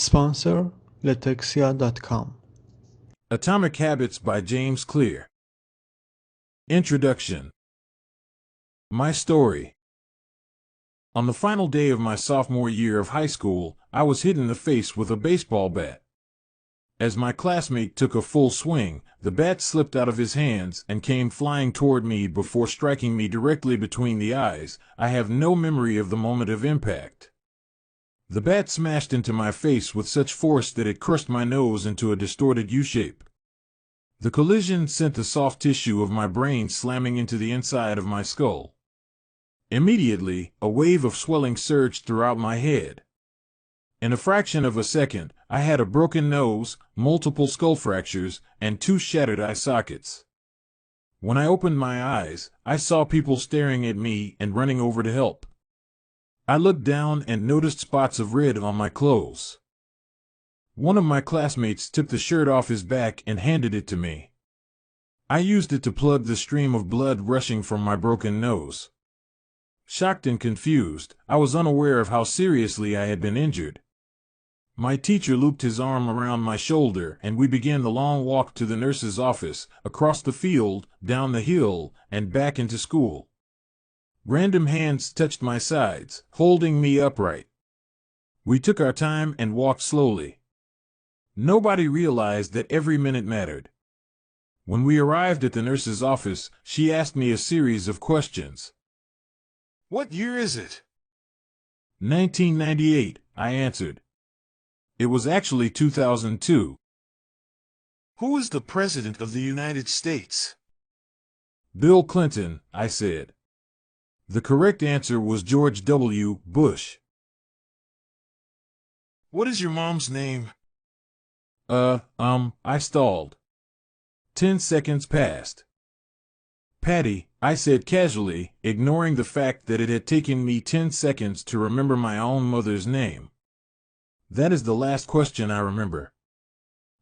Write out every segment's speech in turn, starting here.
Sponsor Letexia.com. Atomic Habits by James Clear. Introduction. My story. On the final day of my sophomore year of high school, I was hit in the face with a baseball bat. As my classmate took a full swing, the bat slipped out of his hands and came flying toward me before striking me directly between the eyes. I have no memory of the moment of impact. The bat smashed into my face with such force that it crushed my nose into a distorted U-shape. The collision sent the soft tissue of my brain slamming into the inside of my skull. Immediately, a wave of swelling surged throughout my head. In a fraction of a second, I had a broken nose, multiple skull fractures, and 2 shattered eye sockets. When I opened my eyes, I saw people staring at me and running over to help. I looked down and noticed spots of red on my clothes. One of my classmates took the shirt off his back and handed it to me. I used it to plug the stream of blood rushing from my broken nose. Shocked and confused, I was unaware of how seriously I had been injured. My teacher looped his arm around my shoulder and we began the long walk to the nurse's office, across the field, down the hill, and back into school. Random hands touched my sides, holding me upright. We took our time and walked slowly. Nobody realized that every minute mattered. When we arrived at the nurse's office, she asked me a series of questions. "What year is it?" 1998, I answered. It was actually 2002. "Who is the President of the United States?" Bill Clinton, I said. The correct answer was George W. Bush. "What is your mom's name?" I stalled. 10 seconds passed. Patty, I said casually, ignoring the fact that it had taken me 10 seconds to remember my own mother's name. That is the last question I remember.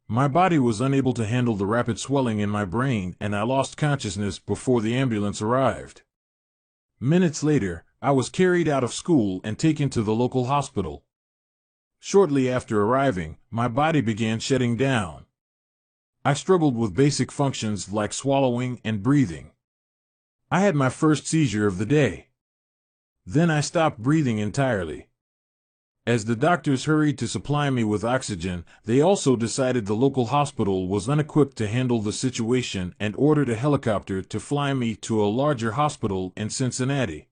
My body was unable to handle the rapid swelling in my brain and I lost consciousness before the ambulance arrived. Minutes later, I was carried out of school and taken to the local hospital. Shortly after arriving, my body began shutting down. I struggled with basic functions like swallowing and breathing. I had my first seizure of the day. Then I stopped breathing entirely. As the doctors hurried to supply me with oxygen, they also decided the local hospital was unequipped to handle the situation and ordered a helicopter to fly me to a larger hospital in Cincinnati.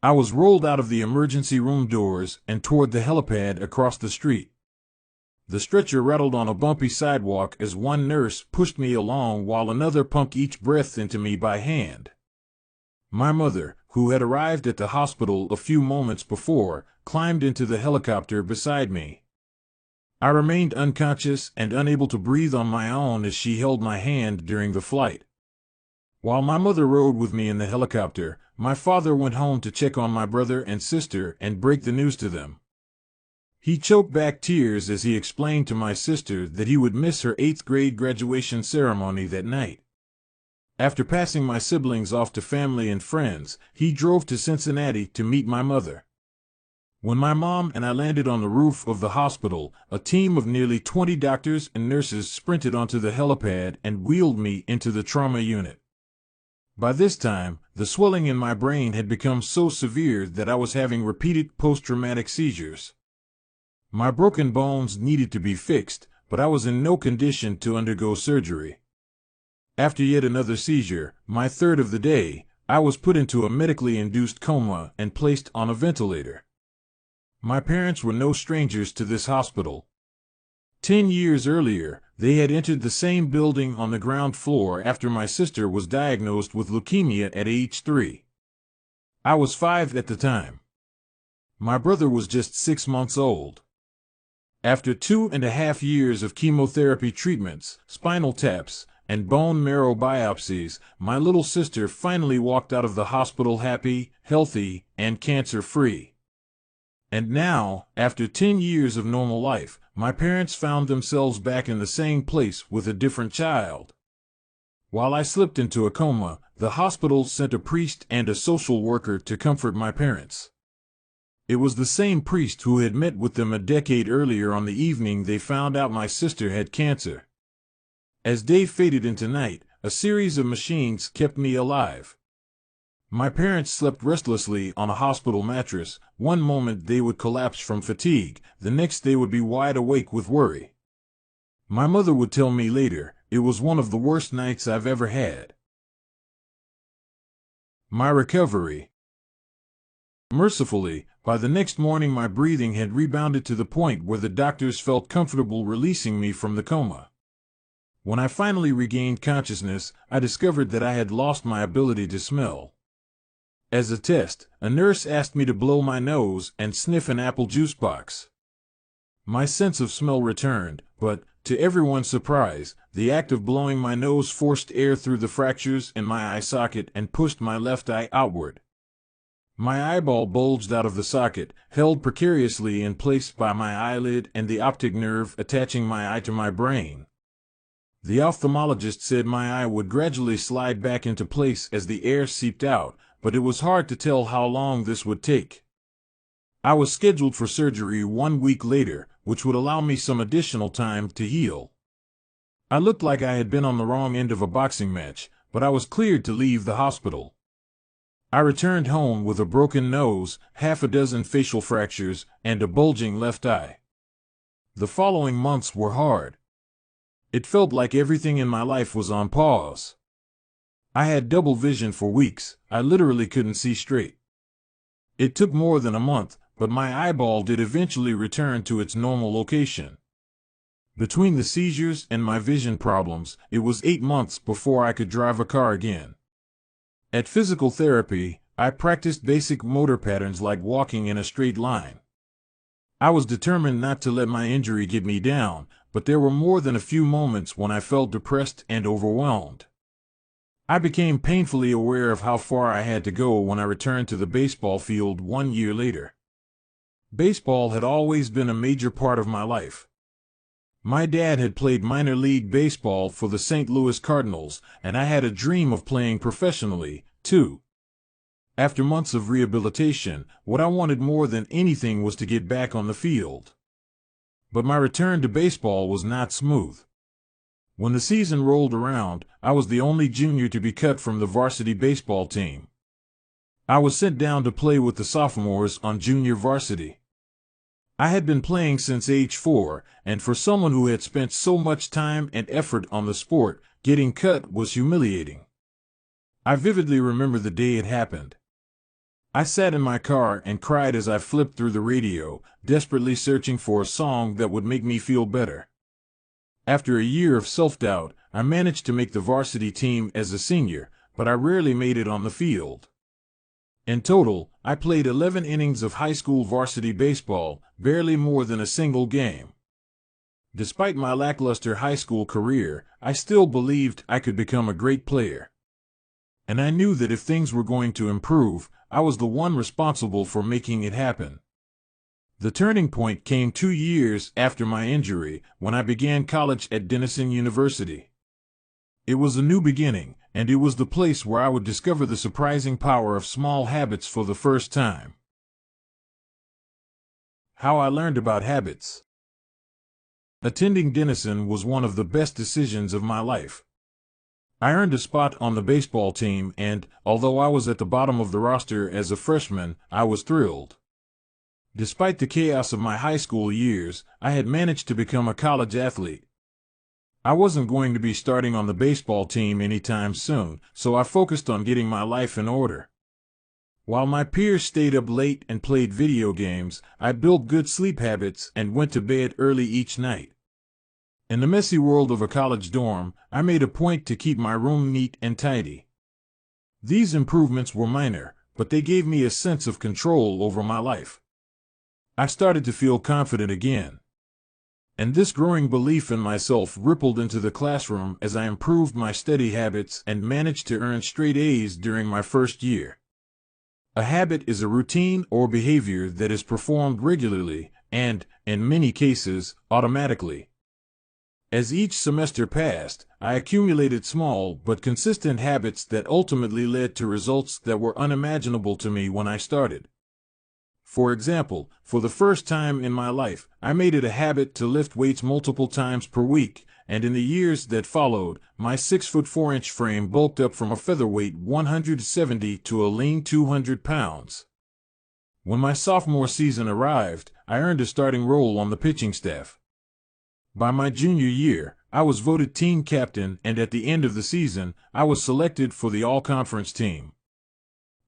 I was rolled out of the emergency room doors and toward the helipad across the street. The stretcher rattled on a bumpy sidewalk as one nurse pushed me along while another pumped each breath into me by hand. My mother, who had arrived at the hospital a few moments before, climbed into the helicopter beside me. I remained unconscious and unable to breathe on my own as she held my hand during the flight. While my mother rode with me in the helicopter, my father went home to check on my brother and sister and break the news to them. He choked back tears as he explained to my sister that he would miss her 8th grade graduation ceremony that night. After passing my siblings off to family and friends, he drove to Cincinnati to meet my mother. When my mom and I landed on the roof of the hospital, a team of nearly 20 doctors and nurses sprinted onto the helipad and wheeled me into the trauma unit. By this time, the swelling in my brain had become so severe that I was having repeated post-traumatic seizures. My broken bones needed to be fixed, but I was in no condition to undergo surgery. After yet another seizure, my third of the day, I was put into a medically induced coma and placed on a ventilator. My parents were no strangers to this hospital. 10 years earlier, they had entered the same building on the ground floor after my sister was diagnosed with leukemia at age 3. I was 5 at the time. My brother was just 6 months old. After 2.5 years of chemotherapy treatments, spinal taps, and bone marrow biopsies, my little sister finally walked out of the hospital happy, healthy, and cancer-free. And now, after 10 years of normal life, my parents found themselves back in the same place with a different child. While I slipped into a coma, the hospital sent a priest and a social worker to comfort my parents. It was the same priest who had met with them a decade earlier on the evening they found out my sister had cancer. As day faded into night, a series of machines kept me alive. My parents slept restlessly on a hospital mattress. One moment they would collapse from fatigue, the next they would be wide awake with worry. My mother would tell me later, it was one of the worst nights I've ever had. My recovery. Mercifully, by the next morning my breathing had rebounded to the point where the doctors felt comfortable releasing me from the coma. When I finally regained consciousness, I discovered that I had lost my ability to smell. As a test, a nurse asked me to blow my nose and sniff an apple juice box. My sense of smell returned, but, to everyone's surprise, the act of blowing my nose forced air through the fractures in my eye socket and pushed my left eye outward. My eyeball bulged out of the socket, held precariously in place by my eyelid and the optic nerve attaching my eye to my brain. The ophthalmologist said my eye would gradually slide back into place as the air seeped out, but it was hard to tell how long this would take. I was scheduled for surgery 1 week later, which would allow me some additional time to heal. I looked like I had been on the wrong end of a boxing match, but I was cleared to leave the hospital. I returned home with a broken nose, half a dozen facial fractures, and a bulging left eye. The following months were hard. It felt like everything in my life was on pause. I had double vision for weeks. I literally couldn't see straight. It took more than a month, but my eyeball did eventually return to its normal location. Between the seizures and my vision problems, it was 8 months before I could drive a car again. At physical therapy, I practiced basic motor patterns like walking in a straight line. I was determined not to let my injury get me down, but there were more than a few moments when I felt depressed and overwhelmed. I became painfully aware of how far I had to go when I returned to the baseball field 1 year later. Baseball had always been a major part of my life. My dad had played minor league baseball for the St. Louis Cardinals, and I had a dream of playing professionally, too. After months of rehabilitation, what I wanted more than anything was to get back on the field. But my return to baseball was not smooth. When the season rolled around, I was the only junior to be cut from the varsity baseball team. I was sent down to play with the sophomores on junior varsity. I had been playing since age 4, and for someone who had spent so much time and effort on the sport, getting cut was humiliating. I vividly remember the day it happened. I sat in my car and cried as I flipped through the radio, desperately searching for a song that would make me feel better. After a year of self-doubt, I managed to make the varsity team as a senior, but I rarely made it on the field. In total, I played 11 innings of high school varsity baseball, barely more than a single game. Despite my lackluster high school career, I still believed I could become a great player. And I knew that if things were going to improve, I was the one responsible for making it happen. The turning point came 2 years after my injury, when I began college at Denison University. It was a new beginning, and it was the place where I would discover the surprising power of small habits for the first time. How I learned about habits. Attending Denison was one of the best decisions of my life. I earned a spot on the baseball team and, although I was at the bottom of the roster as a freshman, I was thrilled. Despite the chaos of my high school years, I had managed to become a college athlete. I wasn't going to be starting on the baseball team anytime soon, so I focused on getting my life in order. While my peers stayed up late and played video games, I built good sleep habits and went to bed early each night. In the messy world of a college dorm, I made a point to keep my room neat and tidy. These improvements were minor, but they gave me a sense of control over my life. I started to feel confident again. And this growing belief in myself rippled into the classroom as I improved my study habits and managed to earn straight A's during my first year. A habit is a routine or behavior that is performed regularly and, in many cases, automatically. As each semester passed, I accumulated small but consistent habits that ultimately led to results that were unimaginable to me when I started. For example, for the first time in my life, I made it a habit to lift weights multiple times per week, and in the years that followed, my 6 foot 4 inch frame bulked up from a featherweight 170 to a lean 200 pounds. When my sophomore season arrived, I earned a starting role on the pitching staff. By my junior year, I was voted team captain, and at the end of the season, I was selected for the all-conference team.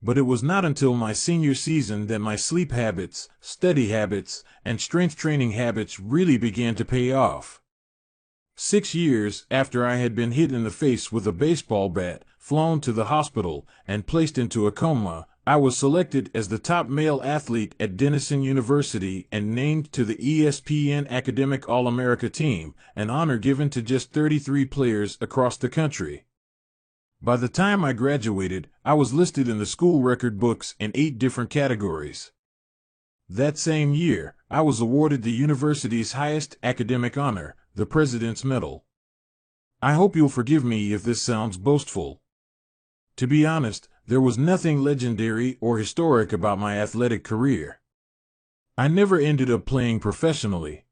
But it was not until my senior season that my sleep habits, study habits, and strength training habits really began to pay off. 6 years after I had been hit in the face with a baseball bat, flown to the hospital, and placed into a coma, I was selected as the top male athlete at Denison University and named to the ESPN Academic All-America team, an honor given to just 33 players across the country. By the time I graduated, I was listed in the school record books in 8 different categories. That same year, I was awarded the university's highest academic honor, the President's Medal. I hope you'll forgive me if this sounds boastful. To be honest, there was nothing legendary or historic about my athletic career. I never ended up playing professionally.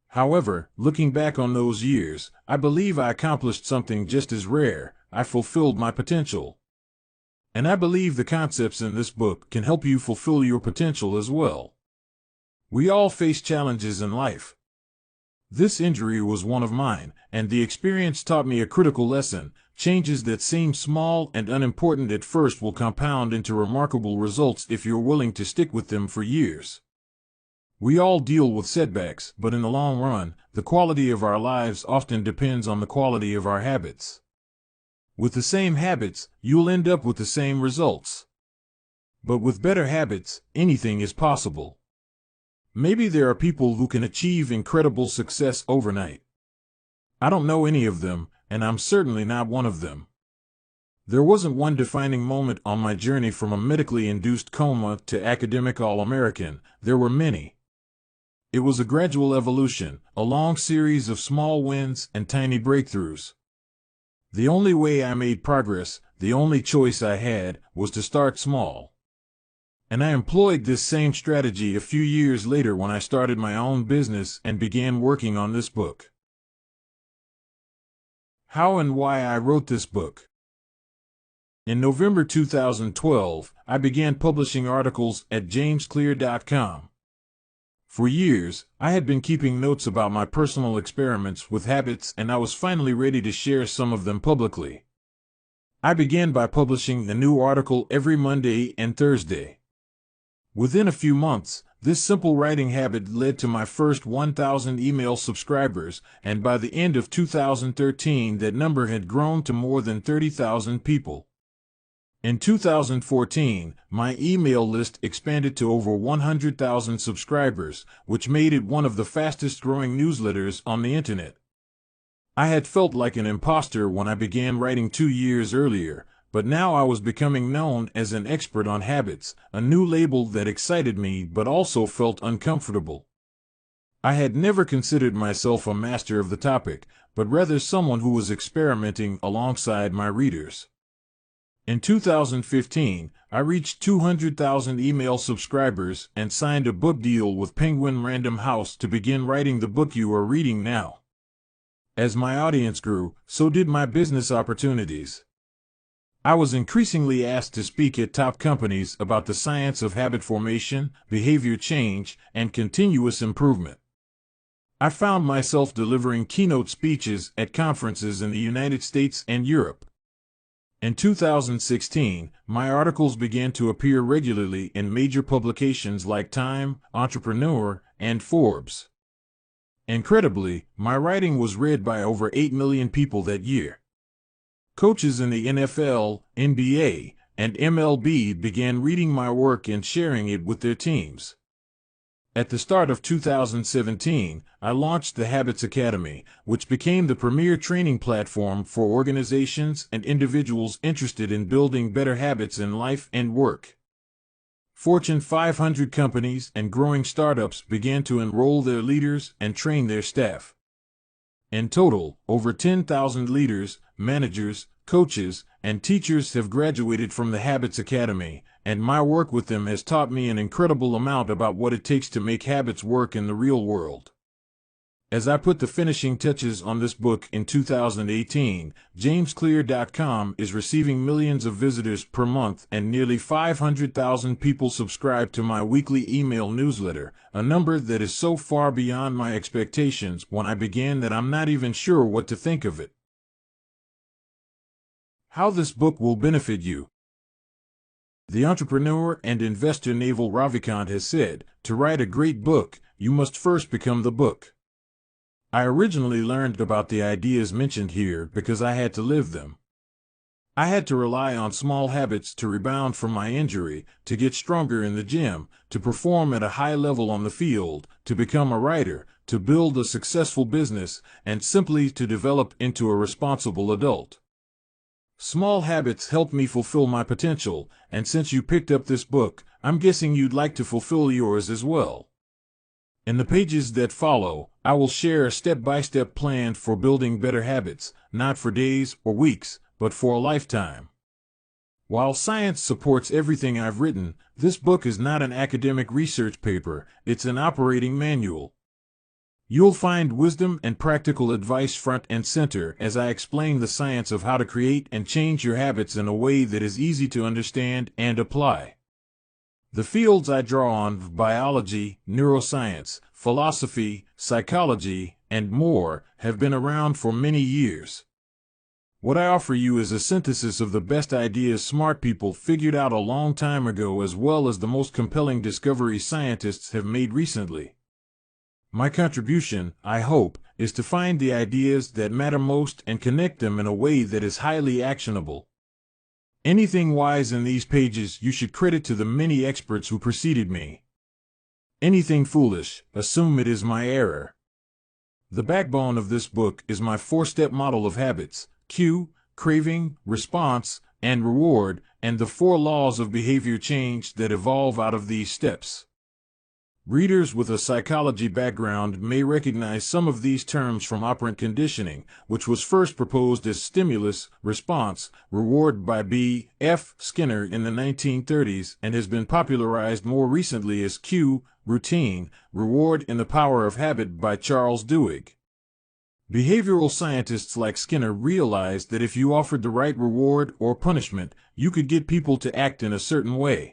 However, looking back on those years, I believe I accomplished something just as rare. I fulfilled my potential. And I believe the concepts in this book can help you fulfill your potential as well. We all face challenges in life. This injury was one of mine, and the experience taught me a critical lesson. Changes that seem small and unimportant at first will compound into remarkable results if you're willing to stick with them for years. We all deal with setbacks, but in the long run, the quality of our lives often depends on the quality of our habits. With the same habits, you'll end up with the same results. But with better habits, anything is possible. Maybe there are people who can achieve incredible success overnight. I don't know any of them, and I'm certainly not one of them. There wasn't one defining moment on my journey from a medically induced coma to academic All-American. There were many. It was a gradual evolution, a long series of small wins and tiny breakthroughs. The only way I made progress, the only choice I had, was to start small. And I employed this same strategy a few years later when I started my own business and began working on this book. How and why I wrote this book. In November 2012, I began publishing articles at jamesclear.com. For years, I had been keeping notes about my personal experiments with habits, and I was finally ready to share some of them publicly. I began by publishing a new article every Monday and Thursday. Within a few months, this simple writing habit led to my first 1,000 email subscribers, and by the end of 2013 that number had grown to more than 30,000 people. In 2014, my email list expanded to over 100,000 subscribers, which made it one of the fastest-growing newsletters on the internet. I had felt like an imposter when I began writing 2 years earlier, but now I was becoming known as an expert on habits, a new label that excited me but also felt uncomfortable. I had never considered myself a master of the topic, but rather someone who was experimenting alongside my readers. In 2015, I reached 200,000 email subscribers and signed a book deal with Penguin Random House to begin writing the book you are reading now. As my audience grew, so did my business opportunities. I was increasingly asked to speak at top companies about the science of habit formation, behavior change, and continuous improvement. I found myself delivering keynote speeches at conferences in the United States and Europe. In 2016, my articles began to appear regularly in major publications like Time, Entrepreneur, and Forbes. Incredibly, my writing was read by over 8 million people that year. Coaches in the NFL, NBA, and MLB began reading my work and sharing it with their teams. At the start of 2017, I launched the Habits Academy, which became the premier training platform for organizations and individuals interested in building better habits in life and work. Fortune 500 companies and growing startups began to enroll their leaders and train their staff. In total, over 10,000 leaders, managers, coaches, and teachers have graduated from the Habits Academy, and my work with them has taught me an incredible amount about what it takes to make habits work in the real world. As I put the finishing touches on this book in 2018, JamesClear.com is receiving millions of visitors per month and nearly 500,000 people subscribe to my weekly email newsletter, a number that is so far beyond my expectations when I began that I'm not even sure what to think of it. How this book will benefit you. The entrepreneur and investor Naval Ravikant has said, to write a great book, you must first become the book. I originally learned about the ideas mentioned here because I had to live them. I had to rely on small habits to rebound from my injury, to get stronger in the gym, to perform at a high level on the field, to become a writer, to build a successful business, and simply to develop into a responsible adult. Small habits helped me fulfill my potential, and since you picked up this book, I'm guessing you'd like to fulfill yours as well. In the pages that follow, I will share a step-by-step plan for building better habits, not for days or weeks, but for a lifetime. While science supports everything I've written, this book is not an academic research paper, it's an operating manual. You'll find wisdom and practical advice front and center as I explain the science of how to create and change your habits in a way that is easy to understand and apply. The fields I draw on, biology, neuroscience, philosophy, psychology, and more, have been around for many years. What I offer you is a synthesis of the best ideas smart people figured out a long time ago as well as the most compelling discoveries scientists have made recently. My contribution, I hope, is to find the ideas that matter most and connect them in a way that is highly actionable. Anything wise in these pages you should credit to the many experts who preceded me. Anything foolish, assume it is my error. The backbone of this book is my 4-step model of habits: cue, craving, response, and reward, and the 4 laws of behavior change that evolve out of these steps. Readers with a psychology background may recognize some of these terms from operant conditioning, which was first proposed as stimulus, response, reward by B. F. Skinner in the 1930s and has been popularized more recently as cue, routine, reward in the Power of Habit by Charles Duhigg. Behavioral scientists like Skinner realized that if you offered the right reward or punishment, you could get people to act in a certain way.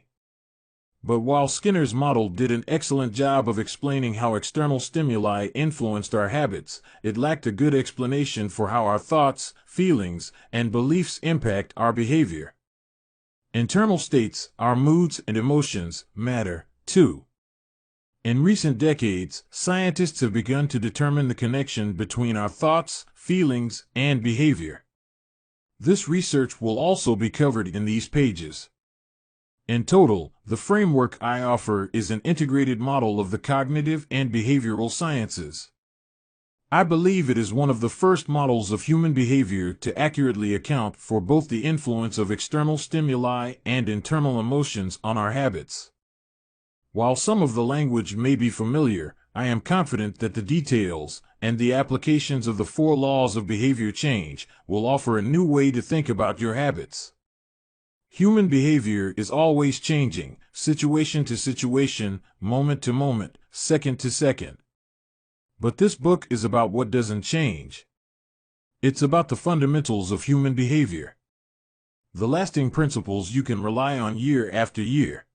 But while Skinner's model did an excellent job of explaining how external stimuli influenced our habits, it lacked a good explanation for how our thoughts, feelings, and beliefs impact our behavior. Internal states, our moods and emotions, matter, too. In recent decades, scientists have begun to determine the connection between our thoughts, feelings, and behavior. This research will also be covered in these pages. In total, the framework I offer is an integrated model of the cognitive and behavioral sciences. I believe it is one of the first models of human behavior to accurately account for both the influence of external stimuli and internal emotions on our habits. While some of the language may be familiar, I am confident that the details and the applications of the 4 laws of behavior change will offer a new way to think about your habits. Human behavior is always changing, situation to situation, moment to moment, second to second. But this book is about what doesn't change. It's about the fundamentals of human behavior. The lasting principles you can rely on year after year.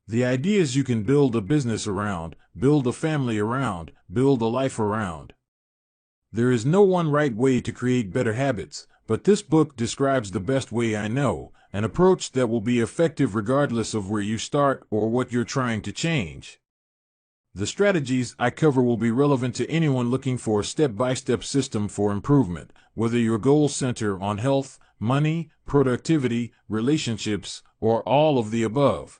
The ideas you can build a business around, build a family around, build a life around. There is no one right way to create better habits, but this book describes the best way I know, an approach that will be effective regardless of where you start or what you're trying to change. The strategies I cover will be relevant to anyone looking for a step-by-step system for improvement, whether your goals center on health, money, productivity, relationships, or all of the above.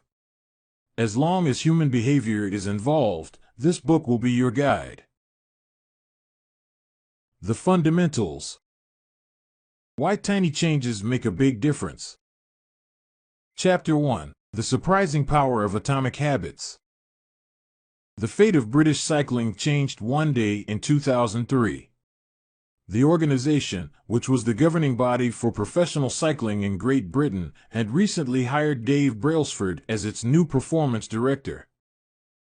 As long as human behavior is involved, this book will be your guide. The fundamentals. Why tiny changes make a big difference. Chapter 1. The surprising power of atomic habits. The fate of British cycling changed one day in 2003. The organization, which was the governing body for professional cycling in Great Britain, had recently hired Dave Brailsford as its new performance director.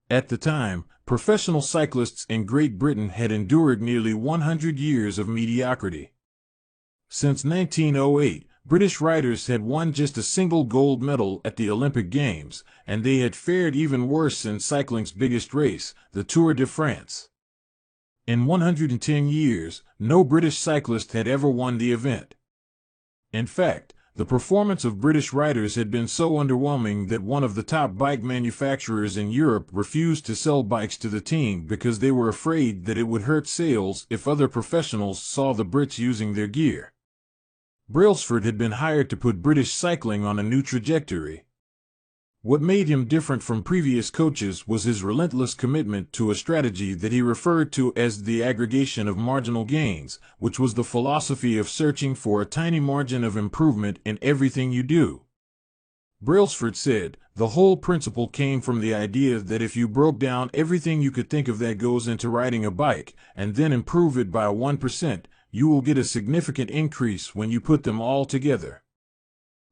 At the time, professional cyclists in Great Britain had endured nearly 100 years of mediocrity. Since 1908, British riders had won just a single gold medal at the Olympic Games, and they had fared even worse in cycling's biggest race, the Tour de France. In 110 years, no British cyclist had ever won the event. In fact, the performance of British riders had been so underwhelming that one of the top bike manufacturers in Europe refused to sell bikes to the team because they were afraid that it would hurt sales if other professionals saw the Brits using their gear. Brailsford had been hired to put British cycling on a new trajectory. What made him different from previous coaches was his relentless commitment to a strategy that he referred to as the aggregation of marginal gains, which was the philosophy of searching for a tiny margin of improvement in everything you do. Brailsford said, "The whole principle came from the idea that if you broke down everything you could think of that goes into riding a bike, and then improve it by 1%, you will get a significant increase when you put them all together."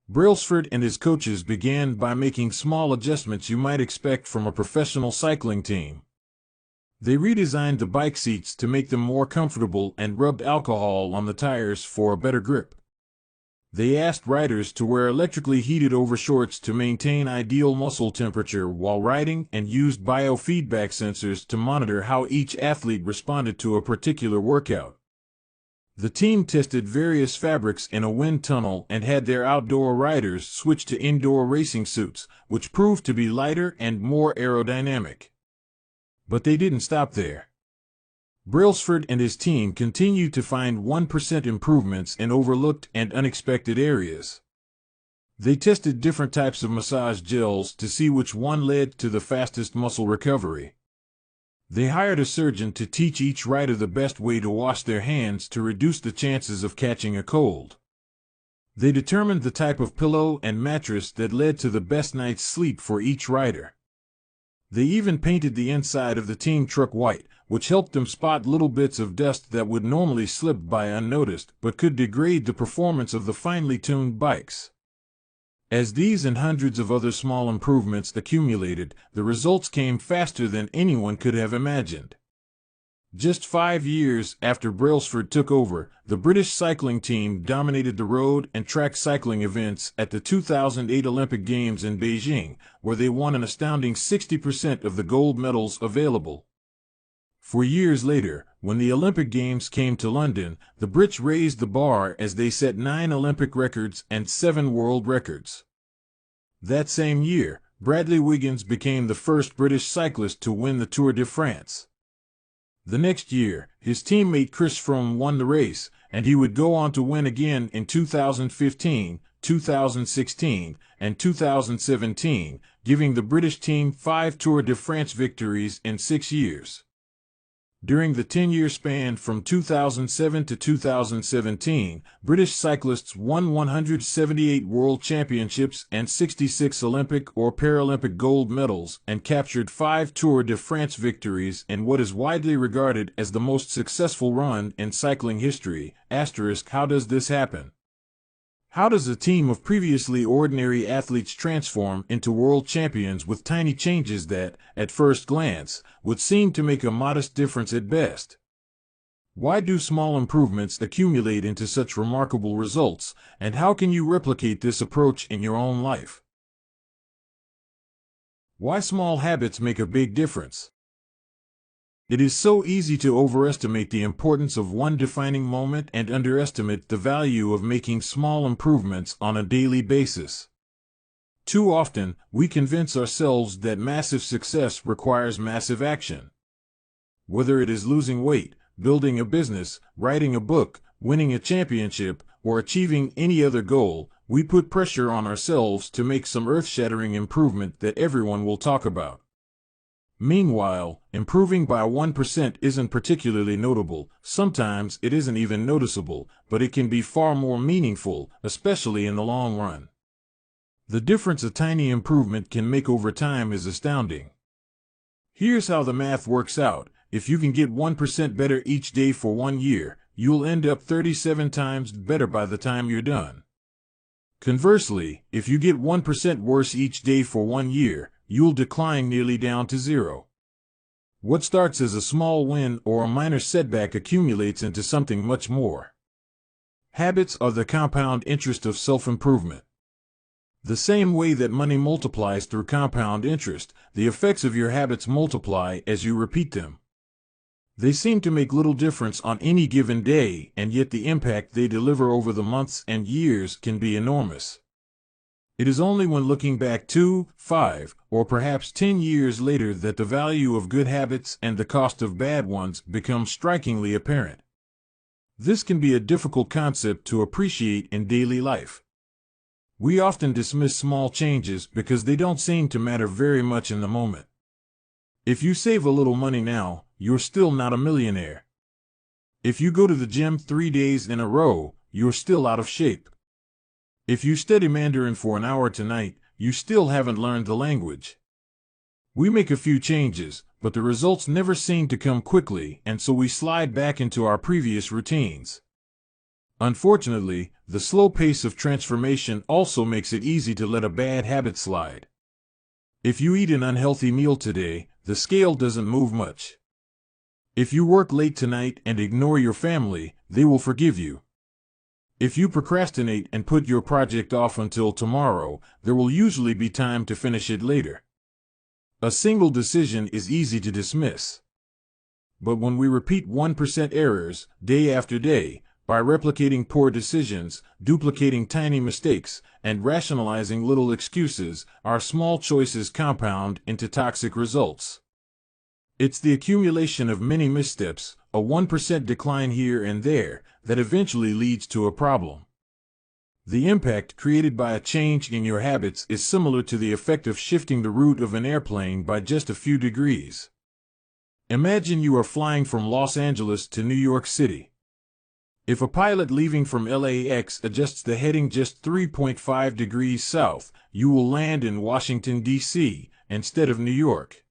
Brailsford and his coaches began by making small adjustments you might expect from a professional cycling team. They redesigned the bike seats to make them more comfortable and rubbed alcohol on the tires for a better grip. They asked riders to wear electrically heated overshorts to maintain ideal muscle temperature while riding and used biofeedback sensors to monitor how each athlete responded to a particular workout. The team tested various fabrics in a wind tunnel and had their outdoor riders switch to indoor racing suits, which proved to be lighter and more aerodynamic. But they didn't stop there. Brailsford and his team continued to find 1% improvements in overlooked and unexpected areas. They tested different types of massage gels to see which one led to the fastest muscle recovery. They hired a surgeon to teach each rider the best way to wash their hands to reduce the chances of catching a cold. They determined the type of pillow and mattress that led to the best night's sleep for each rider. They even painted the inside of the team truck white, which helped them spot little bits of dust that would normally slip by unnoticed but could degrade the performance of the finely tuned bikes. As these and hundreds of other small improvements accumulated, the results came faster than anyone could have imagined. Just 5 years after Brailsford took over, the British cycling team dominated the road and track cycling events at the 2008 Olympic Games in Beijing, where they won an astounding 60% of the gold medals available. For years later, when the Olympic Games came to London, the Brits raised the bar as they set 9 Olympic records and 7 world records. That same year, Bradley Wiggins became the first British cyclist to win the Tour de France. The next year, his teammate Chris Froome won the race, and he would go on to win again in 2015, 2016, and 2017, giving the British team 5 Tour de France victories in 6 years. During the 10-year span from 2007 to 2017, British cyclists won 178 World Championships and 66 Olympic or Paralympic gold medals and captured 5 Tour de France victories in what is widely regarded as the most successful run in cycling history. How does this happen? How does a team of previously ordinary athletes transform into world champions with tiny changes that, at first glance, would seem to make a modest difference at best? Why do small improvements accumulate into such remarkable results, and how can you replicate this approach in your own life? Why small habits make a big difference? It is so easy to overestimate the importance of one defining moment and underestimate the value of making small improvements on a daily basis. Too often, we convince ourselves that massive success requires massive action. Whether it is losing weight, building a business, writing a book, winning a championship, or achieving any other goal, we put pressure on ourselves to make some earth-shattering improvement that everyone will talk about. Meanwhile, improving by 1% isn't particularly notable, sometimes it isn't even noticeable, but it can be far more meaningful, especially in the long run. The difference a tiny improvement can make over time is astounding. Here's how the math works out. If you can get 1% better each day for 1 year, you'll end up 37 times better by the time you're done. Conversely, if you get 1% worse each day for 1 year, you'll decline nearly down to zero. What starts as a small win or a minor setback accumulates into something much more. Habits are the compound interest of self-improvement. The same way that money multiplies through compound interest, the effects of your habits multiply as you repeat them. They seem to make little difference on any given day, and yet the impact they deliver over the months and years can be enormous. It is only when looking back 2, 5, or perhaps 10 years later that the value of good habits and the cost of bad ones become strikingly apparent. This can be a difficult concept to appreciate in daily life. We often dismiss small changes because they don't seem to matter very much in the moment. If you save a little money now, you're still not a millionaire. If you go to the gym 3 days in a row, you're still out of shape. If you study Mandarin for an hour tonight, you still haven't learned the language. We make a few changes, but the results never seem to come quickly, and so we slide back into our previous routines. Unfortunately, the slow pace of transformation also makes it easy to let a bad habit slide. If you eat an unhealthy meal today, the scale doesn't move much. If you work late tonight and ignore your family, they will forgive you. If you procrastinate and put your project off until tomorrow, there will usually be time to finish it later. A single decision is easy to dismiss. But when we repeat 1% errors, day after day, by replicating poor decisions, duplicating tiny mistakes, and rationalizing little excuses, our small choices compound into toxic results. It's the accumulation of many missteps, a 1% decline here and there, that eventually leads to a problem. The impact created by a change in your habits is similar to the effect of shifting the route of an airplane by just a few degrees. Imagine you are flying from Los Angeles to New York City. If a pilot leaving from LAX adjusts the heading just 3.5 degrees south, you will land in Washington, D.C., instead of New York.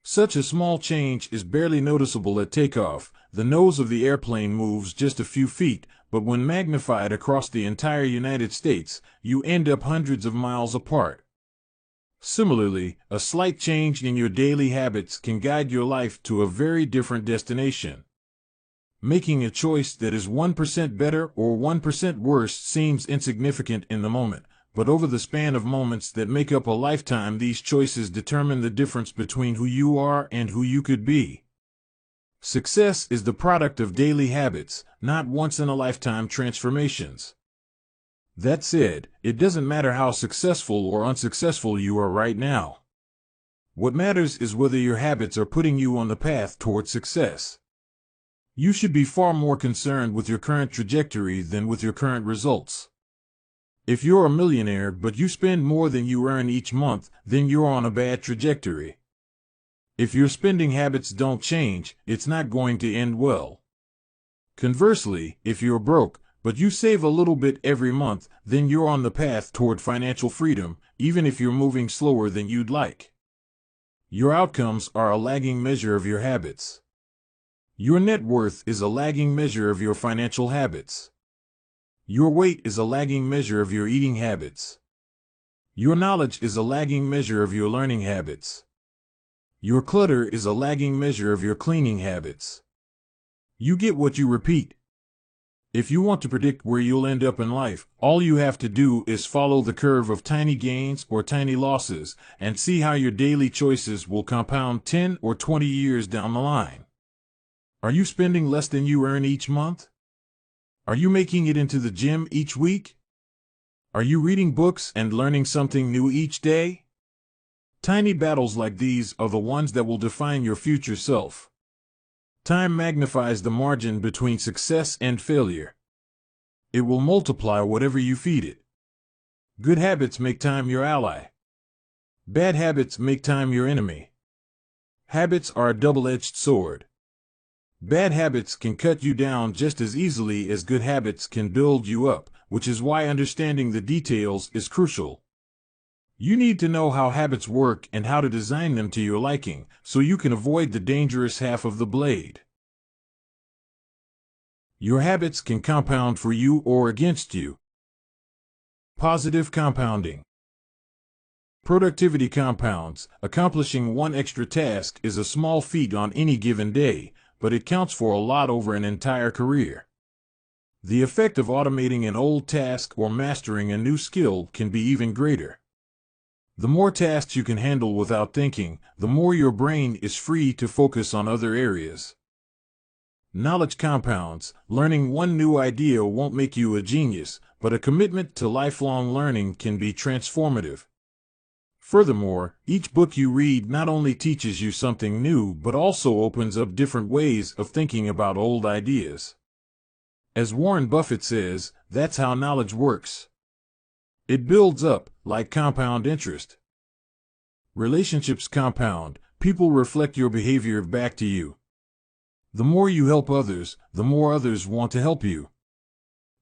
Such a small change is barely noticeable at takeoff. The nose of the airplane moves just a few feet, but when magnified across the entire United States, you end up hundreds of miles apart. Similarly, a slight change in your daily habits can guide your life to a very different destination. Making a choice that is 1% better or 1% worse seems insignificant in the moment, but over the span of moments that make up a lifetime, these choices determine the difference between who you are and who you could be. Success is the product of daily habits, not once-in-a-lifetime transformations. That said, it doesn't matter how successful or unsuccessful you are right now. What matters is whether your habits are putting you on the path toward success. You should be far more concerned with your current trajectory than with your current results. If you're a millionaire but you spend more than you earn each month, then you're on a bad trajectory. If your spending habits don't change, it's not going to end well. Conversely, if you're broke, but you save a little bit every month, then you're on the path toward financial freedom, even if you're moving slower than you'd like. Your outcomes are a lagging measure of your habits. Your net worth is a lagging measure of your financial habits. Your weight is a lagging measure of your eating habits. Your knowledge is a lagging measure of your learning habits. Your clutter is a lagging measure of your cleaning habits. You get what you repeat. If you want to predict where you'll end up in life, all you have to do is follow the curve of tiny gains or tiny losses and see how your daily choices will compound 10 or 20 years down the line. Are you spending less than you earn each month? Are you making it into the gym each week? Are you reading books and learning something new each day? Tiny battles like these are the ones that will define your future self. Time magnifies the margin between success and failure. It will multiply whatever you feed it. Good habits make time your ally. Bad habits make time your enemy. Habits are a double-edged sword. Bad habits can cut you down just as easily as good habits can build you up, which is why understanding the details is crucial. You need to know how habits work and how to design them to your liking, so you can avoid the dangerous half of the blade. Your habits can compound for you or against you. Positive compounding. Productivity compounds. Accomplishing one extra task is a small feat on any given day, but it counts for a lot over an entire career. The effect of automating an old task or mastering a new skill can be even greater. The more tasks you can handle without thinking, the more your brain is free to focus on other areas. Knowledge compounds. Learning one new idea won't make you a genius, but a commitment to lifelong learning can be transformative. Furthermore, each book you read not only teaches you something new but also opens up different ways of thinking about old ideas. As Warren Buffett says, that's how knowledge works. It builds up, like compound interest. Relationships compound. People reflect your behavior back to you. The more you help others, the more others want to help you.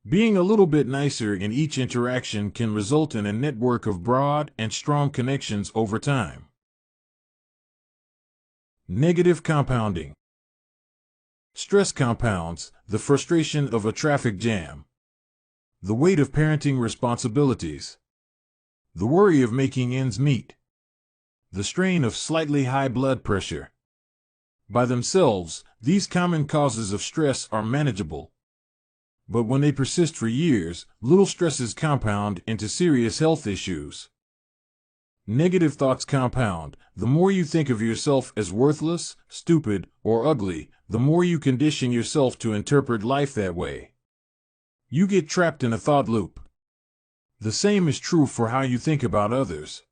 Being a little bit nicer in each interaction can result in a network of broad and strong connections over time. Negative compounding. Stress compounds. The frustration of a traffic jam. The weight of parenting responsibilities. The worry of making ends meet. The strain of slightly high blood pressure. By themselves, these common causes of stress are manageable. But when they persist for years, little stresses compound into serious health issues. Negative thoughts compound. The more you think of yourself as worthless, stupid, or ugly, the more you condition yourself to interpret life that way. You get trapped in a thought loop. The same is true for how you think about others.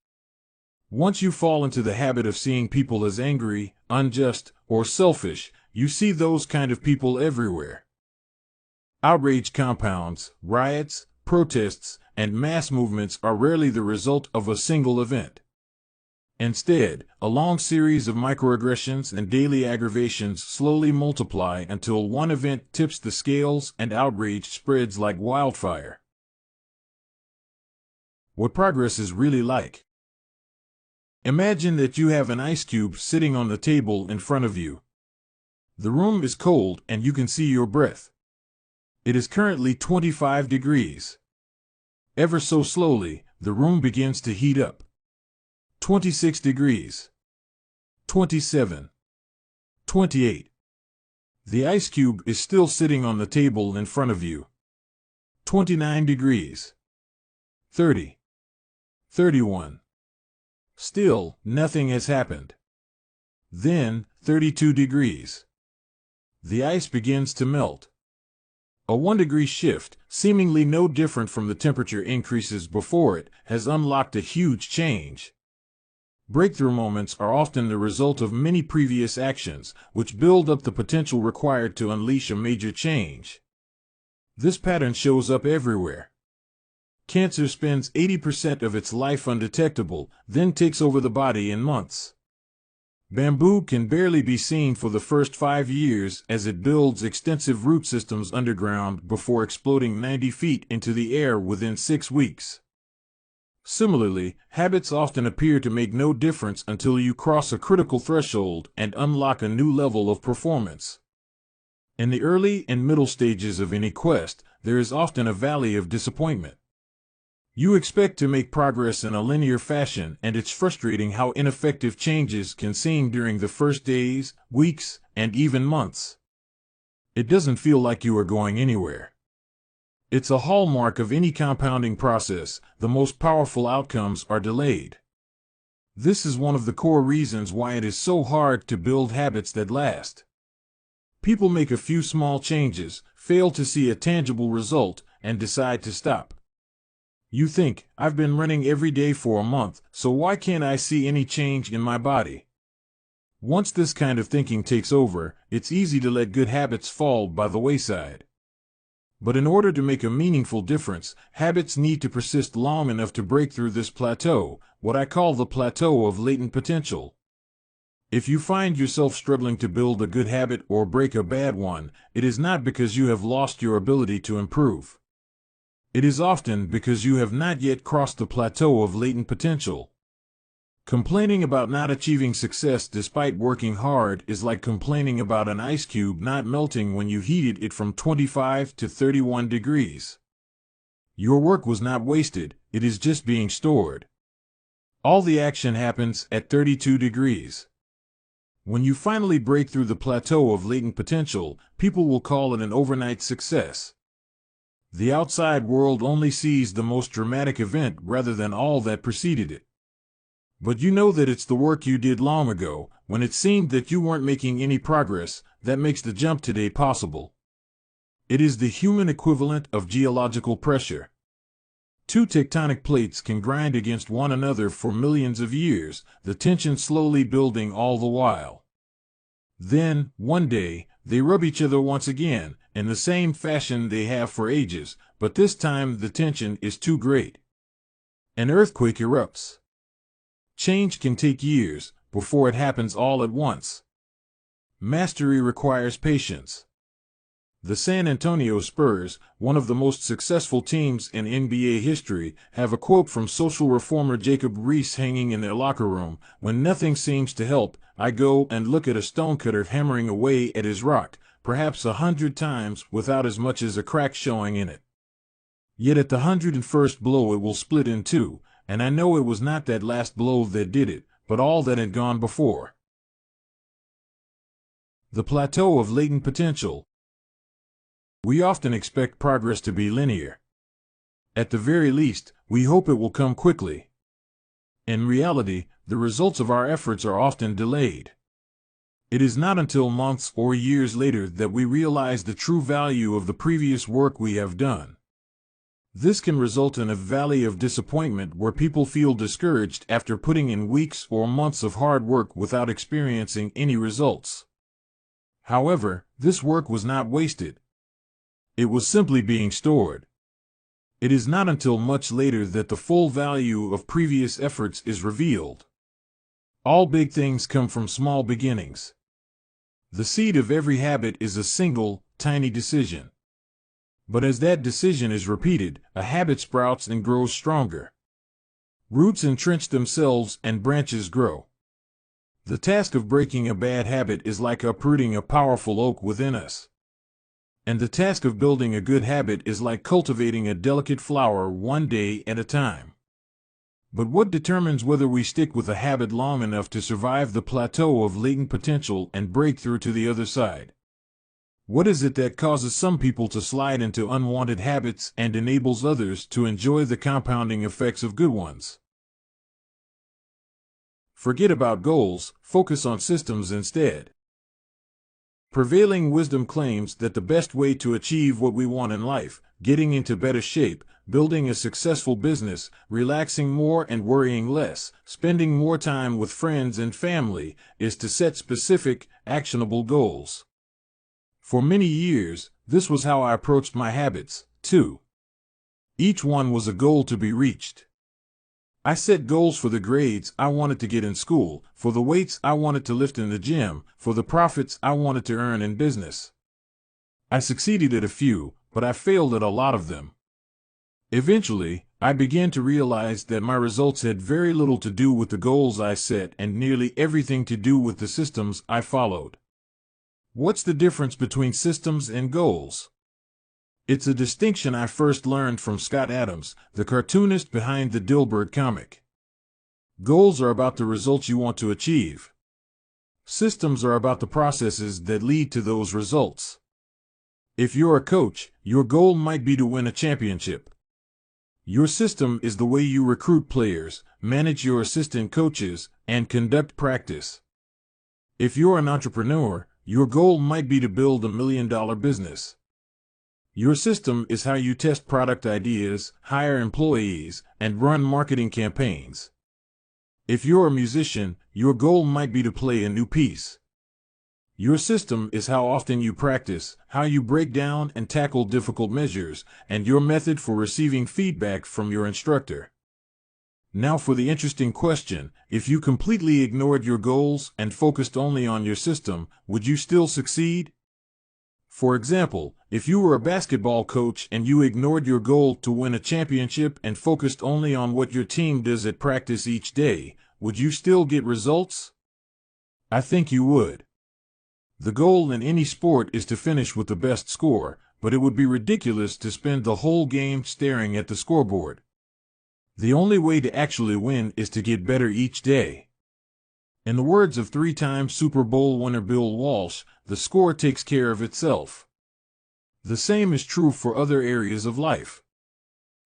Once you fall into the habit of seeing people as angry, unjust, or selfish, you see those kind of people everywhere. Outrage compounds. Riots, protests, and mass movements are rarely the result of a single event. Instead, a long series of microaggressions and daily aggravations slowly multiply until one event tips the scales and outrage spreads like wildfire. What progress is really like. Imagine that you have an ice cube sitting on the table in front of you. The room is cold and you can see your breath. It is currently 25 degrees. Ever so slowly, the room begins to heat up. 26 degrees. 27. 28. The ice cube is still sitting on the table in front of you. 29 degrees. 30. 31. Still, nothing has happened. Then, 32 degrees. The ice begins to melt. A 1-degree shift, seemingly no different from the temperature increases before it, has unlocked a huge change. Breakthrough moments are often the result of many previous actions, which build up the potential required to unleash a major change. This pattern shows up everywhere. Cancer spends 80% of its life undetectable, then takes over the body in months. Bamboo can barely be seen for the first 5 years as it builds extensive root systems underground before exploding 90 feet into the air within 6 weeks. Similarly, habits often appear to make no difference until you cross a critical threshold and unlock a new level of performance. In the early and middle stages of any quest, there is often a valley of disappointment. You expect to make progress in a linear fashion, and it's frustrating how ineffective changes can seem during the first days, weeks, and even months. It doesn't feel like you are going anywhere. It's a hallmark of any compounding process. The most powerful outcomes are delayed. This is one of the core reasons why it is so hard to build habits that last. People make a few small changes, fail to see a tangible result, and decide to stop. You think, I've been running every day for a month, so why can't I see any change in my body? Once this kind of thinking takes over, it's easy to let good habits fall by the wayside. But in order to make a meaningful difference, habits need to persist long enough to break through this plateau, what I call the plateau of latent potential. If you find yourself struggling to build a good habit or break a bad one, it is not because you have lost your ability to improve. It is often because you have not yet crossed the plateau of latent potential. Complaining about not achieving success despite working hard is like complaining about an ice cube not melting when you heated it from 25 to 31 degrees. Your work was not wasted, it is just being stored. All the action happens at 32 degrees. When you finally break through the plateau of latent potential, people will call it an overnight success. The outside world only sees the most dramatic event rather than all that preceded it. But you know that it's the work you did long ago, when it seemed that you weren't making any progress, that makes the jump today possible. It is the human equivalent of geological pressure. Two tectonic plates can grind against one another for millions of years, the tension slowly building all the while. Then, one day, they rub each other once again, in the same fashion they have for ages, but this time the tension is too great. An earthquake erupts. Change can take years, before it happens all at once. Mastery requires patience. The San Antonio Spurs, one of the most successful teams in NBA history, have a quote from social reformer Jacob Riis hanging in their locker room: "When nothing seems to help, I go and look at a stonecutter hammering away at his rock, perhaps 100 times without as much as a crack showing in it. Yet at the 101st blow it will split in two, and I know it was not that last blow that did it, but all that had gone before." The plateau of latent potential. We often expect progress to be linear. At the very least, we hope it will come quickly. In reality, the results of our efforts are often delayed. It is not until months or years later that we realize the true value of the previous work we have done. This can result in a valley of disappointment where people feel discouraged after putting in weeks or months of hard work without experiencing any results. However, this work was not wasted. It was simply being stored. It is not until much later that the full value of previous efforts is revealed. All big things come from small beginnings. The seed of every habit is a single, tiny decision. But as that decision is repeated, a habit sprouts and grows stronger. Roots entrench themselves and branches grow. The task of breaking a bad habit is like uprooting a powerful oak within us. And the task of building a good habit is like cultivating a delicate flower one day at a time. But what determines whether we stick with a habit long enough to survive the plateau of latent potential and break through to the other side? What is it that causes some people to slide into unwanted habits and enables others to enjoy the compounding effects of good ones? Forget about goals, focus on systems instead. Prevailing wisdom claims that the best way to achieve what we want in life, getting into better shape, building a successful business, relaxing more and worrying less, spending more time with friends and family, is to set specific, actionable goals. For many years, this was how I approached my habits, too. Each one was a goal to be reached. I set goals for the grades I wanted to get in school, for the weights I wanted to lift in the gym, for the profits I wanted to earn in business. I succeeded at a few, but I failed at a lot of them. Eventually, I began to realize that my results had very little to do with the goals I set and nearly everything to do with the systems I followed. What's the difference between systems and goals? It's a distinction I first learned from Scott Adams, the cartoonist behind the Dilbert comic. Goals are about the results you want to achieve. Systems are about the processes that lead to those results. If you're a coach, your goal might be to win a championship. Your system is the way you recruit players, manage your assistant coaches, and conduct practice. If you're an entrepreneur, your goal might be to build $1 million business. Your system is how you test product ideas, hire employees, and run marketing campaigns. If you're a musician, your goal might be to play a new piece. Your system is how often you practice, how you break down and tackle difficult measures, and your method for receiving feedback from your instructor. Now for the interesting question: if you completely ignored your goals and focused only on your system, would you still succeed? For example, if you were a basketball coach and you ignored your goal to win a championship and focused only on what your team does at practice each day, would you still get results? I think you would. The goal in any sport is to finish with the best score, but it would be ridiculous to spend the whole game staring at the scoreboard. The only way to actually win is to get better each day. In the words of three-time Super Bowl winner Bill Walsh, the score takes care of itself. The same is true for other areas of life.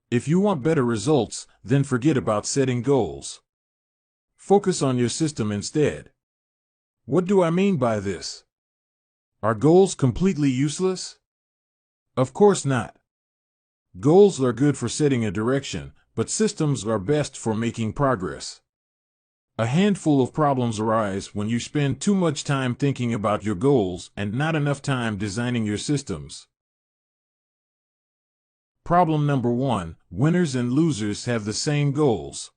If you want better results, then forget about setting goals. Focus on your system instead. What do I mean by this? Are goals completely useless? Of course not. Goals are good for setting a direction, but systems are best for making progress. A handful of problems arise when you spend too much time thinking about your goals and not enough time designing your systems. Problem number 1: winners and losers have the same goals.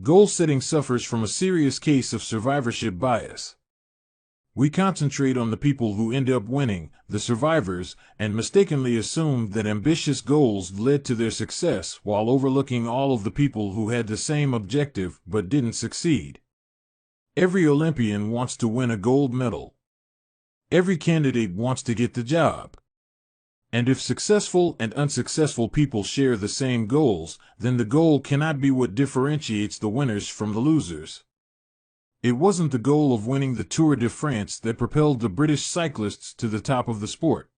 Goal setting suffers from a serious case of survivorship bias. We concentrate on the people who end up winning, the survivors, and mistakenly assume that ambitious goals led to their success while overlooking all of the people who had the same objective but didn't succeed. Every Olympian wants to win a gold medal. Every candidate wants to get the job. And if successful and unsuccessful people share the same goals, then the goal cannot be what differentiates the winners from the losers. It wasn't the goal of winning the Tour de France that propelled the British cyclists to the top of the sport.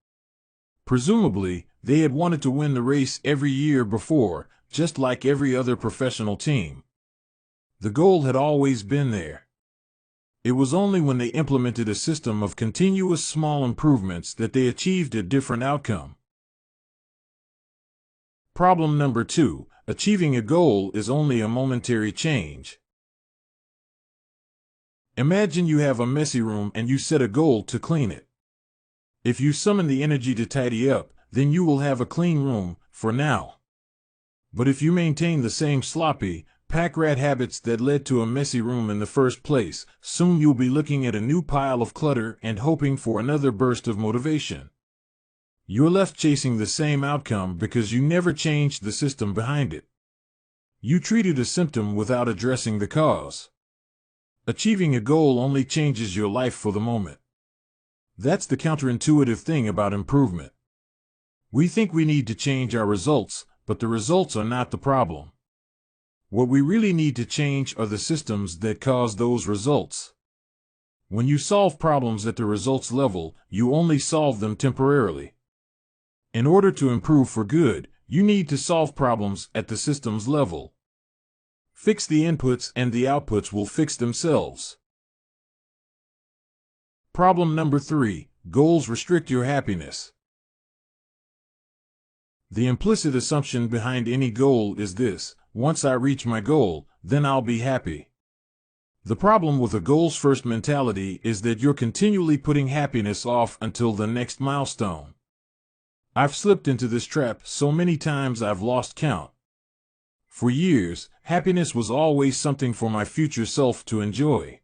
Presumably, they had wanted to win the race every year before, just like every other professional team. The goal had always been there. It was only when they implemented a system of continuous small improvements that they achieved a different outcome. Problem number 2: achieving a goal is only a momentary change. Imagine you have a messy room and you set a goal to clean it. If you summon the energy to tidy up, then you will have a clean room, for now. But if you maintain the same sloppy, pack-rat habits that led to a messy room in the first place, soon you'll be looking at a new pile of clutter and hoping for another burst of motivation. You're left chasing the same outcome because you never changed the system behind it. You treated a symptom without addressing the cause. Achieving a goal only changes your life for the moment. That's the counterintuitive thing about improvement. We think we need to change our results, but the results are not the problem. What we really need to change are the systems that cause those results. When you solve problems at the results level, you only solve them temporarily. In order to improve for good, you need to solve problems at the systems level. Fix the inputs and the outputs will fix themselves. Problem number 3: goals restrict your happiness. The implicit assumption behind any goal is this: once I reach my goal, then I'll be happy. The problem with a goals-first mentality is that you're continually putting happiness off until the next milestone. I've slipped into this trap so many times I've lost count. For years, happiness was always something for my future self to enjoy.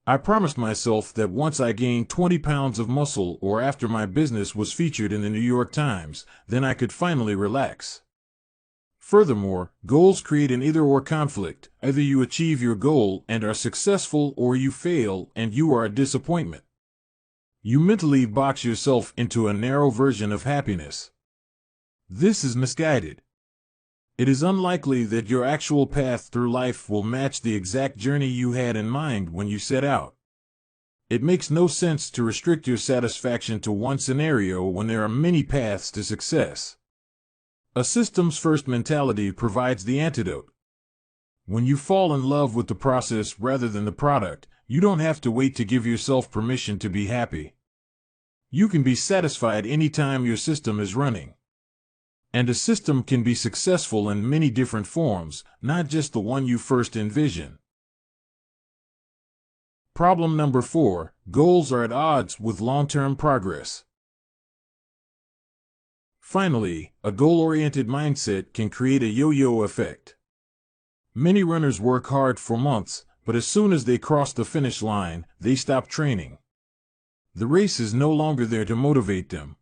I promised myself that once I gained 20 pounds of muscle or after my business was featured in the New York Times, then I could finally relax. Furthermore, goals create an either-or conflict. Either you achieve your goal and are successful, or you fail and you are a disappointment. You mentally box yourself into a narrow version of happiness. This is misguided. It is unlikely that your actual path through life will match the exact journey you had in mind when you set out. It makes no sense to restrict your satisfaction to one scenario when there are many paths to success. A systems-first mentality provides the antidote. When you fall in love with the process rather than the product, you don't have to wait to give yourself permission to be happy. You can be satisfied anytime your system is running. And a system can be successful in many different forms, not just the one you first envision. Problem number 4: goals are at odds with long-term progress. Finally, a goal-oriented mindset can create a yo-yo effect. Many runners work hard for months, but as soon as they cross the finish line, they stop training. The race is no longer there to motivate them.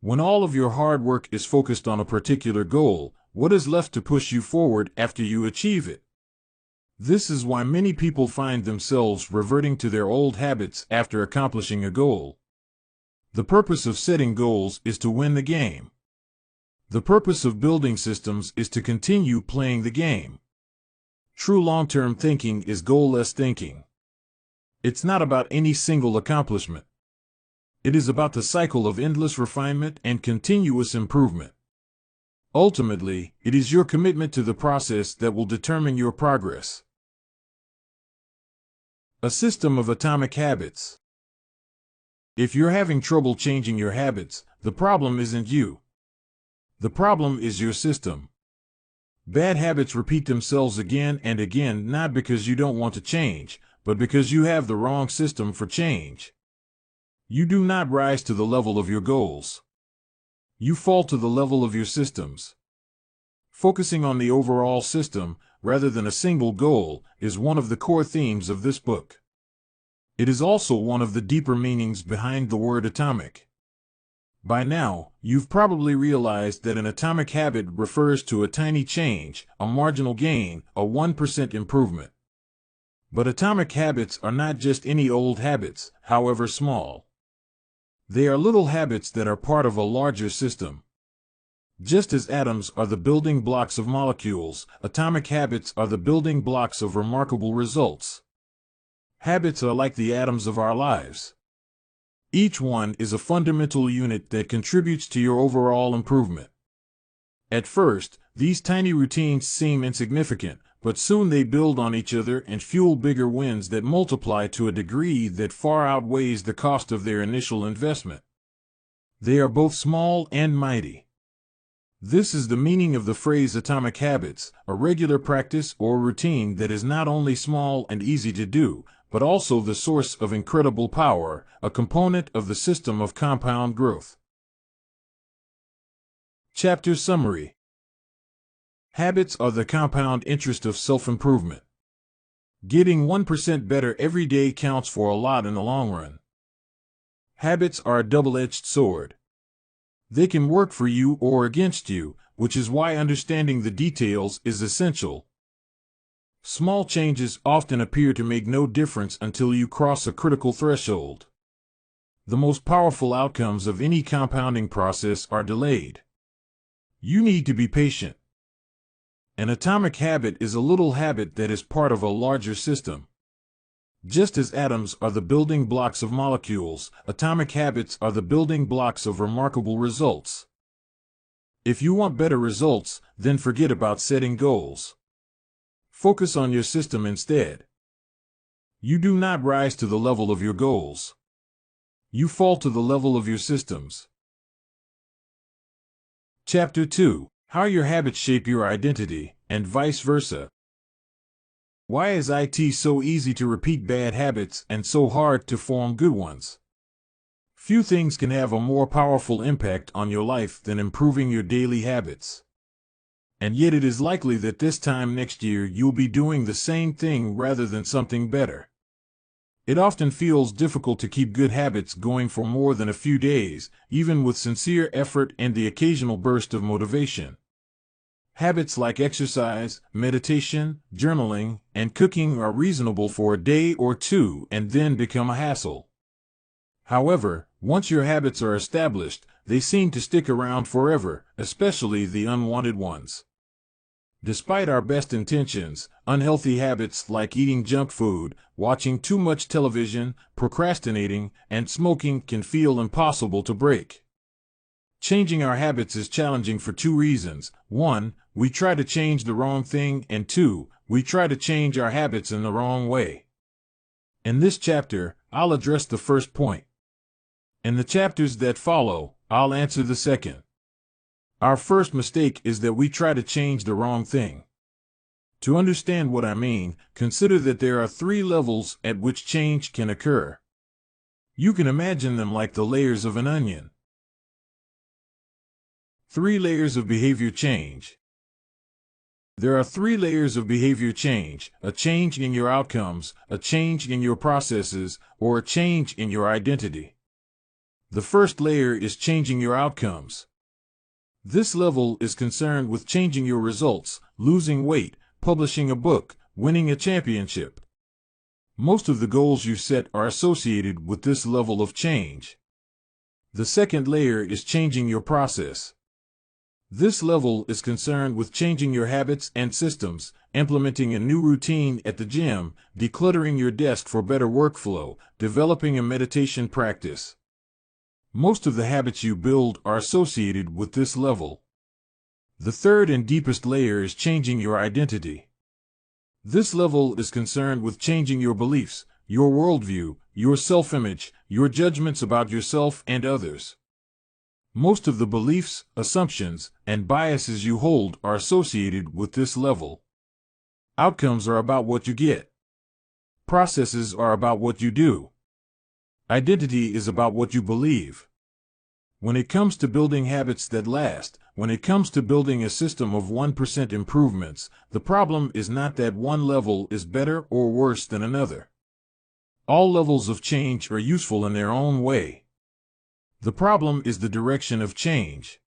When all of your hard work is focused on a particular goal, what is left to push you forward after you achieve it? This is why many people find themselves reverting to their old habits after accomplishing a goal. The purpose of setting goals is to win the game. The purpose of building systems is to continue playing the game. True long-term thinking is goal-less thinking. It's not about any single accomplishment. It is about the cycle of endless refinement and continuous improvement. Ultimately, it is your commitment to the process that will determine your progress. A system of atomic habits. If you're having trouble changing your habits, the problem isn't you. The problem is your system. Bad habits repeat themselves again and again, not because you don't want to change, but because you have the wrong system for change. You do not rise to the level of your goals. You fall to the level of your systems. Focusing on the overall system, rather than a single goal, is one of the core themes of this book. It is also one of the deeper meanings behind the word atomic. By now, you've probably realized that an atomic habit refers to a tiny change, a marginal gain, a 1% improvement. But atomic habits are not just any old habits, however small. They are little habits that are part of a larger system. Just as atoms are the building blocks of molecules, atomic habits are the building blocks of remarkable results. Habits are like the atoms of our lives. Each one is a fundamental unit that contributes to your overall improvement. At first, these tiny routines seem insignificant, but soon they build on each other and fuel bigger wins that multiply to a degree that far outweighs the cost of their initial investment. They are both small and mighty. This is the meaning of the phrase atomic habits, a regular practice or routine that is not only small and easy to do, but also the source of incredible power, a component of the system of compound growth. Chapter Summary. Habits are the compound interest of self-improvement. Getting 1% better every day counts for a lot in the long run. Habits are a double-edged sword. They can work for you or against you, which is why understanding the details is essential. Small changes often appear to make no difference until you cross a critical threshold. The most powerful outcomes of any compounding process are delayed. You need to be patient. An atomic habit is a little habit that is part of a larger system. Just as atoms are the building blocks of molecules, atomic habits are the building blocks of remarkable results. If you want better results, then forget about setting goals. Focus on your system instead. You do not rise to the level of your goals. You fall to the level of your systems. Chapter 2. How your habits shape your identity, and vice versa. Why is it so easy to repeat bad habits and so hard to form good ones? Few things can have a more powerful impact on your life than improving your daily habits. And yet it is likely that this time next year you'll be doing the same thing rather than something better. It often feels difficult to keep good habits going for more than a few days, even with sincere effort and the occasional burst of motivation. Habits like exercise, meditation, journaling, and cooking are reasonable for a day or two and then become a hassle. However, once your habits are established, they seem to stick around forever, especially the unwanted ones. Despite our best intentions, unhealthy habits like eating junk food, watching too much television, procrastinating, and smoking can feel impossible to break. Changing our habits is challenging for two reasons. 1, we try to change the wrong thing, and 2, we try to change our habits in the wrong way. In this chapter, I'll address the first point. In the chapters that follow, I'll answer the second. Our first mistake is that we try to change the wrong thing. To understand what I mean, consider that there are 3 levels at which change can occur. You can imagine them like the layers of an onion. 3 layers of behavior change. There are 3 layers of behavior change: a change in your outcomes, a change in your processes, or a change in your identity. The first layer is changing your outcomes. This level is concerned with changing your results, losing weight, publishing a book, winning a championship. Most of the goals you set are associated with this level of change. The second layer is changing your process. This level is concerned with changing your habits and systems, implementing a new routine at the gym, decluttering your desk for better workflow, developing a meditation practice. Most of the habits you build are associated with this level. The third and deepest layer is changing your identity. This level is concerned with changing your beliefs, your worldview, your self-image, your judgments about yourself and others. Most of the beliefs, assumptions, and biases you hold are associated with this level. Outcomes are about what you get. Processes are about what you do. Identity is about what you believe. When it comes to building habits that last, when it comes to building a system of 1% improvements, the problem is not that one level is better or worse than another. All levels of change are useful in their own way. The problem is the direction of change.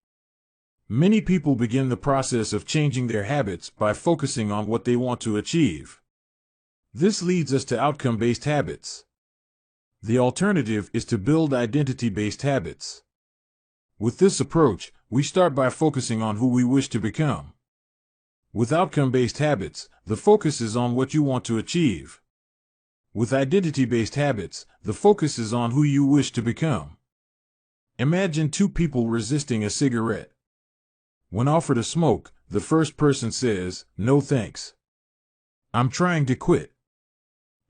Many people begin the process of changing their habits by focusing on what they want to achieve. This leads us to outcome-based habits. The alternative is to build identity-based habits. With this approach, we start by focusing on who we wish to become. With outcome-based habits, the focus is on what you want to achieve. With identity-based habits, the focus is on who you wish to become. Imagine two people resisting a cigarette. When offered a smoke, the first person says, "No thanks. I'm trying to quit."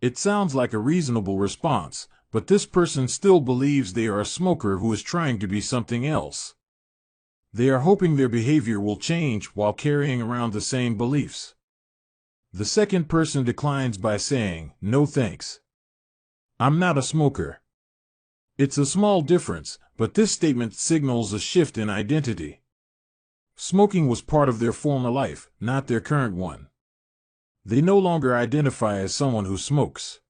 It sounds like a reasonable response, but this person still believes they are a smoker who is trying to be something else. They are hoping their behavior will change while carrying around the same beliefs. The second person declines by saying, "No thanks. I'm not a smoker." It's a small difference, but this statement signals a shift in identity. Smoking was part of their former life, not their current one. They no longer identify as someone who smokes.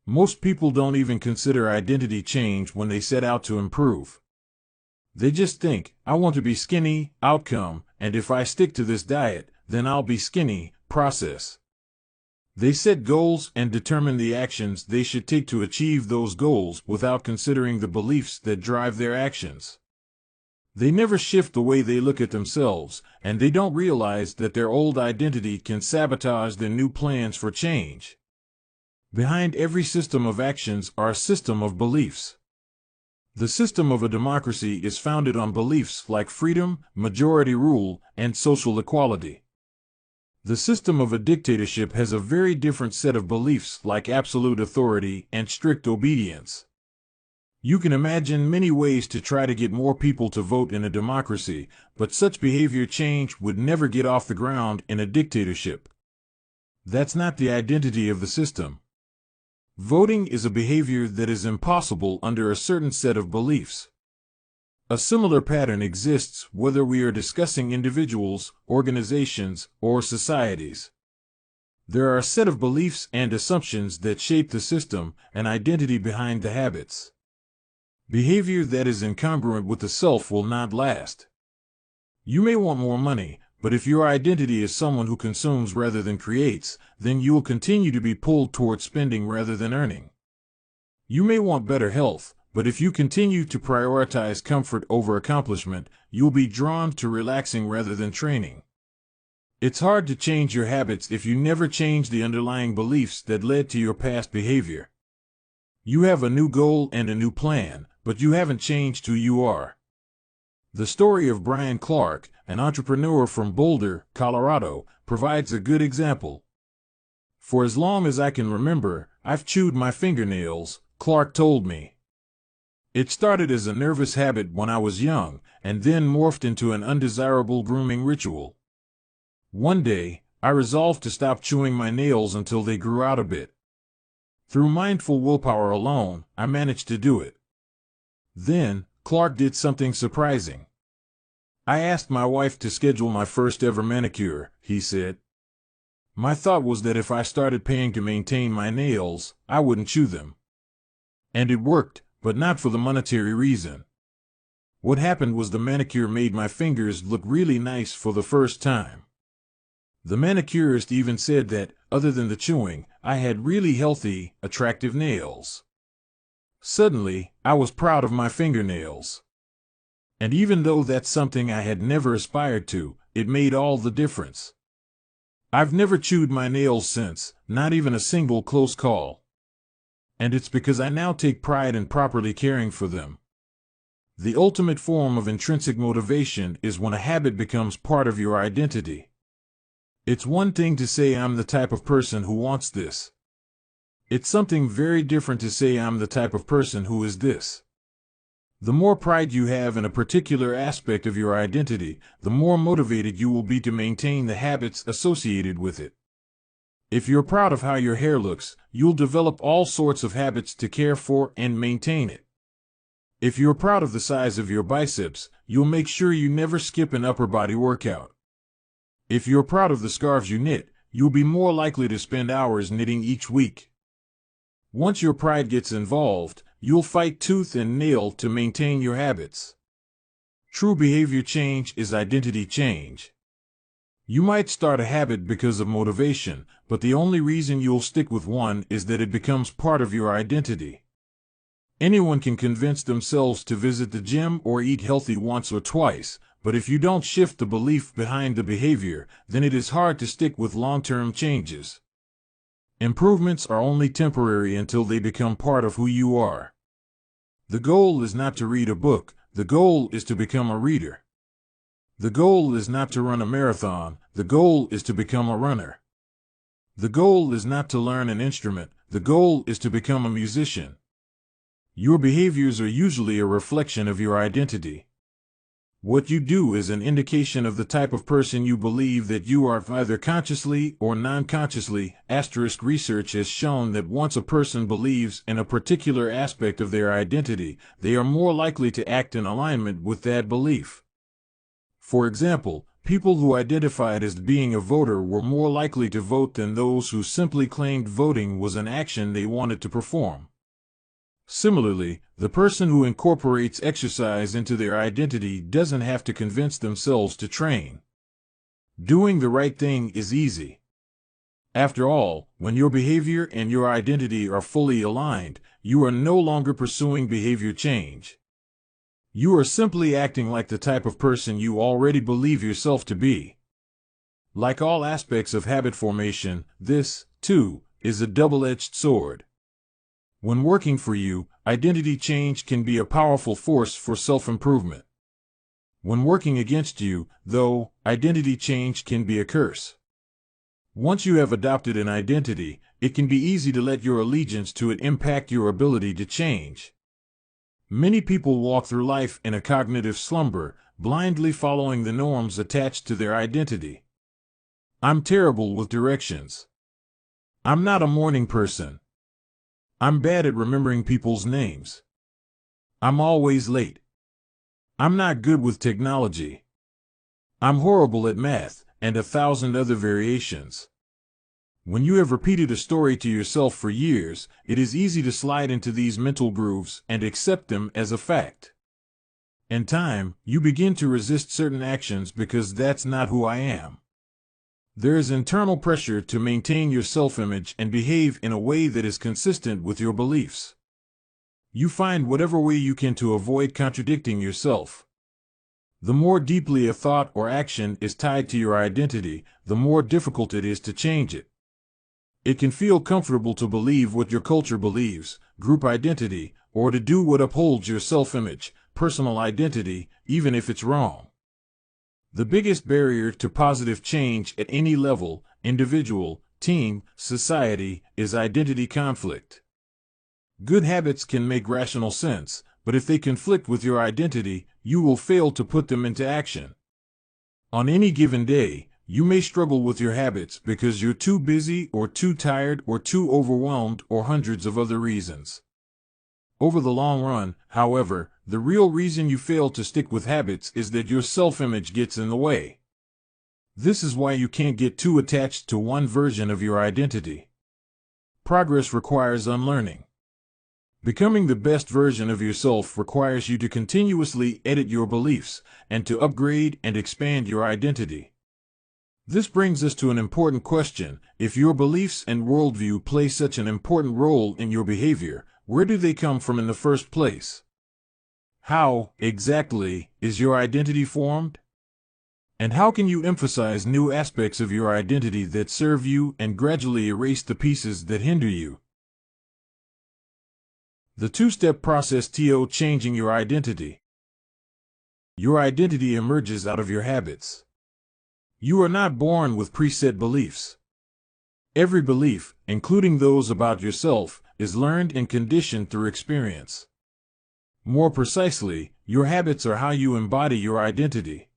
Most people don't even consider identity change when they set out to improve. They just think, "I want to be skinny," outcome, and if I stick to this diet, then I'll be skinny, process. They set goals and determine the actions they should take to achieve those goals without considering the beliefs that drive their actions. They never shift the way they look at themselves, and they don't realize that their old identity can sabotage their new plans for change. Behind every system of actions are a system of beliefs. The system of a democracy is founded on beliefs like freedom, majority rule, and social equality. The system of a dictatorship has a very different set of beliefs like absolute authority and strict obedience. You can imagine many ways to try to get more people to vote in a democracy, but such behavior change would never get off the ground in a dictatorship. That's not the identity of the system. Voting is a behavior that is impossible under a certain set of beliefs. A similar pattern exists whether we are discussing individuals, organizations, or societies. There are a set of beliefs and assumptions that shape the system and identity behind the habits. Behavior that is incongruent with the self will not last. You may want more money, but if your identity is someone who consumes rather than creates, then you will continue to be pulled toward spending rather than earning. You may want better health, but if you continue to prioritize comfort over accomplishment, you'll be drawn to relaxing rather than training. It's hard to change your habits if you never change the underlying beliefs that led to your past behavior. You have a new goal and a new plan, but you haven't changed who you are. The story of Brian Clark, an entrepreneur from Boulder, Colorado, provides a good example. "For as long as I can remember, I've chewed my fingernails," Clark told me. "It started as a nervous habit when I was young, and then morphed into an undesirable grooming ritual. One day, I resolved to stop chewing my nails until they grew out a bit. Through mindful willpower alone, I managed to do it. Then, Clark did something surprising. I asked my wife to schedule my first ever manicure," he said. "My thought was that if I started paying to maintain my nails, I wouldn't chew them. And it worked, but not for the monetary reason. What happened was the manicure made my fingers look really nice for the first time. The manicurist even said that, other than the chewing, I had really healthy, attractive nails. Suddenly, I was proud of my fingernails. And even though that's something I had never aspired to, it made all the difference. I've never chewed my nails since, not even a single close call. And it's because I now take pride in properly caring for them. The ultimate form of intrinsic motivation is when a habit becomes part of your identity. It's one thing to say I'm the type of person who wants this. It's something very different to say I'm the type of person who is this. The more pride you have in a particular aspect of your identity, the more motivated you will be to maintain the habits associated with it. If you're proud of how your hair looks, you'll develop all sorts of habits to care for and maintain it. If you're proud of the size of your biceps, you'll make sure you never skip an upper body workout. If you're proud of the scarves you knit, you'll be more likely to spend hours knitting each week. Once your pride gets involved, you'll fight tooth and nail to maintain your habits. True behavior change is identity change. You might start a habit because of motivation, but the only reason you'll stick with one is that it becomes part of your identity. Anyone can convince themselves to visit the gym or eat healthy once or twice, but if you don't shift the belief behind the behavior, then it is hard to stick with long-term changes. Improvements are only temporary until they become part of who you are. The goal is not to read a book, the goal is to become a reader. The goal is not to run a marathon, the goal is to become a runner. The goal is not to learn an instrument, the goal is to become a musician. Your behaviors are usually a reflection of your identity. What you do is an indication of the type of person you believe that you are, either consciously or non-consciously. Research has shown that once a person believes in a particular aspect of their identity, they are more likely to act in alignment with that belief. For example, people who identified as being a voter were more likely to vote than those who simply claimed voting was an action they wanted to perform. Similarly, the person who incorporates exercise into their identity doesn't have to convince themselves to train. Doing the right thing is easy. After all, when your behavior and your identity are fully aligned, you are no longer pursuing behavior change. You are simply acting like the type of person you already believe yourself to be. Like all aspects of habit formation, this, too, is a double-edged sword. When working for you, identity change can be a powerful force for self-improvement. When working against you, though, identity change can be a curse. Once you have adopted an identity, it can be easy to let your allegiance to it impact your ability to change. Many people walk through life in a cognitive slumber, blindly following the norms attached to their identity. I'm terrible with directions. I'm not a morning person. I'm bad at remembering people's names. I'm always late. I'm not good with technology. I'm horrible at math, and 1,000 other variations. When you have repeated a story to yourself for years, it is easy to slide into these mental grooves and accept them as a fact. In time, you begin to resist certain actions because that's not who I am. There is internal pressure to maintain your self-image and behave in a way that is consistent with your beliefs. You find whatever way you can to avoid contradicting yourself. The more deeply a thought or action is tied to your identity, the more difficult it is to change it. It can feel comfortable to believe what your culture believes, group identity, or to do what upholds your self-image, personal identity, even if it's wrong. The biggest barrier to positive change at any level, individual, team, society, is identity conflict. Good habits can make rational sense, but if they conflict with your identity, you will fail to put them into action. On any given day, you may struggle with your habits because you're too busy or too tired or too overwhelmed or hundreds of other reasons. Over the long run, however, the real reason you fail to stick with habits is that your self-image gets in the way. This is why you can't get too attached to one version of your identity. Progress requires unlearning. Becoming the best version of yourself requires you to continuously edit your beliefs and to upgrade and expand your identity. This brings us to an important question. If your beliefs and worldview play such an important role in your behavior, where do they come from in the first place? How, exactly, is your identity formed? And how can you emphasize new aspects of your identity that serve you and gradually erase the pieces that hinder you? The two-step process to changing your identity. Your identity emerges out of your habits. You are not born with preset beliefs. Every belief, including those about yourself, is learned and conditioned through experience. More precisely, your habits are how you embody your identity.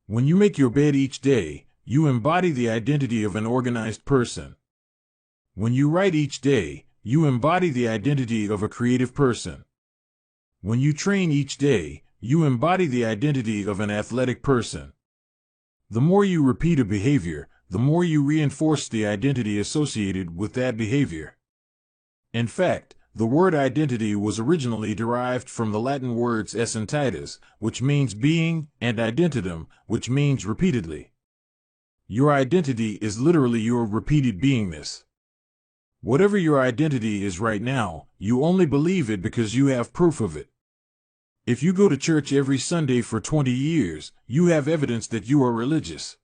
When you make your bed each day, you embody the identity of an organized person. When you write each day, you embody the identity of a creative person. When you train each day, you embody the identity of an athletic person. The more you repeat a behavior, the more you reinforce the identity associated with that behavior. In fact, the word identity was originally derived from the Latin words essentitas, which means being, and identitum, which means repeatedly. Your identity is literally your repeated beingness. Whatever your identity is right now, you only believe it because you have proof of it. If you go to church every Sunday for 20 years, you have evidence that you are religious.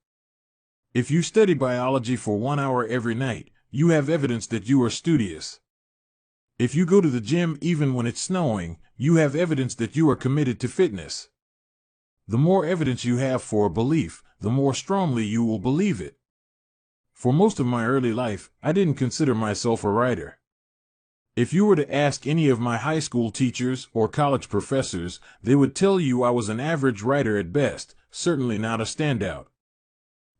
If you study biology for 1 hour every night, you have evidence that you are studious. If you go to the gym even when it's snowing, you have evidence that you are committed to fitness. The more evidence you have for a belief, the more strongly you will believe it. For most of my early life, I didn't consider myself a writer. If you were to ask any of my high school teachers or college professors, they would tell you I was an average writer at best, certainly not a standout.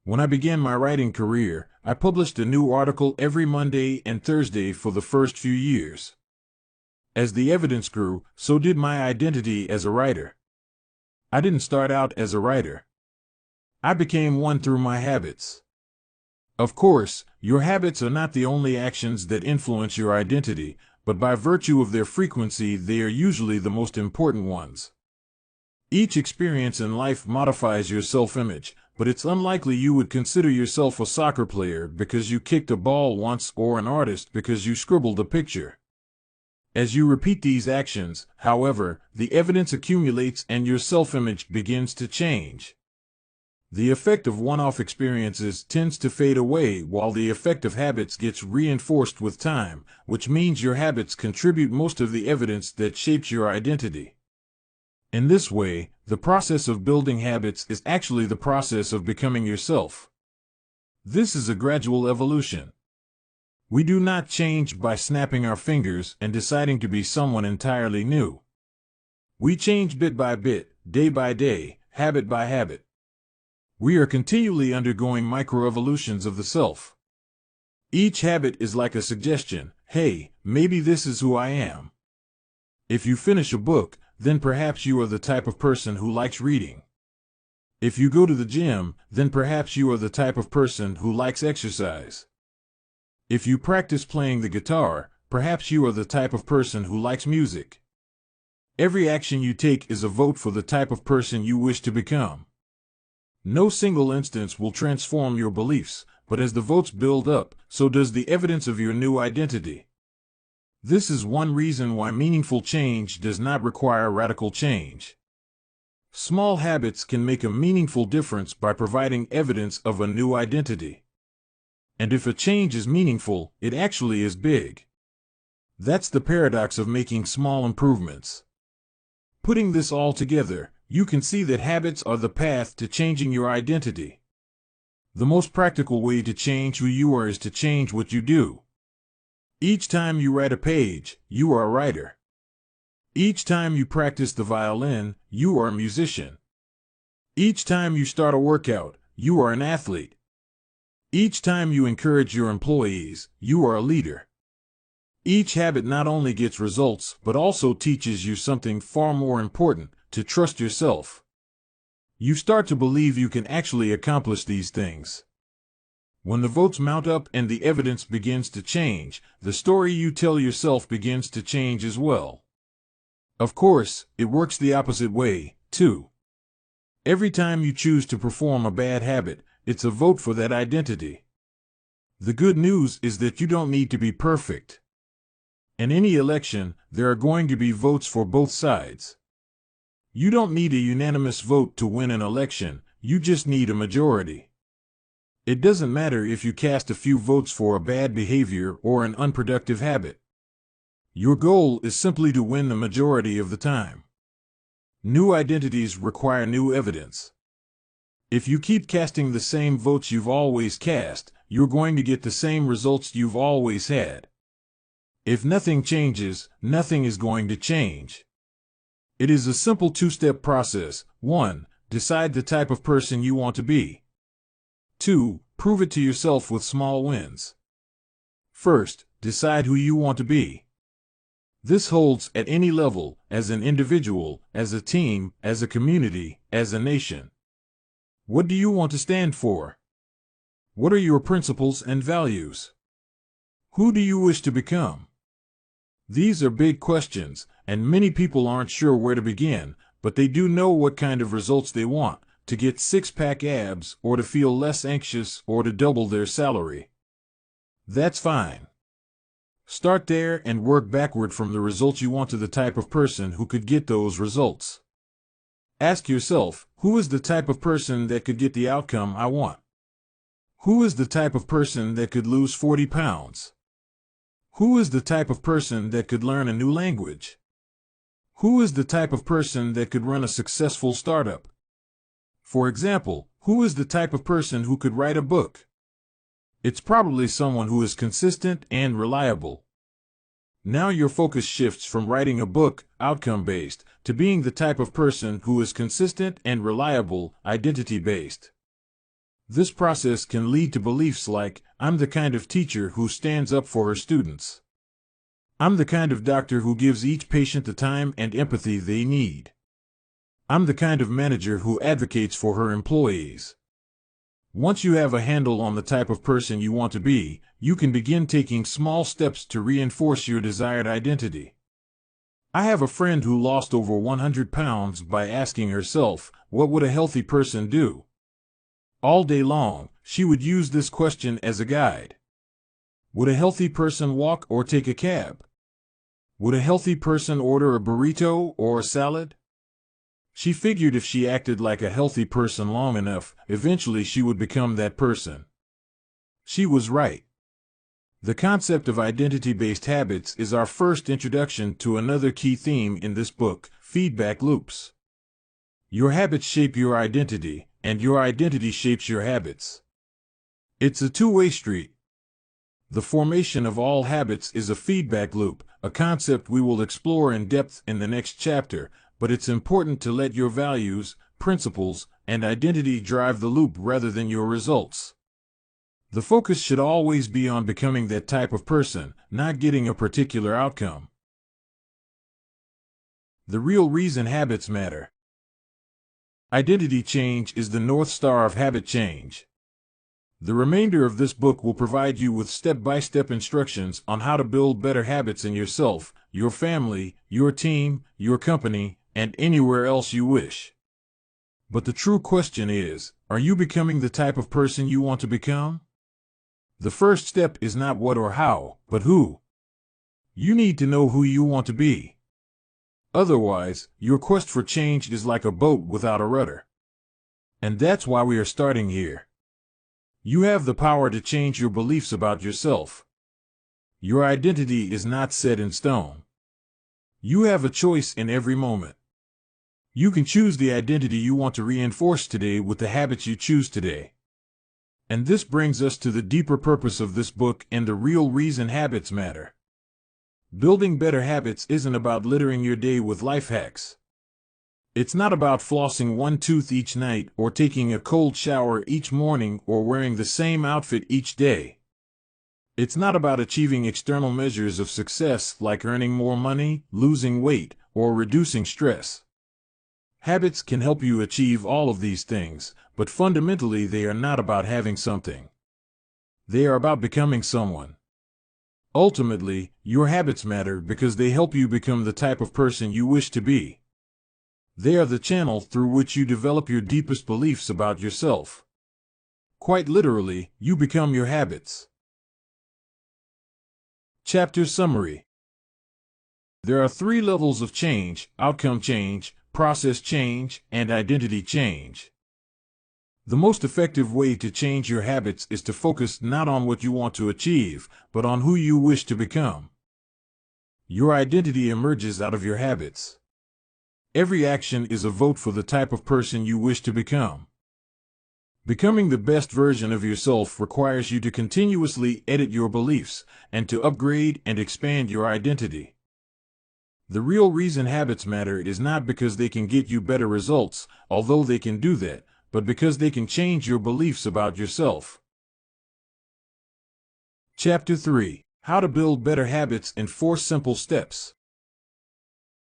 When I began my writing career, I published a new article every Monday and Thursday for the first few years. As the evidence grew, so did my identity as a writer. I didn't start out as a writer. I became one through my habits. Of course, your habits are not the only actions that influence your identity, but by virtue of their frequency, they are usually the most important ones. Each experience in life modifies your self-image, but it's unlikely you would consider yourself a soccer player because you kicked a ball once or an artist because you scribbled a picture. As you repeat these actions, however, the evidence accumulates and your self-image begins to change. The effect of one-off experiences tends to fade away while the effect of habits gets reinforced with time, which means your habits contribute most of the evidence that shapes your identity. In this way, the process of building habits is actually the process of becoming yourself. This is a gradual evolution. We do not change by snapping our fingers and deciding to be someone entirely new. We change bit by bit, day by day, habit by habit. We are continually undergoing microevolutions of the self. Each habit is like a suggestion. Hey, maybe this is who I am. If you finish a book, then perhaps you are the type of person who likes reading. If you go to the gym, then perhaps you are the type of person who likes exercise. If you practice playing the guitar, perhaps you are the type of person who likes music. Every action you take is a vote for the type of person you wish to become. No single instance will transform your beliefs, but as the votes build up, so does the evidence of your new identity. This is one reason why meaningful change does not require radical change. Small habits can make a meaningful difference by providing evidence of a new identity. And if a change is meaningful, it actually is big. That's the paradox of making small improvements. Putting this all together, you can see that habits are the path to changing your identity. The most practical way to change who you are is to change what you do. Each time you write a page, you are a writer. Each time you practice the violin, you are a musician. Each time you start a workout, you are an athlete. Each time you encourage your employees, you are a leader. Each habit not only gets results, but also teaches you something far more important: to trust yourself. You start to believe you can actually accomplish these things. When the votes mount up and the evidence begins to change, the story you tell yourself begins to change as well. Of course, it works the opposite way, too. Every time you choose to perform a bad habit, it's a vote for that identity. The good news is that you don't need to be perfect. In any election, there are going to be votes for both sides. You don't need a unanimous vote to win an election, you just need a majority. It doesn't matter if you cast a few votes for a bad behavior or an unproductive habit. Your goal is simply to win the majority of the time. New identities require new evidence. If you keep casting the same votes you've always cast, you're going to get the same results you've always had. If nothing changes, nothing is going to change. It is a simple two-step process. 1. Decide the type of person you want to be. 2. Prove it to yourself with small wins. First, decide who you want to be. This holds at any level, as an individual, as a team, as a community, as a nation. What do you want to stand for? What are your principles and values? Who do you wish to become? These are big questions, and many people aren't sure where to begin, but they do know what kind of results they want, to get six-pack abs, or to feel less anxious, or to double their salary. That's fine. Start there and work backward from the results you want to the type of person who could get those results. Ask yourself, who is the type of person that could get the outcome I want? Who is the type of person that could lose 40 pounds? Who is the type of person that could learn a new language? Who is the type of person that could run a successful startup? For example, who is the type of person who could write a book? It's probably someone who is consistent and reliable. Now your focus shifts from writing a book, outcome-based, to being the type of person who is consistent and reliable, identity-based. This process can lead to beliefs like, I'm the kind of teacher who stands up for her students. I'm the kind of doctor who gives each patient the time and empathy they need. I'm the kind of manager who advocates for her employees. Once you have a handle on the type of person you want to be, you can begin taking small steps to reinforce your desired identity. I have a friend who lost over 100 pounds by asking herself, what would a healthy person do? All day long, she would use this question as a guide. Would a healthy person walk or take a cab? Would a healthy person order a burrito or a salad? She figured if she acted like a healthy person long enough, eventually she would become that person. She was right. The concept of identity-based habits is our first introduction to another key theme in this book, feedback loops. Your habits shape your identity, and your identity shapes your habits. It's a two-way street. The formation of all habits is a feedback loop, a concept we will explore in depth in the next chapter, but it's important to let your values, principles, and identity drive the loop rather than your results. The focus should always be on becoming that type of person, not getting a particular outcome. The real reason habits matter. Identity change is the North Star of habit change. The remainder of this book will provide you with step-by-step instructions on how to build better habits in yourself, your family, your team, your company, and anywhere else you wish. But the true question is, are you becoming the type of person you want to become? The first step is not what or how, but who. You need to know who you want to be. Otherwise, your quest for change is like a boat without a rudder. And that's why we are starting here. You have the power to change your beliefs about yourself. Your identity is not set in stone. You have a choice in every moment. You can choose the identity you want to reinforce today with the habits you choose today. And this brings us to the deeper purpose of this book and the real reason habits matter. Building better habits isn't about littering your day with life hacks. It's not about flossing one tooth each night or taking a cold shower each morning or wearing the same outfit each day. It's not about achieving external measures of success like earning more money, losing weight, or reducing stress. Habits can help you achieve all of these things, but fundamentally they are not about having something. They are about becoming someone. Ultimately, your habits matter because they help you become the type of person you wish to be. They are the channel through which you develop your deepest beliefs about yourself. Quite literally, you become your habits. Chapter Summary. There are 3 levels of change: outcome change, process change, and identity change. The most effective way to change your habits is to focus not on what you want to achieve, but on who you wish to become. Your identity emerges out of your habits. Every action is a vote for the type of person you wish to become. Becoming the best version of yourself requires you to continuously edit your beliefs and to upgrade and expand your identity. The real reason habits matter is not because they can get you better results, although they can do that, but because they can change your beliefs about yourself. Chapter 3: How to Build Better Habits in 4 Simple Steps.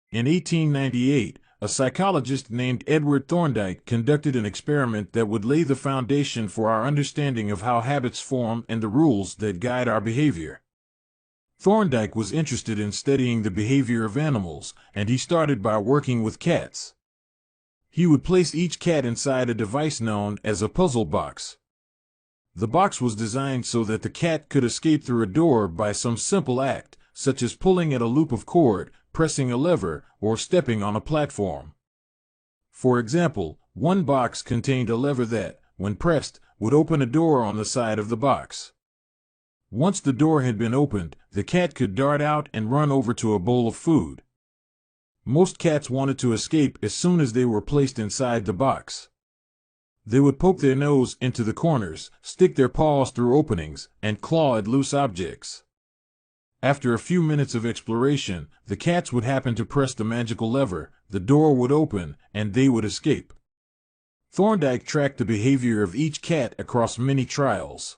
In 1898, a psychologist named Edward Thorndike conducted an experiment that would lay the foundation for our understanding of how habits form and the rules that guide our behavior. Thorndike was interested in studying the behavior of animals, and he started by working with cats. He would place each cat inside a device known as a puzzle box. The box was designed so that the cat could escape through a door by some simple act, such as pulling at a loop of cord, pressing a lever, or stepping on a platform. For example, one box contained a lever that, when pressed, would open a door on the side of the box. Once the door had been opened, the cat could dart out and run over to a bowl of food. Most cats wanted to escape as soon as they were placed inside the box. They would poke their nose into the corners, stick their paws through openings, and claw at loose objects. After a few minutes of exploration, the cats would happen to press the magical lever, the door would open, and they would escape. Thorndike tracked the behavior of each cat across many trials.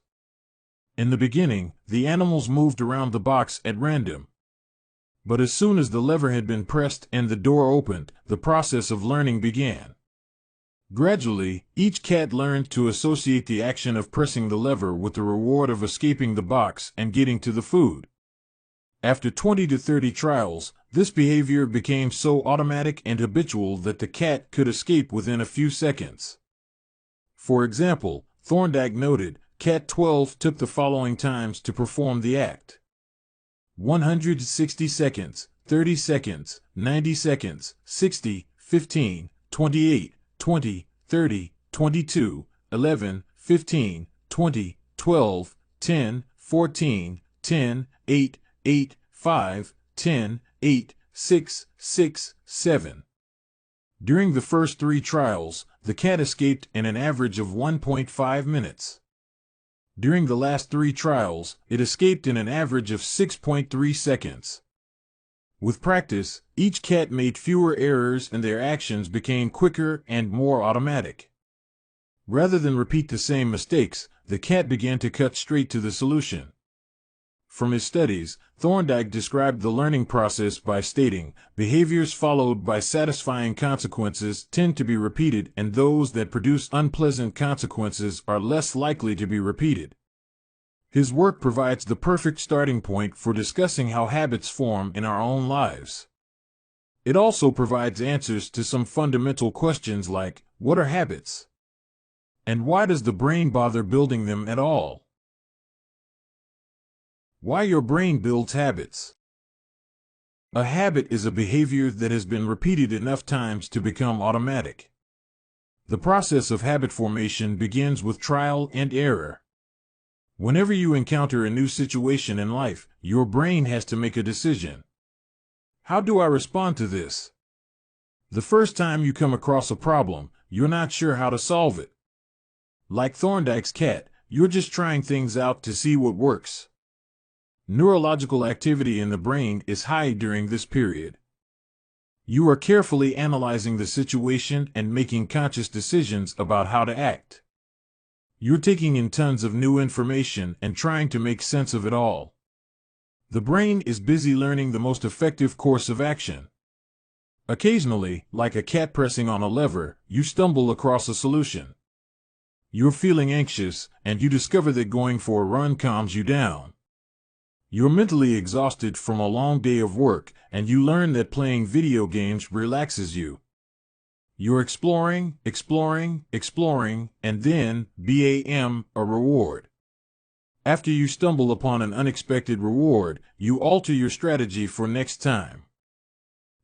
In the beginning, the animals moved around the box at random. But as soon as the lever had been pressed and the door opened, the process of learning began. Gradually, each cat learned to associate the action of pressing the lever with the reward of escaping the box and getting to the food. After 20 to 30 trials, this behavior became so automatic and habitual that the cat could escape within a few seconds. For example, Thorndike noted, Cat 12 took the following times to perform the act: 160 seconds, 30 seconds, 90 seconds, 60, 15, 28, 20, 30, 22, 11, 15, 20, 12, 10, 14, 10, 8, 8, 5, 10, 8, 6, 6, 7. During the first 3 trials, the cat escaped in an average of 1.5 minutes. During the last 3 trials, it escaped in an average of 6.3 seconds. With practice, each cat made fewer errors and their actions became quicker and more automatic. Rather than repeat the same mistakes, the cat began to cut straight to the solution. From his studies, Thorndike described the learning process by stating, behaviors followed by satisfying consequences tend to be repeated, and those that produce unpleasant consequences are less likely to be repeated. His work provides the perfect starting point for discussing how habits form in our own lives. It also provides answers to some fundamental questions like, what are habits? And why does the brain bother building them at all? Why your brain builds habits. A habit is a behavior that has been repeated enough times to become automatic. The process of habit formation begins with trial and error. Whenever you encounter a new situation in life, your brain has to make a decision. How do I respond to this? The first time you come across a problem, you're not sure how to solve it. Like Thorndike's cat, you're just trying things out to see what works. Neurological activity in the brain is high during this period. You are carefully analyzing the situation and making conscious decisions about how to act. You're taking in tons of new information and trying to make sense of it all. The brain is busy learning the most effective course of action. Occasionally, like a cat pressing on a lever, you stumble across a solution. You're feeling anxious, and you discover that going for a run calms you down. You're mentally exhausted from a long day of work, and you learn that playing video games relaxes you. You're exploring, and then, bam, a reward. After you stumble upon an unexpected reward, you alter your strategy for next time.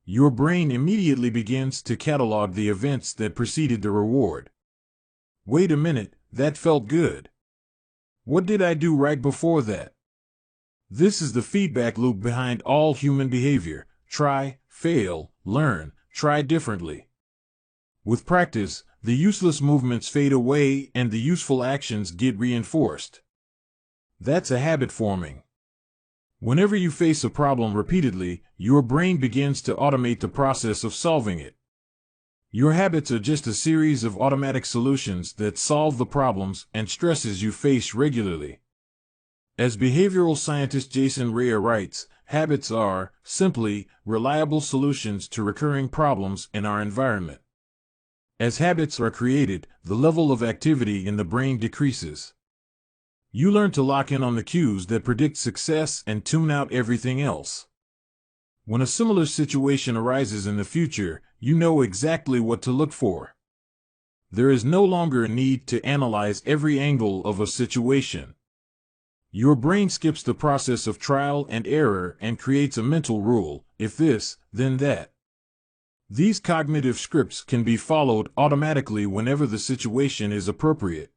Your brain immediately begins to catalog the events that preceded the reward. Wait a minute, that felt good. What did I do right before that? This is the feedback loop behind all human behavior. Try, fail, learn, try differently. With practice, the useless movements fade away and the useful actions get reinforced. That's a habit forming. Whenever you face a problem repeatedly, your brain begins to automate the process of solving it. Your habits are just a series of automatic solutions that solve the problems and stresses you face regularly. As behavioral scientist Jason Rea writes, habits are, simply, reliable solutions to recurring problems in our environment. As habits are created, the level of activity in the brain decreases. You learn to lock in on the cues that predict success and tune out everything else. When a similar situation arises in the future, you know exactly what to look for. There is no longer a need to analyze every angle of a situation. Your brain skips the process of trial and error and creates a mental rule: if this, then that. These cognitive scripts can be followed automatically whenever the situation is appropriate.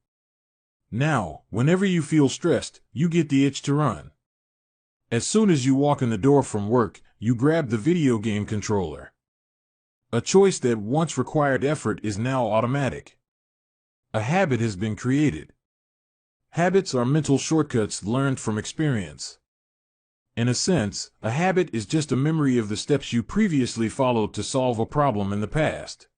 Now, whenever you feel stressed, you get the itch to run. As soon as you walk in the door from work, you grab the video game controller. A choice that once required effort is now automatic. A habit has been created. Habits are mental shortcuts learned from experience. In a sense, a habit is just a memory of the steps you previously followed to solve a problem in the past.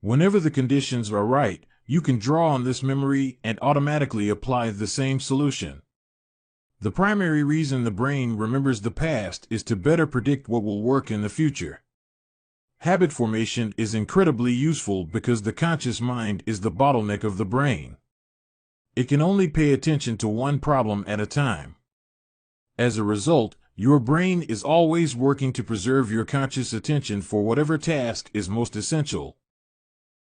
Whenever the conditions are right, you can draw on this memory and automatically apply the same solution. The primary reason the brain remembers the past is to better predict what will work in the future. Habit formation is incredibly useful because the conscious mind is the bottleneck of the brain. It can only pay attention to one problem at a time. As a result, your brain is always working to preserve your conscious attention for whatever task is most essential.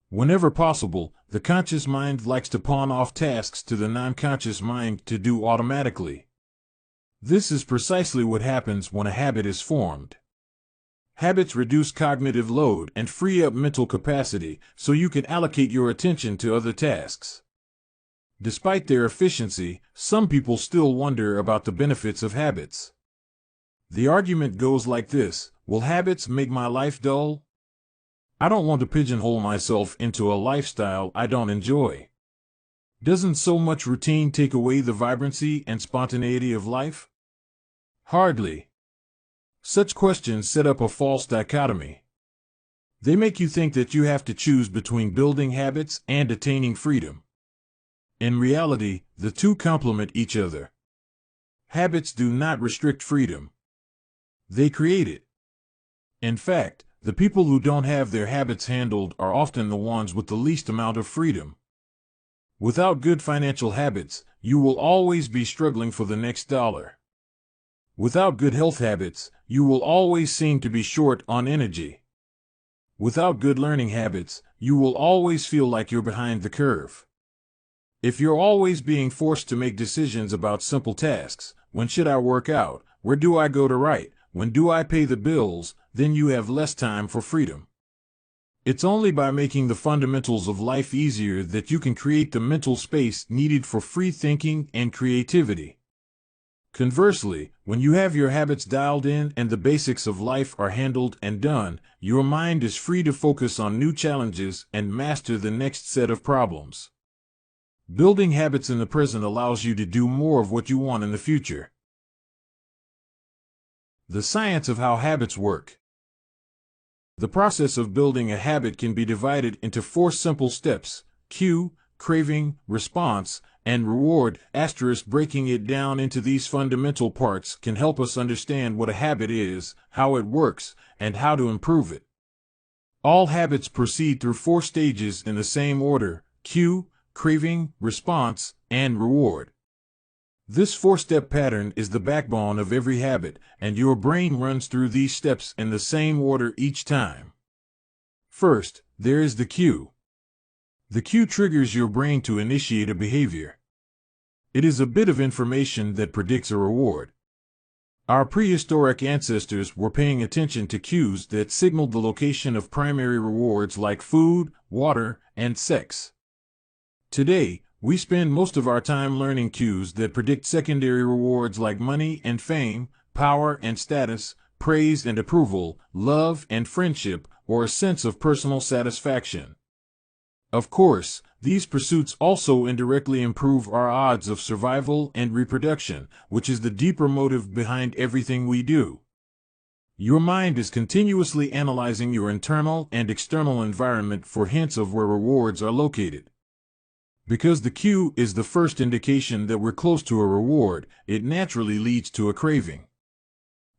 Whenever possible, the conscious mind likes to pawn off tasks to the non-conscious mind to do automatically. This is precisely what happens when a habit is formed. Habits reduce cognitive load and free up mental capacity so you can allocate your attention to other tasks. Despite their efficiency, some people still wonder about the benefits of habits. The argument goes like this: will habits make my life dull? I don't want to pigeonhole myself into a lifestyle I don't enjoy. Doesn't so much routine take away the vibrancy and spontaneity of life? Hardly. Such questions set up a false dichotomy. They make you think that you have to choose between building habits and attaining freedom. In reality, the two complement each other. Habits do not restrict freedom. They create it. In fact, the people who don't have their habits handled are often the ones with the least amount of freedom. Without good financial habits, you will always be struggling for the next dollar. Without good health habits, you will always seem to be short on energy. Without good learning habits, you will always feel like you're behind the curve. If you're always being forced to make decisions about simple tasks: when should I work out? Where do I go to write? When do I pay the bills? Then you have less time for freedom. It's only by making the fundamentals of life easier that you can create the mental space needed for free thinking and creativity. Conversely, when you have your habits dialed in and the basics of life are handled and done, your mind is free to focus on new challenges and master the next set of problems. Building habits in the present allows you to do more of what you want in the future. The science of how habits work. The process of building a habit can be divided into 4 simple steps: cue, craving, response, and reward. Breaking it down into these fundamental parts can help us understand what a habit is, how it works, and how to improve it. All habits proceed through 4 stages in the same order: cue, craving, response, and reward. This four-step pattern is the backbone of every habit, and your brain runs through these steps in the same order each time. First, there is the cue. The cue triggers your brain to initiate a behavior. It is a bit of information that predicts a reward. Our prehistoric ancestors were paying attention to cues that signaled the location of primary rewards like food, water, and sex. Today, we spend most of our time learning cues that predict secondary rewards like money and fame, power and status, praise and approval, love and friendship, or a sense of personal satisfaction. Of course, these pursuits also indirectly improve our odds of survival and reproduction, which is the deeper motive behind everything we do. Your mind is continuously analyzing your internal and external environment for hints of where rewards are located. Because the cue is the first indication that we're close to a reward, it naturally leads to a craving.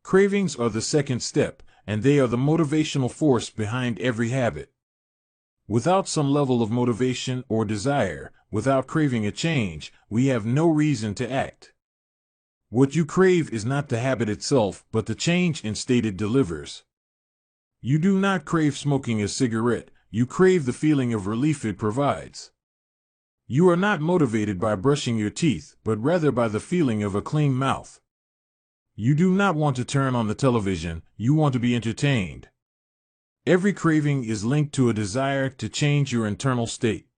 Cravings are the second step, and they are the motivational force behind every habit. Without some level of motivation or desire, without craving a change, we have no reason to act. What you crave is not the habit itself, but the change instead it delivers. You do not crave smoking a cigarette, you crave the feeling of relief it provides. You are not motivated by brushing your teeth, but rather by the feeling of a clean mouth. You do not want to turn on the television, you want to be entertained. Every craving is linked to a desire to change your internal state.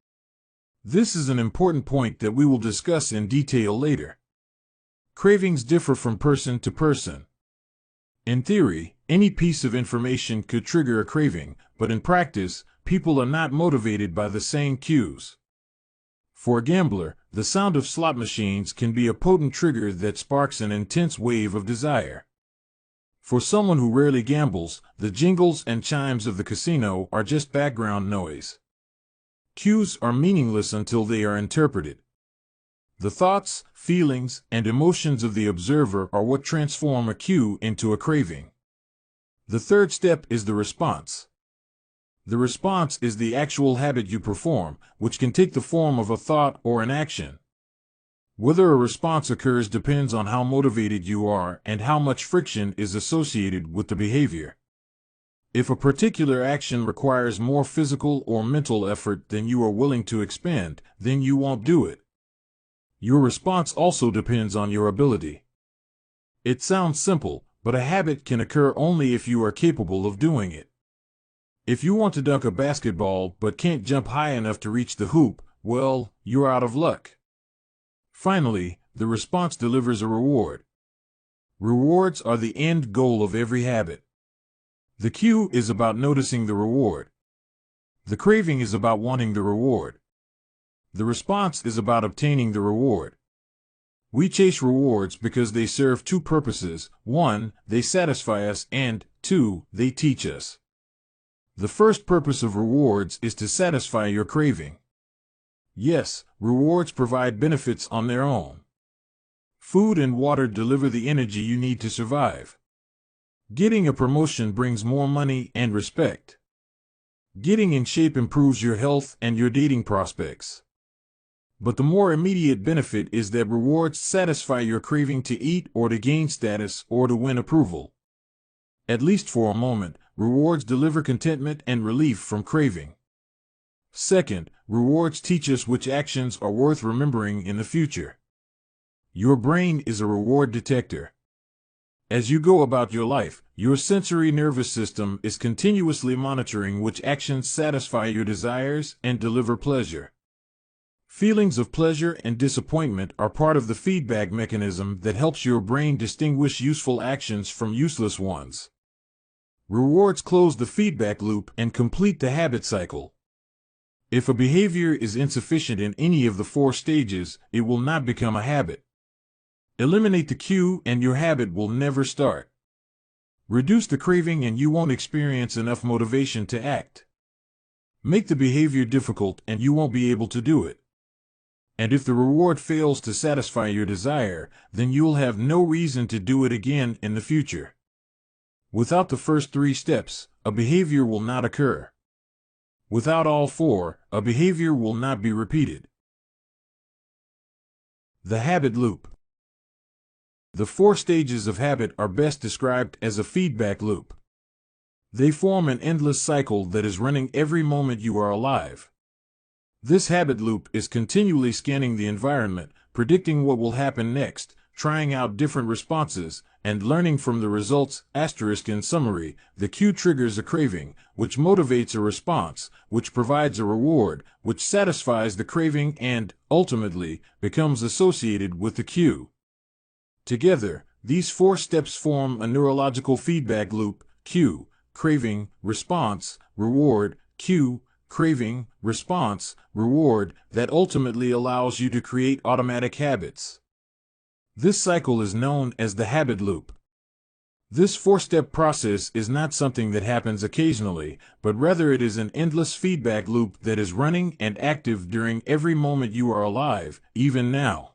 This is an important point that we will discuss in detail later. Cravings differ from person to person. In theory, any piece of information could trigger a craving, but in practice, people are not motivated by the same cues. For a gambler, the sound of slot machines can be a potent trigger that sparks an intense wave of desire. For someone who rarely gambles, the jingles and chimes of the casino are just background noise. Cues are meaningless until they are interpreted. The thoughts, feelings, and emotions of the observer are what transform a cue into a craving. The third step is the response. The response is the actual habit you perform, which can take the form of a thought or an action. Whether a response occurs depends on how motivated you are and how much friction is associated with the behavior. If a particular action requires more physical or mental effort than you are willing to expend, then you won't do it. Your response also depends on your ability. It sounds simple, but a habit can occur only if you are capable of doing it. If you want to dunk a basketball but can't jump high enough to reach the hoop, well, you're out of luck. Finally, the response delivers a reward. Rewards are the end goal of every habit. The cue is about noticing the reward. The craving is about wanting the reward. The response is about obtaining the reward. We chase rewards because they serve two purposes. 1, they satisfy us, and 2, they teach us. The first purpose of rewards is to satisfy your craving. Yes, rewards provide benefits on their own. Food and water deliver the energy you need to survive. Getting a promotion brings more money and respect. Getting in shape improves your health and your dating prospects. But the more immediate benefit is that rewards satisfy your craving to eat or to gain status or to win approval. At least for a moment, rewards deliver contentment and relief from craving. Second, rewards teach us which actions are worth remembering in the future. Your brain is a reward detector. As you go about your life, your sensory nervous system is continuously monitoring which actions satisfy your desires and deliver pleasure. Feelings of pleasure and disappointment are part of the feedback mechanism that helps your brain distinguish useful actions from useless ones. Rewards close the feedback loop and complete the habit cycle. If a behavior is insufficient in any of the 4 stages, it will not become a habit. Eliminate the cue and your habit will never start. Reduce the craving and you won't experience enough motivation to act. Make the behavior difficult and you won't be able to do it. And if the reward fails to satisfy your desire, then you'll have no reason to do it again in the future. Without the first 3 steps, a behavior will not occur. Without all 4, a behavior will not be repeated. The habit loop. The 4 stages of habit are best described as a feedback loop. They form an endless cycle that is running every moment you are alive. This habit loop is continually scanning the environment, predicting what will happen next, trying out different responses, and learning from the results. In summary, the cue triggers a craving, which motivates a response, which provides a reward, which satisfies the craving and, ultimately, becomes associated with the cue. Together, these 4 steps form a neurological feedback loop: cue, craving, response, reward, cue, craving, response, reward, that ultimately allows you to create automatic habits. This cycle is known as the habit loop. This 4-step process is not something that happens occasionally, but rather it is an endless feedback loop that is running and active during every moment you are alive, even now.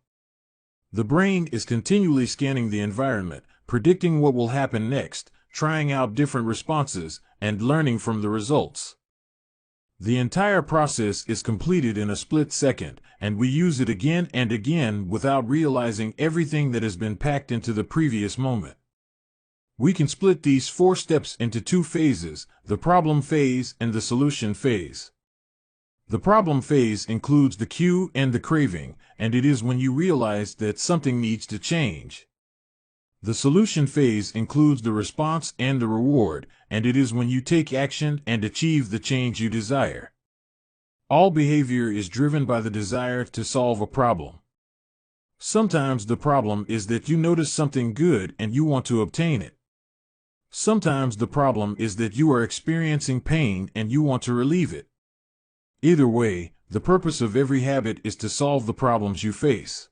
The brain is continually scanning the environment, predicting what will happen next, trying out different responses, and learning from the results. The entire process is completed in a split second, and we use it again and again without realizing everything that has been packed into the previous moment. We can split these 4 steps into 2 phases: the problem phase and the solution phase. The problem phase includes the cue and the craving, and it is when you realize that something needs to change. The solution phase includes the response and the reward, and it is when you take action and achieve the change you desire. All behavior is driven by the desire to solve a problem. Sometimes the problem is that you notice something good and you want to obtain it. Sometimes the problem is that you are experiencing pain and you want to relieve it. Either way, the purpose of every habit is to solve the problems you face.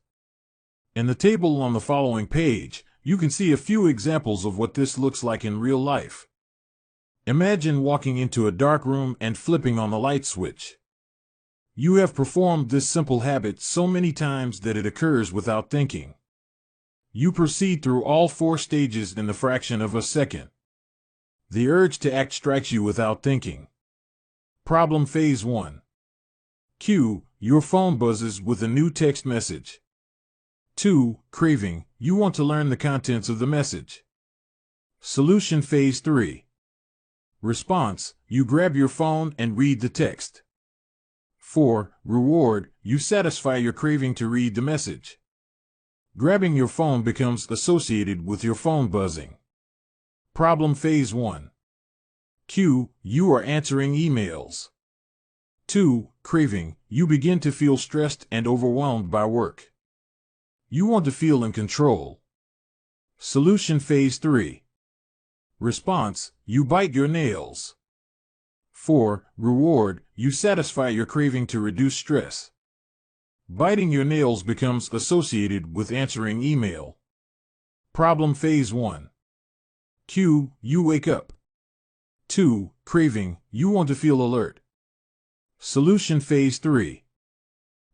In the table on the following page, you can see a few examples of what this looks like in real life. Imagine walking into a dark room and flipping on the light switch. You have performed this simple habit so many times that it occurs without thinking. You proceed through all 4 stages in the fraction of a second. The urge to act strikes you without thinking. Problem phase 1. Cue, your phone buzzes with a new text message. 2. Craving, you want to learn the contents of the message. Solution phase 3. Response, you grab your phone and read the text. 4. Reward, you satisfy your craving to read the message. Grabbing your phone becomes associated with your phone buzzing. Problem phase 1. Cue, you are answering emails. 2. Craving, you begin to feel stressed and overwhelmed by work. You want to feel in control. Solution phase 3. Response, you bite your nails. 4. Reward, you satisfy your craving to reduce stress. Biting your nails becomes associated with answering email. Problem phase 1. Cue, you wake up. 2. Craving, you want to feel alert. Solution phase 3.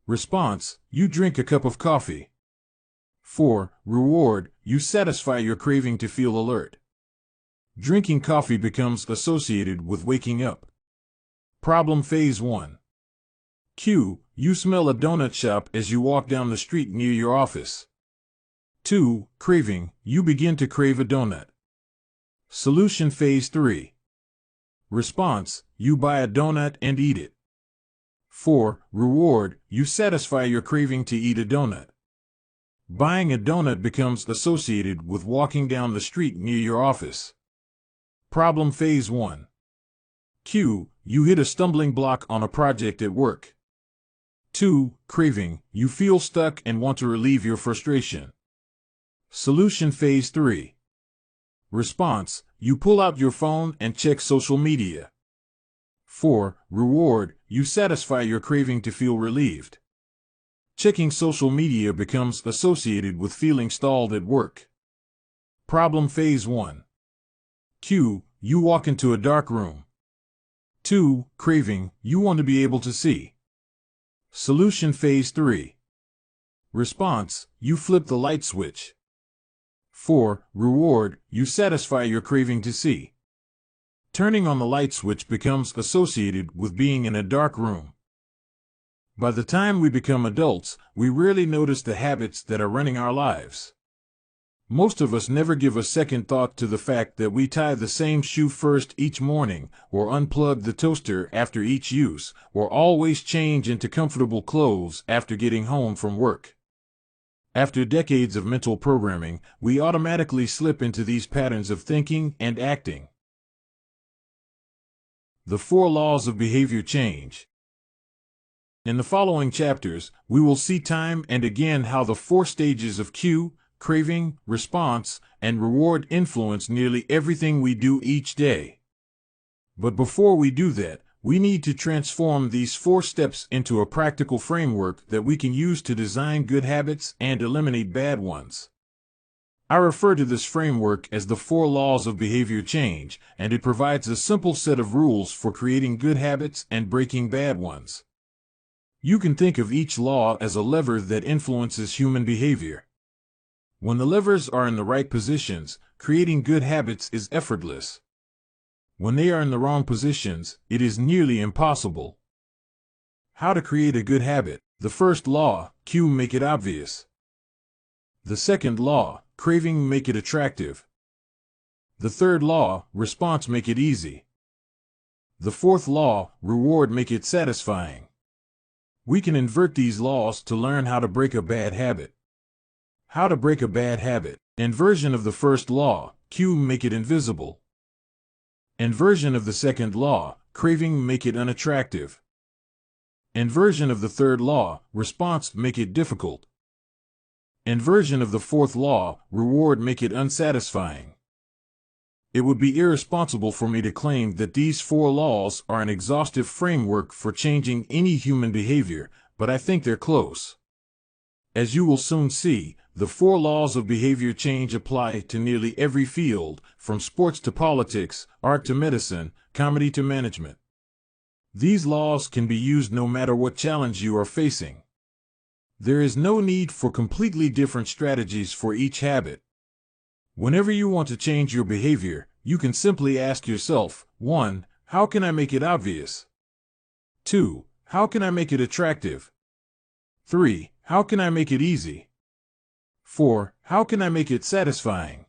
Response, you drink a cup of coffee. 4. Reward, you satisfy your craving to feel alert. Drinking coffee becomes associated with waking up. Problem phase 1. Cue, you smell a donut shop as you walk down the street near your office. 2. Craving, you begin to crave a donut. Solution phase 3. Response, you buy a donut and eat it. 4. Reward, you satisfy your craving to eat a donut. Buying a donut becomes associated with walking down the street near your office. Problem phase 1. Cue, you hit a stumbling block on a project at work. 2. Craving, you feel stuck and want to relieve your frustration. Solution phase 3. Response, you pull out your phone and check social media. 4. Reward, you satisfy your craving to feel relieved. Checking social media becomes associated with feeling stalled at work. Problem phase 1. Cue, you walk into a dark room. 2. Craving, you want to be able to see. Solution phase 3. Response, you flip the light switch. 4. Reward, you satisfy your craving to see. Turning on the light switch becomes associated with being in a dark room. By the time we become adults, we rarely notice the habits that are running our lives. Most of us never give a second thought to the fact that we tie the same shoe first each morning, or unplug the toaster after each use, or always change into comfortable clothes after getting home from work. After decades of mental programming, we automatically slip into these patterns of thinking and acting. The 4 laws of behavior change. In the following chapters, we will see time and again how the 4 stages of cue, craving, response, and reward influence nearly everything we do each day. But before we do that, we need to transform these 4 steps into a practical framework that we can use to design good habits and eliminate bad ones. I refer to this framework as the 4 laws of behavior change, and it provides a simple set of rules for creating good habits and breaking bad ones. You can think of each law as a lever that influences human behavior. When the levers are in the right positions, creating good habits is effortless. When they are in the wrong positions, it is nearly impossible. How to create a good habit. The first law, cue, make it obvious. The second law, craving, make it attractive. The third law, response, make it easy. The fourth law, reward, make it satisfying. We can invert these laws to learn how to break a bad habit. How to break a bad habit. Inversion of the first law, cue, make it invisible. Inversion of the second law, craving, make it unattractive. Inversion of the third law, response, make it difficult. Inversion of the fourth law, reward, make it unsatisfying. It would be irresponsible for me to claim that these 4 laws are an exhaustive framework for changing any human behavior, but I think they're close. As you will soon see, the 4 laws of behavior change apply to nearly every field, from sports to politics, art to medicine, comedy to management. These laws can be used no matter what challenge you are facing. There is no need for completely different strategies for each habit. Whenever you want to change your behavior, you can simply ask yourself, 1. How can I make it obvious? 2. How can I make it attractive? 3. How can I make it easy? 4. How can I make it satisfying?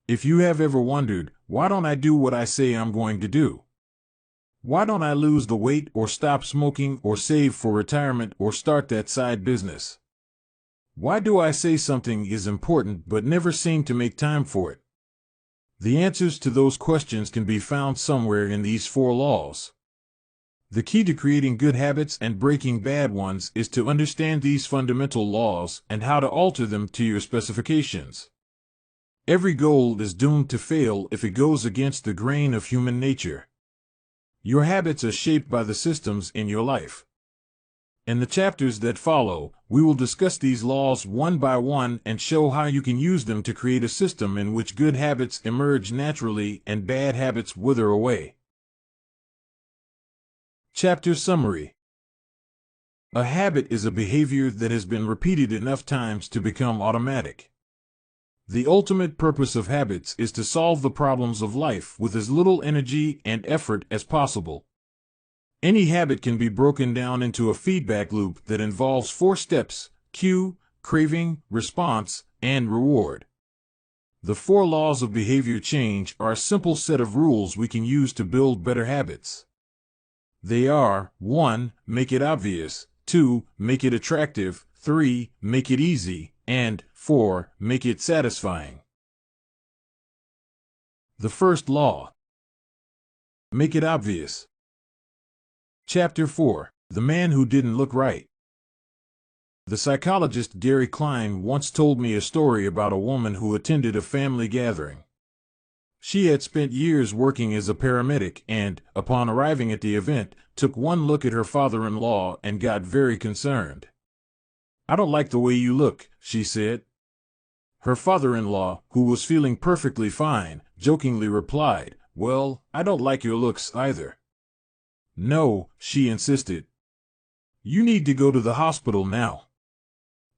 If you have ever wondered, why don't I do what I say I'm going to do? Why don't I lose the weight or stop smoking or save for retirement or start that side business? Why do I say something is important but never seem to make time for it? The answers to those questions can be found somewhere in these 4 laws. The key to creating good habits and breaking bad ones is to understand these fundamental laws and how to alter them to your specifications. Every goal is doomed to fail if it goes against the grain of human nature. Your habits are shaped by the systems in your life. In the chapters that follow, we will discuss these laws one by one and show how you can use them to create a system in which good habits emerge naturally and bad habits wither away. Chapter Summary. A habit is a behavior that has been repeated enough times to become automatic. The ultimate purpose of habits is to solve the problems of life with as little energy and effort as possible. Any habit can be broken down into a feedback loop that involves 4 steps: cue, craving, response, and reward. The 4 laws of behavior change are a simple set of rules we can use to build better habits. They are: 1. Make it obvious. 2. Make it attractive. 3. Make it easy. And 4. Make it satisfying. The first law. Make it obvious. Chapter 4. The Man Who Didn't Look Right. The psychologist Gary Klein once told me a story about a woman who attended a family gathering. She had spent years working as a paramedic and, upon arriving at the event, took one look at her father-in-law and got very concerned. "I don't like the way you look," she said. Her father-in-law, who was feeling perfectly fine, jokingly replied, "Well, I don't like your looks either." "No," she insisted. "You need to go to the hospital now."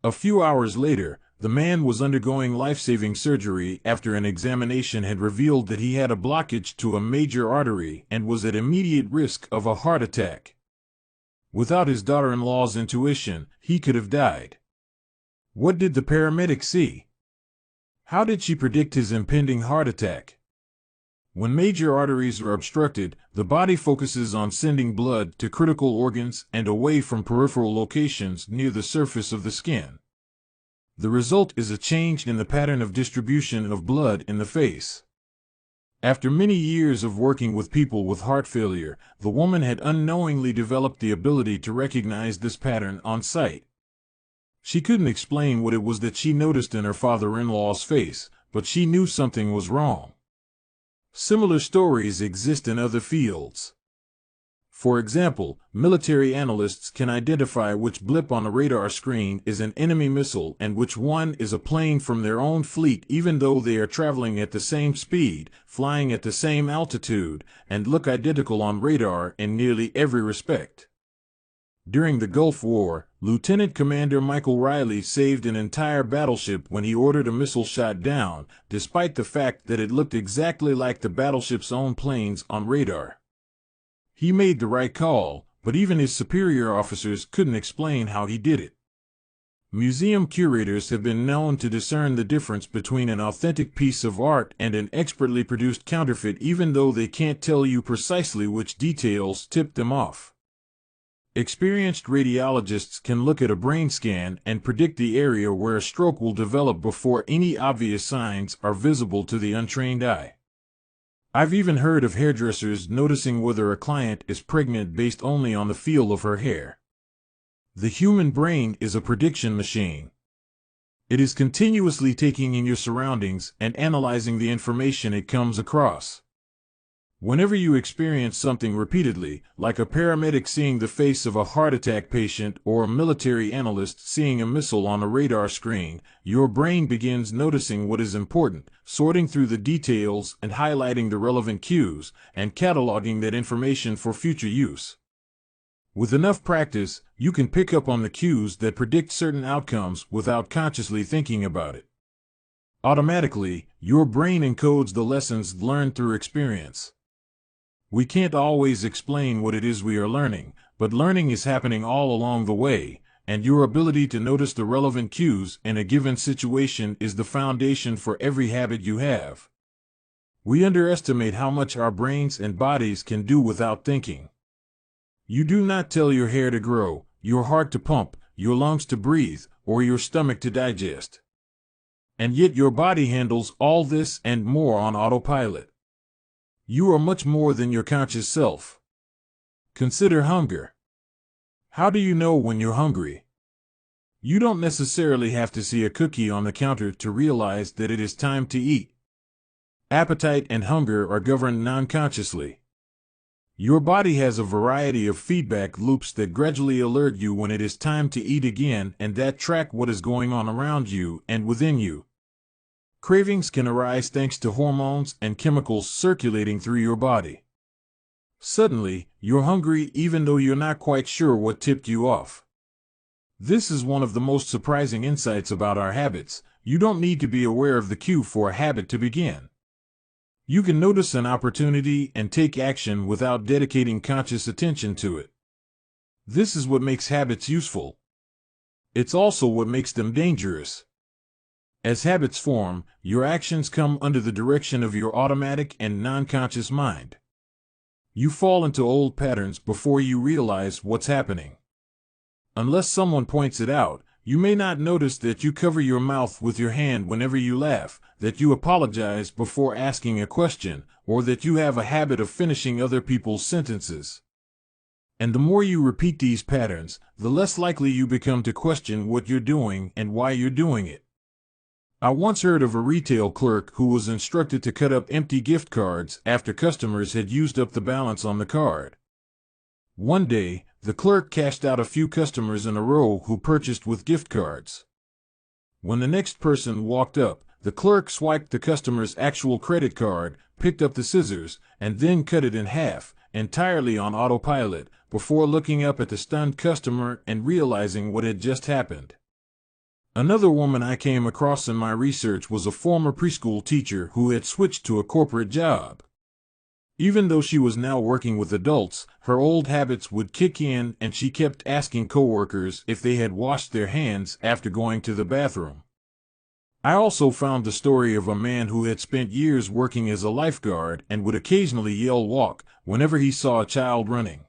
A few hours later, the man was undergoing life-saving surgery after an examination had revealed that he had a blockage to a major artery and was at immediate risk of a heart attack. Without his daughter-in-law's intuition, he could have died. What did the paramedic see? How did she predict his impending heart attack? When major arteries are obstructed, the body focuses on sending blood to critical organs and away from peripheral locations near the surface of the skin. The result is a change in the pattern of distribution of blood in the face. After many years of working with people with heart failure, the woman had unknowingly developed the ability to recognize this pattern on sight. She couldn't explain what it was that she noticed in her father-in-law's face, but she knew something was wrong. Similar stories exist in other fields. For example, military analysts can identify which blip on a radar screen is an enemy missile and which one is a plane from their own fleet, even though they are traveling at the same speed, flying at the same altitude, and look identical on radar in nearly every respect. During the Gulf War, Lieutenant Commander Michael Riley saved an entire battleship when he ordered a missile shot down, despite the fact that it looked exactly like the battleship's own planes on radar. He made the right call, but even his superior officers couldn't explain how he did it. Museum curators have been known to discern the difference between an authentic piece of art and an expertly produced counterfeit, even though they can't tell you precisely which details tipped them off. Experienced radiologists can look at a brain scan and predict the area where a stroke will develop before any obvious signs are visible to the untrained eye. I've even heard of hairdressers noticing whether a client is pregnant based only on the feel of her hair. The human brain is a prediction machine. It is continuously taking in your surroundings and analyzing the information it comes across. Whenever you experience something repeatedly, like a paramedic seeing the face of a heart attack patient or a military analyst seeing a missile on a radar screen, your brain begins noticing what is important, sorting through the details and highlighting the relevant cues, and cataloging that information for future use. With enough practice, you can pick up on the cues that predict certain outcomes without consciously thinking about it. Automatically, your brain encodes the lessons learned through experience. We can't always explain what it is we are learning, but learning is happening all along the way, and your ability to notice the relevant cues in a given situation is the foundation for every habit you have. We underestimate how much our brains and bodies can do without thinking. You do not tell your hair to grow, your heart to pump, your lungs to breathe, or your stomach to digest. And yet your body handles all this and more on autopilot. You are much more than your conscious self. Consider hunger. How do you know when you're hungry? You don't necessarily have to see a cookie on the counter to realize that it is time to eat. Appetite and hunger are governed non-consciously. Your body has a variety of feedback loops that gradually alert you when it is time to eat again and that track what is going on around you and within you. Cravings can arise thanks to hormones and chemicals circulating through your body. Suddenly, you're hungry even though you're not quite sure what tipped you off. This is one of the most surprising insights about our habits. You don't need to be aware of the cue for a habit to begin. You can notice an opportunity and take action without dedicating conscious attention to it. This is what makes habits useful. It's also what makes them dangerous. As habits form, your actions come under the direction of your automatic and non-conscious mind. You fall into old patterns before you realize what's happening. Unless someone points it out, you may not notice that you cover your mouth with your hand whenever you laugh, that you apologize before asking a question, or that you have a habit of finishing other people's sentences. And the more you repeat these patterns, the less likely you become to question what you're doing and why you're doing it. I once heard of a retail clerk who was instructed to cut up empty gift cards after customers had used up the balance on the card. One day, the clerk cashed out a few customers in a row who purchased with gift cards. When the next person walked up, the clerk swiped the customer's actual credit card, picked up the scissors, and then cut it in half, entirely on autopilot, before looking up at the stunned customer and realizing what had just happened. Another woman I came across in my research was a former preschool teacher who had switched to a corporate job. Even though she was now working with adults, her old habits would kick in and she kept asking coworkers if they had washed their hands after going to the bathroom. I also found the story of a man who had spent years working as a lifeguard and would occasionally yell "walk" whenever he saw a child running.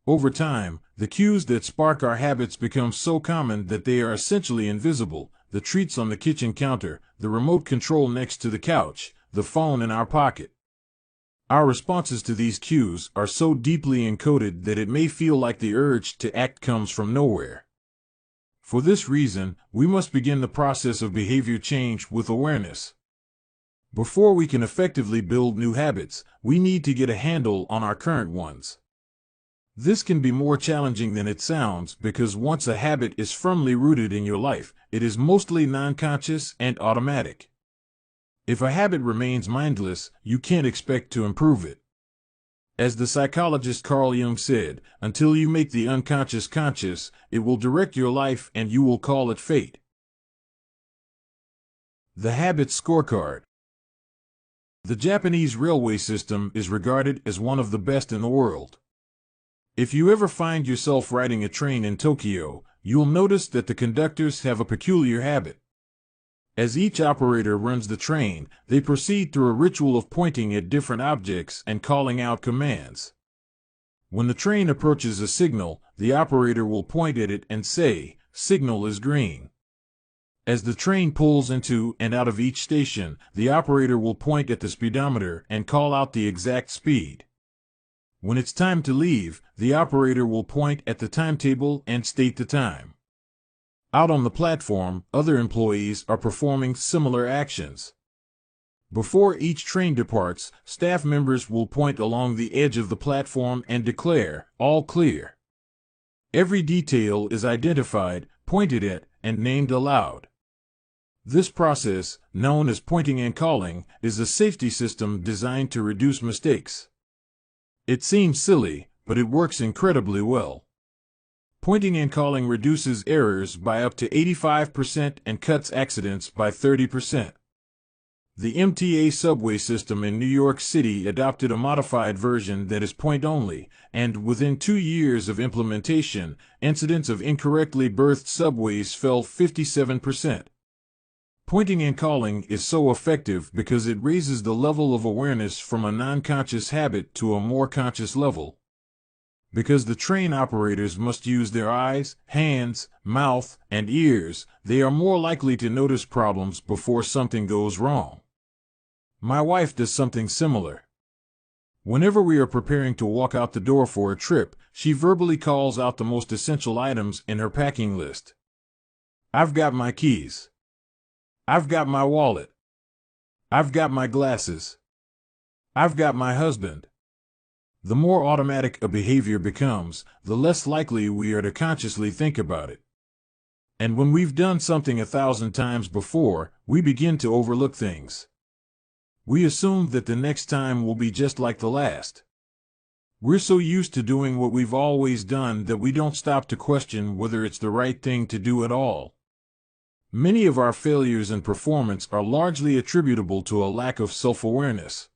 Over time, the cues that spark our habits become so common that they are essentially invisible: the treats on the kitchen counter, the remote control next to the couch, the phone in our pocket. Our responses to these cues are so deeply encoded that it may feel like the urge to act comes from nowhere. For this reason, we must begin the process of behavior change with awareness. Before we can effectively build new habits, we need to get a handle on our current ones. This can be more challenging than it sounds because once a habit is firmly rooted in your life, it is mostly non-conscious and automatic. If a habit remains mindless, you can't expect to improve it. As the psychologist Carl Jung said, until you make the unconscious conscious, it will direct your life and you will call it fate. The Habit Scorecard. The Japanese railway system is regarded as one of the best in the world. If you ever find yourself riding a train in Tokyo, you'll notice that the conductors have a peculiar habit. As each operator runs the train, they proceed through a ritual of pointing at different objects and calling out commands. When the train approaches a signal, the operator will point at it and say, "Signal is green." As the train pulls into and out of each station, the operator will point at the speedometer and call out the exact speed. When it's time to leave, the operator will point at the timetable and state the time. Out on the platform, other employees are performing similar actions. Before each train departs, staff members will point along the edge of the platform and declare, "All clear." Every detail is identified, pointed at, and named aloud. This process, known as pointing and calling, is a safety system designed to reduce mistakes. It seems silly, but it works incredibly well. Pointing and calling reduces errors by up to 85% and cuts accidents by 30%. The MTA subway system in New York City adopted a modified version that is point-only, and within 2 years of implementation, incidents of incorrectly berthed subways fell 57%. Pointing and calling is so effective because it raises the level of awareness from a non-conscious habit to a more conscious level. Because the train operators must use their eyes, hands, mouth, and ears, they are more likely to notice problems before something goes wrong. My wife does something similar. Whenever we are preparing to walk out the door for a trip, she verbally calls out the most essential items in her packing list. "I've got my keys. I've got my wallet. I've got my glasses. I've got my husband." The more automatic a behavior becomes, the less likely we are to consciously think about it. And when we've done something 1,000 times before, we begin to overlook things. We assume that the next time will be just like the last. We're so used to doing what we've always done that we don't stop to question whether it's the right thing to do at all. Many of our failures in performance are largely attributable to a lack of self-awareness.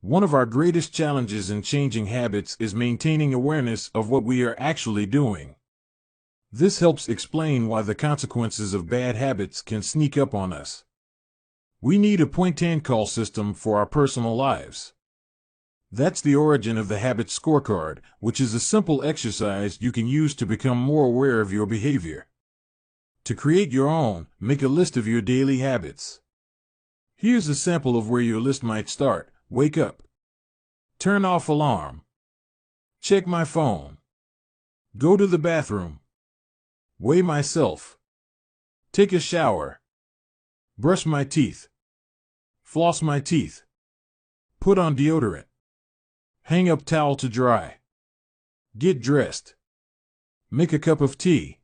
One of our greatest challenges in changing habits is maintaining awareness of what we are actually doing. This helps explain why the consequences of bad habits can sneak up on us. We need a point-and-call system for our personal lives. That's the origin of the Habit Scorecard, which is a simple exercise you can use to become more aware of your behavior. To create your own, make a list of your daily habits. Here's a sample of where your list might start. Wake up. Turn off alarm. Check my phone. Go to the bathroom. Weigh myself. Take a shower. Brush my teeth. Floss my teeth. Put on deodorant. Hang up towel to dry. Get dressed. Make a cup of tea.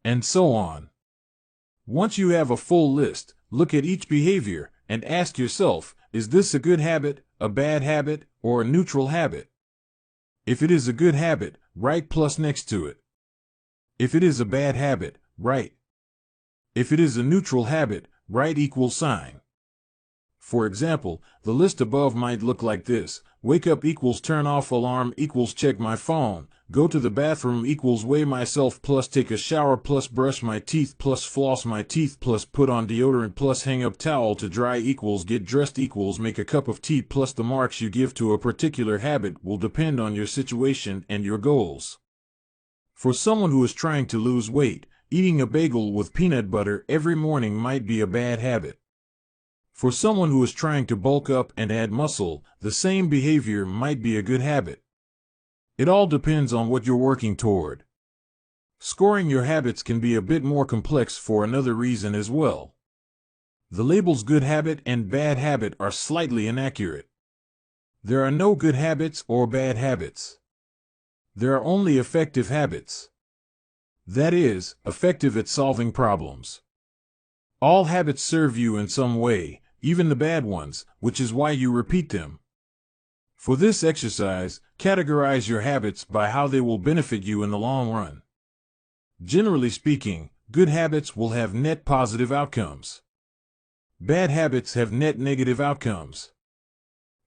And so on. Once you have a full list, look at each behavior and ask yourself, is this a good habit, a bad habit, or a neutral habit? If it is a good habit, write plus next to it. If it is a bad habit, write. If it is a neutral habit, write equal sign. For example, the list above might look like this: wake up equals turn off alarm equals check my phone, go to the bathroom equals weigh myself plus take a shower plus brush my teeth plus floss my teeth plus put on deodorant plus hang up towel to dry equals get dressed equals make a cup of tea plus the marks you give to a particular habit will depend on your situation and your goals. For someone who is trying to lose weight, eating a bagel with peanut butter every morning might be a bad habit. For someone who is trying to bulk up and add muscle, the same behavior might be a good habit. It all depends on what you're working toward. Scoring your habits can be a bit more complex for another reason as well. The labels good habit and bad habit are slightly inaccurate. There are no good habits or bad habits. There are only effective habits. That is, effective at solving problems. All habits serve you in some way, even the bad ones, which is why you repeat them. For this exercise, categorize your habits by how they will benefit you in the long run. Generally speaking, good habits will have net positive outcomes. Bad habits have net negative outcomes.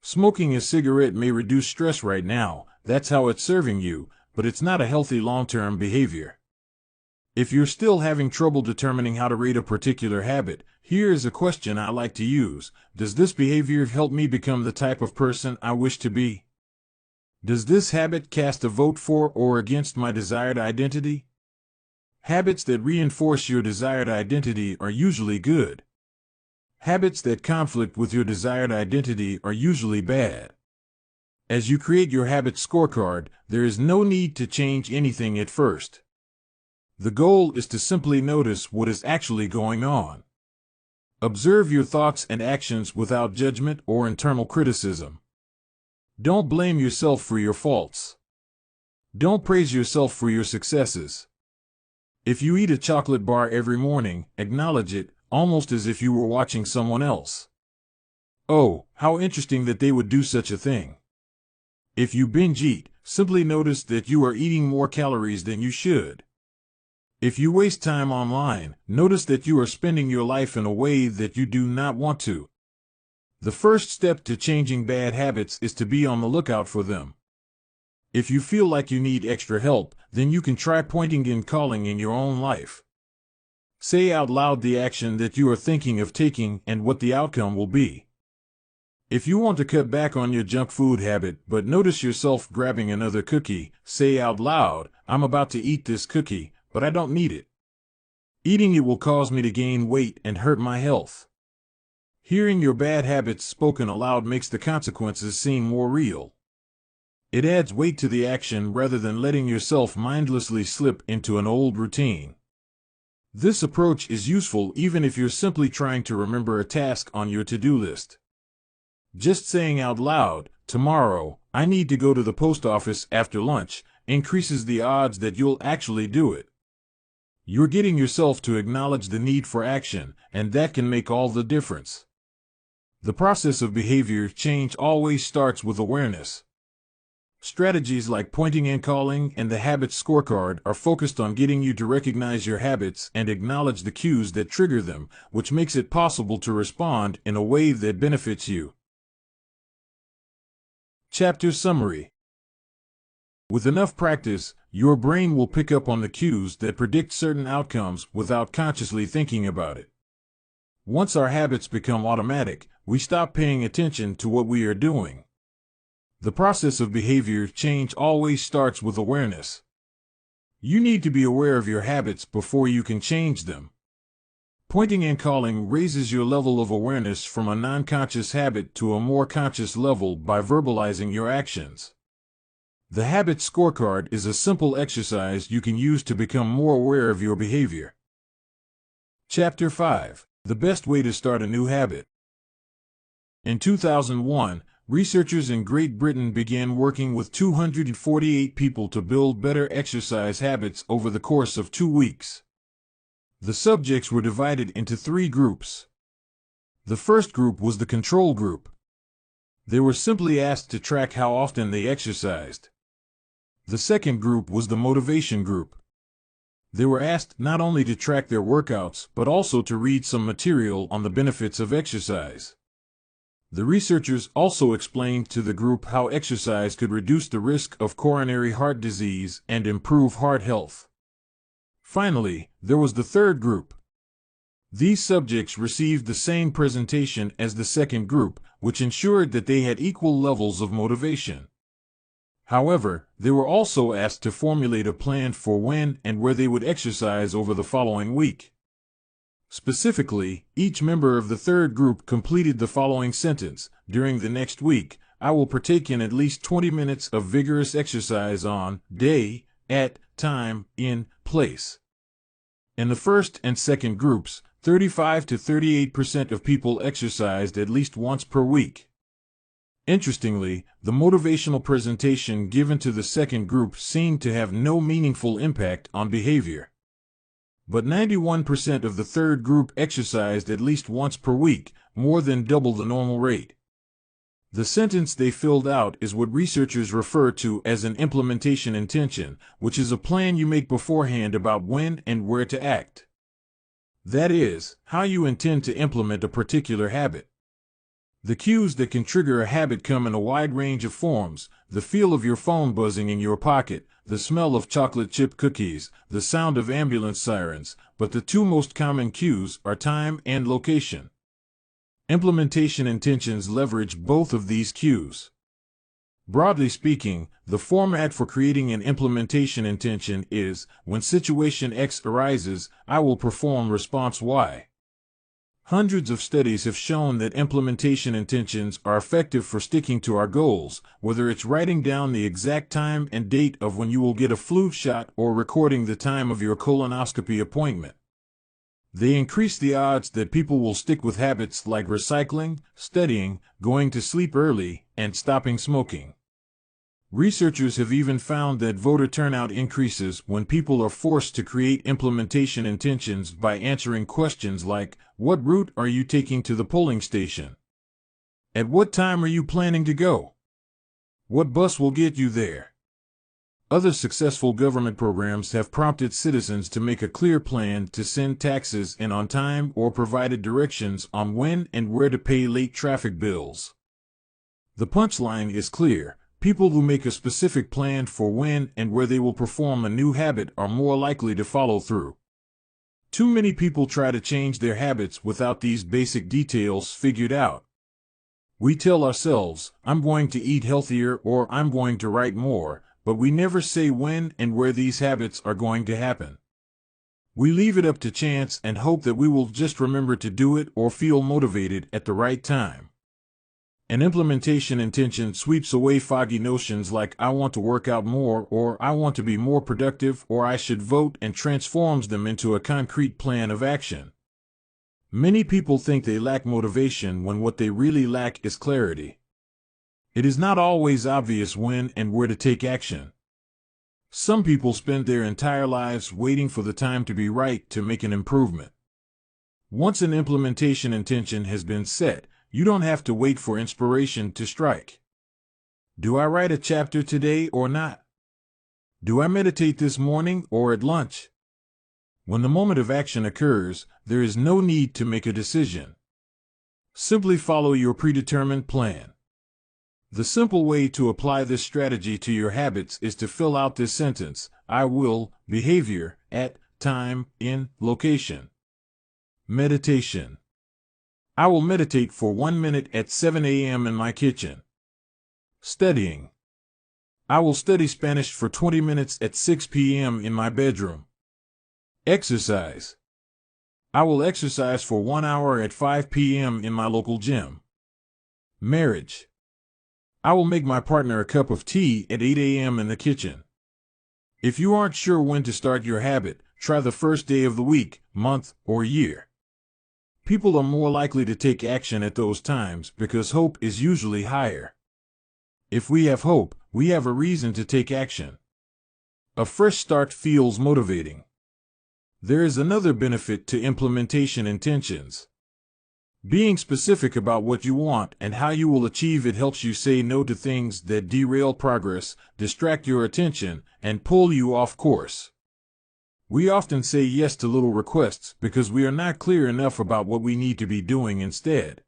Smoking a cigarette may reduce stress right now, that's how it's serving you, but it's not a healthy long-term behavior. If you're still having trouble determining how to rate a particular habit, here is a question I like to use. Does this behavior help me become the type of person I wish to be? Does this habit cast a vote for or against my desired identity? Habits that reinforce your desired identity are usually good. Habits that conflict with your desired identity are usually bad. As you create your habit scorecard, there is no need to change anything at first. The goal is to simply notice what is actually going on. Observe your thoughts and actions without judgment or internal criticism. Don't blame yourself for your faults. Don't praise yourself for your successes. If you eat a chocolate bar every morning, acknowledge it, almost as if you were watching someone else. Oh, how interesting that they would do such a thing. If you binge eat, simply notice that you are eating more calories than you should. If you waste time online, notice that you are spending your life in a way that you do not want to. The first step to changing bad habits is to be on the lookout for them. If you feel like you need extra help, then you can try pointing and calling in your own life. Say out loud the action that you are thinking of taking and what the outcome will be. If you want to cut back on your junk food habit but notice yourself grabbing another cookie, say out loud, "I'm about to eat this cookie, but I don't need it. Eating it will cause me to gain weight and hurt my health." Hearing your bad habits spoken aloud makes the consequences seem more real. It adds weight to the action rather than letting yourself mindlessly slip into an old routine. This approach is useful even if you're simply trying to remember a task on your to-do list. Just saying out loud, "Tomorrow, I need to go to the post office after lunch," increases the odds that you'll actually do it. You're getting yourself to acknowledge the need for action, and that can make all the difference. The process of behavior change always starts with awareness. Strategies like pointing and calling and the habit scorecard are focused on getting you to recognize your habits and acknowledge the cues that trigger them, which makes it possible to respond in a way that benefits you. Chapter Summary. With enough practice, your brain will pick up on the cues that predict certain outcomes without consciously thinking about it. Once our habits become automatic, we stop paying attention to what we are doing. The process of behavior change always starts with awareness. You need to be aware of your habits before you can change them. Pointing and calling raises your level of awareness from a non-conscious habit to a more conscious level by verbalizing your actions. The habit scorecard is a simple exercise you can use to become more aware of your behavior. Chapter 5. The best way to start a new habit. In 2001, researchers in Great Britain began working with 248 people to build better exercise habits over the course of 2 weeks. The subjects were divided into 3 groups. The first group was the control group. They were simply asked to track how often they exercised. The second group was the motivation group. They were asked not only to track their workouts, but also to read some material on the benefits of exercise. The researchers also explained to the group how exercise could reduce the risk of coronary heart disease and improve heart health. Finally, there was the third group. These subjects received the same presentation as the second group, which ensured that they had equal levels of motivation. However, they were also asked to formulate a plan for when and where they would exercise over the following week. Specifically, each member of the third group completed the following sentence: during the next week, I will partake in at least 20 minutes of vigorous exercise on day, at time, in place. In the first and second groups, 35 to 38% of people exercised at least once per week. Interestingly, the motivational presentation given to the second group seemed to have no meaningful impact on behavior. But 91% of the third group exercised at least once per week, more than double the normal rate. The sentence they filled out is what researchers refer to as an implementation intention, which is a plan you make beforehand about when and where to act. That is, how you intend to implement a particular habit. The cues that can trigger a habit come in a wide range of forms: the feel of your phone buzzing in your pocket, the smell of chocolate chip cookies, the sound of ambulance sirens, but the two most common cues are time and location. Implementation intentions leverage both of these cues. Broadly speaking, the format for creating an implementation intention is, when situation X arises, I will perform response Y. Hundreds of studies have shown that implementation intentions are effective for sticking to our goals, whether it's writing down the exact time and date of when you will get a flu shot or recording the time of your colonoscopy appointment. They increase the odds that people will stick with habits like recycling, studying, going to sleep early, and stopping smoking. Researchers have even found that voter turnout increases when people are forced to create implementation intentions by answering questions like, what route are you taking to the polling station? At what time are you planning to go? What bus will get you there? Other successful government programs have prompted citizens to make a clear plan to send taxes in on time or provided directions on when and where to pay late traffic bills. The punchline is clear. People who make a specific plan for when and where they will perform a new habit are more likely to follow through. Too many people try to change their habits without these basic details figured out. We tell ourselves, I'm going to eat healthier or I'm going to write more, but we never say when and where these habits are going to happen. We leave it up to chance and hope that we will just remember to do it or feel motivated at the right time. An implementation intention sweeps away foggy notions like I want to work out more or I want to be more productive or I should vote and transforms them into a concrete plan of action. Many people think they lack motivation when what they really lack is clarity. It is not always obvious when and where to take action. Some people spend their entire lives waiting for the time to be right to make an improvement. Once an implementation intention has been set, you don't have to wait for inspiration to strike. Do I write a chapter today or not? Do I meditate this morning or at lunch? When the moment of action occurs, there is no need to make a decision. Simply follow your predetermined plan. The simple way to apply this strategy to your habits is to fill out this sentence: I will, behavior, at, time, in, location. Meditation. I will meditate for 1 minute at 7 a.m. in my kitchen. Studying. I will study Spanish for 20 minutes at 6 p.m. in my bedroom. Exercise. I will exercise for 1 hour at 5 p.m. in my local gym. Marriage. I will make my partner a cup of tea at 8 a.m. in the kitchen. If you aren't sure when to start your habit, try the first day of the week, month, or year. People are more likely to take action at those times because hope is usually higher. If we have hope, we have a reason to take action. A fresh start feels motivating. There is another benefit to implementation intentions. Being specific about what you want and how you will achieve it helps you say no to things that derail progress, distract your attention, and pull you off course. We often say yes to little requests because we are not clear enough about what we need to be doing instead.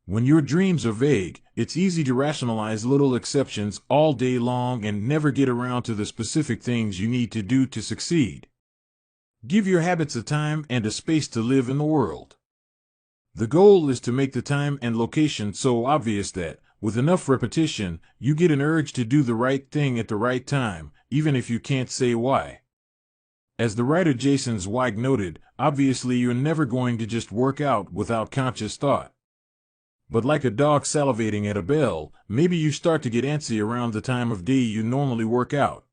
When your dreams are vague, it's easy to rationalize little exceptions all day long and never get around to the specific things you need to do to succeed. Give your habits a time and a space to live in the world. The goal is to make the time and location so obvious that, with enough repetition, you get an urge to do the right thing at the right time, even if you can't say why. As the writer Jason Zweig noted, obviously you're never going to just work out without conscious thought. But like a dog salivating at a bell, maybe you start to get antsy around the time of day you normally work out.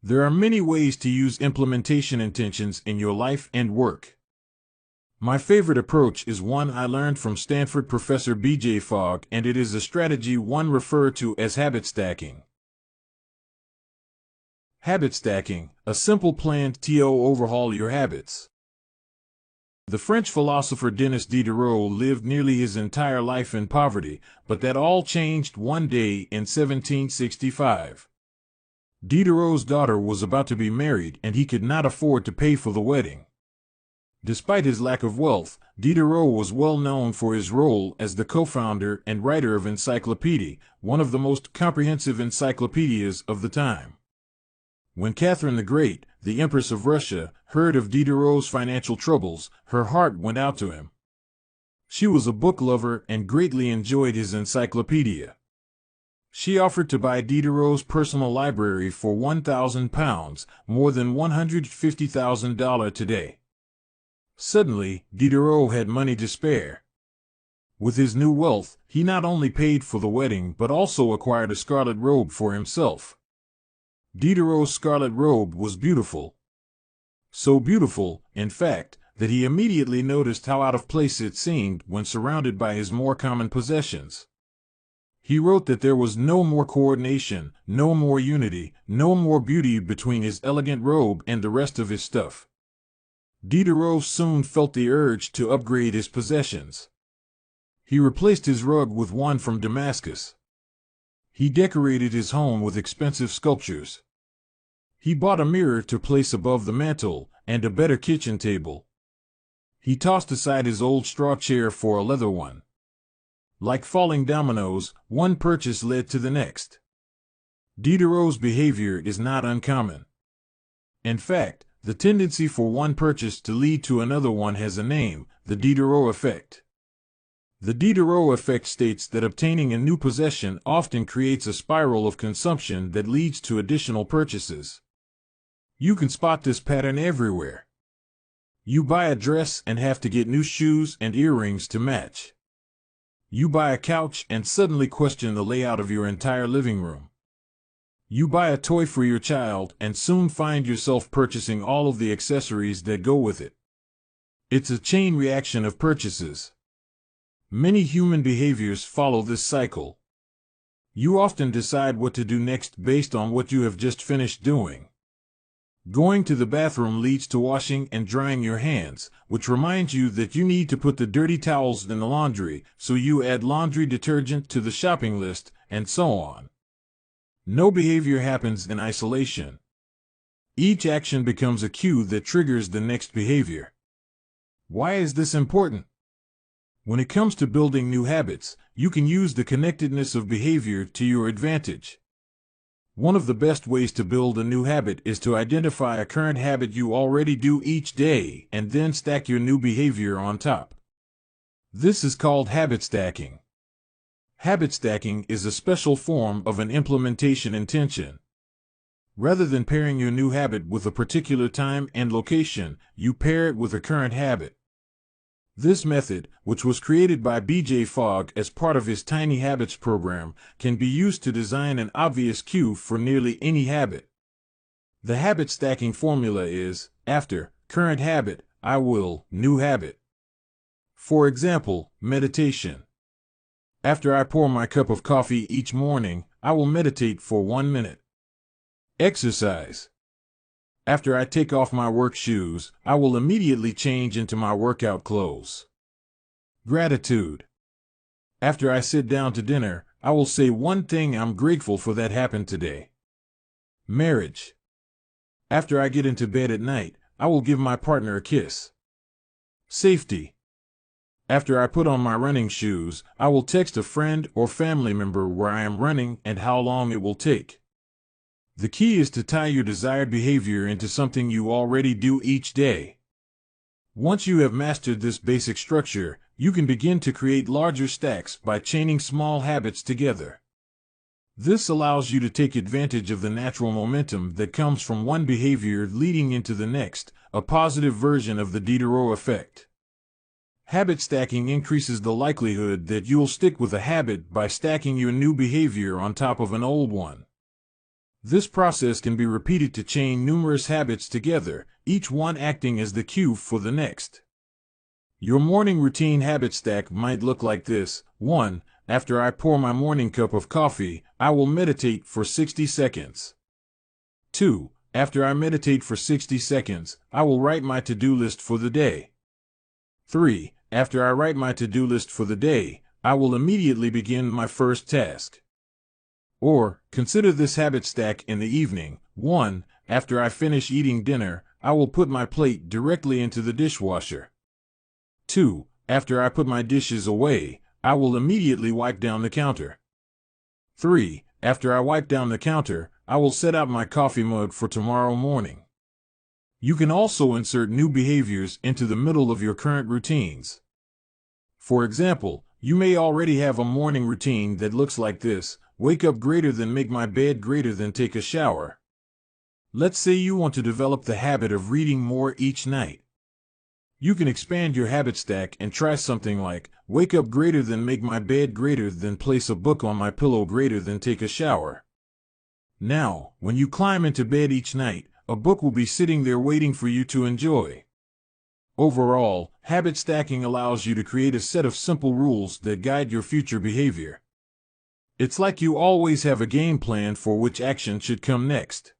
There are many ways to use implementation intentions in your life and work. My favorite approach is one I learned from Stanford professor B.J. Fogg, and it is a strategy one referred to as habit stacking. Habit stacking, a simple plan to overhaul your habits. The French philosopher Denis Diderot lived nearly his entire life in poverty, but that all changed one day in 1765. Diderot's daughter was about to be married and he could not afford to pay for the wedding. Despite his lack of wealth, Diderot was well known for his role as the co-founder and writer of Encyclopedia, one of the most comprehensive encyclopedias of the time. When Catherine the Great, the Empress of Russia, heard of Diderot's financial troubles, her heart went out to him. She was a book lover and greatly enjoyed his encyclopedia. She offered to buy Diderot's personal library for £1,000, more than $150,000 today. Suddenly, Diderot had money to spare. With his new wealth, he not only paid for the wedding but also acquired a scarlet robe for himself. Diderot's scarlet robe was beautiful. So beautiful, in fact, that he immediately noticed how out of place it seemed when surrounded by his more common possessions. He wrote that there was no more coordination, no more unity, no more beauty between his elegant robe and the rest of his stuff. Diderot soon felt the urge to upgrade his possessions. He replaced his rug with one from Damascus. He decorated his home with expensive sculptures. He bought a mirror to place above the mantel, and a better kitchen table. He tossed aside his old straw chair for a leather one. Like falling dominoes, one purchase led to the next. Diderot's behavior is not uncommon. In fact, the tendency for one purchase to lead to another one has a name: the Diderot effect. The Diderot effect states that obtaining a new possession often creates a spiral of consumption that leads to additional purchases. You can spot this pattern everywhere. You buy a dress and have to get new shoes and earrings to match. You buy a couch and suddenly question the layout of your entire living room. You buy a toy for your child and soon find yourself purchasing all of the accessories that go with it. It's a chain reaction of purchases. Many human behaviors follow this cycle. You often decide what to do next based on what you have just finished doing. Going to the bathroom leads to washing and drying your hands, which reminds you that you need to put the dirty towels in the laundry, so you add laundry detergent to the shopping list, and so on. No behavior happens in isolation. Each action becomes a cue that triggers the next behavior. Why is this important? When it comes to building new habits, you can use the connectedness of behavior to your advantage. One of the best ways to build a new habit is to identify a current habit you already do each day and then stack your new behavior on top. This is called habit stacking. Habit stacking is a special form of an implementation intention. Rather than pairing your new habit with a particular time and location, you pair it with a current habit. This method, which was created by B.J. Fogg as part of his Tiny Habits program, can be used to design an obvious cue for nearly any habit. The habit stacking formula is, after current habit, I will new habit. For example, meditation. After I pour my cup of coffee each morning, I will meditate for 1 minute. Exercise. After I take off my work shoes, I will immediately change into my workout clothes. Gratitude. After I sit down to dinner, I will say one thing I'm grateful for that happened today. Marriage. After I get into bed at night, I will give my partner a kiss. Safety. After I put on my running shoes, I will text a friend or family member where I am running and how long it will take. The key is to tie your desired behavior into something you already do each day. Once you have mastered this basic structure, you can begin to create larger stacks by chaining small habits together. This allows you to take advantage of the natural momentum that comes from one behavior leading into the next, a positive version of the Diderot effect. Habit stacking increases the likelihood that you'll stick with a habit by stacking your new behavior on top of an old one. This process can be repeated to chain numerous habits together, each one acting as the cue for the next. Your morning routine habit stack might look like this. 1. After I pour my morning cup of coffee, I will meditate for 60 seconds. 2. After I meditate for 60 seconds, I will write my to-do list for the day. 3. After I write my to-do list for the day, I will immediately begin my first task. Or, consider this habit stack in the evening. 1. After I finish eating dinner, I will put my plate directly into the dishwasher. 2. After I put my dishes away, I will immediately wipe down the counter. 3. After I wipe down the counter, I will set out my coffee mug for tomorrow morning. You can also insert new behaviors into the middle of your current routines. For example, you may already have a morning routine that looks like this: wake up greater than make my bed greater than take a shower. Let's say you want to develop the habit of reading more each night. You can expand your habit stack and try something like, wake up greater than make my bed greater than place a book on my pillow greater than take a shower. Now, when you climb into bed each night, a book will be sitting there waiting for you to enjoy. Overall, habit stacking allows you to create a set of simple rules that guide your future behavior. It's like you always have a game plan for which action should come next.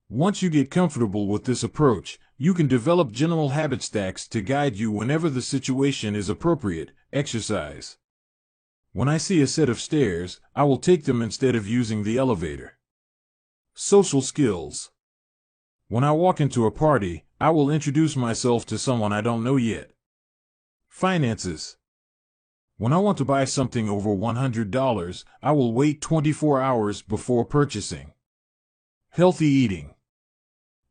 Once you get comfortable with this approach, you can develop general habit stacks to guide you whenever the situation is appropriate. Exercise. When I see a set of stairs, I will take them instead of using the elevator. Social skills. When I walk into a party, I will introduce myself to someone I don't know yet. Finances. When I want to buy something over $100, I will wait 24 hours before purchasing. Healthy eating.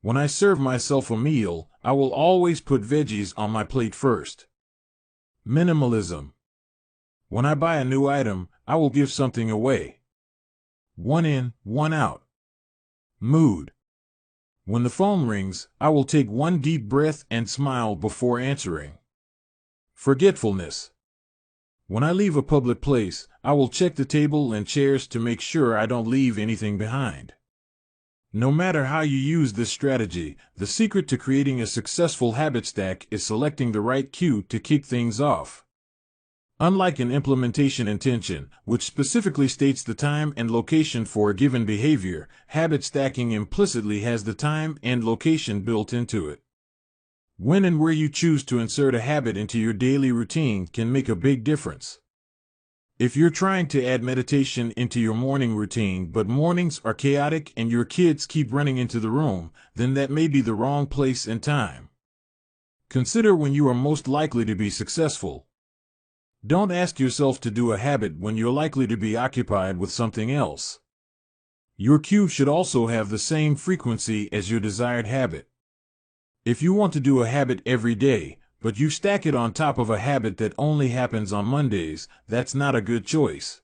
When I serve myself a meal, I will always put veggies on my plate first. Minimalism. When I buy a new item, I will give something away. One in, one out. Mood. When the phone rings, I will take one deep breath and smile before answering. Forgetfulness. When I leave a public place, I will check the table and chairs to make sure I don't leave anything behind. No matter how you use this strategy, the secret to creating a successful habit stack is selecting the right cue to kick things off. Unlike an implementation intention, which specifically states the time and location for a given behavior, habit stacking implicitly has the time and location built into it. When and where you choose to insert a habit into your daily routine can make a big difference. If you're trying to add meditation into your morning routine but mornings are chaotic and your kids keep running into the room, then that may be the wrong place and time. Consider when you are most likely to be successful. Don't ask yourself to do a habit when you're likely to be occupied with something else. Your cue should also have the same frequency as your desired habit. If you want to do a habit every day, but you stack it on top of a habit that only happens on Mondays, that's not a good choice.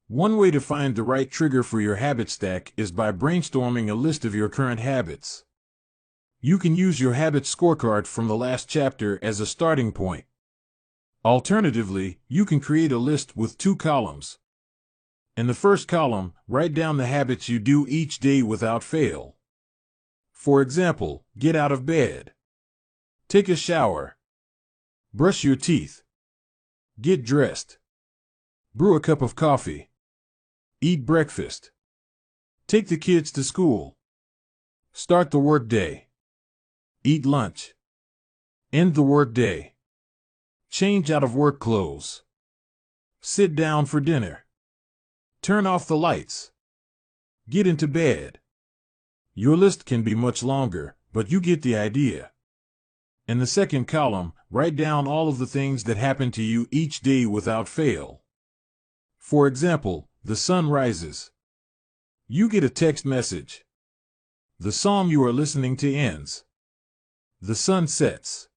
One way to find the right trigger for your habit stack is by brainstorming a list of your current habits. You can use your habit scorecard from the last chapter as a starting point. Alternatively, you can create a list with 2 columns. In the first column, write down the habits you do each day without fail. For example, get out of bed, take a shower, brush your teeth, get dressed, brew a cup of coffee, eat breakfast, take the kids to school, start the workday, eat lunch, end the workday, change out of work clothes, sit down for dinner, turn off the lights, get into bed. Your list can be much longer, but you get the idea. In the second column, write down all of the things that happen to you each day without fail. For example, the sun rises. You get a text message. The song you are listening to ends. The sun sets.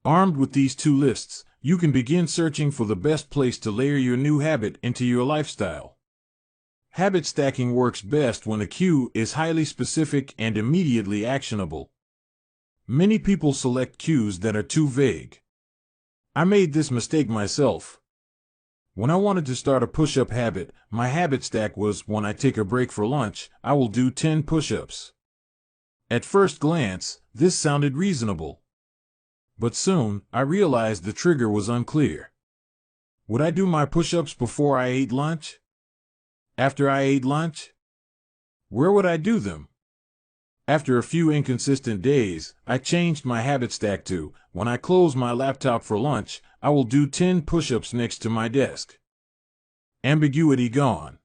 Armed with these two lists, you can begin searching for the best place to layer your new habit into your lifestyle. Habit stacking works best when a cue is highly specific and immediately actionable. Many people select cues that are too vague. I made this mistake myself. When I wanted to start a push-up habit, my habit stack was when I take a break for lunch, I will do 10 push-ups. At first glance, this sounded reasonable. But soon, I realized the trigger was unclear. Would I do my push-ups before I ate lunch? After I ate lunch? Where would I do them? After a few inconsistent days, I changed my habit stack to, when I close my laptop for lunch, I will do 10 push-ups next to my desk. Ambiguity gone.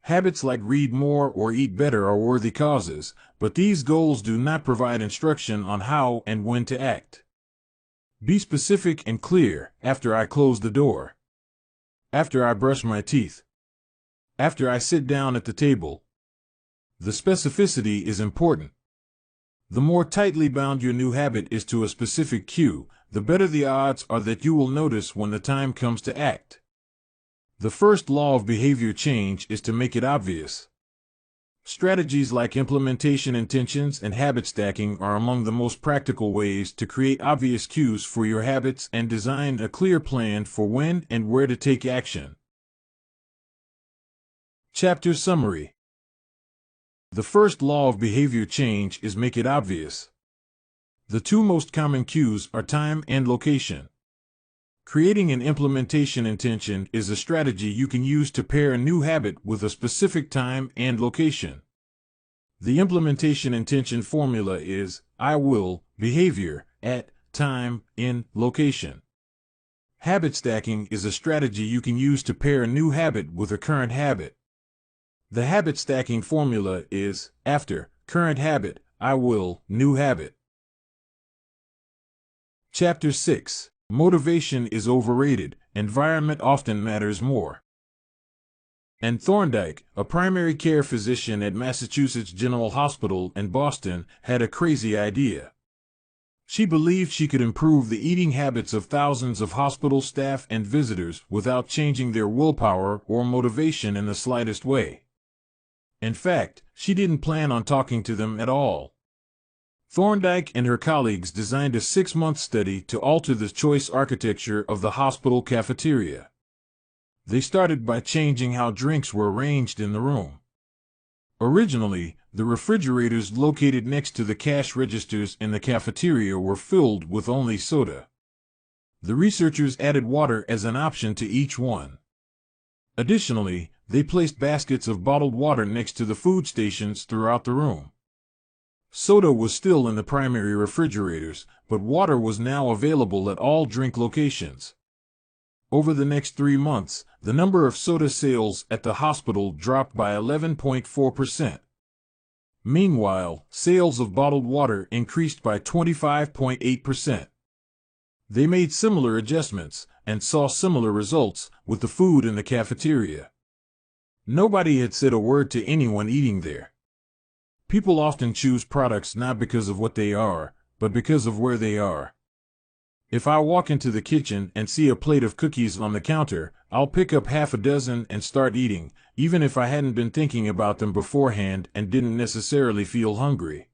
Habits like read more or eat better are worthy causes, but these goals do not provide instruction on how and when to act. Be specific and clear. After I close the door. After I brush my teeth. After I sit down at the table. The specificity is important. The more tightly bound your new habit is to a specific cue, the better the odds are that you will notice when the time comes to act. The first law of behavior change is to make it obvious. Strategies like implementation intentions and habit stacking are among the most practical ways to create obvious cues for your habits and design a clear plan for when and where to take action. Chapter Summary. The first law of behavior change is make it obvious. The two most common cues are time and location. Creating an implementation intention is a strategy you can use to pair a new habit with a specific time and location. The implementation intention formula is I will, behavior, at, time, in, location. Habit stacking is a strategy you can use to pair a new habit with a current habit. The habit stacking formula is after, current habit, I will, new habit. Chapter 6. Motivation is overrated, environment often matters more. Anne Thorndike, a primary care physician at Massachusetts General Hospital in Boston, had a crazy idea. She believed she could improve the eating habits of thousands of hospital staff and visitors without changing their willpower or motivation in the slightest way. In fact, she didn't plan on talking to them at all. Thorndike and her colleagues designed a 6-month study to alter the choice architecture of the hospital cafeteria. They started by changing how drinks were arranged in the room. Originally, the refrigerators located next to the cash registers in the cafeteria were filled with only soda. The researchers added water as an option to each one. Additionally, they placed baskets of bottled water next to the food stations throughout the room. Soda was still in the primary refrigerators, but water was now available at all drink locations. Over the next 3 months, the number of soda sales at the hospital dropped by 11.4%. Meanwhile, sales of bottled water increased by 25.8%. They made similar adjustments and saw similar results with the food in the cafeteria. Nobody had said a word to anyone eating there. People often choose products not because of what they are, but because of where they are. If I walk into the kitchen and see a plate of cookies on the counter, I'll pick up half a dozen and start eating, even if I hadn't been thinking about them beforehand and didn't necessarily feel hungry.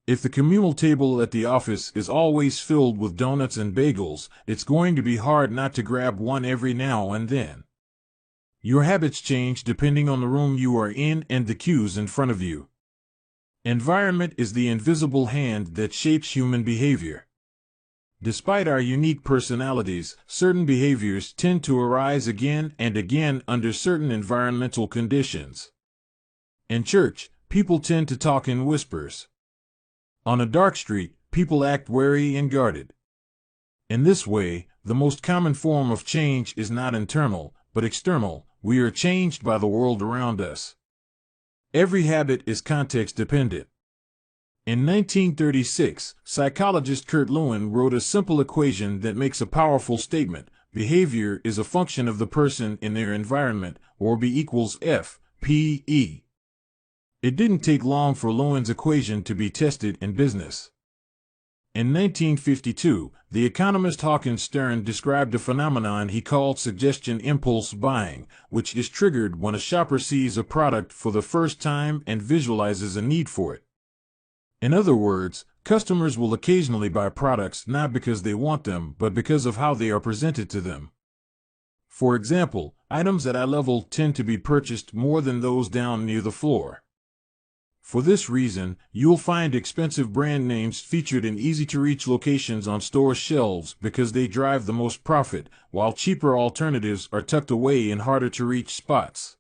If the communal table at the office is always filled with donuts and bagels, it's going to be hard not to grab one every now and then. Your habits change depending on the room you are in and the cues in front of you. Environment is the invisible hand that shapes human behavior. Despite our unique personalities, certain behaviors tend to arise again and again under certain environmental conditions. In church, people tend to talk in whispers. On a dark street, people act wary and guarded. In this way, the most common form of change is not internal, but external. We are changed by the world around us. Every habit is context dependent. In 1936, psychologist Kurt Lewin wrote a simple equation that makes a powerful statement: behavior is a function of the person in their environment, or B equals F, P, E. It didn't take long for Lewin's equation to be tested in business. In 1952, the economist Hawkins Stern described a phenomenon he called suggestion impulse buying, which is triggered when a shopper sees a product for the first time and visualizes a need for it. In other words, customers will occasionally buy products not because they want them, but because of how they are presented to them. For example, items at eye level tend to be purchased more than those down near the floor. For this reason, you'll find expensive brand names featured in easy-to-reach locations on store shelves because they drive the most profit, while cheaper alternatives are tucked away in harder-to-reach spots.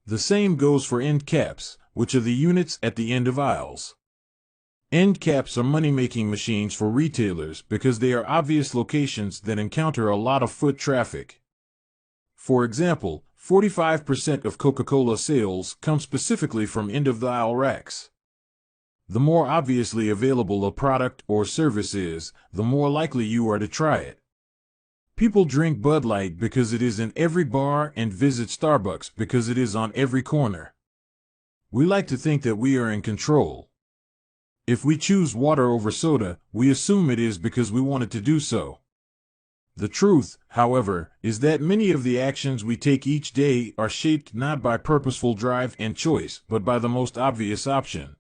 The same goes for end caps, which are the units at the end of aisles. End caps are money-making machines for retailers because they are obvious locations that encounter a lot of foot traffic. For example, 45% of Coca-Cola sales come specifically from end-of-the-aisle racks. The more obviously available a product or service is, the more likely you are to try it. People drink Bud Light because it is in every bar and visit Starbucks because it is on every corner. We like to think that we are in control. If we choose water over soda, we assume it is because we wanted to do so. The truth, however, is that many of the actions we take each day are shaped not by purposeful drive and choice, but by the most obvious option.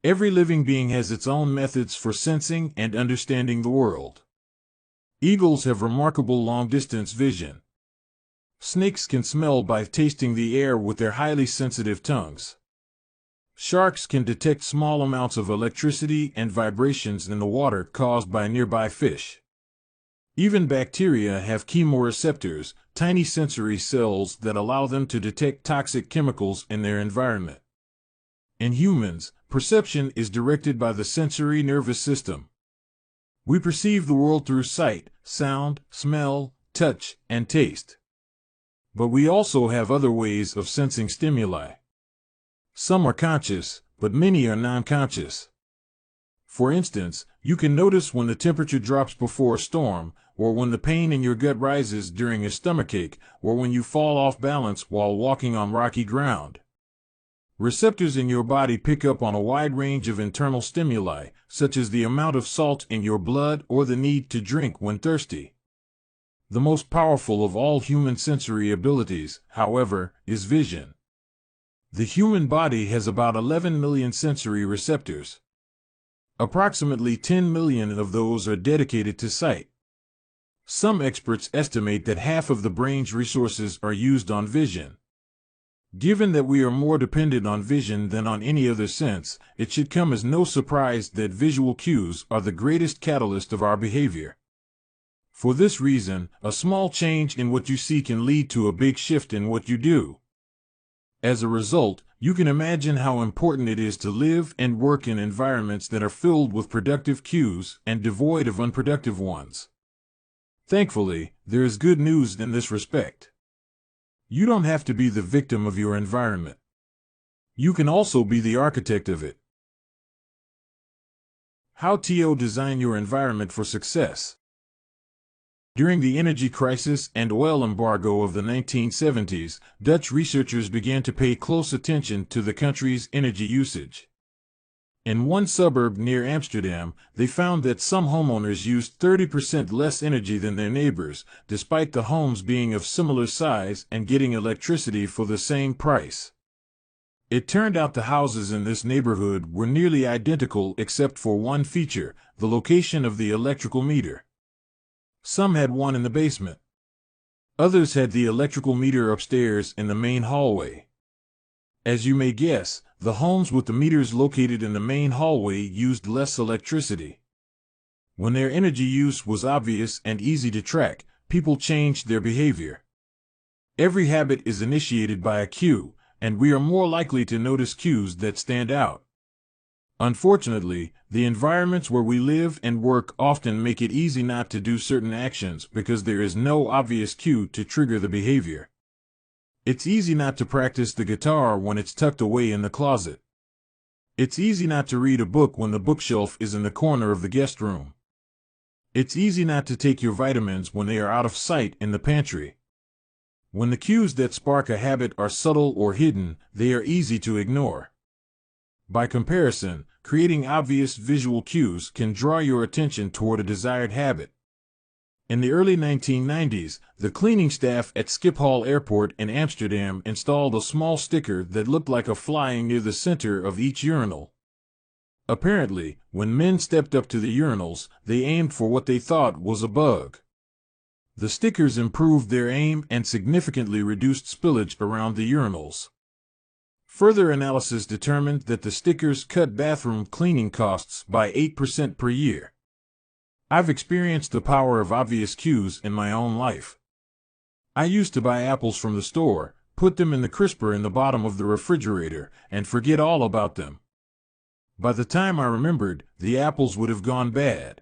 Every living being has its own methods for sensing and understanding the world. Eagles have remarkable long-distance vision. Snakes can smell by tasting the air with their highly sensitive tongues. Sharks can detect small amounts of electricity and vibrations in the water caused by nearby fish. Even bacteria have chemoreceptors, tiny sensory cells that allow them to detect toxic chemicals in their environment. In humans, perception is directed by the sensory nervous system. We perceive the world through sight, sound, smell, touch, and taste. But we also have other ways of sensing stimuli. Some are conscious, but many are non-conscious. For instance, you can notice when the temperature drops before a storm, or when the pain in your gut rises during a stomachache, or when you fall off balance while walking on rocky ground. Receptors in your body pick up on a wide range of internal stimuli, such as the amount of salt in your blood or the need to drink when thirsty. The most powerful of all human sensory abilities, however, is vision. The human body has about 11 million sensory receptors. Approximately 10 million of those are dedicated to sight. Some experts estimate that half of the brain's resources are used on vision. Given that we are more dependent on vision than on any other sense, it should come as no surprise that visual cues are the greatest catalyst of our behavior. For this reason, a small change in what you see can lead to a big shift in what you do. As a result, you can imagine how important it is to live and work in environments that are filled with productive cues and devoid of unproductive ones. Thankfully, there is good news in this respect. You don't have to be the victim of your environment. You can also be the architect of it. How to design your environment for success. During the energy crisis and oil embargo of the 1970s, Dutch researchers began to pay close attention to the country's energy usage. In one suburb near Amsterdam, they found that some homeowners used 30% less energy than their neighbors, despite the homes being of similar size and getting electricity for the same price. It turned out the houses in this neighborhood were nearly identical except for one feature: the location of the electrical meter. Some had one in the basement. Others had the electrical meter upstairs in the main hallway. As you may guess, the homes with the meters located in the main hallway used less electricity. When their energy use was obvious and easy to track, people changed their behavior. Every habit is initiated by a cue, and we are more likely to notice cues that stand out. Unfortunately, the environments where we live and work often make it easy not to do certain actions because there is no obvious cue to trigger the behavior. It's easy not to practice the guitar when it's tucked away in the closet. It's easy not to read a book when the bookshelf is in the corner of the guest room. It's easy not to take your vitamins when they are out of sight in the pantry. When the cues that spark a habit are subtle or hidden, they are easy to ignore. By comparison, creating obvious visual cues can draw your attention toward a desired habit. In the early 1990s, the cleaning staff at Schiphol Airport in Amsterdam installed a small sticker that looked like a fly near the center of each urinal. Apparently, when men stepped up to the urinals, they aimed for what they thought was a bug. The stickers improved their aim and significantly reduced spillage around the urinals. Further analysis determined that the stickers cut bathroom cleaning costs by 8% per year. I've experienced the power of obvious cues in my own life. I used to buy apples from the store, put them in the crisper in the bottom of the refrigerator, and forget all about them. By the time I remembered, the apples would have gone bad.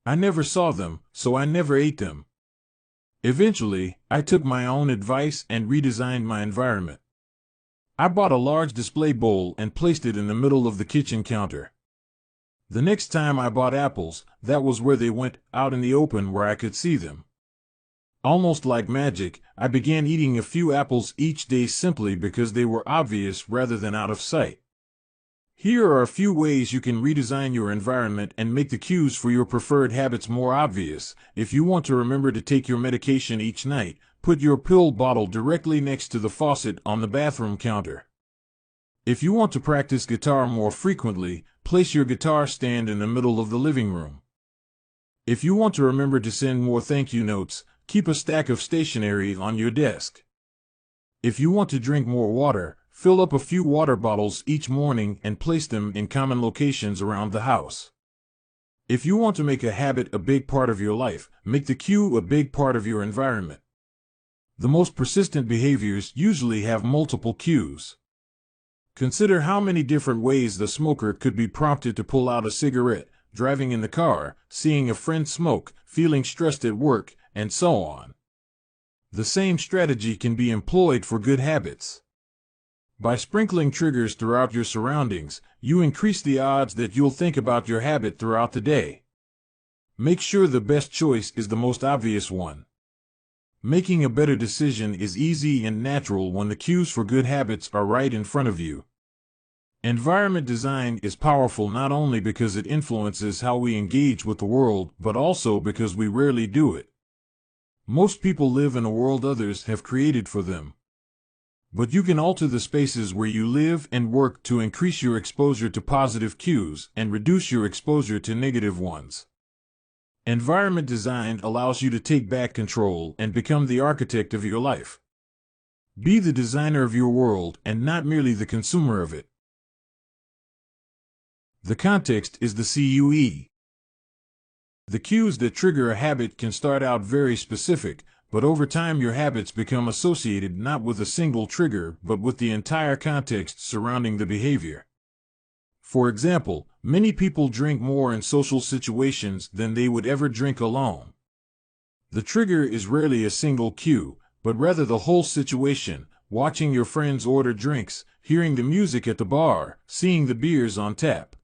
I never saw them, so I never ate them. Eventually, I took my own advice and redesigned my environment. I bought a large display bowl and placed it in the middle of the kitchen counter. The next time I bought apples, that was where they went, out in the open where I could see them. Almost like magic, I began eating a few apples each day simply because they were obvious rather than out of sight. Here are a few ways you can redesign your environment and make the cues for your preferred habits more obvious. If you want to remember to take your medication each night, put your pill bottle directly next to the faucet on the bathroom counter. If you want to practice guitar more frequently, place your guitar stand in the middle of the living room. If you want to remember to send more thank you notes, keep a stack of stationery on your desk. If you want to drink more water, fill up a few water bottles each morning and place them in common locations around the house. If you want to make a habit a big part of your life, make the cue a big part of your environment. The most persistent behaviors usually have multiple cues. Consider how many different ways the smoker could be prompted to pull out a cigarette, driving in the car, seeing a friend smoke, feeling stressed at work, and so on. The same strategy can be employed for good habits. By sprinkling triggers throughout your surroundings, you increase the odds that you'll think about your habit throughout the day. Make sure the best choice is the most obvious one. Making a better decision is easy and natural when the cues for good habits are right in front of you. Environment design is powerful not only because it influences how we engage with the world, but also because we rarely do it. Most people live in a world others have created for them. But you can alter the spaces where you live and work to increase your exposure to positive cues and reduce your exposure to negative ones. Environment design allows you to take back control and become the architect of your life. Be the designer of your world and not merely the consumer of it. The context is the CUE. The cues that trigger a habit can start out very specific, but over time your habits become associated not with a single trigger but with the entire context surrounding the behavior. For example, many people drink more in social situations than they would ever drink alone. The trigger is rarely a single cue, but rather the whole situation: watching your friends order drinks, hearing the music at the bar, seeing the beers on tap.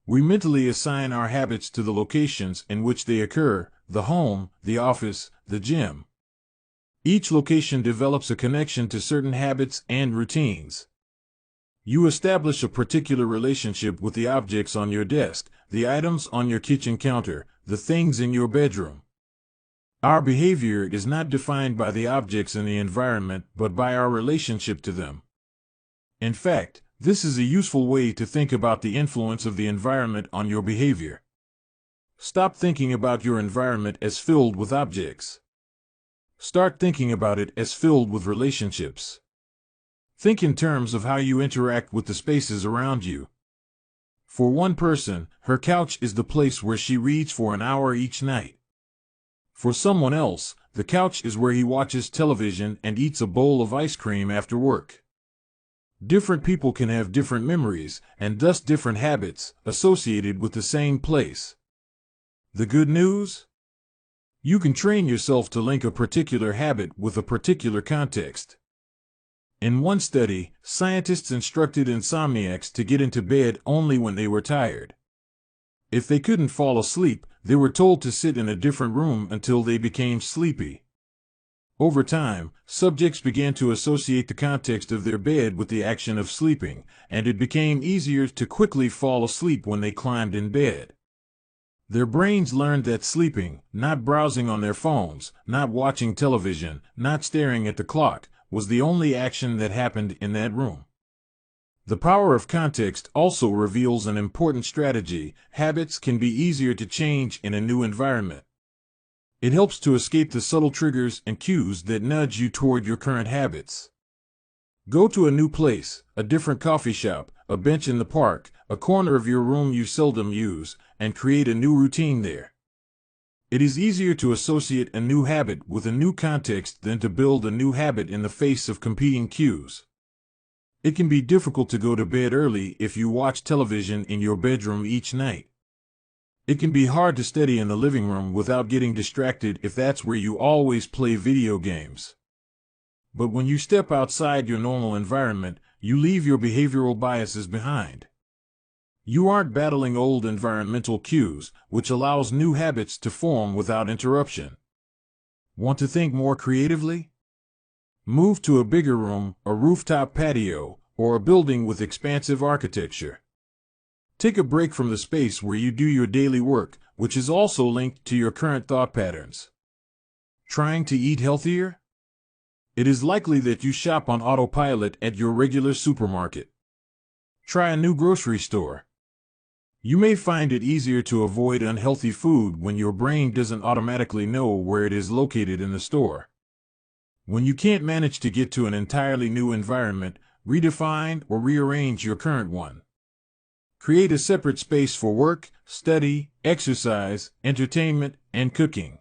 We mentally assign our habits to the locations in which they occur: the home, the office, the gym. Each location develops a connection to certain habits and routines. You establish a particular relationship with the objects on your desk, the items on your kitchen counter, the things in your bedroom. Our behavior is not defined by the objects in the environment, but by our relationship to them. In fact, this is a useful way to think about the influence of the environment on your behavior. Stop thinking about your environment as filled with objects. Start thinking about it as filled with relationships. Think in terms of how you interact with the spaces around you. For one person, her couch is the place where she reads for an hour each night. For someone else, the couch is where he watches television and eats a bowl of ice cream after work. Different people can have different memories, and thus different habits, associated with the same place. The good news? You can train yourself to link a particular habit with a particular context. In one study, scientists instructed insomniacs to get into bed only when they were tired. If they couldn't fall asleep, they were told to sit in a different room until they became sleepy. Over time, subjects began to associate the context of their bed with the action of sleeping, and it became easier to quickly fall asleep when they climbed in bed. Their brains learned that sleeping, not browsing on their phones, not watching television, not staring at the clock, was the only action that happened in that room. The power of context also reveals an important strategy. Habits can be easier to change in a new environment. It helps to escape the subtle triggers and cues that nudge you toward your current habits. Go to a new place, a different coffee shop, a bench in the park, a corner of your room you seldom use, and create a new routine there. It is easier to associate a new habit with a new context than to build a new habit in the face of competing cues. It can be difficult to go to bed early if you watch television in your bedroom each night. It can be hard to study in the living room without getting distracted if that's where you always play video games. But when you step outside your normal environment, you leave your behavioral biases behind. You aren't battling old environmental cues, which allows new habits to form without interruption. Want to think more creatively? Move to a bigger room, a rooftop patio, or a building with expansive architecture. Take a break from the space where you do your daily work, which is also linked to your current thought patterns. Trying to eat healthier? It is likely that you shop on autopilot at your regular supermarket. Try a new grocery store. You may find it easier to avoid unhealthy food when your brain doesn't automatically know where it is located in the store. When you can't manage to get to an entirely new environment, redefine or rearrange your current one. Create a separate space for work, study, exercise, entertainment, and cooking.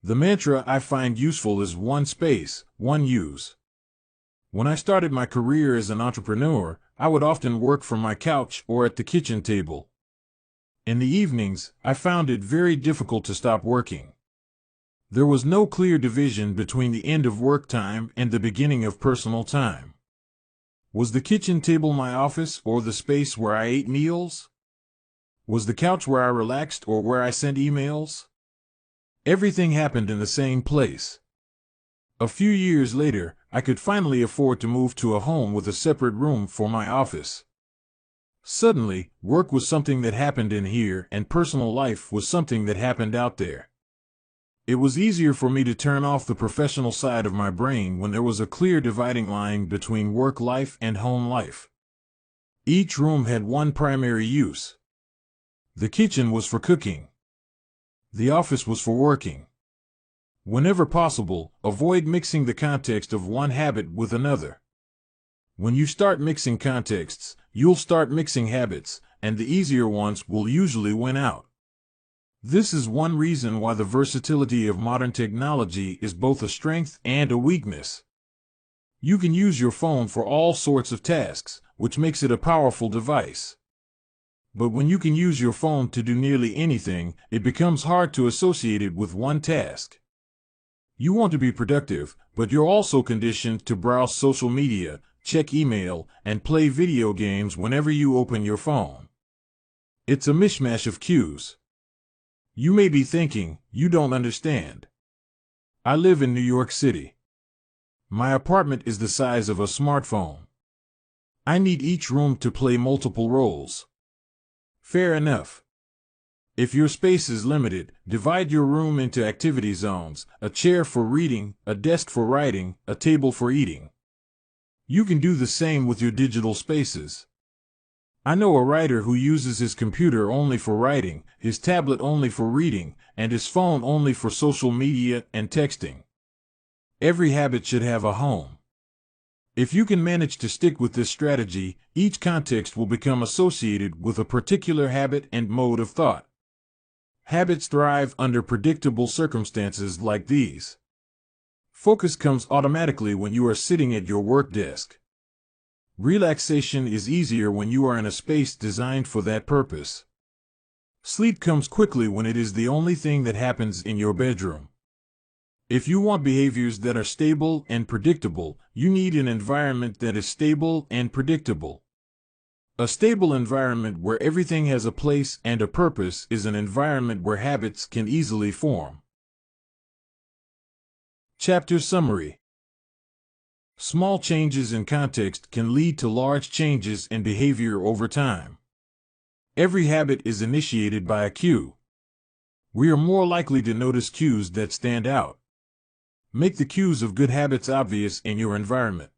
The mantra I find useful is one space, one use. When I started my career as an entrepreneur, I would often work from my couch or at the kitchen table. In the evenings, I found it very difficult to stop working. There was no clear division between the end of work time and the beginning of personal time. Was the kitchen table my office or the space where I ate meals? Was the couch where I relaxed or where I sent emails? Everything happened in the same place. A few years later, I could finally afford to move to a home with a separate room for my office. Suddenly, work was something that happened in here and personal life was something that happened out there. It was easier for me to turn off the professional side of my brain when there was a clear dividing line between work life and home life. Each room had one primary use. The kitchen was for cooking. The office was for working. Whenever possible, avoid mixing the context of one habit with another. When you start mixing contexts, you'll start mixing habits, and the easier ones will usually win out. This is one reason why the versatility of modern technology is both a strength and a weakness. You can use your phone for all sorts of tasks, which makes it a powerful device. But when you can use your phone to do nearly anything, it becomes hard to associate it with one task. You want to be productive, but you're also conditioned to browse social media, check email, and play video games whenever you open your phone. It's a mishmash of cues. You may be thinking, you don't understand. I live in New York City. My apartment is the size of a smartphone. I need each room to play multiple roles. Fair enough. If your space is limited, divide your room into activity zones, a chair for reading, a desk for writing, a table for eating. You can do the same with your digital spaces. I know a writer who uses his computer only for writing, his tablet only for reading, and his phone only for social media and texting. Every habit should have a home. If you can manage to stick with this strategy, each context will become associated with a particular habit and mode of thought. Habits thrive under predictable circumstances like these. Focus comes automatically when you are sitting at your work desk. Relaxation is easier when you are in a space designed for that purpose. Sleep comes quickly when it is the only thing that happens in your bedroom. If you want behaviors that are stable and predictable, you need an environment that is stable and predictable. A stable environment where everything has a place and a purpose is an environment where habits can easily form. Chapter Summary. Small changes in context can lead to large changes in behavior over time. Every habit is initiated by a cue. We are more likely to notice cues that stand out. Make the cues of good habits obvious in your environment.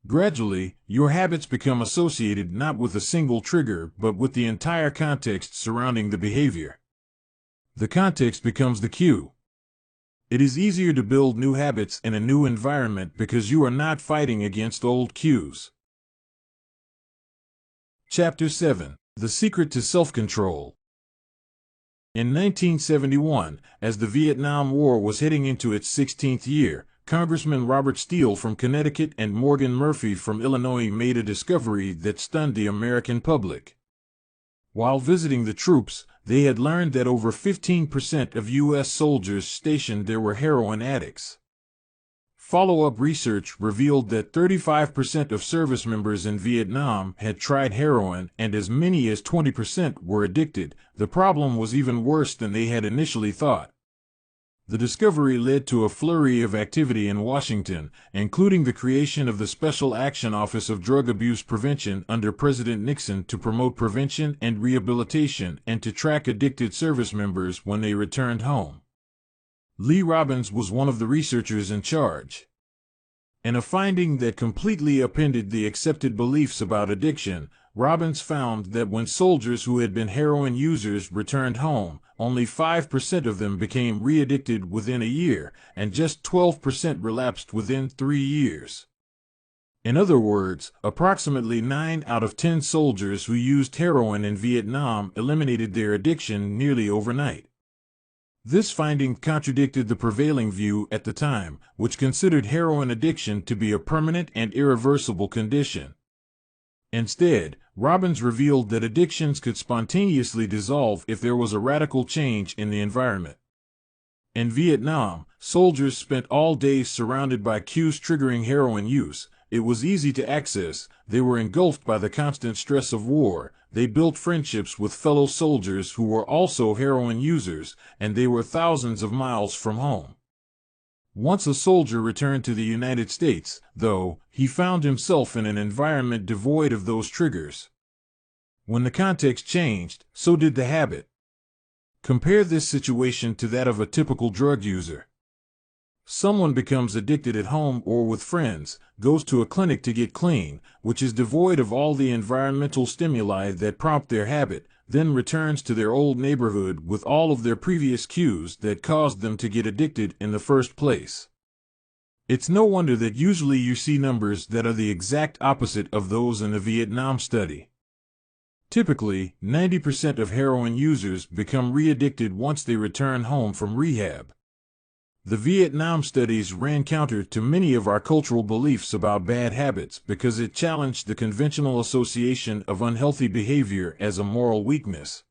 Gradually, your habits become associated not with a single trigger but with the entire context surrounding the behavior. The context becomes the cue. It is easier to build new habits in a new environment because you are not fighting against old cues. Chapter 7. The Secret to Self-Control. In 1971, as the Vietnam War was heading into its 16th year, Congressman Robert Steele from Connecticut and Morgan Murphy from Illinois made a discovery that stunned the American public. While visiting the troops, they had learned that over 15% of U.S. soldiers stationed there were heroin addicts. Follow-up research revealed that 35% of service members in Vietnam had tried heroin and as many as 20% were addicted. The problem was even worse than they had initially thought. The discovery led to a flurry of activity in Washington, including the creation of the Special Action Office of Drug Abuse Prevention under President Nixon to promote prevention and rehabilitation and to track addicted service members when they returned home. Lee Robbins was one of the researchers in charge. In a finding that completely upended the accepted beliefs about addiction, Robbins found that when soldiers who had been heroin users returned home, only 5% of them became re-addicted within a year, and just 12% relapsed within 3 years. In other words, approximately 9 out of 10 soldiers who used heroin in Vietnam eliminated their addiction nearly overnight. This finding contradicted the prevailing view at the time, which considered heroin addiction to be a permanent and irreversible condition. Instead, Robbins revealed that addictions could spontaneously dissolve if there was a radical change in the environment. In Vietnam, soldiers spent all day surrounded by cues triggering heroin use. It was easy to access, they were engulfed by the constant stress of war, they built friendships with fellow soldiers who were also heroin users, and they were thousands of miles from home. Once a soldier returned to the United States, though, he found himself in an environment devoid of those triggers. When the context changed, so did the habit. Compare this situation to that of a typical drug user. Someone becomes addicted at home or with friends, goes to a clinic to get clean, which is devoid of all the environmental stimuli that prompt their habit, then returns to their old neighborhood with all of their previous cues that caused them to get addicted in the first place. It's no wonder that usually you see numbers that are the exact opposite of those in the Vietnam study. Typically, 90% of heroin users become re-addicted once they return home from rehab. The Vietnam studies ran counter to many of our cultural beliefs about bad habits because it challenged the conventional association of unhealthy behavior as a moral weakness.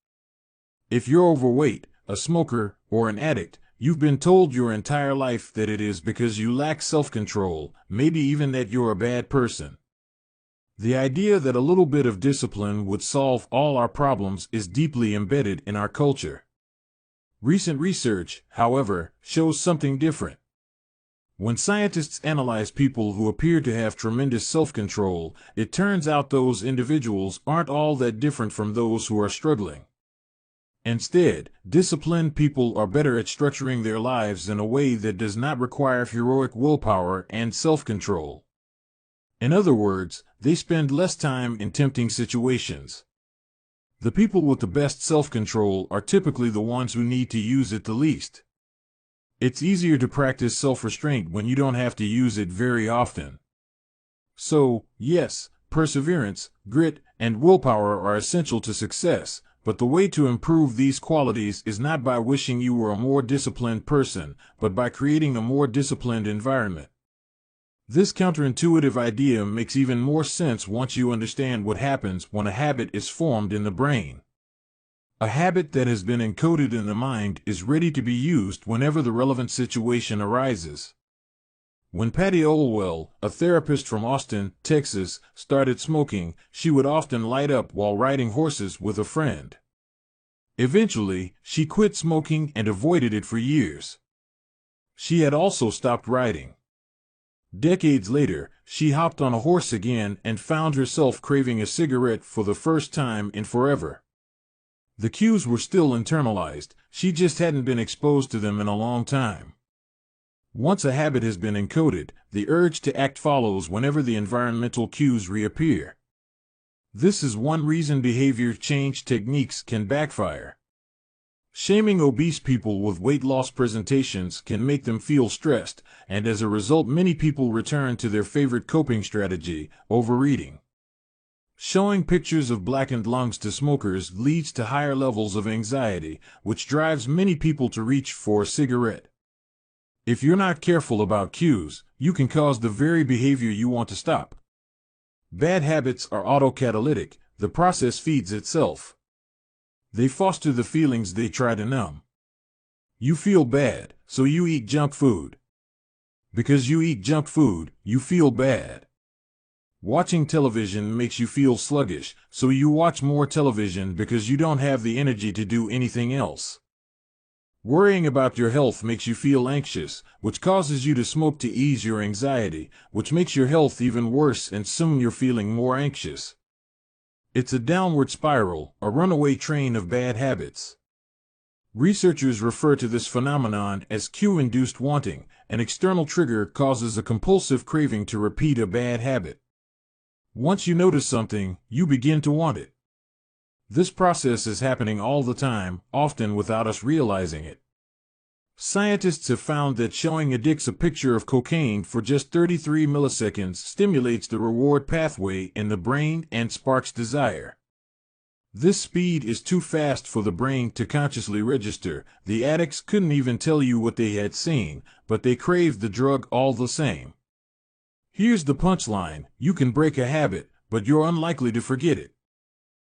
If you're overweight, a smoker, or an addict, you've been told your entire life that it is because you lack self-control, maybe even that you're a bad person. The idea that a little bit of discipline would solve all our problems is deeply embedded in our culture. Recent research, however, shows something different. When scientists analyze people who appear to have tremendous self-control, it turns out those individuals aren't all that different from those who are struggling. Instead, disciplined people are better at structuring their lives in a way that does not require heroic willpower and self-control. In other words, they spend less time in tempting situations. The people with the best self-control are typically the ones who need to use it the least. It's easier to practice self-restraint when you don't have to use it very often. So, yes, perseverance, grit, and willpower are essential to success, but the way to improve these qualities is not by wishing you were a more disciplined person, but by creating a more disciplined environment. This counterintuitive idea makes even more sense once you understand what happens when a habit is formed in the brain. A habit that has been encoded in the mind is ready to be used whenever the relevant situation arises. When Patty Olwell, a therapist from Austin, Texas, started smoking, she would often light up while riding horses with a friend. Eventually, she quit smoking and avoided it for years. She had also stopped riding. Decades later, she hopped on a horse again and found herself craving a cigarette for the first time in forever. The cues were still internalized, she just hadn't been exposed to them in a long time. Once a habit has been encoded, the urge to act follows whenever the environmental cues reappear. This is one reason behavior change techniques can backfire. Shaming obese people with weight loss presentations can make them feel stressed, and as a result many people return to their favorite coping strategy, overeating. Showing pictures of blackened lungs to smokers leads to higher levels of anxiety, which drives many people to reach for a cigarette. If you're not careful about cues, you can cause the very behavior you want to stop. Bad habits are autocatalytic, the process feeds itself. They foster the feelings they try to numb. You feel bad, so you eat junk food. Because you eat junk food, you feel bad. Watching television makes you feel sluggish, so you watch more television because you don't have the energy to do anything else. Worrying about your health makes you feel anxious, which causes you to smoke to ease your anxiety, which makes your health even worse and soon you're feeling more anxious. It's a downward spiral, a runaway train of bad habits. Researchers refer to this phenomenon as cue-induced wanting. An external trigger causes a compulsive craving to repeat a bad habit. Once you notice something, you begin to want it. This process is happening all the time, often without us realizing it. Scientists have found that showing addicts a picture of cocaine for just 33 milliseconds stimulates the reward pathway in the brain and sparks desire. This speed is too fast for the brain to consciously register. The addicts couldn't even tell you what they had seen, but they craved the drug all the same. Here's the punchline: you can break a habit, but you're unlikely to forget it.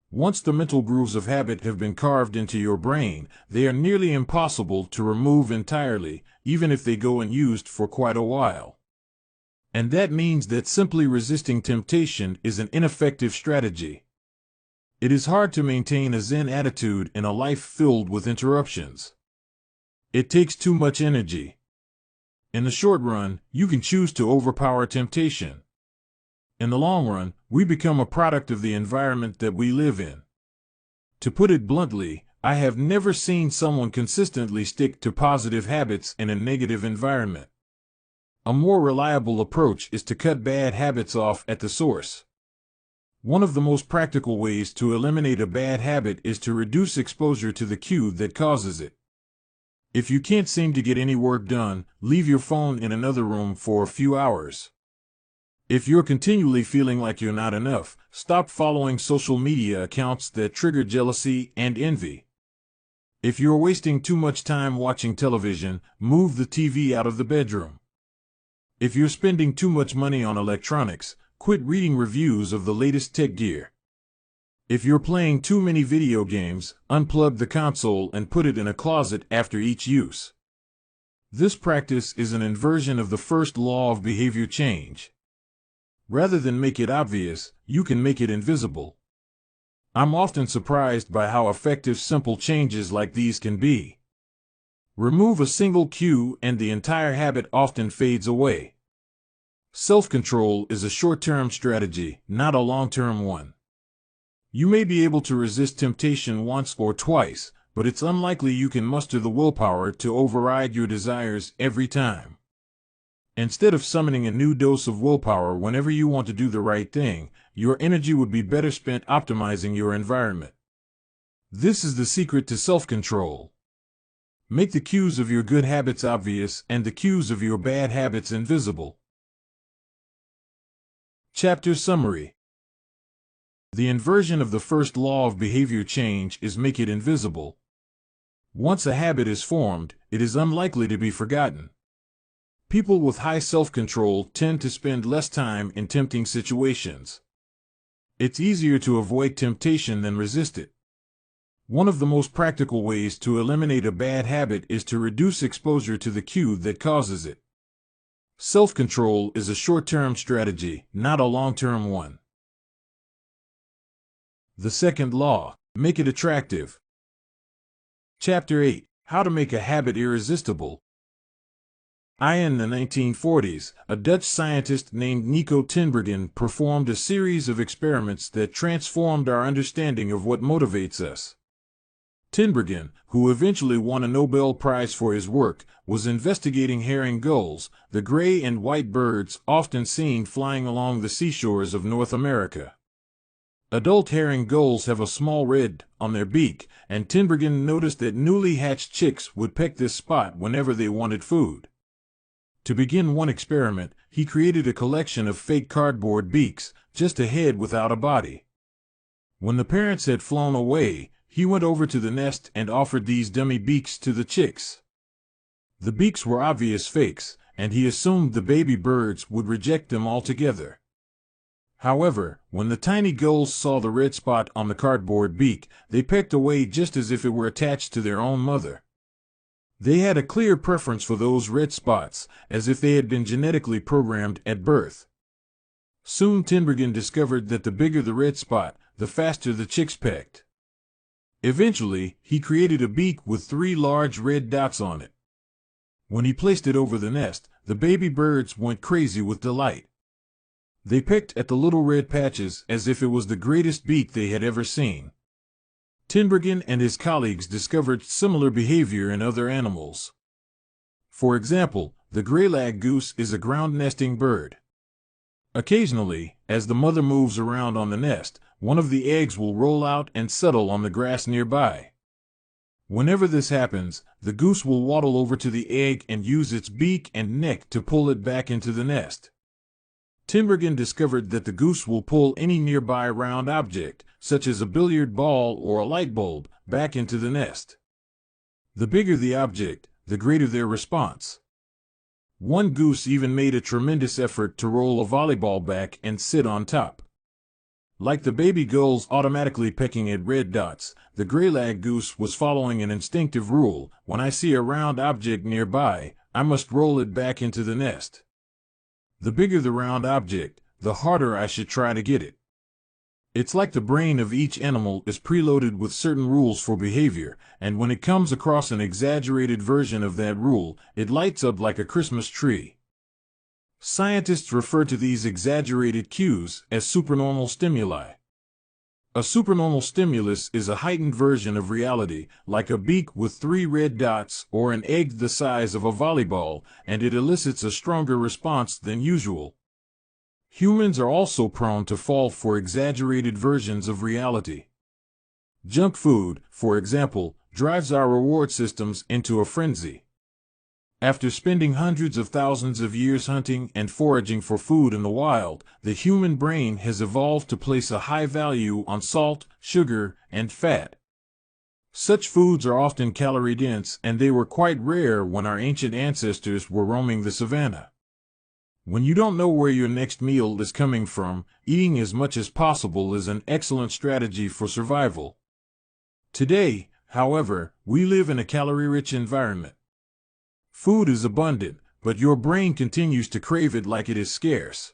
Once the mental grooves of habit have been carved into your brain, they are nearly impossible to remove entirely, even if they go unused for quite a while. And that means that simply resisting temptation is an ineffective strategy. It is hard to maintain a Zen attitude in a life filled with interruptions. It takes too much energy. In the short run, you can choose to overpower temptation. In the long run, we become a product of the environment that we live in. To put it bluntly, I have never seen someone consistently stick to positive habits in a negative environment. A more reliable approach is to cut bad habits off at the source. One of the most practical ways to eliminate a bad habit is to reduce exposure to the cue that causes it. If you can't seem to get any work done, leave your phone in another room for a few hours. If you're continually feeling like you're not enough, stop following social media accounts that trigger jealousy and envy. If you're wasting too much time watching television, move the TV out of the bedroom. If you're spending too much money on electronics, quit reading reviews of the latest tech gear. If you're playing too many video games, unplug the console and put it in a closet after each use. This practice is an inversion of the first law of behavior change. Rather than make it obvious, you can make it invisible. I'm often surprised by how effective simple changes like these can be. Remove a single cue and the entire habit often fades away. Self-control is a short-term strategy, not a long-term one. You may be able to resist temptation once or twice, but it's unlikely you can muster the willpower to override your desires every time. Instead of summoning a new dose of willpower whenever you want to do the right thing, your energy would be better spent optimizing your environment. This is the secret to self-control. Make the cues of your good habits obvious and the cues of your bad habits invisible. Chapter Summary. The inversion of the first law of behavior change is make it invisible. Once a habit is formed, it is unlikely to be forgotten. People with high self-control tend to spend less time in tempting situations. It's easier to avoid temptation than resist it. One of the most practical ways to eliminate a bad habit is to reduce exposure to the cue that causes it. Self-control is a short-term strategy, not a long-term one. The second law: make it attractive. Chapter 8: How to make a habit irresistible. In the 1940s, a Dutch scientist named Nico Tinbergen performed a series of experiments that transformed our understanding of what motivates us. Tinbergen, who eventually won a Nobel Prize for his work, was investigating herring gulls, the gray and white birds often seen flying along the seashores of North America. Adult herring gulls have a small red on their beak, and Tinbergen noticed that newly hatched chicks would peck this spot whenever they wanted food. To begin one experiment, he created a collection of fake cardboard beaks, just a head without a body. When the parents had flown away, he went over to the nest and offered these dummy beaks to the chicks. The beaks were obvious fakes, and he assumed the baby birds would reject them altogether. However, when the tiny gulls saw the red spot on the cardboard beak, they pecked away just as if it were attached to their own mother. They had a clear preference for those red spots, as if they had been genetically programmed at birth. Soon Tinbergen discovered that the bigger the red spot, the faster the chicks pecked. Eventually, he created a beak with 3 large red dots on it. When he placed it over the nest, the baby birds went crazy with delight. They pecked at the little red patches as if it was the greatest beak they had ever seen. Tinbergen and his colleagues discovered similar behavior in other animals. For example, the gray-lag goose is a ground-nesting bird. Occasionally, as the mother moves around on the nest, one of the eggs will roll out and settle on the grass nearby. Whenever this happens, the goose will waddle over to the egg and use its beak and neck to pull it back into the nest. Tinbergen discovered that the goose will pull any nearby round object, such as a billiard ball or a light bulb, back into the nest. The bigger the object, the greater their response. One goose even made a tremendous effort to roll a volleyball back and sit on top. Like the baby gulls automatically pecking at red dots, the gray-lag goose was following an instinctive rule: when I see a round object nearby, I must roll it back into the nest. The bigger the round object, the harder I should try to get it. It's like the brain of each animal is preloaded with certain rules for behavior, and when it comes across an exaggerated version of that rule, it lights up like a Christmas tree. Scientists refer to these exaggerated cues as supernormal stimuli. A supernormal stimulus is a heightened version of reality, like a beak with 3 red dots or an egg the size of a volleyball, and it elicits a stronger response than usual. Humans are also prone to fall for exaggerated versions of reality. Junk food, for example, drives our reward systems into a frenzy. After spending hundreds of thousands of years hunting and foraging for food in the wild, the human brain has evolved to place a high value on salt, sugar, and fat. Such foods are often calorie-dense, and they were quite rare when our ancient ancestors were roaming the savannah. When you don't know where your next meal is coming from, eating as much as possible is an excellent strategy for survival. Today, however, we live in a calorie-rich environment. Food is abundant, but your brain continues to crave it like it is scarce.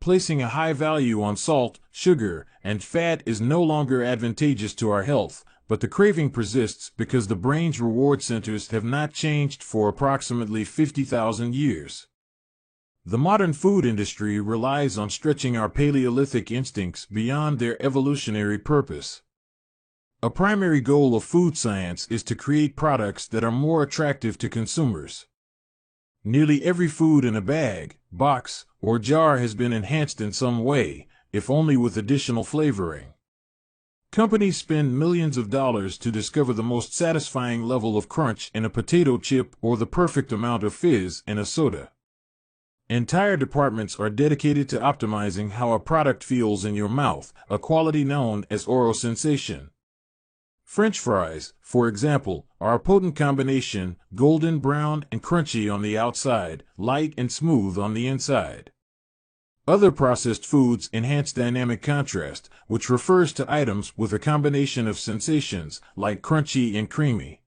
Placing a high value on salt, sugar, and fat is no longer advantageous to our health, but the craving persists because the brain's reward centers have not changed for approximately 50,000 years. The modern food industry relies on stretching our Paleolithic instincts beyond their evolutionary purpose. A primary goal of food science is to create products that are more attractive to consumers. Nearly every food in a bag, box, or jar has been enhanced in some way, if only with additional flavoring. Companies spend millions of dollars to discover the most satisfying level of crunch in a potato chip or the perfect amount of fizz in a soda. Entire departments are dedicated to optimizing how a product feels in your mouth, a quality known as oral sensation. French fries, for example, are a potent combination, golden brown and crunchy on the outside, light and smooth on the inside. Other processed foods enhance dynamic contrast, which refers to items with a combination of sensations, like crunchy and creamy.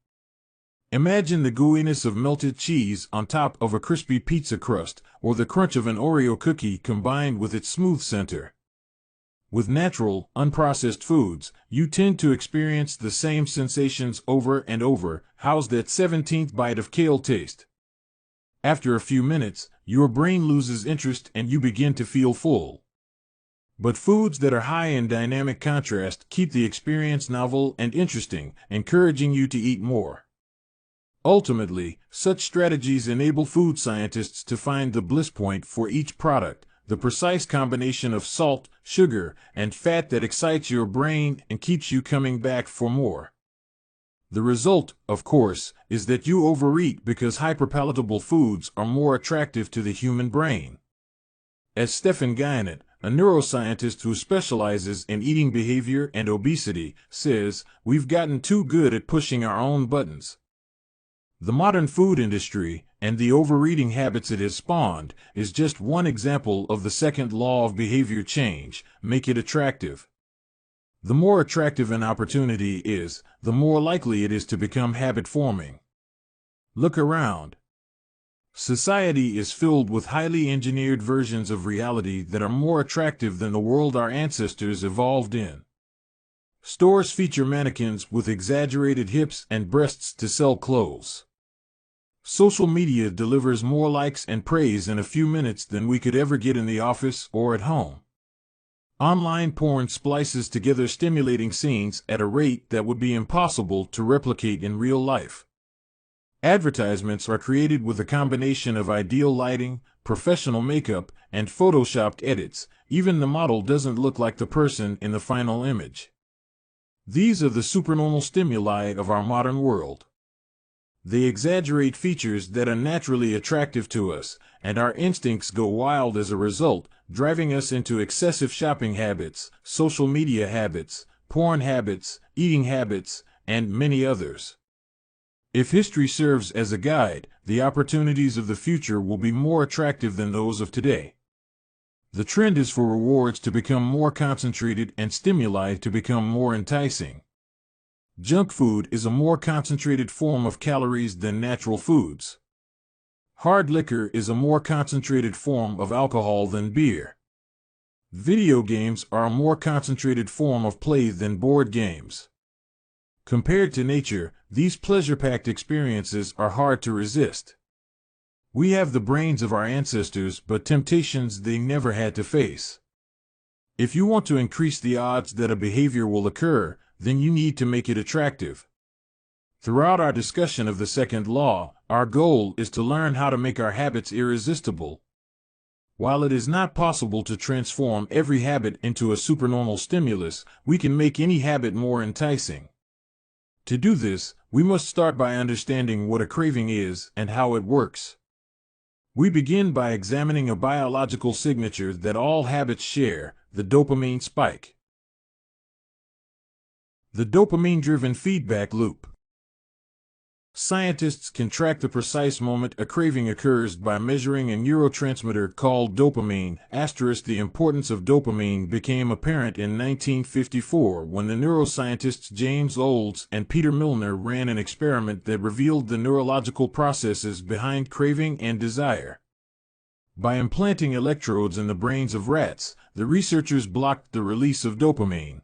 Imagine the gooiness of melted cheese on top of a crispy pizza crust, or the crunch of an Oreo cookie combined with its smooth center. With natural, unprocessed foods, you tend to experience the same sensations over and over. How's that 17th bite of kale taste? After a few minutes, your brain loses interest and you begin to feel full. But foods that are high in dynamic contrast keep the experience novel and interesting, encouraging you to eat more. Ultimately, such strategies enable food scientists to find the bliss point for each product, the precise combination of salt, sugar, and fat that excites your brain and keeps you coming back for more. The result, of course, is that you overeat because hyperpalatable foods are more attractive to the human brain. As Stephen Guyenet, a neuroscientist who specializes in eating behavior and obesity, says, we've gotten too good at pushing our own buttons. The modern food industry, and the overeating habits it has spawned, is just one example of the second law of behavior change: make it attractive. The more attractive an opportunity is, the more likely it is to become habit-forming. Look around. Society is filled with highly engineered versions of reality that are more attractive than the world our ancestors evolved in. Stores feature mannequins with exaggerated hips and breasts to sell clothes. Social media delivers more likes and praise in a few minutes than we could ever get in the office or at home. Online porn splices together stimulating scenes at a rate that would be impossible to replicate in real life. Advertisements are created with a combination of ideal lighting, professional makeup, and photoshopped edits. Even the model doesn't look like the person in the final image. These are the supernormal stimuli of our modern world. They exaggerate features that are naturally attractive to us, and our instincts go wild as a result, driving us into excessive shopping habits, social media habits, porn habits, eating habits, and many others. If history serves as a guide, the opportunities of the future will be more attractive than those of today. The trend is for rewards to become more concentrated and stimuli to become more enticing. Junk food is a more concentrated form of calories than natural foods. Hard liquor is a more concentrated form of alcohol than beer. Video games are a more concentrated form of play than board games. Compared to nature, these pleasure-packed experiences are hard to resist. We have the brains of our ancestors, but temptations they never had to face. If you want to increase the odds that a behavior will occur, then you need to make it attractive. Throughout our discussion of the second law, our goal is to learn how to make our habits irresistible. While it is not possible to transform every habit into a supernormal stimulus, we can make any habit more enticing. To do this, we must start by understanding what a craving is and how it works. We begin by examining a biological signature that all habits share: the dopamine spike. The dopamine-driven feedback loop. Scientists can track the precise moment a craving occurs by measuring a neurotransmitter called dopamine. The importance of dopamine became apparent in 1954 when the neuroscientists James Olds and Peter Milner ran an experiment that revealed the neurological processes behind craving and desire. By implanting electrodes in the brains of rats, the researchers blocked the release of dopamine.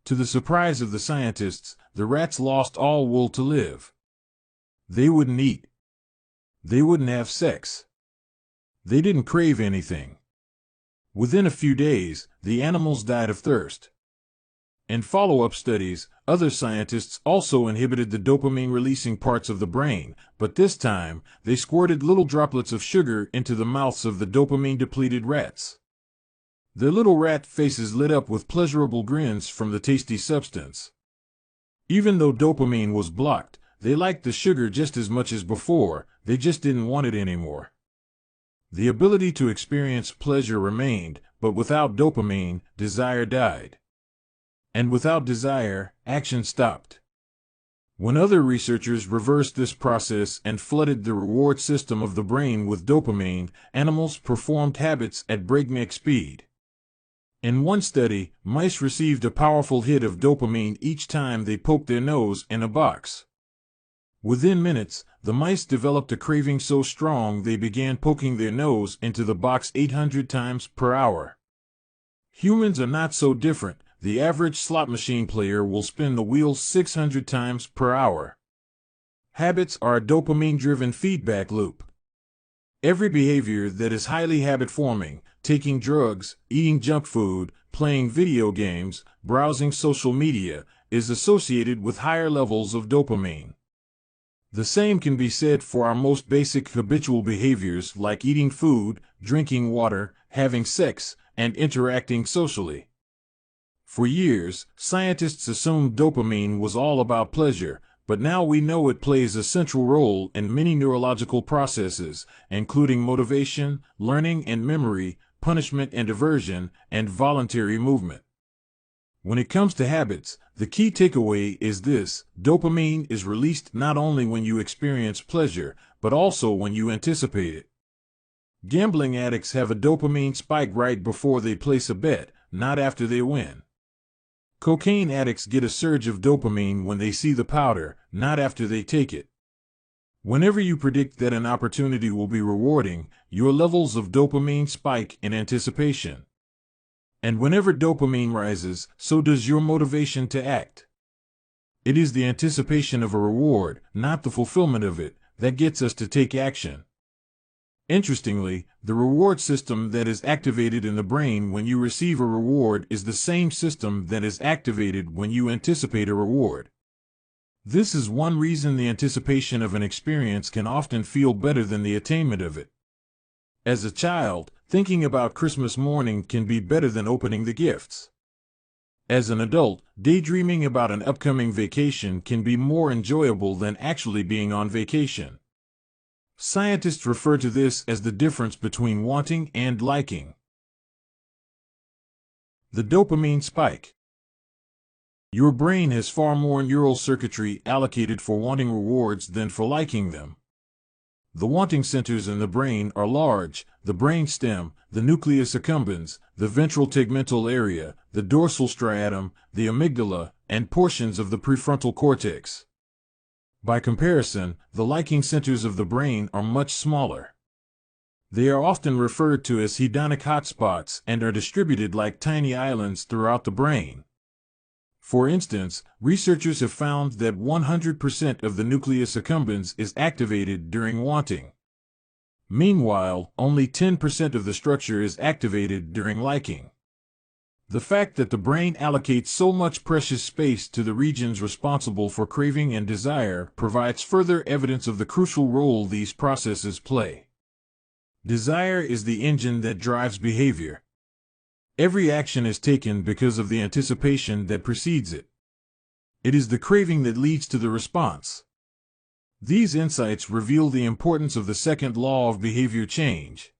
To the surprise of the scientists, the rats lost all will to live. They wouldn't eat. They wouldn't have sex. They didn't crave anything. Within a few days, the animals died of thirst. In follow-up studies, other scientists also inhibited the dopamine-releasing parts of the brain, but this time, they squirted little droplets of sugar into the mouths of the dopamine-depleted rats. Their little rat faces lit up with pleasurable grins from the tasty substance. Even though dopamine was blocked, they liked the sugar just as much as before, they just didn't want it anymore. The ability to experience pleasure remained, but without dopamine, desire died. And without desire, action stopped. When other researchers reversed this process and flooded the reward system of the brain with dopamine, animals performed habits at breakneck speed. In one study, mice received a powerful hit of dopamine each time they poked their nose in a box. Within minutes, the mice developed a craving so strong they began poking their nose into the box 800 times per hour. Humans are not so different. The average slot machine player will spin the wheels 600 times per hour. Habits are a dopamine-driven feedback loop. Every behavior that is highly habit-forming, taking drugs, eating junk food, playing video games, browsing social media, is associated with higher levels of dopamine. The same can be said for our most basic habitual behaviors like eating food, drinking water, having sex, and interacting socially. For years, scientists assumed dopamine was all about pleasure, but now we know it plays a central role in many neurological processes, including motivation, learning and memory, punishment and aversion, and voluntary movement. When it comes to habits, the key takeaway is this: dopamine is released not only when you experience pleasure, but also when you anticipate it. Gambling addicts have a dopamine spike right before they place a bet, not after they win. Cocaine addicts get a surge of dopamine when they see the powder, not after they take it. Whenever you predict that an opportunity will be rewarding, your levels of dopamine spike in anticipation. And whenever dopamine rises, so does your motivation to act. It is the anticipation of a reward, not the fulfillment of it, that gets us to take action. Interestingly, the reward system that is activated in the brain when you receive a reward is the same system that is activated when you anticipate a reward. This is one reason the anticipation of an experience can often feel better than the attainment of it. As a child, thinking about Christmas morning can be better than opening the gifts. As an adult, daydreaming about an upcoming vacation can be more enjoyable than actually being on vacation. Scientists refer to this as the difference between wanting and liking. The dopamine spike. Your brain has far more neural circuitry allocated for wanting rewards than for liking them. The wanting centers in the brain are large: the brain stem, the nucleus accumbens, the ventral tegmental area, the dorsal striatum, the amygdala, and portions of the prefrontal cortex. By comparison, the liking centers of the brain are much smaller. They are often referred to as hedonic hotspots and are distributed like tiny islands throughout the brain. For instance, researchers have found that 100% of the nucleus accumbens is activated during wanting. Meanwhile, only 10% of the structure is activated during liking. The fact that the brain allocates so much precious space to the regions responsible for craving and desire provides further evidence of the crucial role these processes play. Desire is the engine that drives behavior. Every action is taken because of the anticipation that precedes it. It is the craving that leads to the response. These insights reveal the importance of the second law of behavior change.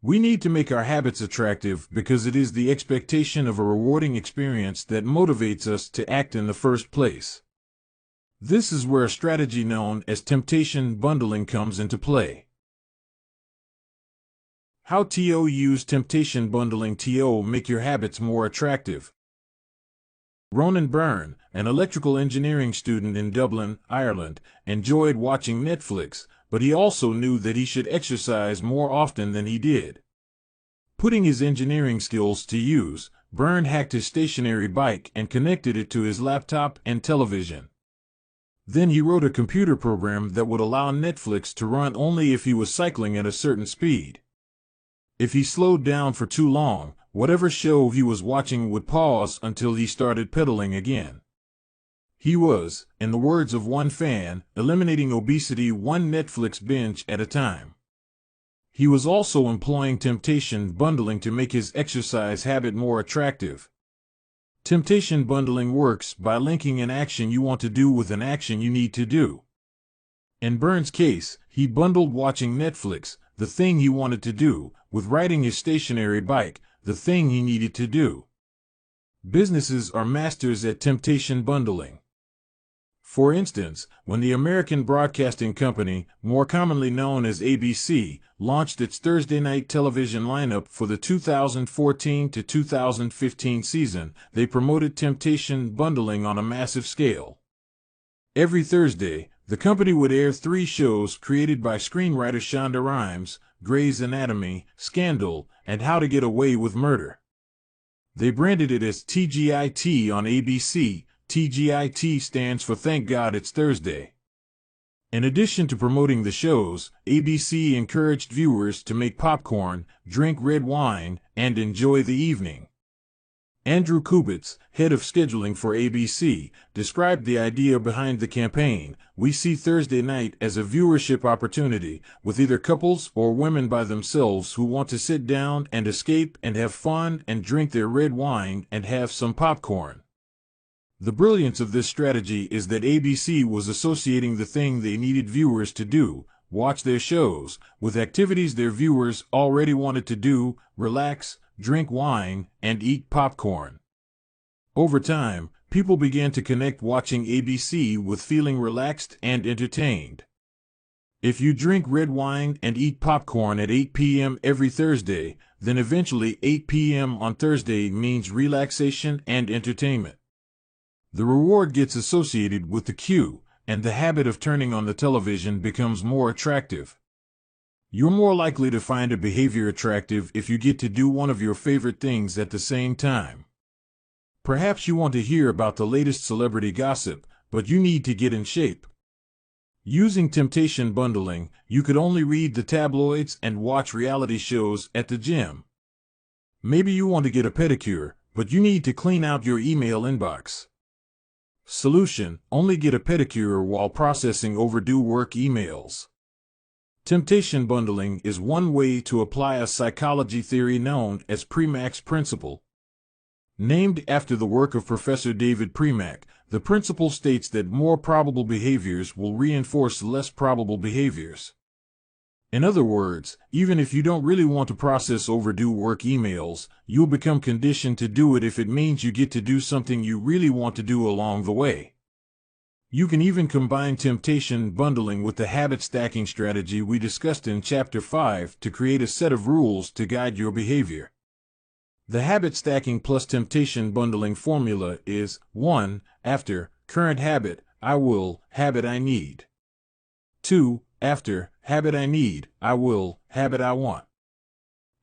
We need to make our habits attractive because it is the expectation of a rewarding experience that motivates us to act in the first place. This is where a strategy known as temptation bundling comes into play. How to use temptation bundling to make your habits more attractive. Ronan Byrne, an electrical engineering student in Dublin, Ireland, enjoyed watching Netflix, but he also knew that he should exercise more often than he did. Putting his engineering skills to use, Byrne hacked his stationary bike and connected it to his laptop and television. Then he wrote a computer program that would allow Netflix to run only if he was cycling at a certain speed. If he slowed down for too long, whatever show he was watching would pause until he started pedaling again. He was, in the words of one fan, eliminating obesity one Netflix binge at a time. He was also employing temptation bundling to make his exercise habit more attractive. Temptation bundling works by linking an action you want to do with an action you need to do. In Byrne's case, he bundled watching Netflix, the thing he wanted to do, with riding his stationary bike, the thing he needed to do. Businesses are masters at temptation bundling. For instance, when the American Broadcasting Company, more commonly known as ABC, launched its Thursday night television lineup for the 2014 to 2015 season, they promoted temptation bundling on a massive scale. Every Thursday, the company would air 3 shows created by screenwriter Shonda Rhimes: Grey's Anatomy, Scandal, and How to Get Away with Murder. They branded it as TGIT on ABC. TGIT stands for Thank God It's Thursday. In addition to promoting the shows, ABC encouraged viewers to make popcorn, drink red wine, and enjoy the evening. Andrew Kubitz, head of scheduling for ABC, described the idea behind the campaign. We see Thursday night as a viewership opportunity, with either couples or women by themselves who want to sit down and escape and have fun and drink their red wine and have some popcorn. The brilliance of this strategy is that ABC was associating the thing they needed viewers to do, watch their shows, with activities their viewers already wanted to do: relax, drink wine, and eat popcorn. Over time, people began to connect watching ABC with feeling relaxed and entertained. If you drink red wine and eat popcorn at 8 p.m. every Thursday, then eventually 8 p.m. on Thursday means relaxation and entertainment. The reward gets associated with the cue, and the habit of turning on the television becomes more attractive. You're more likely to find a behavior attractive if you get to do one of your favorite things at the same time. Perhaps you want to hear about the latest celebrity gossip, but you need to get in shape. Using temptation bundling, you could only read the tabloids and watch reality shows at the gym. Maybe you want to get a pedicure, but you need to clean out your email inbox. Solution: only get a pedicure while processing overdue work emails. Temptation bundling is one way to apply a psychology theory known as Premack's principle. Named after the work of Professor David Premack, the principle states that more probable behaviors will reinforce less probable behaviors. In other words, even if you don't really want to process overdue work emails, you'll become conditioned to do it if it means you get to do something you really want to do along the way. You can even combine temptation bundling with the habit stacking strategy we discussed in Chapter 5 to create a set of rules to guide your behavior. The habit stacking plus temptation bundling formula is: 1. After current habit, I will habit I need. 2. After habit I need, I will habit I want.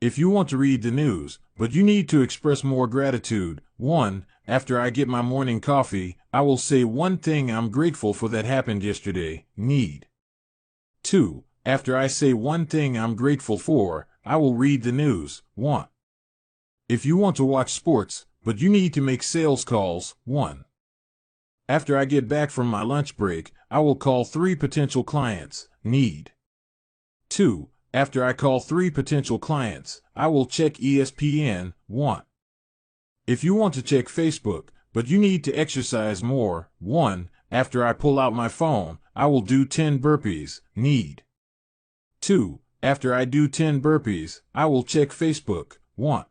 If you want to read the news, but you need to express more gratitude: 1. After I get my morning coffee, I will say one thing I'm grateful for that happened yesterday. Need. 2. After I say one thing I'm grateful for, I will read the news. Want. If you want to watch sports, but you need to make sales calls: 1. After I get back from my lunch break, I will call 3 potential clients. Need. 2. After I call 3 potential clients, I will check ESPN. Want. If you want to check Facebook, but you need to exercise more: 1. After I pull out my phone, I will do 10 burpees. Need. 2. After I do 10 burpees, I will check Facebook. Want.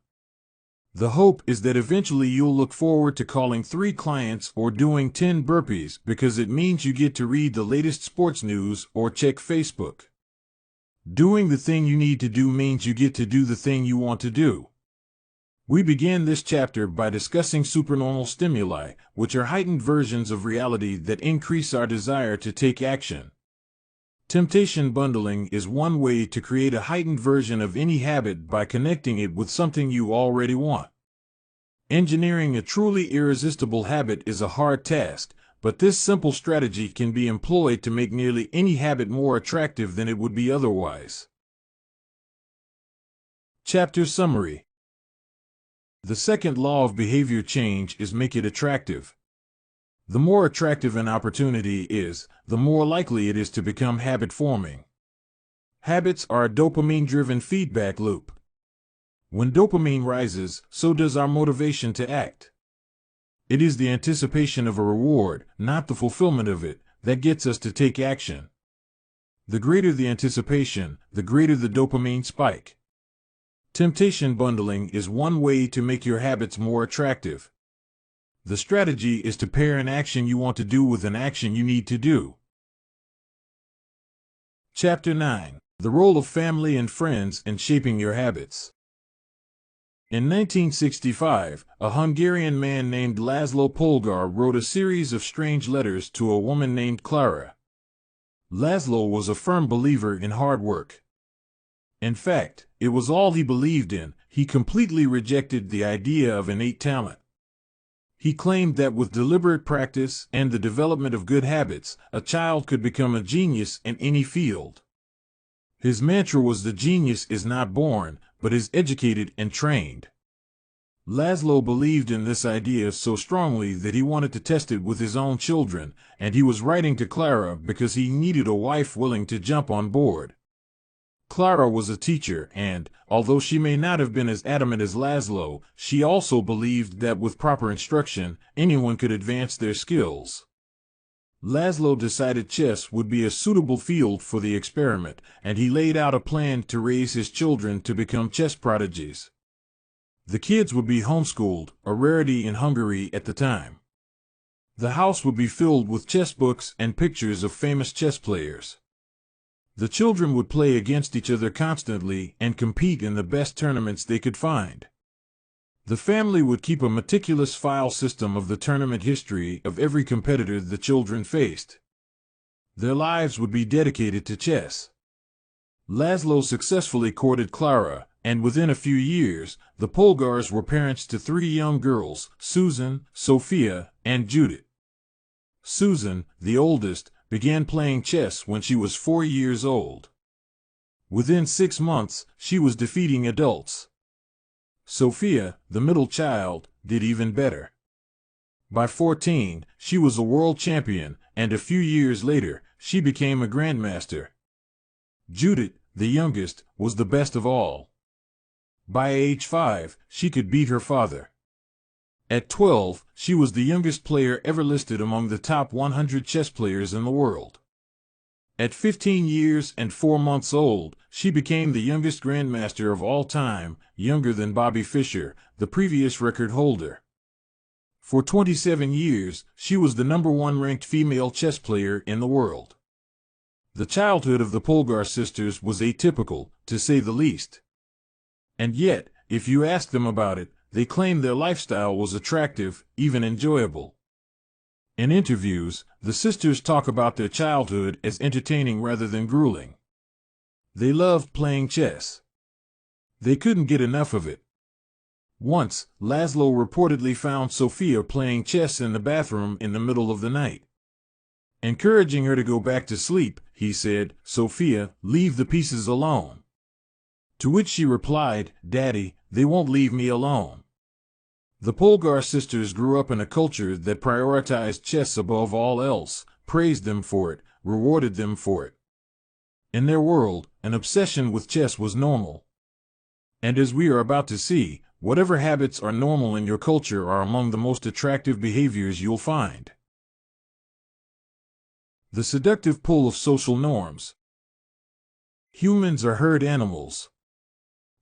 The hope is that eventually you'll look forward to calling 3 clients or doing 10 burpees because it means you get to read the latest sports news or check Facebook. Doing the thing you need to do means you get to do the thing you want to do. We began this chapter by discussing supernormal stimuli, which are heightened versions of reality that increase our desire to take action. Temptation bundling is one way to create a heightened version of any habit by connecting it with something you already want. Engineering a truly irresistible habit is a hard task, but this simple strategy can be employed to make nearly any habit more attractive than it would be otherwise. Chapter Summary. The second law of behavior change is make it attractive. The more attractive an opportunity is, the more likely it is to become habit-forming. Habits are a dopamine-driven feedback loop. When dopamine rises, so does our motivation to act. It is the anticipation of a reward, not the fulfillment of it, that gets us to take action. The greater the anticipation, the greater the dopamine spike. Temptation bundling is one way to make your habits more attractive. The strategy is to pair an action you want to do with an action you need to do. Chapter 9. The Role of Family and Friends in Shaping Your Habits. In 1965, a Hungarian man named Laszlo Polgar wrote a series of strange letters to a woman named Clara. Laszlo was a firm believer in hard work. In fact, it was all he believed in. He completely rejected the idea of innate talent. He claimed that with deliberate practice and the development of good habits, a child could become a genius in any field. His mantra was, the genius is not born, but is educated and trained. Laszlo believed in this idea so strongly that he wanted to test it with his own children, and he was writing to Clara because he needed a wife willing to jump on board. Clara was a teacher and, although she may not have been as adamant as Laszlo, she also believed that with proper instruction, anyone could advance their skills. Laszlo decided chess would be a suitable field for the experiment, and he laid out a plan to raise his children to become chess prodigies. The kids would be homeschooled, a rarity in Hungary at the time. The house would be filled with chess books and pictures of famous chess players. The children would play against each other constantly and compete in the best tournaments they could find. The family would keep a meticulous file system of the tournament history of every competitor the children faced. Their lives would be dedicated to chess. Laszlo successfully courted Clara, and within a few years, the Polgars were parents to 3 young girls, Susan, Sophia, and Judith. Susan, the oldest, began playing chess when she was 4 years old. Within 6 months, she was defeating adults. Sophia, the middle child, did even better. By 14, she was a world champion, and a few years later, she became a grandmaster. Judith, the youngest, was the best of all. By age 5, she could beat her father. At 12, she was the youngest player ever listed among the top 100 chess players in the world. At 15 years and 4 months old, she became the youngest grandmaster of all time, younger than Bobby Fischer, the previous record holder. For 27 years, she was the #1 ranked female chess player in the world. The childhood of the Polgar sisters was atypical, to say the least. And yet, if you ask them about it, they claim their lifestyle was attractive, even enjoyable. In interviews, the sisters talk about their childhood as entertaining rather than grueling. They loved playing chess. They couldn't get enough of it. Once, Laszlo reportedly found Sophia playing chess in the bathroom in the middle of the night. Encouraging her to go back to sleep, he said, "Sophia, leave the pieces alone." To which she replied, "Daddy, they won't leave me alone." The Polgar sisters grew up in a culture that prioritized chess above all else, praised them for it, rewarded them for it. In their world, an obsession with chess was normal. And as we are about to see, whatever habits are normal in your culture are among the most attractive behaviors you'll find. The seductive pull of social norms. Humans are herd animals.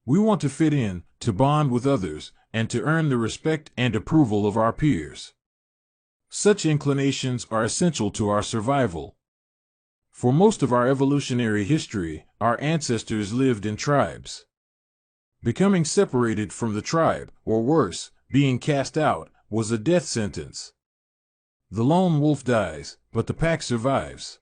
We want to fit in, to bond with others, and to earn the respect and approval of our peers. Such inclinations are essential to our survival. For most of our evolutionary history, our ancestors lived in tribes. Becoming separated from the tribe, or worse, being cast out, was a death sentence. The lone wolf dies, but the pack survives.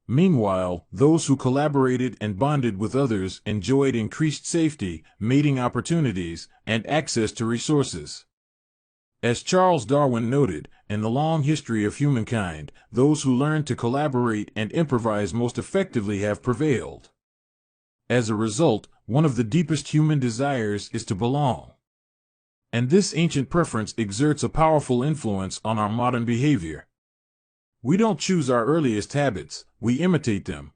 Meanwhile, those who collaborated and bonded with others enjoyed increased safety, mating opportunities, and access to resources. As Charles Darwin noted, in the long history of humankind, those who learn to collaborate and improvise most effectively have prevailed. As a result, one of the deepest human desires is to belong. And this ancient preference exerts a powerful influence on our modern behavior. We don't choose our earliest habits, we imitate them.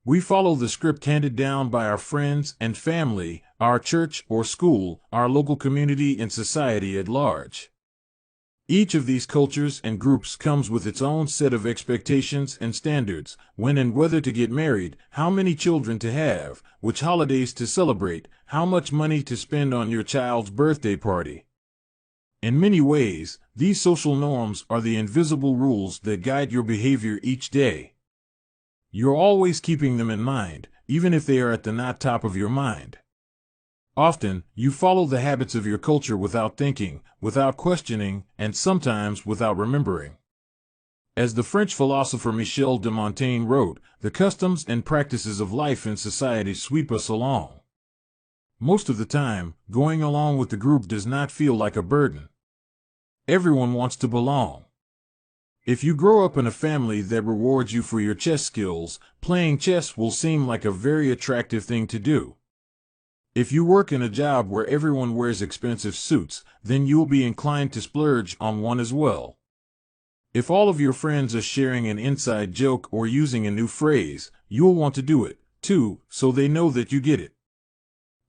We follow the script handed down by our friends and family, our church or school, our local community and society at large. Each of these cultures and groups comes with its own set of expectations and standards, when and whether to get married, how many children to have, which holidays to celebrate, how much money to spend on your child's birthday party. In many ways, these social norms are the invisible rules that guide your behavior each day. You're always keeping them in mind, even if they are at the not top of your mind. Often, you follow the habits of your culture without thinking, without questioning, and sometimes without remembering. As the French philosopher Michel de Montaigne wrote, the customs and practices of life in society sweep us along. Most of the time, going along with the group does not feel like a burden. Everyone wants to belong. If you grow up in a family that rewards you for your chess skills, playing chess will seem like a very attractive thing to do. If you work in a job where everyone wears expensive suits, then you'll be inclined to splurge on one as well. If all of your friends are sharing an inside joke or using a new phrase, you'll want to do it, too, so they know that you get it.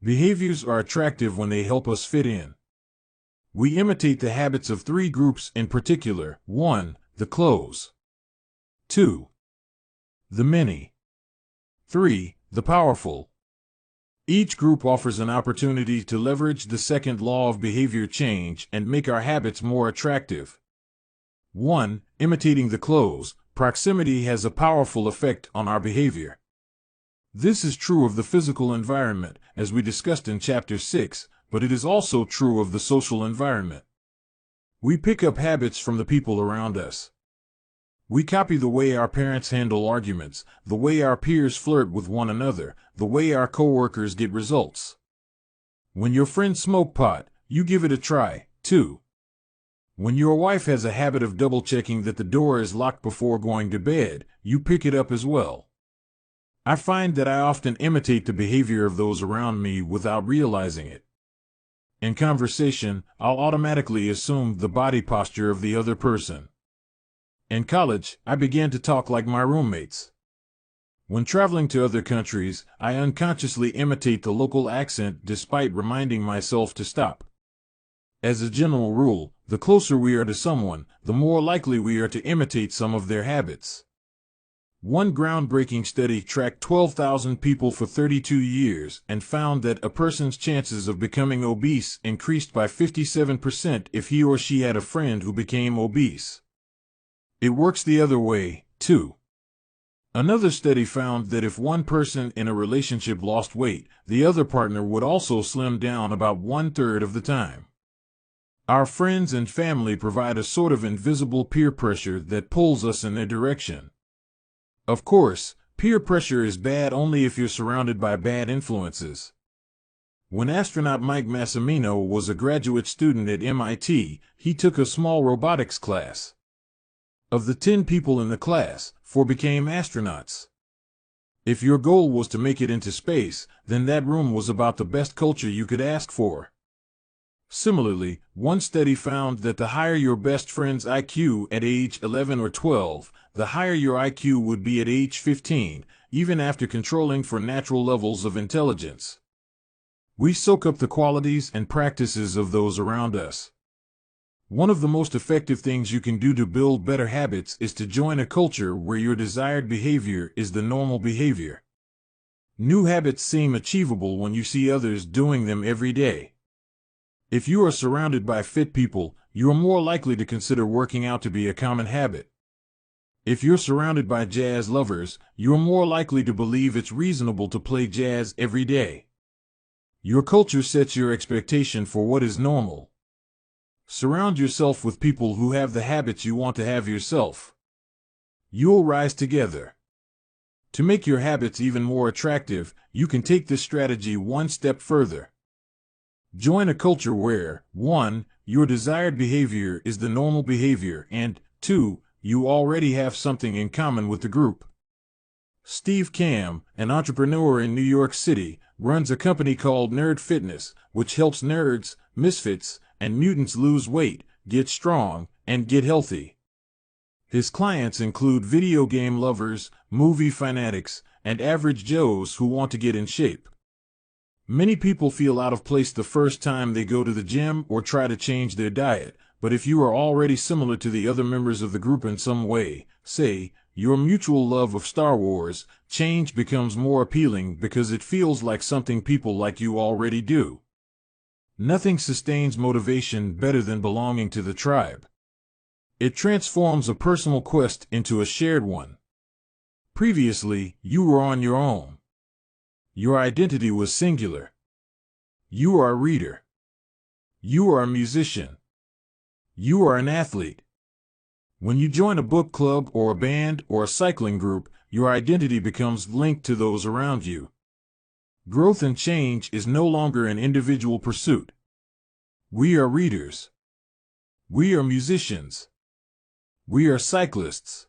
Behaviors are attractive when they help us fit in. We imitate the habits of three groups in particular. 1. The close. 2. The many. 3. The powerful. Each group offers an opportunity to leverage the second law of behavior change and make our habits more attractive. 1. Imitating the close. Proximity has a powerful effect on our behavior. This is true of the physical environment, as we discussed in Chapter 6, but it is also true of the social environment. We pick up habits from the people around us. We copy the way our parents handle arguments, the way our peers flirt with one another, the way our coworkers get results. When your friends smoke pot, you give it a try, too. When your wife has a habit of double-checking that the door is locked before going to bed, you pick it up as well. I find that I often imitate the behavior of those around me without realizing it. In conversation, I'll automatically assume the body posture of the other person. In college, I began to talk like my roommates. When traveling to other countries, I unconsciously imitate the local accent despite reminding myself to stop. As a general rule, the closer we are to someone, the more likely we are to imitate some of their habits. One groundbreaking study tracked 12,000 people for 32 years and found that a person's chances of becoming obese increased by 57% if he or she had a friend who became obese. It works the other way, too. Another study found that if one person in a relationship lost weight, the other partner would also slim down about 1/3 of the time. Our friends and family provide a sort of invisible peer pressure that pulls us in their direction. Of course, peer pressure is bad only if you're surrounded by bad influences. When astronaut Mike Massimino was a graduate student at MIT, he took a small robotics class. Of the 10 people in the class, 4 became astronauts. If your goal was to make it into space, then that room was about the best culture you could ask for. Similarly, one study found that the higher your best friend's IQ at age 11 or 12, the higher your IQ would be at age 15, even after controlling for natural levels of intelligence. We soak up the qualities and practices of those around us. One of the most effective things you can do to build better habits is to join a culture where your desired behavior is the normal behavior. New habits seem achievable when you see others doing them every day. If you are surrounded by fit people, you are more likely to consider working out to be a common habit. If you're surrounded by jazz lovers, you are more likely to believe it's reasonable to play jazz every day. Your culture sets your expectation for what is normal. Surround yourself with people who have the habits you want to have yourself. You'll rise together. To make your habits even more attractive, you can take this strategy one step further. Join a culture where, 1. Your desired behavior is the normal behavior, and 2. You already have something in common with the group. Steve Kamb, an entrepreneur in New York City, runs a company called Nerd Fitness, which helps nerds, misfits, and mutants lose weight, get strong, and get healthy. His clients include video game lovers, movie fanatics, and average Joes who want to get in shape. Many people feel out of place the first time they go to the gym or try to change their diet, but if you are already similar to the other members of the group in some way, say, your mutual love of Star Wars, change becomes more appealing because it feels like something people like you already do. Nothing sustains motivation better than belonging to the tribe. It transforms a personal quest into a shared one. Previously, you were on your own. Your identity was singular. You are a reader. You are a musician. You are an athlete. When you join a book club or a band or a cycling group, your identity becomes linked to those around you. Growth and change is no longer an individual pursuit. We are readers. We are musicians. We are cyclists.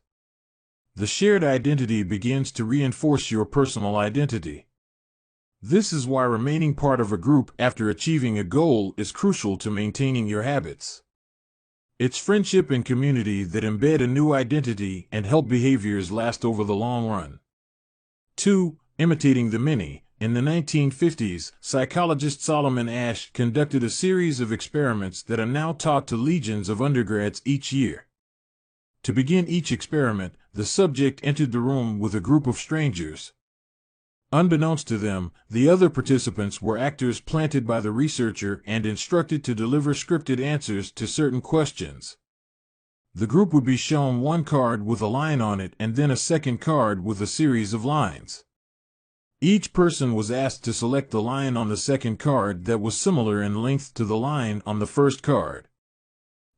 The shared identity begins to reinforce your personal identity. This is why remaining part of a group after achieving a goal is crucial to maintaining your habits. It's friendship and community that embed a new identity and help behaviors last over the long run. 2. Imitating the many. In the 1950s, psychologist Solomon Asch conducted a series of experiments that are now taught to legions of undergrads each year. To begin each experiment, the subject entered the room with a group of strangers. Unbeknownst to them, the other participants were actors planted by the researcher and instructed to deliver scripted answers to certain questions. The group would be shown one card with a line on it and then a second card with a series of lines. Each person was asked to select the line on the second card that was similar in length to the line on the first card.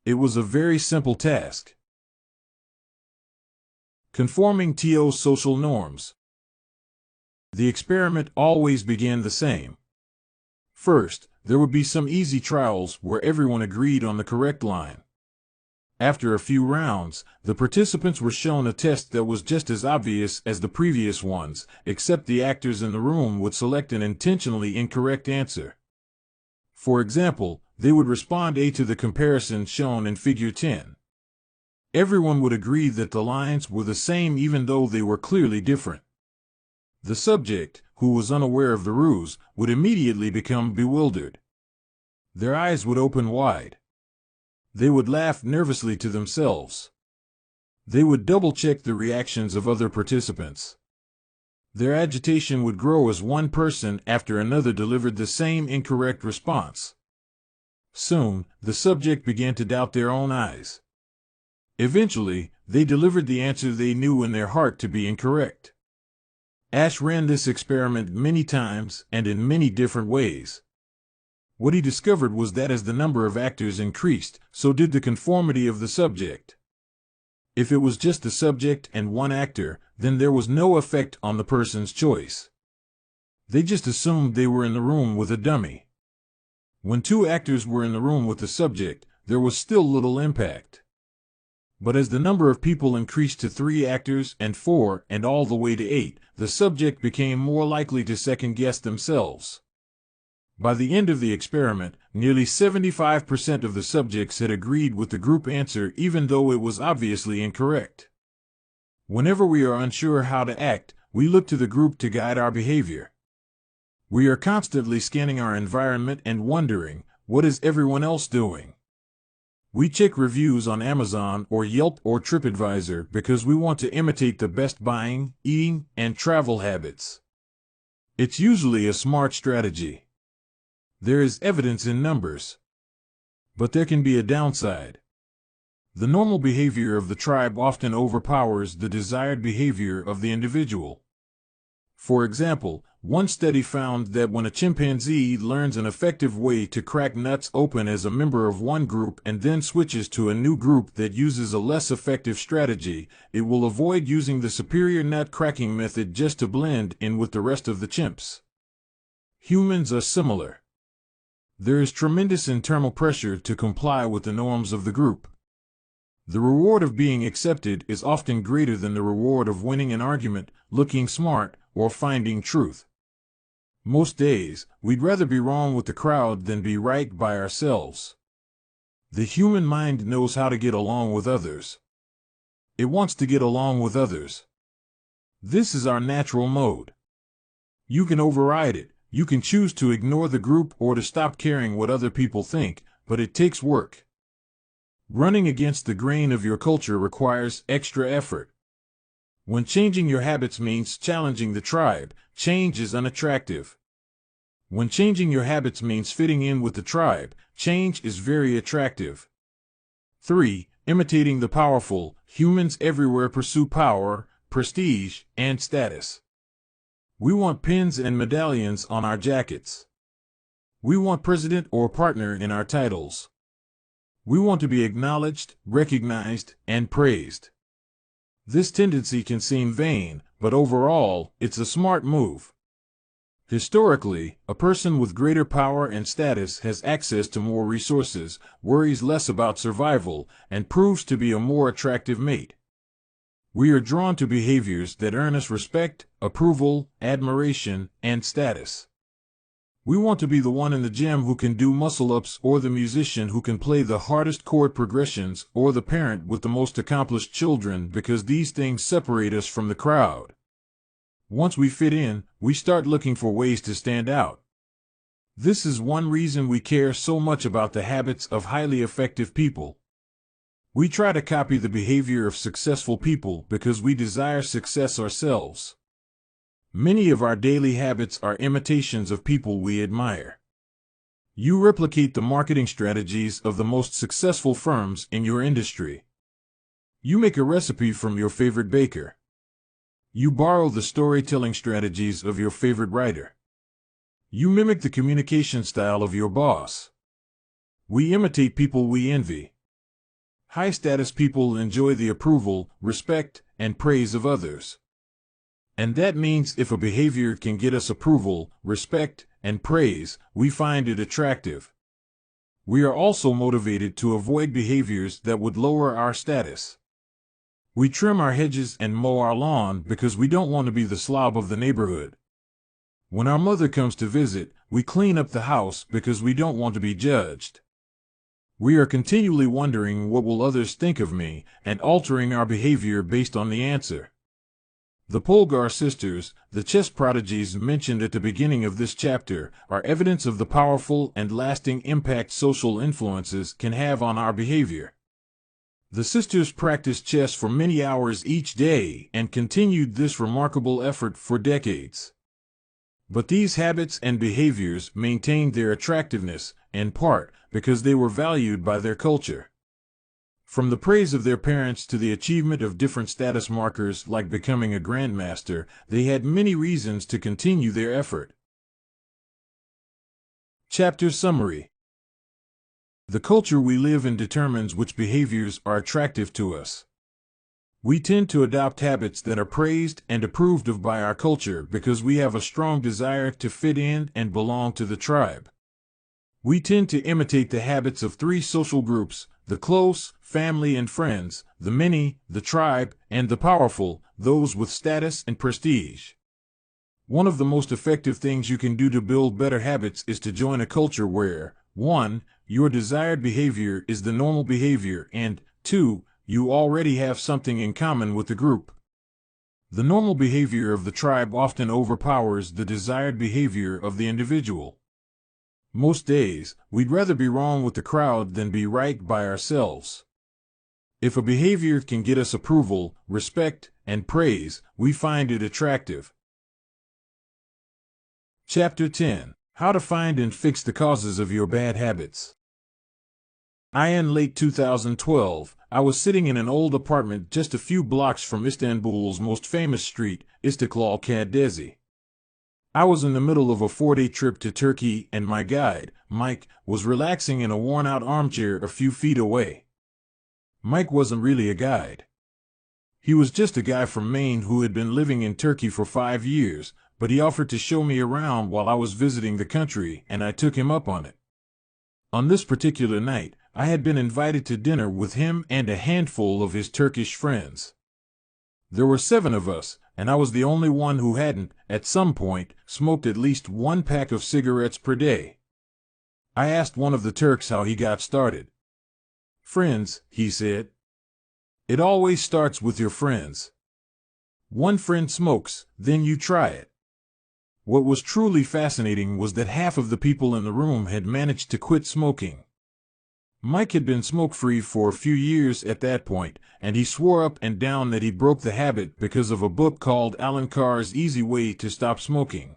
It was a very simple task. Conforming to social norms. The experiment always began the same. First, there would be some easy trials where everyone agreed on the correct line. After a few rounds, the participants were shown a test that was just as obvious as the previous ones, except the actors in the room would select an intentionally incorrect answer. For example, they would respond A to the comparison shown in Figure 10. Everyone would agree that the lines were the same even though they were clearly different. The subject, who was unaware of the ruse, would immediately become bewildered. Their eyes would open wide. They would laugh nervously to themselves. They would double-check the reactions of other participants. Their agitation would grow as one person after another delivered the same incorrect response. Soon, the subject began to doubt their own eyes. Eventually, they delivered the answer they knew in their heart to be incorrect. Asch ran this experiment many times and in many different ways. What he discovered was that as the number of actors increased, so did the conformity of the subject. If it was just the subject and one actor, then there was no effect on the person's choice. They just assumed they were in the room with a dummy. When two actors were in the room with the subject, there was still little impact. But as the number of people increased to 3 actors and 4 and all the way to 8, the subject became more likely to second-guess themselves. By the end of the experiment, nearly 75% of the subjects had agreed with the group answer even though it was obviously incorrect. Whenever we are unsure how to act, we look to the group to guide our behavior. We are constantly scanning our environment and wondering, what is everyone else doing? We check reviews on Amazon or Yelp or TripAdvisor because we want to imitate the best buying, eating, and travel habits. It's usually a smart strategy. There is evidence in numbers. But there can be a downside. The normal behavior of the tribe often overpowers the desired behavior of the individual. For example, one study found that when a chimpanzee learns an effective way to crack nuts open as a member of one group and then switches to a new group that uses a less effective strategy, it will avoid using the superior nut cracking method just to blend in with the rest of the chimps. Humans are similar. There is tremendous internal pressure to comply with the norms of the group. The reward of being accepted is often greater than the reward of winning an argument, looking smart, or finding truth. Most days, we'd rather be wrong with the crowd than be right by ourselves. The human mind knows how to get along with others. It wants to get along with others. This is our natural mode. You can override it. You can choose to ignore the group or to stop caring what other people think, but it takes work. Running against the grain of your culture requires extra effort. When changing your habits means challenging the tribe, change is unattractive. When changing your habits means fitting in with the tribe, change is very attractive. 3. Imitating the powerful. Humans everywhere pursue power, prestige, and status. We want pins and medallions on our jackets. We want president or partner in our titles. We want to be acknowledged, recognized, and praised. This tendency can seem vain, but overall, it's a smart move. Historically, a person with greater power and status has access to more resources, worries less about survival, and proves to be a more attractive mate. We are drawn to behaviors that earn us respect, approval, admiration, and status. We want to be the one in the gym who can do muscle-ups, or the musician who can play the hardest chord progressions, or the parent with the most accomplished children, because these things separate us from the crowd. Once we fit in, we start looking for ways to stand out. This is one reason we care so much about the habits of highly effective people. We try to copy the behavior of successful people because we desire success ourselves. Many of our daily habits are imitations of people we admire. You replicate the marketing strategies of the most successful firms in your industry. You make a recipe from your favorite baker. You borrow the storytelling strategies of your favorite writer. You mimic the communication style of your boss. We imitate people we envy. High-status people enjoy the approval, respect, and praise of others. And that means if a behavior can get us approval, respect, and praise, we find it attractive. We are also motivated to avoid behaviors that would lower our status. We trim our hedges and mow our lawn because we don't want to be the slob of the neighborhood. When our mother comes to visit, we clean up the house because we don't want to be judged. We are continually wondering what will others think of me, and altering our behavior based on the answer. The Polgar sisters, the chess prodigies mentioned at the beginning of this chapter, are evidence of the powerful and lasting impact social influences can have on our behavior. The sisters practiced chess for many hours each day and continued this remarkable effort for decades. But these habits and behaviors maintained their attractiveness, in part, because they were valued by their culture. From the praise of their parents to the achievement of different status markers like becoming a grandmaster, they had many reasons to continue their effort. Chapter Summary. The culture we live in determines which behaviors are attractive to us. We tend to adopt habits that are praised and approved of by our culture because we have a strong desire to fit in and belong to the tribe. We tend to imitate the habits of three social groups: the close, family and friends; the many, the tribe; and the powerful, those with status and prestige. One of the most effective things you can do to build better habits is to join a culture where 1. Your desired behavior is the normal behavior, and 2. You already have something in common with the group. The normal behavior of the tribe often overpowers the desired behavior of the individual. Most days, we'd rather be wrong with the crowd than be right by ourselves. If a behavior can get us approval, respect, and praise, we find it attractive. Chapter 10. How to find and fix the causes of your bad habits. In late 2012, I was sitting in an old apartment just a few blocks from Istanbul's most famous street, Istiklal Caddesi. I was in the middle of a 4-day trip to Turkey, and my guide, Mike, was relaxing in a worn-out armchair a few feet away. Mike wasn't really a guide. He was just a guy from Maine who had been living in Turkey for 5 years, but he offered to show me around while I was visiting the country, and I took him up on it. On this particular night, I had been invited to dinner with him and a handful of his Turkish friends. There were 7 of us, and I was the only one who hadn't, at some point, smoked at least 1 pack of cigarettes per day. I asked one of the Turks how he got started. "Friends," he said. "It always starts with your friends. One friend smokes, then you try it." What was truly fascinating was that half of the people in the room had managed to quit smoking. Mike had been smoke-free for a few years at that point, and he swore up and down that he broke the habit because of a book called Alan Carr's Easy Way to Stop Smoking.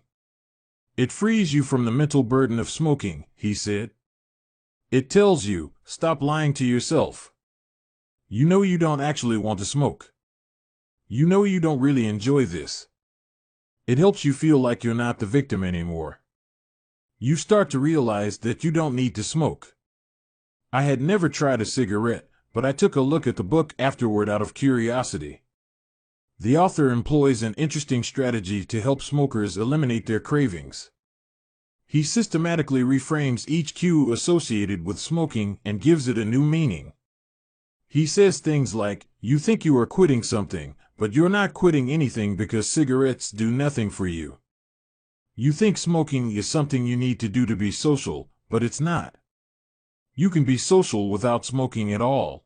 It frees you from the mental burden of smoking, he said. It tells you, stop lying to yourself. You know you don't actually want to smoke. You know you don't really enjoy this. It helps you feel like you're not the victim anymore. You start to realize that you don't need to smoke. I had never tried a cigarette, but I took a look at the book afterward out of curiosity. The author employs an interesting strategy to help smokers eliminate their cravings. He systematically reframes each cue associated with smoking and gives it a new meaning. He says things like, you think you are quitting something, but you're not quitting anything because cigarettes do nothing for you. You think smoking is something you need to do to be social, but it's not. You can be social without smoking at all.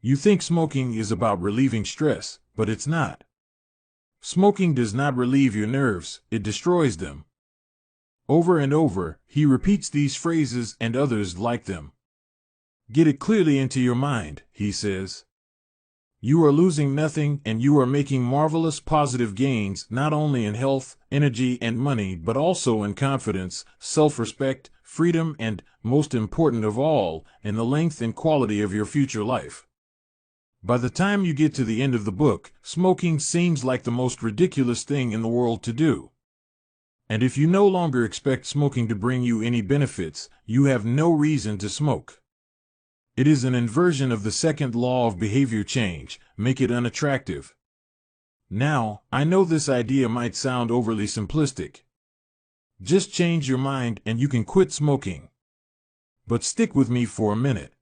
You think smoking is about relieving stress, but it's not. Smoking does not relieve your nerves, it destroys them. Over and over, he repeats these phrases and others like them. Get it clearly into your mind, he says. You are losing nothing and you are making marvelous positive gains not only in health, energy, and money, but also in confidence, self-respect, freedom, and, most important of all, in the length and quality of your future life. By the time you get to the end of the book, smoking seems like the most ridiculous thing in the world to do. And if you no longer expect smoking to bring you any benefits, you have no reason to smoke. It is an inversion of the second law of behavior change, make it unattractive. Now, I know this idea might sound overly simplistic. Just change your mind and you can quit smoking. But stick with me for a minute.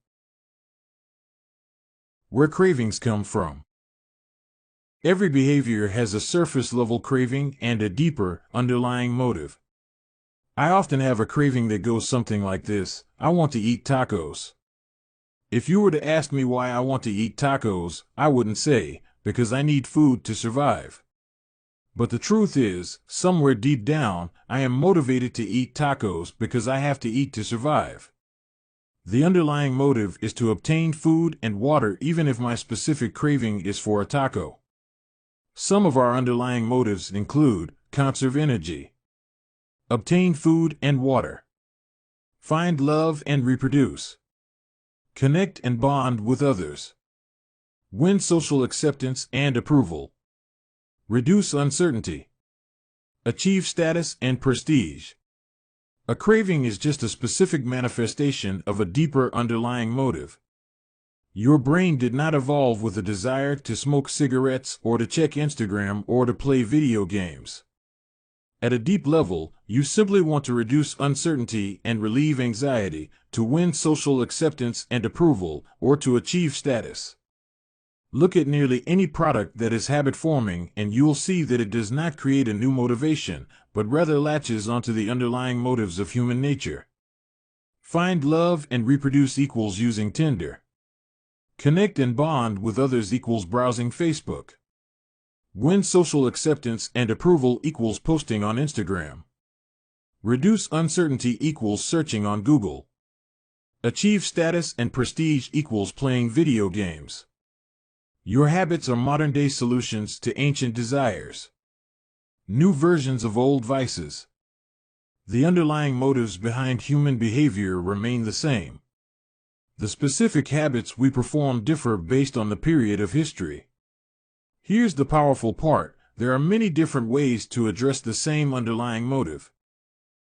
Where cravings come from. Every behavior has a surface-level craving and a deeper, underlying motive. I often have a craving that goes something like this: I want to eat tacos. If you were to ask me why I want to eat tacos, I wouldn't say, because I need food to survive. But the truth is, somewhere deep down, I am motivated to eat tacos because I have to eat to survive. The underlying motive is to obtain food and water even if my specific craving is for a taco. Some of our underlying motives include: conserve energy, obtain food and water, find love and reproduce, connect and bond with others, win social acceptance and approval, reduce uncertainty, achieve status and prestige. A craving is just a specific manifestation of a deeper underlying motive. Your brain did not evolve with a desire to smoke cigarettes or to check Instagram or to play video games. At a deep level, you simply want to reduce uncertainty and relieve anxiety, to win social acceptance and approval, or to achieve status. Look at nearly any product that is habit-forming and you'll see that it does not create a new motivation, but rather latches onto the underlying motives of human nature. Find love and reproduce equals using Tinder. Connect and bond with others equals browsing Facebook. Win social acceptance and approval equals posting on Instagram. Reduce uncertainty equals searching on Google. Achieve status and prestige equals playing video games. Your habits are modern-day solutions to ancient desires. New versions of old vices. The underlying motives behind human behavior remain the same. The specific habits we perform differ based on the period of history. Here's the powerful part: there are many different ways to address the same underlying motive.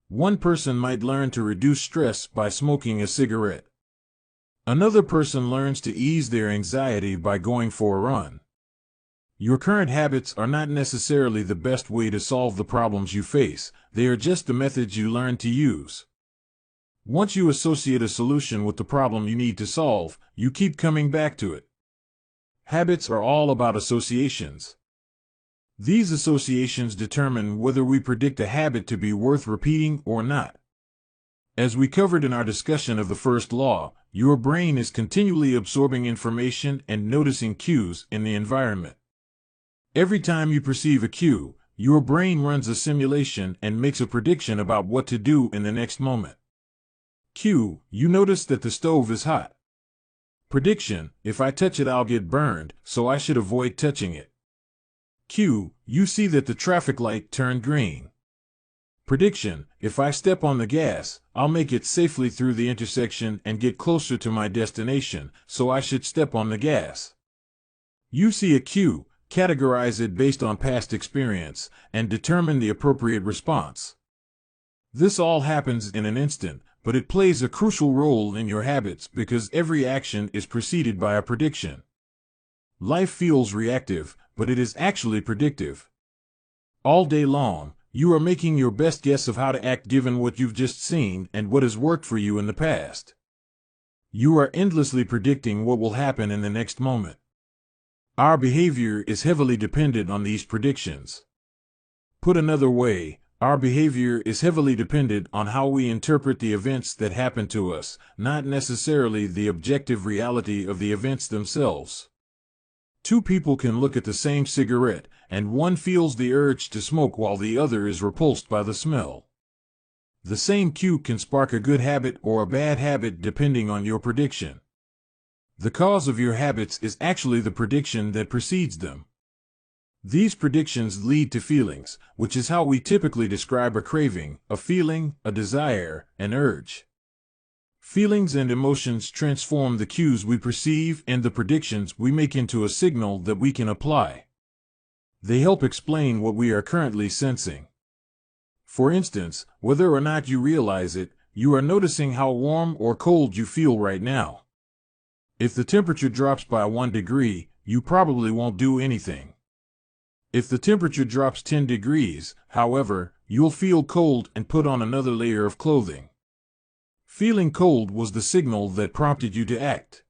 One person might learn to reduce stress by smoking a cigarette. Another person learns to ease their anxiety by going for a run. Your current habits are not necessarily the best way to solve the problems you face, they are just the methods you learn to use. Once you associate a solution with the problem you need to solve, you keep coming back to it. Habits are all about associations. These associations determine whether we predict a habit to be worth repeating or not. As we covered in our discussion of the first law, your brain is continually absorbing information and noticing cues in the environment. Every time you perceive a cue, your brain runs a simulation and makes a prediction about what to do in the next moment. Cue: you notice that the stove is hot. Prediction: if I touch it I'll get burned, so I should avoid touching it. Cue: you see that the traffic light turned green. Prediction: if I step on the gas, I'll make it safely through the intersection and get closer to my destination, so I should step on the gas. You see a cue, categorize it based on past experience, and determine the appropriate response. This all happens in an instant, but it plays a crucial role in your habits because every action is preceded by a prediction. Life feels reactive, but it is actually predictive. All day long, you are making your best guess of how to act given what you've just seen and what has worked for you in the past. You are endlessly predicting what will happen in the next moment. Our behavior is heavily dependent on these predictions. Put another way, our behavior is heavily dependent on how we interpret the events that happen to us, not necessarily the objective reality of the events themselves. Two people can look at the same cigarette, and one feels the urge to smoke while the other is repulsed by the smell. The same cue can spark a good habit or a bad habit depending on your prediction. The cause of your habits is actually the prediction that precedes them. These predictions lead to feelings, which is how we typically describe a craving, a feeling, a desire, an urge. Feelings and emotions transform the cues we perceive and the predictions we make into a signal that we can apply. They help explain what we are currently sensing. For instance, whether or not you realize it, you are noticing how warm or cold you feel right now. If the temperature drops by 1 degree, you probably won't do anything. If the temperature drops 10 degrees, however, you'll feel cold and put on another layer of clothing. Feeling cold was the signal that prompted you to act.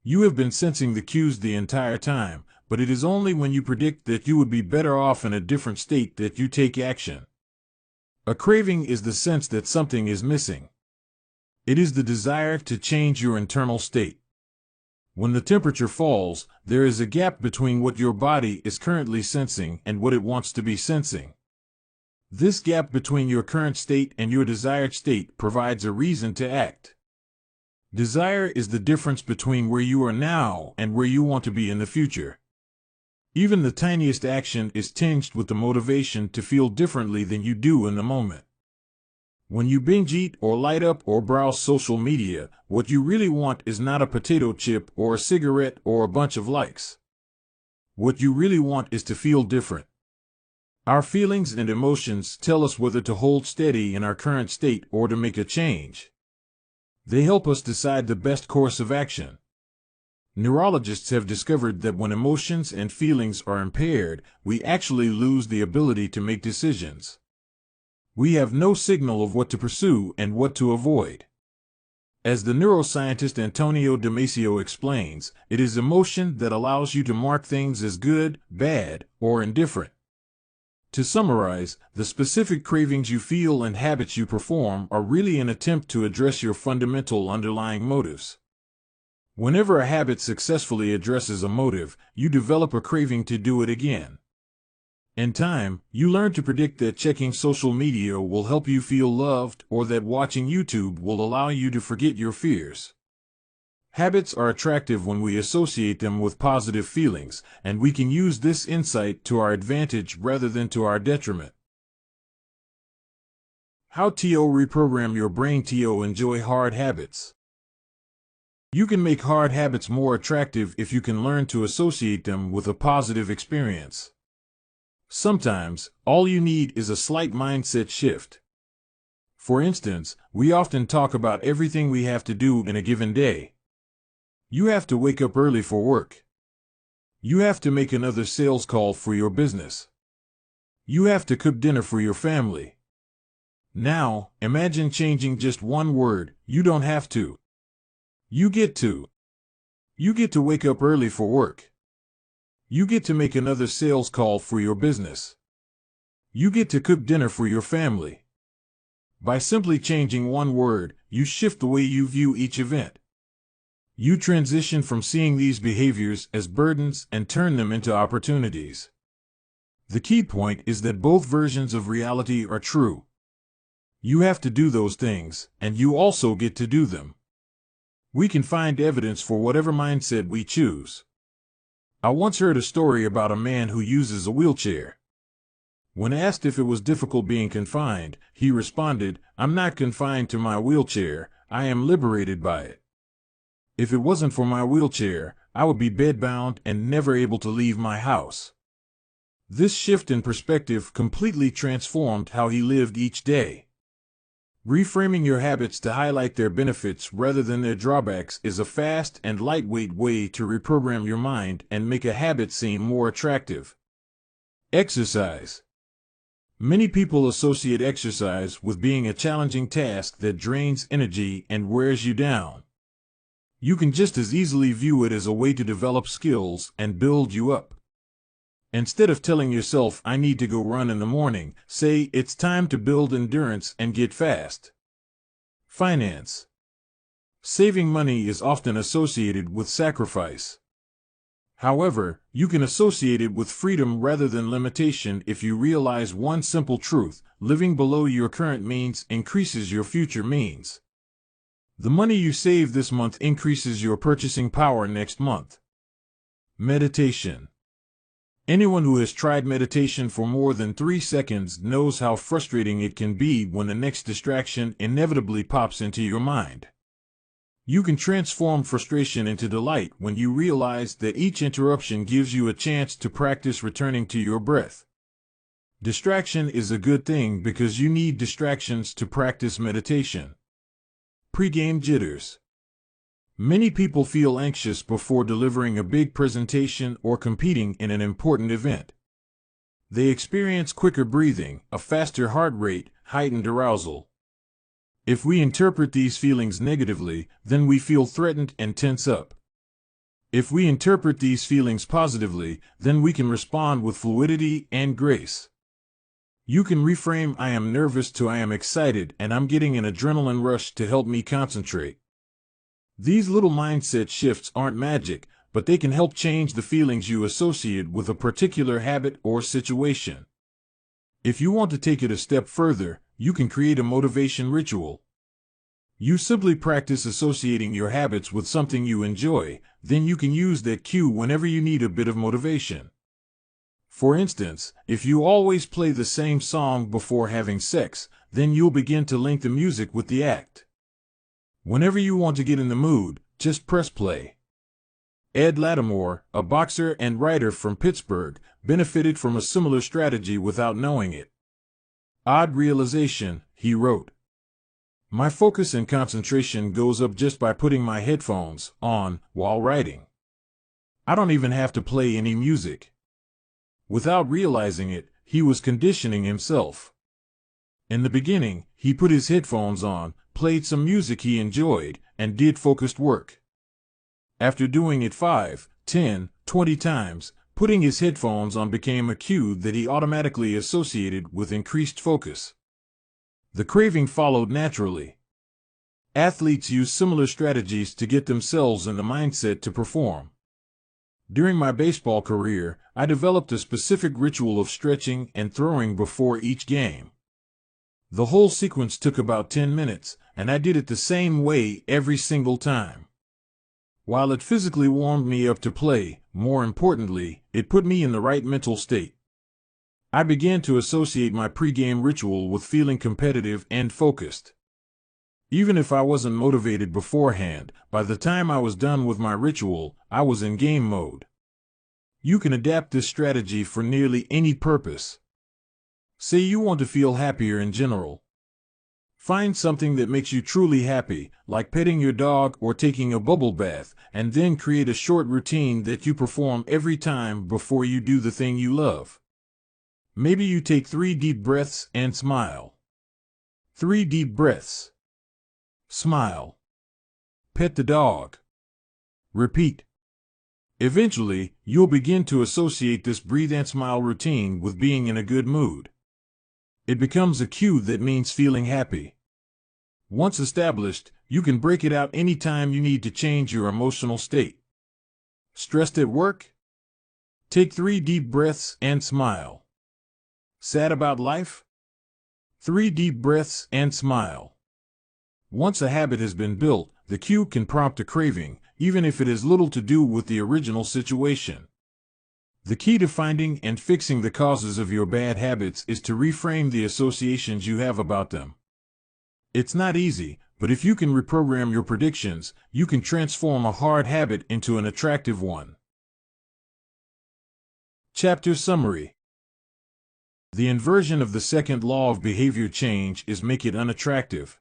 You have been sensing the cues the entire time, but it is only when you predict that you would be better off in a different state that you take action. A craving is the sense that something is missing. It is the desire to change your internal state. When the temperature falls, there is a gap between what your body is currently sensing and what it wants to be sensing. This gap between your current state and your desired state provides a reason to act. Desire is the difference between where you are now and where you want to be in the future. Even the tiniest action is tinged with the motivation to feel differently than you do in the moment. When you binge eat or light up or browse social media, what you really want is not a potato chip or a cigarette or a bunch of likes. What you really want is to feel different. Our feelings and emotions tell us whether to hold steady in our current state or to make a change. They help us decide the best course of action. Neurologists have discovered that when emotions and feelings are impaired, we actually lose the ability to make decisions. We have no signal of what to pursue and what to avoid. As the neuroscientist Antonio Damasio explains, it is emotion that allows you to mark things as good, bad, or indifferent. To summarize, the specific cravings you feel and habits you perform are really an attempt to address your fundamental underlying motives. Whenever a habit successfully addresses a motive, you develop a craving to do it again. In time, you learn to predict that checking social media will help you feel loved or that watching YouTube will allow you to forget your fears. Habits are attractive when we associate them with positive feelings, and we can use this insight to our advantage rather than to our detriment. How to reprogram your brain to enjoy hard habits. You can make hard habits more attractive if you can learn to associate them with a positive experience. Sometimes, all you need is a slight mindset shift. For instance, we often talk about everything we have to do in a given day. You have to wake up early for work. You have to make another sales call for your business. You have to cook dinner for your family. Now, imagine changing just one word. You don't have to. You get to. You get to wake up early for work. You get to make another sales call for your business. You get to cook dinner for your family. By simply changing one word, you shift the way you view each event. You transition from seeing these behaviors as burdens and turn them into opportunities. The key point is that both versions of reality are true. You have to do those things, and you also get to do them. We can find evidence for whatever mindset we choose. I once heard a story about a man who uses a wheelchair. When asked if it was difficult being confined, he responded, "I'm not confined to my wheelchair, I am liberated by it. If it wasn't for my wheelchair, I would be bedbound and never able to leave my house." This shift in perspective completely transformed how he lived each day. Reframing your habits to highlight their benefits rather than their drawbacks is a fast and lightweight way to reprogram your mind and make a habit seem more attractive. Exercise. Many people associate exercise with being a challenging task that drains energy and wears you down. You can just as easily view it as a way to develop skills and build you up. Instead of telling yourself, "I need to go run in the morning," say, "It's time to build endurance and get fast." Finance. Saving money is often associated with sacrifice. However, you can associate it with freedom rather than limitation if you realize one simple truth: living below your current means increases your future means. The money you save this month increases your purchasing power next month. Meditation. Anyone who has tried meditation for more than 3 seconds knows how frustrating it can be when the next distraction inevitably pops into your mind. You can transform frustration into delight when you realize that each interruption gives you a chance to practice returning to your breath. Distraction is a good thing because you need distractions to practice meditation. Pre-game jitters. Many people feel anxious before delivering a big presentation or competing in an important event. They experience quicker breathing, a faster heart rate, heightened arousal. If we interpret these feelings negatively, then we feel threatened and tense up. If we interpret these feelings positively, then we can respond with fluidity and grace. You can reframe "I am nervous" to "I am excited and I'm getting an adrenaline rush to help me concentrate." These little mindset shifts aren't magic, but they can help change the feelings you associate with a particular habit or situation. If you want to take it a step further, you can create a motivation ritual. You simply practice associating your habits with something you enjoy, then you can use that cue whenever you need a bit of motivation. For instance, if you always play the same song before having sex, then you'll begin to link the music with the act. Whenever you want to get in the mood, just press play. Ed Lattimore, a boxer and writer from Pittsburgh, benefited from a similar strategy without knowing it. "Odd realization," he wrote. "My focus and concentration goes up just by putting my headphones on while writing. I don't even have to play any music." Without realizing it, he was conditioning himself. In the beginning, he put his headphones on, played some music he enjoyed, and did focused work. After doing it 5, 10, 20 times, putting his headphones on became a cue that he automatically associated with increased focus. The craving followed naturally. Athletes use similar strategies to get themselves in the mindset to perform. During my baseball career, I developed a specific ritual of stretching and throwing before each game. The whole sequence took about 10 minutes, and I did it the same way every single time. While it physically warmed me up to play, more importantly, it put me in the right mental state. I began to associate my pre-game ritual with feeling competitive and focused. Even if I wasn't motivated beforehand, by the time I was done with my ritual, I was in game mode. You can adapt this strategy for nearly any purpose. Say you want to feel happier in general. Find something that makes you truly happy, like petting your dog or taking a bubble bath, and then create a short routine that you perform every time before you do the thing you love. Maybe you take 3 deep breaths and smile. 3 deep breaths. Smile. Pet the dog. Repeat. Eventually, you'll begin to associate this breathe and smile routine with being in a good mood. It becomes a cue that means feeling happy. Once established, you can break it out anytime you need to change your emotional state. Stressed at work? Take 3 deep breaths and smile. Sad about life? 3 deep breaths and smile. Once a habit has been built, the cue can prompt a craving, even if it has little to do with the original situation. The key to finding and fixing the causes of your bad habits is to reframe the associations you have about them. It's not easy, but if you can reprogram your predictions, you can transform a hard habit into an attractive one. Chapter Summary. The inversion of the second law of behavior change is make it unattractive.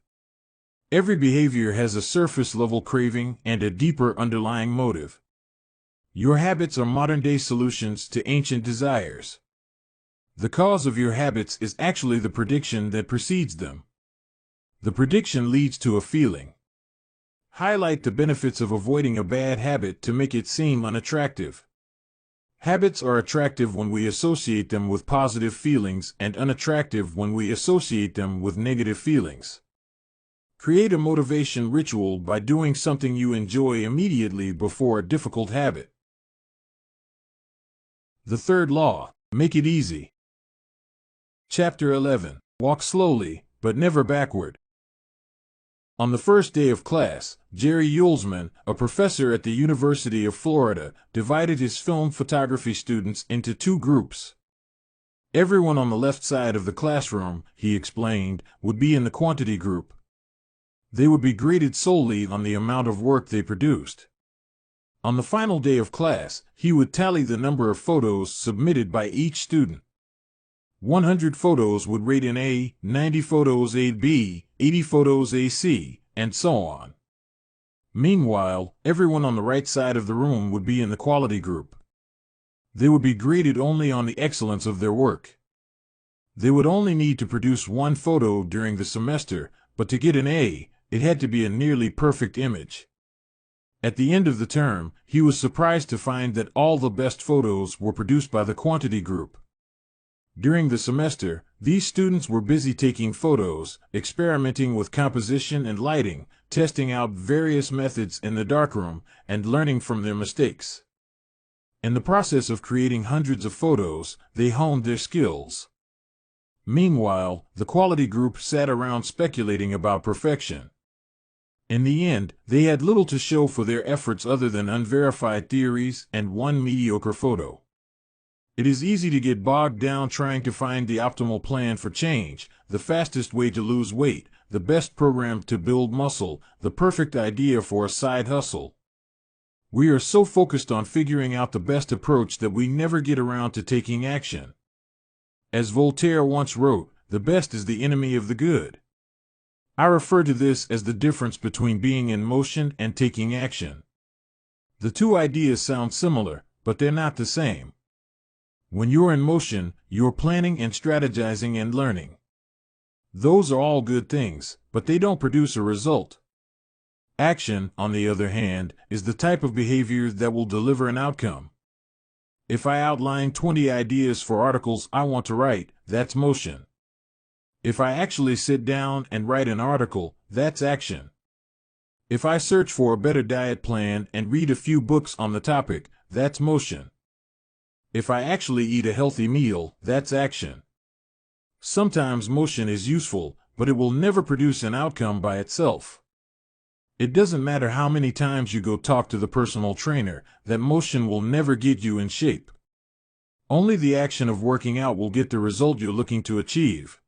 Every behavior has a surface-level craving and a deeper underlying motive. Your habits are modern-day solutions to ancient desires. The cause of your habits is actually the prediction that precedes them. The prediction leads to a feeling. Highlight the benefits of avoiding a bad habit to make it seem unattractive. Habits are attractive when we associate them with positive feelings and unattractive when we associate them with negative feelings. Create a motivation ritual by doing something you enjoy immediately before a difficult habit. The third law, make it easy. Chapter 11, walk slowly, but never backward. On the first day of class, Jerry Yulesman, a professor at the University of Florida, divided his film photography students into two groups. Everyone on the left side of the classroom, he explained, would be in the quantity group. They would be graded solely on the amount of work they produced. On the final day of class, he would tally the number of photos submitted by each student. 100 photos would rate an A, 90 photos a B, 80 photos a C, and so on. Meanwhile, everyone on the right side of the room would be in the quality group. They would be graded only on the excellence of their work. They would only need to produce one photo during the semester, but to get an A, it had to be a nearly perfect image. At the end of the term, he was surprised to find that all the best photos were produced by the quantity group. During the semester, these students were busy taking photos, experimenting with composition and lighting, testing out various methods in the darkroom, and learning from their mistakes. In the process of creating hundreds of photos, they honed their skills. Meanwhile, the quality group sat around speculating about perfection. In the end, they had little to show for their efforts other than unverified theories and one mediocre photo. It is easy to get bogged down trying to find the optimal plan for change, the fastest way to lose weight, the best program to build muscle, the perfect idea for a side hustle. We are so focused on figuring out the best approach that we never get around to taking action. As Voltaire once wrote, the best is the enemy of the good. I refer to this as the difference between being in motion and taking action. The two ideas sound similar, but they're not the same. When you're in motion, you're planning and strategizing and learning. Those are all good things, but they don't produce a result. Action, on the other hand, is the type of behavior that will deliver an outcome. If I outline 20 ideas for articles I want to write, that's motion. If I actually sit down and write an article, that's action. If I search for a better diet plan and read a few books on the topic, that's motion. If I actually eat a healthy meal, that's action. Sometimes motion is useful, but it will never produce an outcome by itself. It doesn't matter how many times you go talk to the personal trainer, that motion will never get you in shape. Only the action of working out will get the result you're looking to achieve.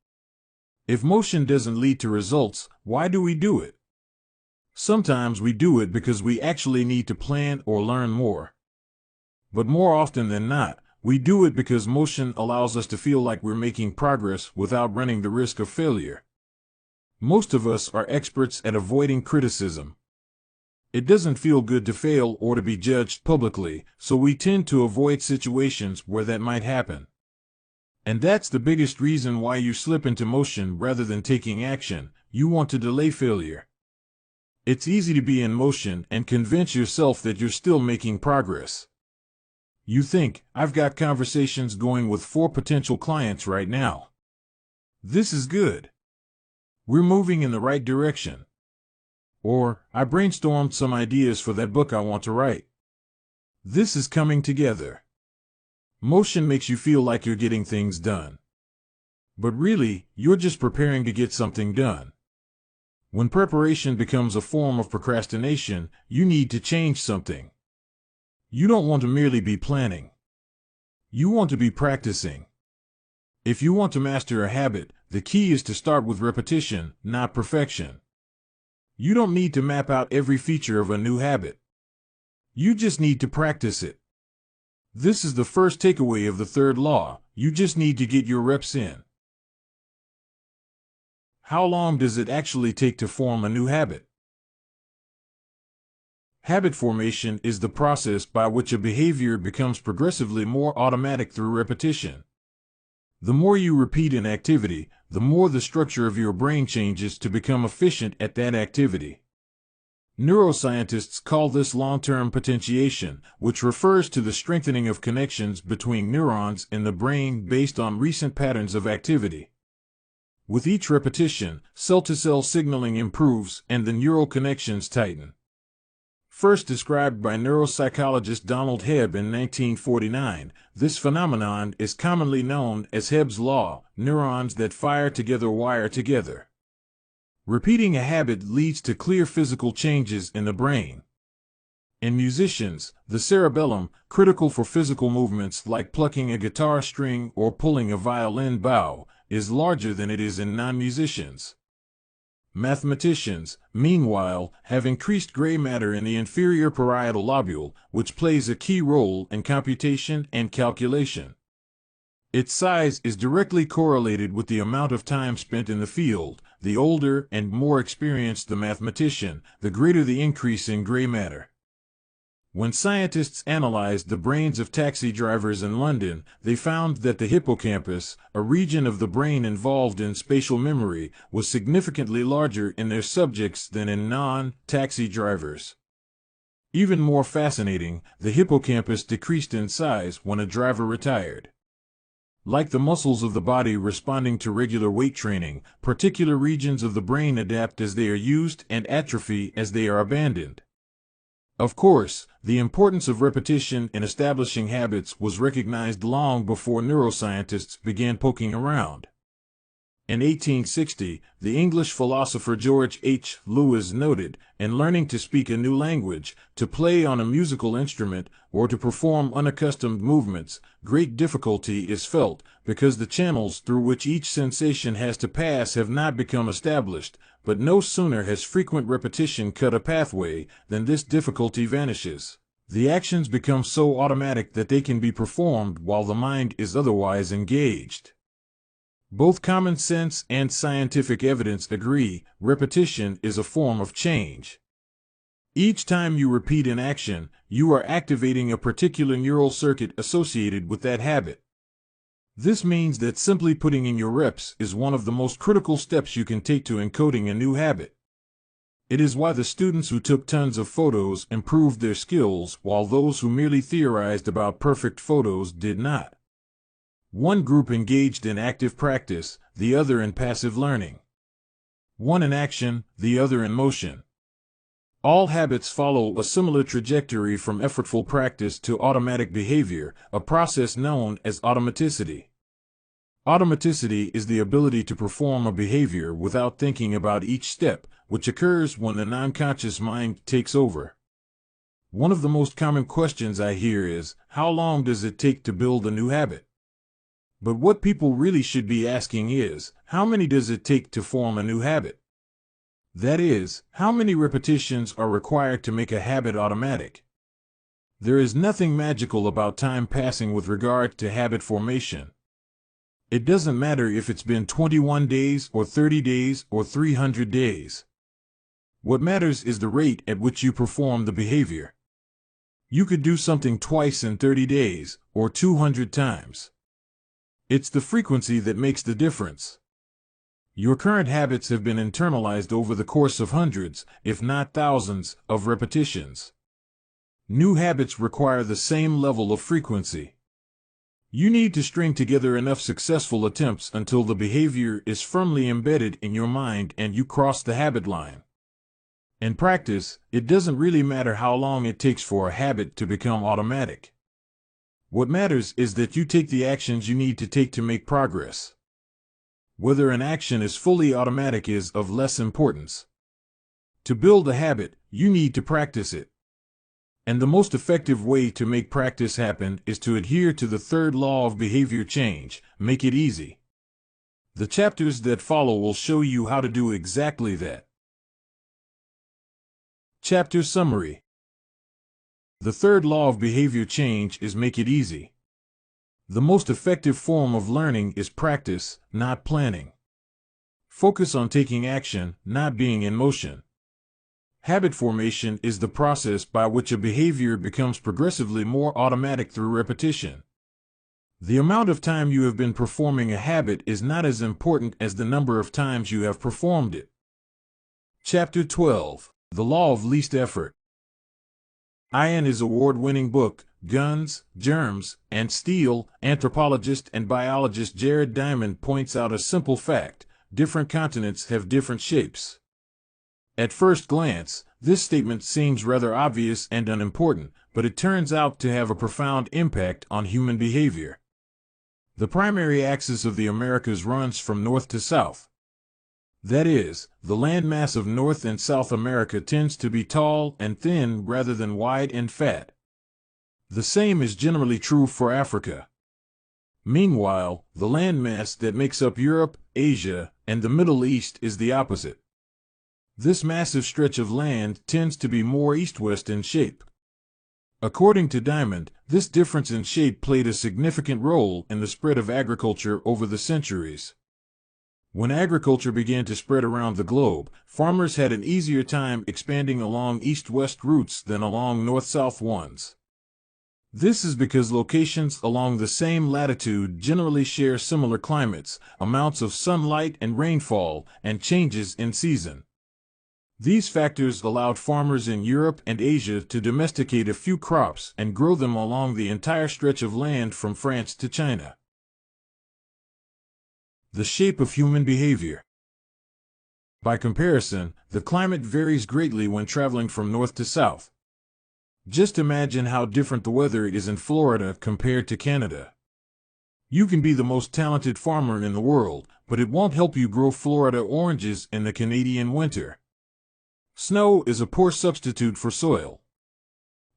If motion doesn't lead to results, why do we do it? Sometimes we do it because we actually need to plan or learn more. But more often than not, we do it because motion allows us to feel like we're making progress without running the risk of failure. Most of us are experts at avoiding criticism. It doesn't feel good to fail or to be judged publicly, so we tend to avoid situations where that might happen. And that's the biggest reason why you slip into motion rather than taking action. You want to delay failure. It's easy to be in motion and convince yourself that you're still making progress. You think, I've got conversations going with 4 potential clients right now. This is good. We're moving in the right direction. Or, I brainstormed some ideas for that book I want to write. This is coming together. Motion makes you feel like you're getting things done. But really, you're just preparing to get something done. When preparation becomes a form of procrastination, you need to change something. You don't want to merely be planning. You want to be practicing. If you want to master a habit, the key is to start with repetition, not perfection. You don't need to map out every feature of a new habit. You just need to practice it. This is the first takeaway of the third law. You just need to get your reps in. How long does it actually take to form a new habit? Habit formation is the process by which a behavior becomes progressively more automatic through repetition. The more you repeat an activity, the more the structure of your brain changes to become efficient at that activity. Neuroscientists call this long-term potentiation, which refers to the strengthening of connections between neurons in the brain based on recent patterns of activity. With each repetition, cell-to-cell signaling improves and the neural connections tighten. First described by neuropsychologist Donald Hebb in 1949, this phenomenon is commonly known as Hebb's law. Neurons that fire together wire together. Repeating a habit leads to clear physical changes in the brain. In musicians, the cerebellum, critical for physical movements like plucking a guitar string or pulling a violin bow, is larger than it is in non-musicians. Mathematicians, meanwhile, have increased gray matter in the inferior parietal lobule, which plays a key role in computation and calculation. Its size is directly correlated with the amount of time spent in the field. The older and more experienced the mathematician, the greater the increase in gray matter. When scientists analyzed the brains of taxi drivers in London, they found that the hippocampus, a region of the brain involved in spatial memory, was significantly larger in their subjects than in non-taxi drivers. Even more fascinating, the hippocampus decreased in size when a driver retired. Like the muscles of the body responding to regular weight training, particular regions of the brain adapt as they are used and atrophy as they are abandoned. Of course, the importance of repetition in establishing habits was recognized long before neuroscientists began poking around. In 1860, the English philosopher George H. Lewis noted, in learning to speak a new language, to play on a musical instrument, or to perform unaccustomed movements, great difficulty is felt, because the channels through which each sensation has to pass have not become established, but no sooner has frequent repetition cut a pathway than this difficulty vanishes. The actions become so automatic that they can be performed while the mind is otherwise engaged. Both common sense and scientific evidence agree, repetition is a form of change. Each time you repeat an action, you are activating a particular neural circuit associated with that habit. This means that simply putting in your reps is one of the most critical steps you can take to encoding a new habit. It is why the students who took tons of photos improved their skills while those who merely theorized about perfect photos did not. One group engaged in active practice, the other in passive learning. One in action, the other in motion. All habits follow a similar trajectory from effortful practice to automatic behavior, a process known as automaticity. Automaticity is the ability to perform a behavior without thinking about each step, which occurs when the non-conscious mind takes over. One of the most common questions I hear is, how long does it take to build a new habit? But what people really should be asking is, how many does it take to form a new habit? That is, how many repetitions are required to make a habit automatic? There is nothing magical about time passing with regard to habit formation. It doesn't matter if it's been 21 days or 30 days or 300 days. What matters is the rate at which you perform the behavior. You could do something twice in 30 days, or 200 times. It's the frequency that makes the difference. Your current habits have been internalized over the course of hundreds, if not thousands, of repetitions. New habits require the same level of frequency. You need to string together enough successful attempts until the behavior is firmly embedded in your mind and you cross the habit line. In practice, it doesn't really matter how long it takes for a habit to become automatic. What matters is that you take the actions you need to take to make progress. Whether an action is fully automatic is of less importance. To build a habit, you need to practice it. And the most effective way to make practice happen is to adhere to the third law of behavior change: make it easy. The chapters that follow will show you how to do exactly that. Chapter Summary. The third law of behavior change is make it easy. The most effective form of learning is practice, not planning. Focus on taking action, not being in motion. Habit formation is the process by which a behavior becomes progressively more automatic through repetition. The amount of time you have been performing a habit is not as important as the number of times you have performed it. Chapter 12. The Law of Least Effort. In his award-winning book, Guns, Germs, and Steel, anthropologist and biologist Jared Diamond points out a simple fact: different continents have different shapes. At first glance, this statement seems rather obvious and unimportant, but it turns out to have a profound impact on human behavior. The primary axis of the Americas runs from north to south. That is, the landmass of North and South America tends to be tall and thin rather than wide and fat. The same is generally true for Africa. Meanwhile, the landmass that makes up Europe, Asia, and the Middle East is the opposite. This massive stretch of land tends to be more east-west in shape. According to Diamond, this difference in shape played a significant role in the spread of agriculture over the centuries. When agriculture began to spread around the globe, farmers had an easier time expanding along east-west routes than along north-south ones. This is because locations along the same latitude generally share similar climates, amounts of sunlight and rainfall, and changes in season. These factors allowed farmers in Europe and Asia to domesticate a few crops and grow them along the entire stretch of land from France to China. The shape of human behavior. By comparison, the climate varies greatly when traveling from north to south. Just imagine how different the weather is in Florida compared to Canada. You can be the most talented farmer in the world, but it won't help you grow Florida oranges in the Canadian winter. Snow is a poor substitute for soil.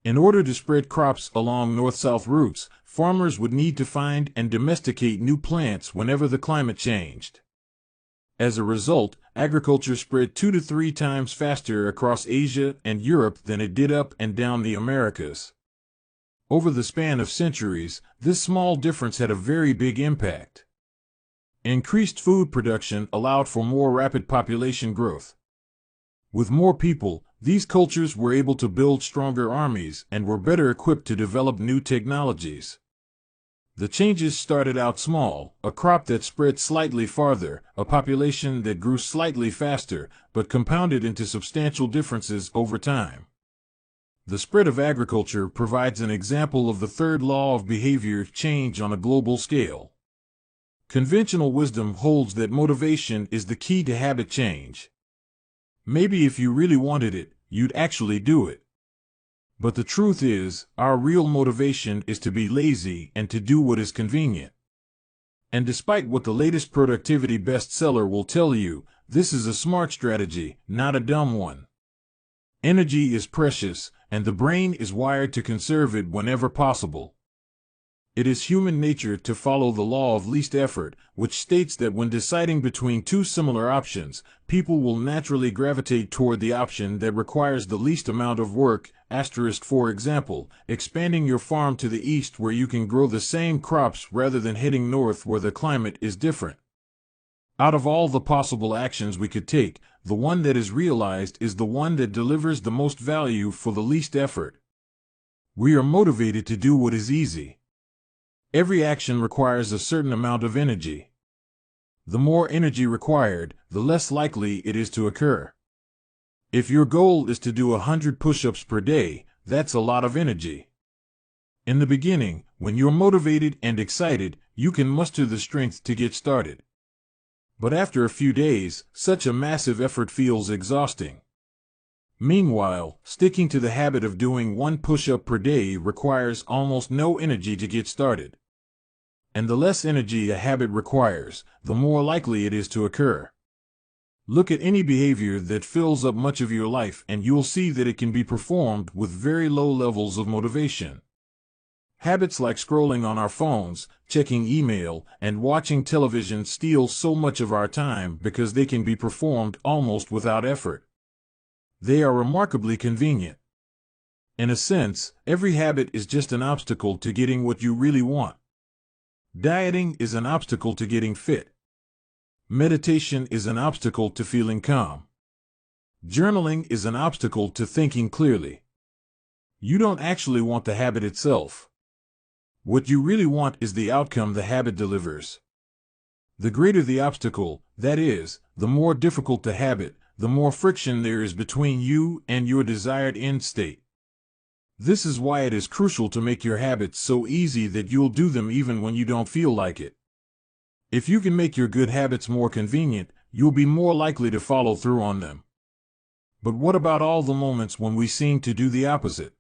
In order to spread crops along north-south routes, farmers would need to find and domesticate new plants whenever the climate changed. As a result, agriculture spread 2 to 3 times faster across Asia and Europe than it did up and down the Americas. Over the span of centuries, this small difference had a very big impact. Increased food production allowed for more rapid population growth. With more people, these cultures were able to build stronger armies and were better equipped to develop new technologies. The changes started out small: a crop that spread slightly farther, a population that grew slightly faster, but compounded into substantial differences over time. The spread of agriculture provides an example of the third law of behavior change on a global scale. Conventional wisdom holds that motivation is the key to habit change. Maybe if you really wanted it, you'd actually do it. But the truth is, our real motivation is to be lazy and to do what is convenient. And despite what the latest productivity bestseller will tell you, this is a smart strategy, not a dumb one. Energy is precious, and the brain is wired to conserve it whenever possible. It is human nature to follow the law of least effort, which states that when deciding between two similar options, people will naturally gravitate toward the option that requires the least amount of work. For example, expanding your farm to the east where you can grow the same crops rather than heading north where the climate is different. Out of all the possible actions we could take, the one that is realized is the one that delivers the most value for the least effort. We are motivated to do what is easy. Every action requires a certain amount of energy. The more energy required, the less likely it is to occur. If your goal is to do 100 push-ups per day, that's a lot of energy. In the beginning, when you're motivated and excited, you can muster the strength to get started. But after a few days, such a massive effort feels exhausting. Meanwhile, sticking to the habit of doing 1 push-up per day requires almost no energy to get started. And the less energy a habit requires, the more likely it is to occur. Look at any behavior that fills up much of your life and you'll see that it can be performed with very low levels of motivation. Habits like scrolling on our phones, checking email, and watching television steal so much of our time because they can be performed almost without effort. They are remarkably convenient. In a sense, every habit is just an obstacle to getting what you really want. Dieting is an obstacle to getting fit. Meditation is an obstacle to feeling calm. Journaling is an obstacle to thinking clearly. You don't actually want the habit itself. What you really want is the outcome the habit delivers. The greater the obstacle, that is, the more difficult the habit, the more friction there is between you and your desired end state. This is why it is crucial to make your habits so easy that you'll do them even when you don't feel like it. If you can make your good habits more convenient, you'll be more likely to follow through on them. But what about all the moments when we seem to do the opposite?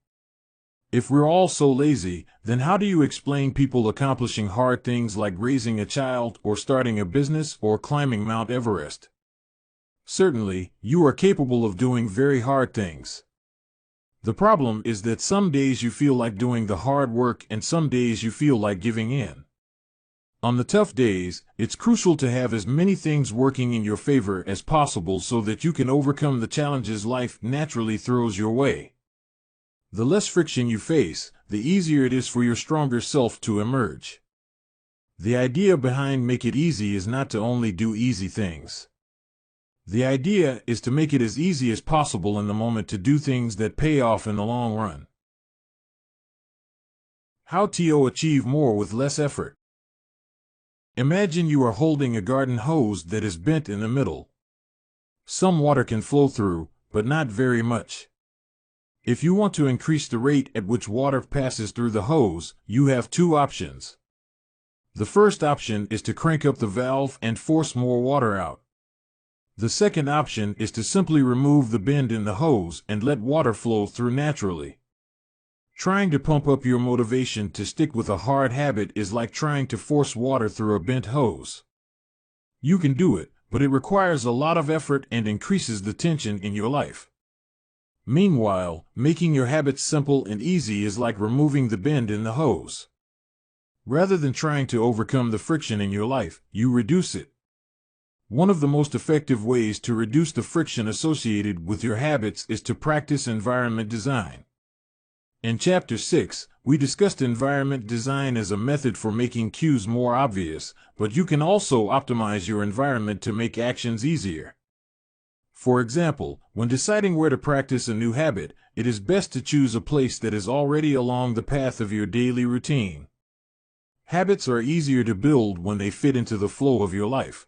If we're all so lazy, then how do you explain people accomplishing hard things like raising a child or starting a business or climbing Mount Everest? Certainly, you are capable of doing very hard things. The problem is that some days you feel like doing the hard work and some days you feel like giving in. On the tough days, it's crucial to have as many things working in your favor as possible so that you can overcome the challenges life naturally throws your way. The less friction you face, the easier it is for your stronger self to emerge. The idea behind Make It Easy is not to only do easy things. The idea is to make it as easy as possible in the moment to do things that pay off in the long run. How to achieve more with less effort. Imagine you are holding a garden hose that is bent in the middle. Some water can flow through, but not very much. If you want to increase the rate at which water passes through the hose, you have two options. The first option is to crank up the valve and force more water out. The second option is to simply remove the bend in the hose and let water flow through naturally. Trying to pump up your motivation to stick with a hard habit is like trying to force water through a bent hose. You can do it, but it requires a lot of effort and increases the tension in your life. Meanwhile, making your habits simple and easy is like removing the bend in the hose. Rather than trying to overcome the friction in your life, you reduce it. One of the most effective ways to reduce the friction associated with your habits is to practice environment design. In Chapter 6, we discussed environment design as a method for making cues more obvious, but you can also optimize your environment to make actions easier. For example, when deciding where to practice a new habit, it is best to choose a place that is already along the path of your daily routine. Habits are easier to build when they fit into the flow of your life.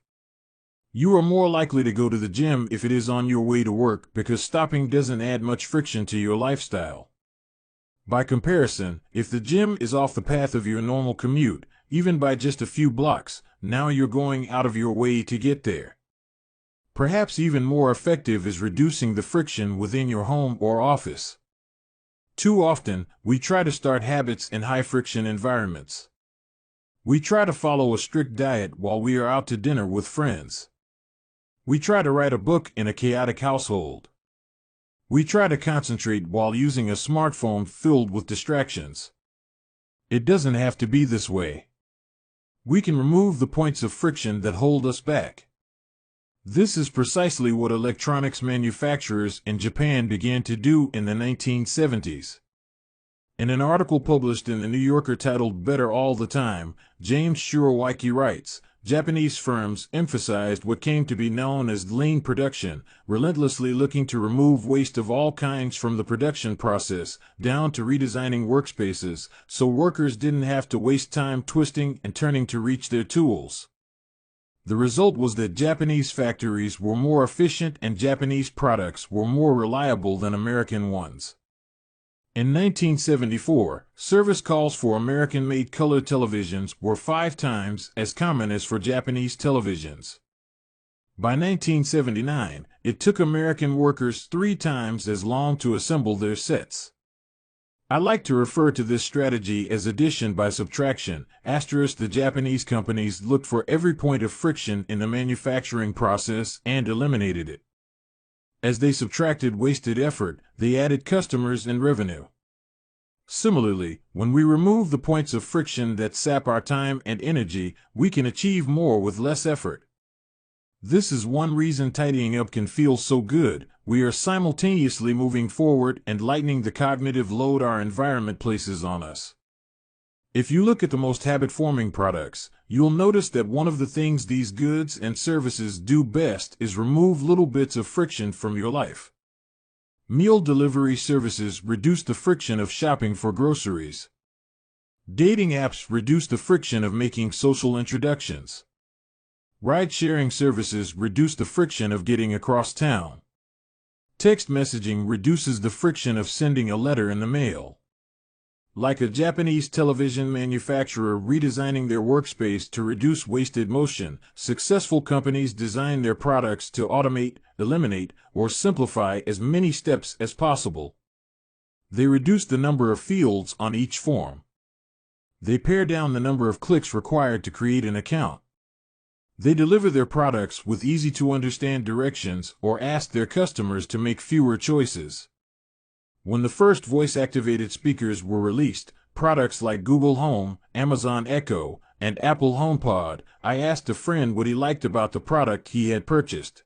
You are more likely to go to the gym if it is on your way to work because stopping doesn't add much friction to your lifestyle. By comparison, if the gym is off the path of your normal commute, even by just a few blocks, now you're going out of your way to get there. Perhaps even more effective is reducing the friction within your home or office. Too often, we try to start habits in high-friction environments. We try to follow a strict diet while we are out to dinner with friends. We try to write a book in a chaotic household. We try to concentrate while using a smartphone filled with distractions. It doesn't have to be this way. We can remove the points of friction that hold us back. This is precisely what electronics manufacturers in Japan began to do in the 1970s. In an article published in the New Yorker titled Better All the Time, James Shirowiecki writes, Japanese firms emphasized what came to be known as lean production, relentlessly looking to remove waste of all kinds from the production process, down to redesigning workspaces, so workers didn't have to waste time twisting and turning to reach their tools. The result was that Japanese factories were more efficient and Japanese products were more reliable than American ones. In 1974, service calls for American-made color televisions were 5 times as common as for Japanese televisions. By 1979, it took American workers 3 times as long to assemble their sets. I like to refer to this strategy as addition by subtraction. Asterisk, the Japanese companies looked for every point of friction in the manufacturing process and eliminated it. As they subtracted wasted effort, they added customers and revenue. Similarly, when we remove the points of friction that sap our time and energy, we can achieve more with less effort. This is one reason tidying up can feel so good. We are simultaneously moving forward and lightening the cognitive load our environment places on us. If you look at the most habit-forming products, you'll notice that one of the things these goods and services do best is remove little bits of friction from your life. Meal delivery services reduce the friction of shopping for groceries. Dating apps reduce the friction of making social introductions. Ride-sharing services reduce the friction of getting across town. Text messaging reduces the friction of sending a letter in the mail. Like a Japanese television manufacturer redesigning their workspace to reduce wasted motion, successful companies design their products to automate, eliminate, or simplify as many steps as possible. They reduce the number of fields on each form. They pare down the number of clicks required to create an account. They deliver their products with easy-to-understand directions or ask their customers to make fewer choices. When the first voice-activated speakers were released, products like Google Home, Amazon Echo, and Apple HomePod, I asked a friend what he liked about the product he had purchased.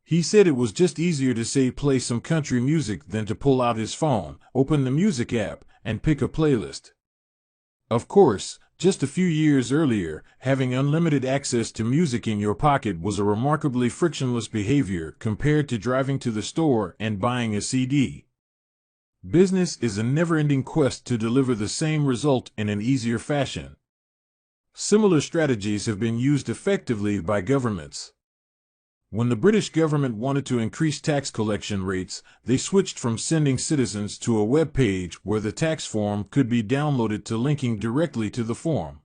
He said it was just easier to say play some country music than to pull out his phone, open the music app, and pick a playlist. Of course, just a few years earlier, having unlimited access to music in your pocket was a remarkably frictionless behavior compared to driving to the store and buying a CD. Business is a never-ending quest to deliver the same result in an easier fashion. Similar strategies have been used effectively by governments. When the British government wanted to increase tax collection rates, they switched from sending citizens to a web page where the tax form could be downloaded to linking directly to the form.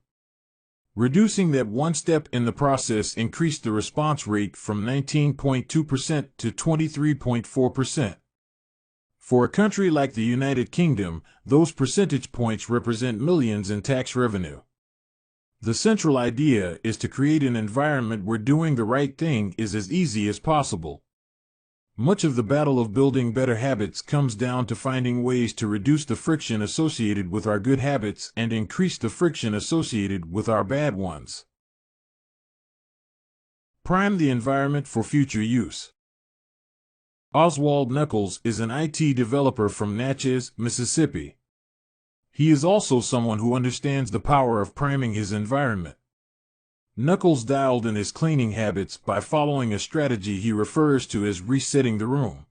Reducing that one step in the process increased the response rate from 19.2% to 23.4%. For a country like the United Kingdom, those percentage points represent millions in tax revenue. The central idea is to create an environment where doing the right thing is as easy as possible. Much of the battle of building better habits comes down to finding ways to reduce the friction associated with our good habits and increase the friction associated with our bad ones. Prime the environment for future use. Oswald Knuckles is an IT developer from Natchez, Mississippi. He is also someone who understands the power of priming his environment. Knuckles dialed in his cleaning habits by following a strategy he refers to as resetting the room.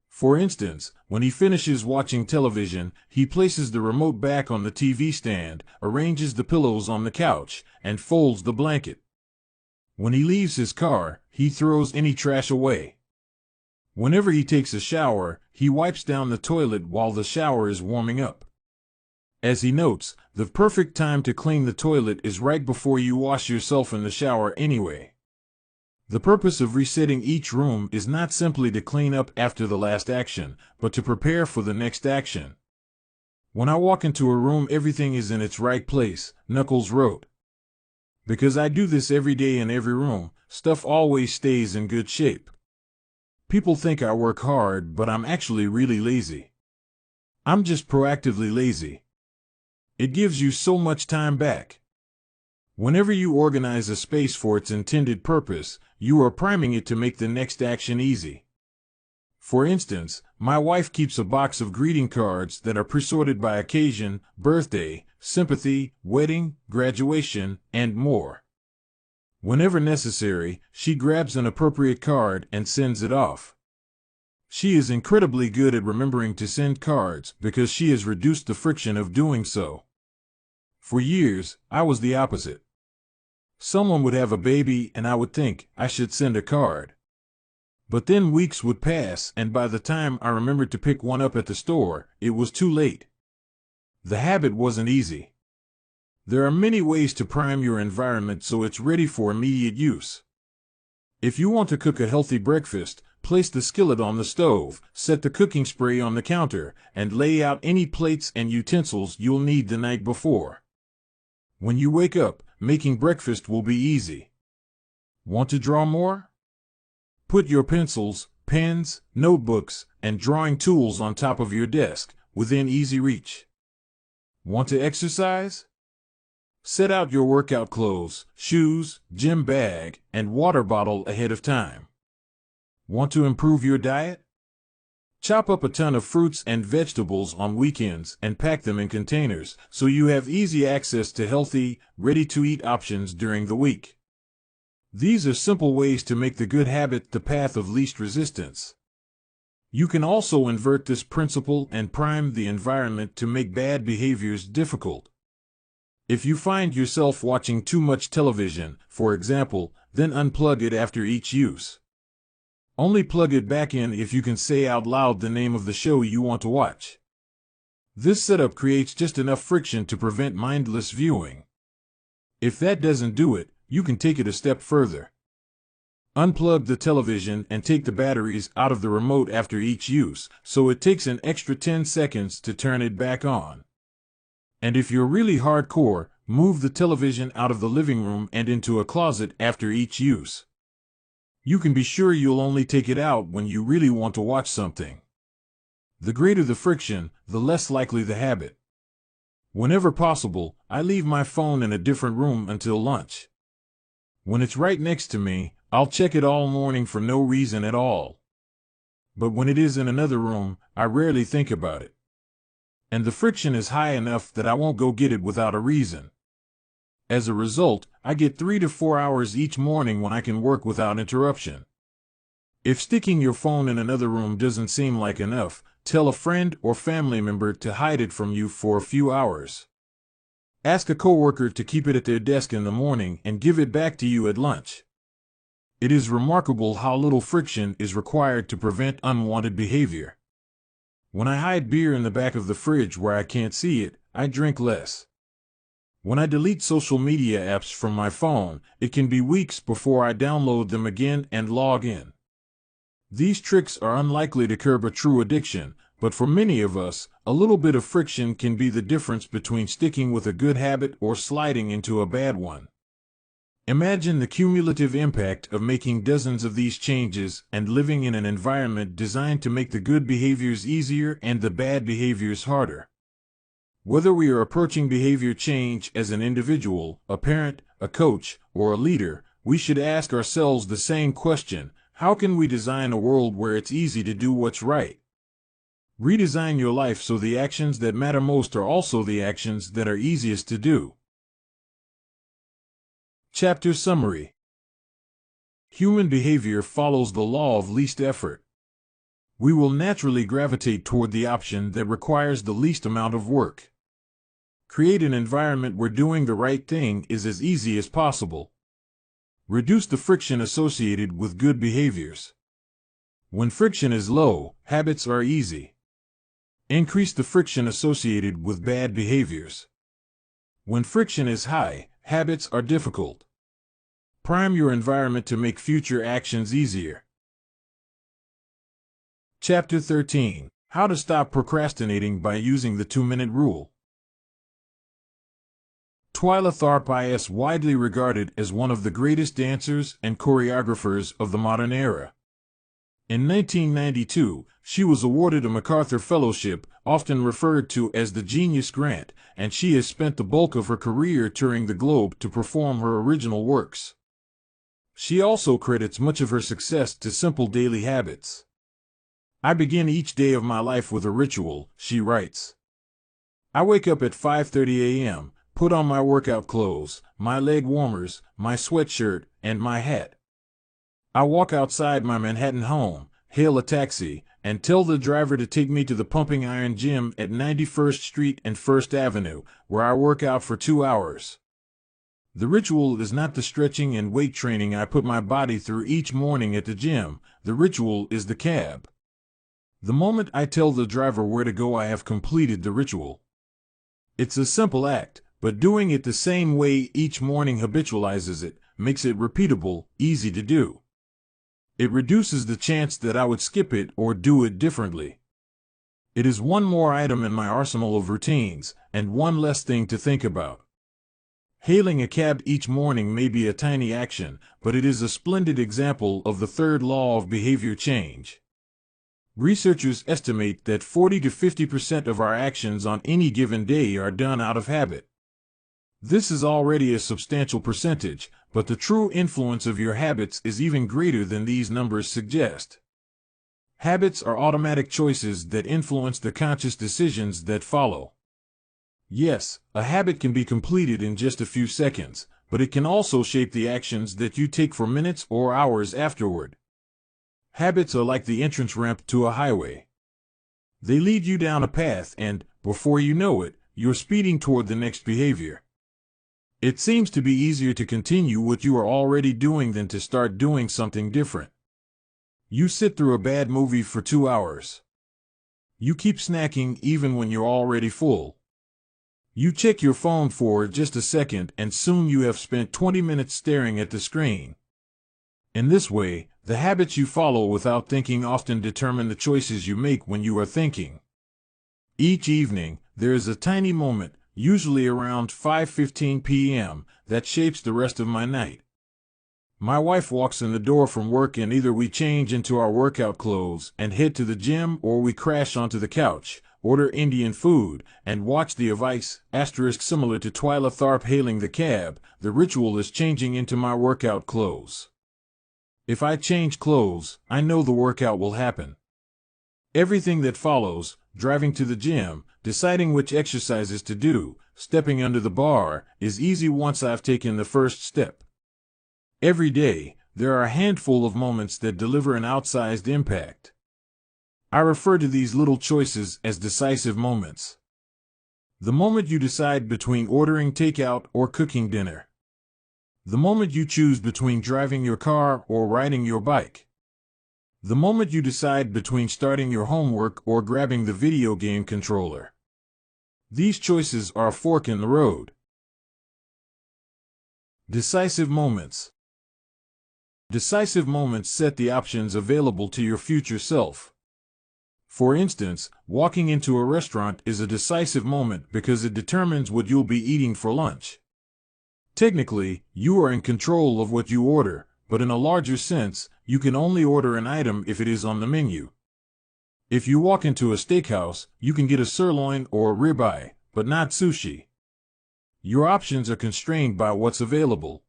For instance, when he finishes watching television, he places the remote back on the TV stand, arranges the pillows on the couch, and folds the blanket. When he leaves his car, he throws any trash away. Whenever he takes a shower, he wipes down the toilet while the shower is warming up. As he notes, the perfect time to clean the toilet is right before you wash yourself in the shower anyway. The purpose of resetting each room is not simply to clean up after the last action, but to prepare for the next action. When I walk into a room, everything is in its right place, Knuckles wrote. Because I do this every day in every room, stuff always stays in good shape. People think I work hard, but I'm actually really lazy. I'm just proactively lazy. It gives you so much time back. Whenever you organize a space for its intended purpose, you are priming it to make the next action easy. For instance, my wife keeps a box of greeting cards that are pre-sorted by occasion, birthday, sympathy, wedding, graduation, and more. Whenever necessary, she grabs an appropriate card and sends it off. She is incredibly good at remembering to send cards because she has reduced the friction of doing so. For years, I was the opposite. Someone would have a baby and I would think I should send a card. But then weeks would pass and by the time I remembered to pick one up at the store, it was too late. The habit wasn't easy. There are many ways to prime your environment so it's ready for immediate use. If you want to cook a healthy breakfast, place the skillet on the stove, set the cooking spray on the counter, and lay out any plates and utensils you'll need the night before. When you wake up, making breakfast will be easy. Want to draw more? Put your pencils, pens, notebooks, and drawing tools on top of your desk, within easy reach. Want to exercise? Set out your workout clothes, shoes, gym bag, and water bottle ahead of time. Want to improve your diet? Chop up a ton of fruits and vegetables on weekends and pack them in containers so you have easy access to healthy, ready-to-eat options during the week. These are simple ways to make the good habit the path of least resistance. You can also invert this principle and prime the environment to make bad behaviors difficult. If you find yourself watching too much television, for example, then unplug it after each use. Only plug it back in if you can say out loud the name of the show you want to watch. This setup creates just enough friction to prevent mindless viewing. If that doesn't do it, you can take it a step further. Unplug the television and take the batteries out of the remote after each use, so it takes an extra 10 seconds to turn it back on. And if you're really hardcore, move the television out of the living room and into a closet after each use. You can be sure you'll only take it out when you really want to watch something. The greater the friction, the less likely the habit. Whenever possible, I leave my phone in a different room until lunch. When it's right next to me, I'll check it all morning for no reason at all. But when it is in another room, I rarely think about it. And the friction is high enough that I won't go get it without a reason. As a result, I get 3 to 4 hours each morning when I can work without interruption. If sticking your phone in another room doesn't seem like enough, tell a friend or family member to hide it from you for a few hours. Ask a coworker to keep it at their desk in the morning and give it back to you at lunch. It is remarkable how little friction is required to prevent unwanted behavior. When I hide beer in the back of the fridge where I can't see it, I drink less. When I delete social media apps from my phone, it can be weeks before I download them again and log in. These tricks are unlikely to curb a true addiction, but for many of us, a little bit of friction can be the difference between sticking with a good habit or sliding into a bad one. Imagine the cumulative impact of making dozens of these changes and living in an environment designed to make the good behaviors easier and the bad behaviors harder. Whether we are approaching behavior change as an individual, a parent, a coach, or a leader, we should ask ourselves the same question: how can we design a world where it's easy to do what's right? Redesign your life so the actions that matter most are also the actions that are easiest to do. Chapter Summary. Human behavior follows the law of least effort. We will naturally gravitate toward the option that requires the least amount of work. Create an environment where doing the right thing is as easy as possible. Reduce the friction associated with good behaviors. When friction is low, habits are easy. Increase the friction associated with bad behaviors. When friction is high, habits are difficult. Prime your environment to make future actions easier. Chapter 13. How to stop procrastinating by using the 2-minute rule. Twyla Tharp is widely regarded as one of the greatest dancers and choreographers of the modern era. In 1992, she was awarded a MacArthur Fellowship, often referred to as the Genius Grant, and she has spent the bulk of her career touring the globe to perform her original works. She also credits much of her success to simple daily habits. I begin each day of my life with a ritual, she writes. I wake up at 5:30 a.m., put on my workout clothes, my leg warmers, my sweatshirt, and my hat. I walk outside my Manhattan home, hail a taxi, and tell the driver to take me to the Pumping Iron Gym at 91st Street and 1st Avenue, where I work out for 2 hours. The ritual is not the stretching and weight training I put my body through each morning at the gym. The ritual is the cab. The moment I tell the driver where to go, I have completed the ritual. It's a simple act, but doing it the same way each morning habitualizes it, makes it repeatable, easy to do. It reduces the chance that I would skip it or do it differently. It is one more item in my arsenal of routines, and one less thing to think about. Hailing a cab each morning may be a tiny action, but it is a splendid example of the third law of behavior change. Researchers estimate that 40 to 50% of our actions on any given day are done out of habit. This is already a substantial percentage, but the true influence of your habits is even greater than these numbers suggest. Habits are automatic choices that influence the conscious decisions that follow. Yes, a habit can be completed in just a few seconds, but it can also shape the actions that you take for minutes or hours afterward. Habits are like the entrance ramp to a highway. They lead you down a path and, before you know it, you're speeding toward the next behavior. It seems to be easier to continue what you are already doing than to start doing something different. You sit through a bad movie for 2 hours. You keep snacking even when you're already full. You check your phone for just a second and soon you have spent 20 minutes staring at the screen. In this way, the habits you follow without thinking often determine the choices you make when you are thinking. Each evening, there is a tiny moment, usually around 5:15 p.m., that shapes the rest of my night. My wife walks in the door from work and either we change into our workout clothes and head to the gym or we crash onto the couch, order Indian food, and watch the Vice, similar to Twyla Tharp hailing the cab. The ritual is changing into my workout clothes. If I change clothes, I know the workout will happen. Everything that follows, driving to the gym, deciding which exercises to do, stepping under the bar, is easy once I've taken the first step. Every day, there are a handful of moments that deliver an outsized impact. I refer to these little choices as decisive moments. The moment you decide between ordering takeout or cooking dinner. The moment you choose between driving your car or riding your bike. The moment you decide between starting your homework or grabbing the video game controller. These choices are a fork in the road. Decisive moments. Decisive moments set the options available to your future self. For instance, walking into a restaurant is a decisive moment because it determines what you'll be eating for lunch. Technically, you are in control of what you order, but in a larger sense, you can only order an item if it is on the menu. If you walk into a steakhouse, you can get a sirloin or a ribeye, but not sushi. Your options are constrained by what's available.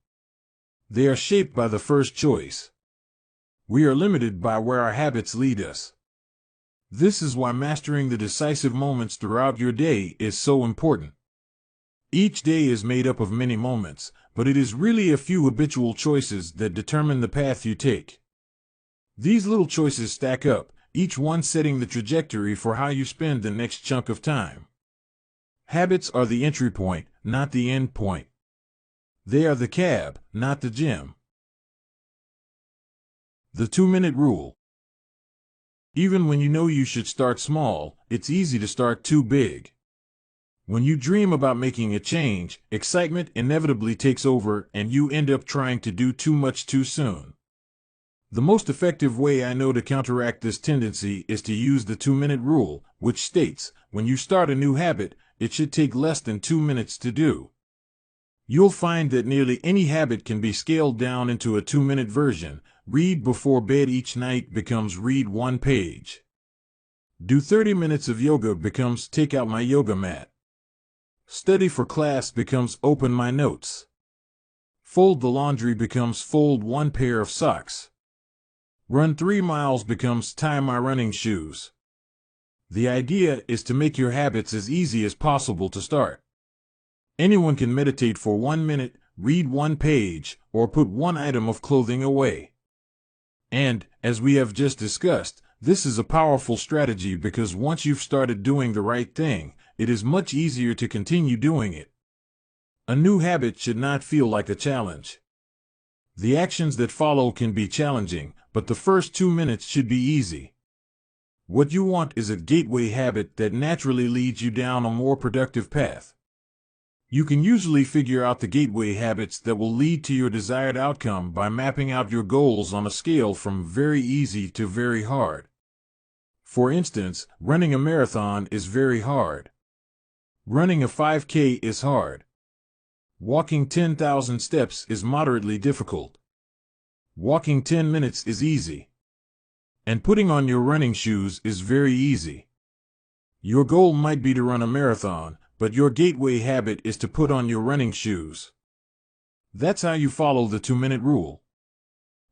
They are shaped by the first choice. We are limited by where our habits lead us. This is why mastering the decisive moments throughout your day is so important. Each day is made up of many moments, but it is really a few habitual choices that determine the path you take. These little choices stack up, each one setting the trajectory for how you spend the next chunk of time. Habits are the entry point, not the end point. They are the cab, not the gym. The 2-minute rule. Even when you know you should start small, it's easy to start too big. When you dream about making a change, excitement inevitably takes over and you end up trying to do too much too soon. The most effective way I know to counteract this tendency is to use the 2-minute rule, which states, when you start a new habit, it should take less than 2 minutes to do. You'll find that nearly any habit can be scaled down into a 2-minute version. Read before bed each night becomes read 1 page. Do 30 minutes of yoga becomes take out my yoga mat. Study for class becomes open my notes. Fold the laundry becomes fold 1 pair of socks. Run 3 miles becomes tie my running shoes. The idea is to make your habits as easy as possible to start. Anyone can meditate for 1 minute, read 1 page, or put 1 item of clothing away. And, as we have just discussed, this is a powerful strategy because once you've started doing the right thing, it is much easier to continue doing it. A new habit should not feel like a challenge. The actions that follow can be challenging, but the first 2 minutes should be easy. What you want is a gateway habit that naturally leads you down a more productive path. You can usually figure out the gateway habits that will lead to your desired outcome by mapping out your goals on a scale from very easy to very hard. For instance, running a marathon is very hard. Running a 5K is hard. Walking 10,000 steps is moderately difficult. Walking 10 minutes is easy. And putting on your running shoes is very easy. Your goal might be to run a marathon, but your gateway habit is to put on your running shoes. That's how you follow the 2-minute rule.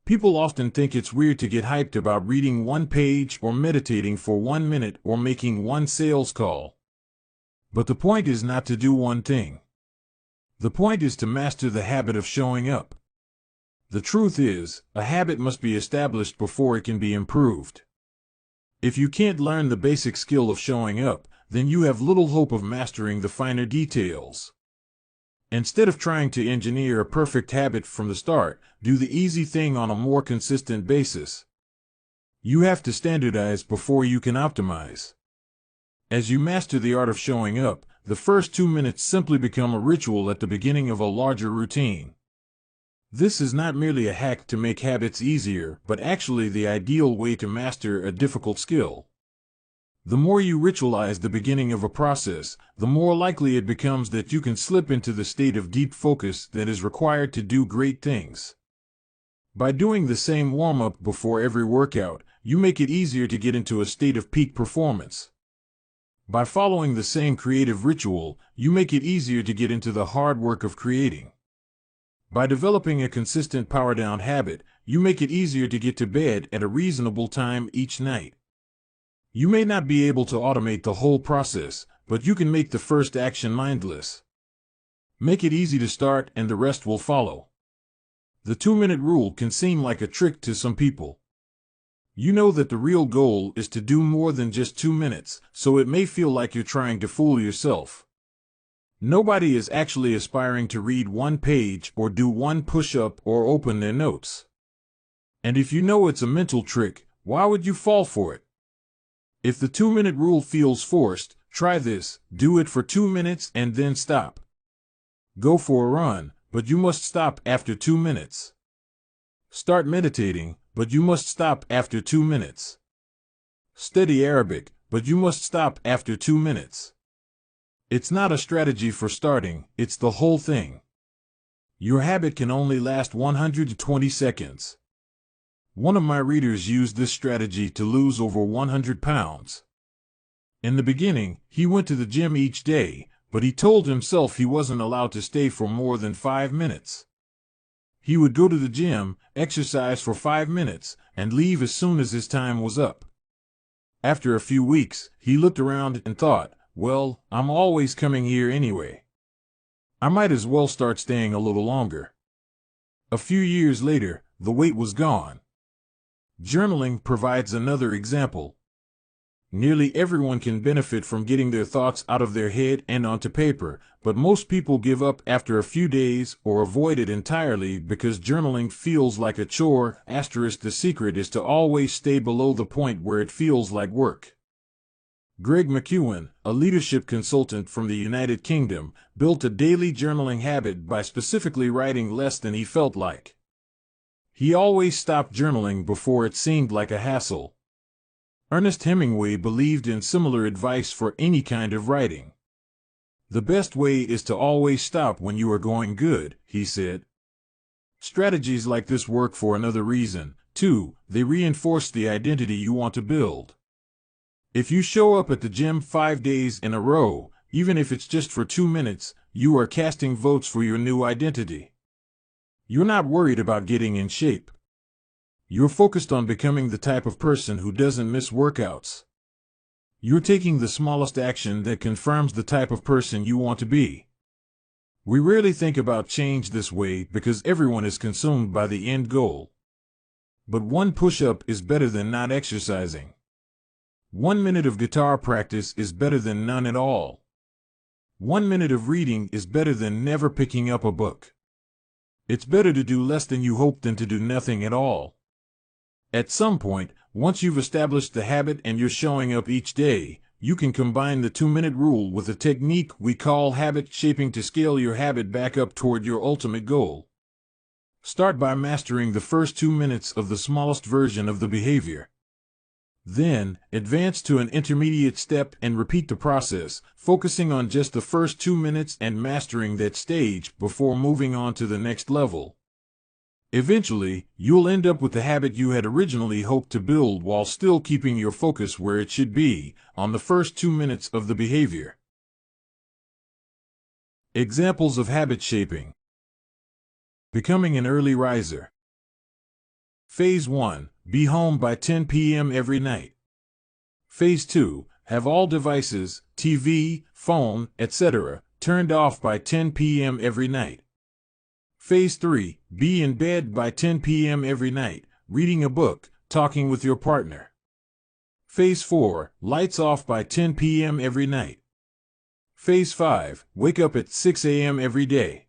People often think it's weird to get hyped about reading one page or meditating for 1 minute or making one sales call. But the point is not to do one thing. The point is to master the habit of showing up. The truth is, a habit must be established before it can be improved. If you can't learn the basic skill of showing up, then you have little hope of mastering the finer details. Instead of trying to engineer a perfect habit from the start, do the easy thing on a more consistent basis. You have to standardize before you can optimize. As you master the art of showing up, the first 2 minutes simply become a ritual at the beginning of a larger routine. This is not merely a hack to make habits easier, but actually the ideal way to master a difficult skill. The more you ritualize the beginning of a process, the more likely it becomes that you can slip into the state of deep focus that is required to do great things. By doing the same warm-up before every workout, you make it easier to get into a state of peak performance. By following the same creative ritual, you make it easier to get into the hard work of creating. By developing a consistent power-down habit, you make it easier to get to bed at a reasonable time each night. You may not be able to automate the whole process, but you can make the first action mindless. Make it easy to start and the rest will follow. The 2-minute rule can seem like a trick to some people. You know that the real goal is to do more than just 2 minutes, so it may feel like you're trying to fool yourself. Nobody is actually aspiring to read 1 page or do 1 push-up or open their notes. And if you know it's a mental trick, why would you fall for it? If the 2-minute rule feels forced, try this: do it for 2 minutes and then stop. Go for a run, but you must stop after 2 minutes. Start meditating, but you must stop after 2 minutes. Study Arabic, but you must stop after 2 minutes. It's not a strategy for starting, it's the whole thing. Your habit can only last 120 seconds. One of my readers used this strategy to lose over 100 pounds. In the beginning, he went to the gym each day, but he told himself he wasn't allowed to stay for more than 5 minutes. He would go to the gym, exercise for 5 minutes, and leave as soon as his time was up. After a few weeks, he looked around and thought, well, I'm always coming here anyway. I might as well start staying a little longer. A few years later, the weight was gone. Journaling provides another example. Nearly everyone can benefit from getting their thoughts out of their head and onto paper, but most people give up after a few days or avoid it entirely because journaling feels like a chore. *, the secret is to always stay below the point where it feels like work. Greg McEwen, a leadership consultant from the United Kingdom, built a daily journaling habit by specifically writing less than he felt like. He always stopped journaling before it seemed like a hassle. Ernest Hemingway believed in similar advice for any kind of writing. The best way is to always stop when you are going good, he said. Strategies like this work for another reason, too. They reinforce the identity you want to build. If you show up at the gym 5 days in a row, even if it's just for 2 minutes, you are casting votes for your new identity. You're not worried about getting in shape. You're focused on becoming the type of person who doesn't miss workouts. You're taking the smallest action that confirms the type of person you want to be. We rarely think about change this way because everyone is consumed by the end goal. But 1 push-up is better than not exercising. 1 minute of guitar practice is better than none at all. 1 minute of reading is better than never picking up a book. It's better to do less than you hope than to do nothing at all. At some point, once you've established the habit and you're showing up each day, you can combine the 2-minute rule with a technique we call habit shaping to scale your habit back up toward your ultimate goal. Start by mastering the first 2 minutes of the smallest version of the behavior. Then, advance to an intermediate step and repeat the process, focusing on just the first 2 minutes and mastering that stage before moving on to the next level. Eventually, you'll end up with the habit you had originally hoped to build while still keeping your focus where it should be, on the first 2 minutes of the behavior. Examples of habit shaping. Becoming an early riser. Phase 1. Be home by 10 p.m. every night. Phase 2. Have all devices, TV, phone, etc., turned off by 10 p.m. every night. Phase 3. Be in bed by 10 p.m. every night, reading a book, talking with your partner. Phase 4. Lights off by 10 p.m. every night. Phase 5. Wake up at 6 a.m. every day.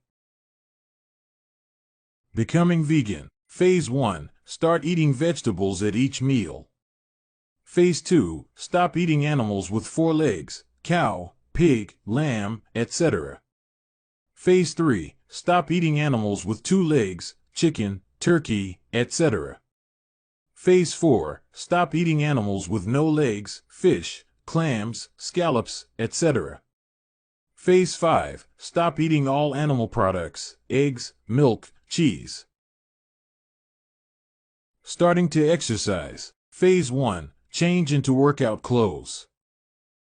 Becoming vegan. Phase 1. Start eating vegetables at each meal. Phase 2. Stop eating animals with 4 legs, cow, pig, lamb, etc. Phase 3. Stop eating animals with 2 legs, chicken, turkey, etc. Phase 4. Stop eating animals with no legs, fish, clams, scallops, etc. Phase 5. Stop eating all animal products, eggs, milk, cheese. Starting to exercise. Phase 1. Change into workout clothes.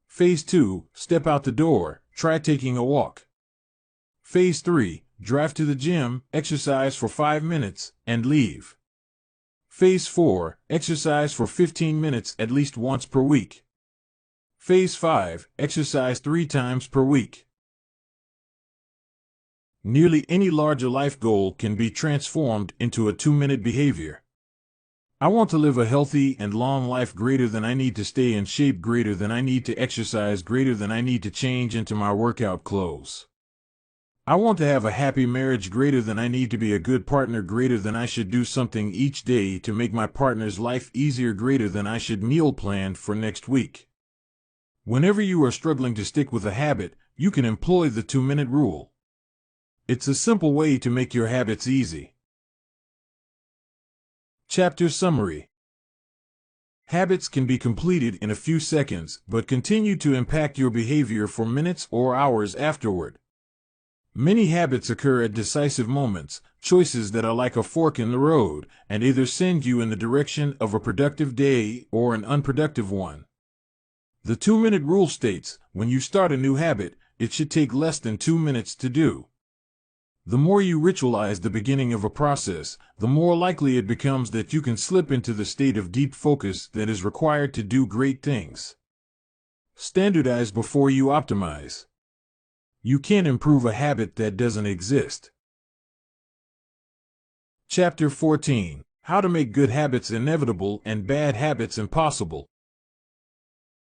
Phase 2. Step out the door, try taking a walk. Phase 3. Drive to the gym, exercise for 5 minutes, and leave. Phase 4. Exercise for 15 minutes at least once per week. Phase 5. Exercise 3 times per week. Nearly any larger life goal can be transformed into a 2-minute behavior. I want to live a healthy and long life greater than I need to stay in shape, greater than I need to exercise, greater than I need to change into my workout clothes. I want to have a happy marriage, greater than I need to be a good partner, greater than I should do something each day to make my partner's life easier, greater than I should meal plan for next week. Whenever you are struggling to stick with a habit, you can employ the 2-minute rule. It's a simple way to make your habits easy. Chapter Summary. Habits can be completed in a few seconds, but continue to impact your behavior for minutes or hours afterward. Many habits occur at decisive moments, choices that are like a fork in the road, and either send you in the direction of a productive day or an unproductive one. The 2-minute rule states, when you start a new habit, it should take less than 2 minutes to do. The more you ritualize the beginning of a process, the more likely it becomes that you can slip into the state of deep focus that is required to do great things. Standardize before you optimize. You can't improve a habit that doesn't exist. Chapter 14. How to make good habits inevitable and bad habits impossible.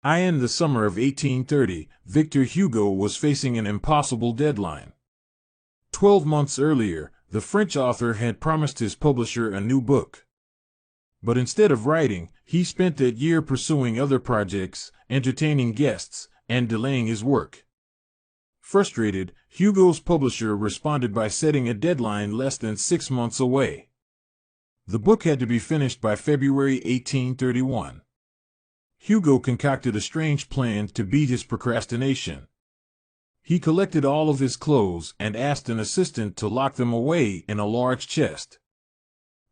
In the summer of 1830, Victor Hugo was facing an impossible deadline. 12 months earlier, the French author had promised his publisher a new book. But instead of writing, he spent that year pursuing other projects, entertaining guests, and delaying his work. Frustrated, Hugo's publisher responded by setting a deadline less than 6 months away. The book had to be finished by February 1831. Hugo concocted a strange plan to beat his procrastination. He collected all of his clothes and asked an assistant to lock them away in a large chest.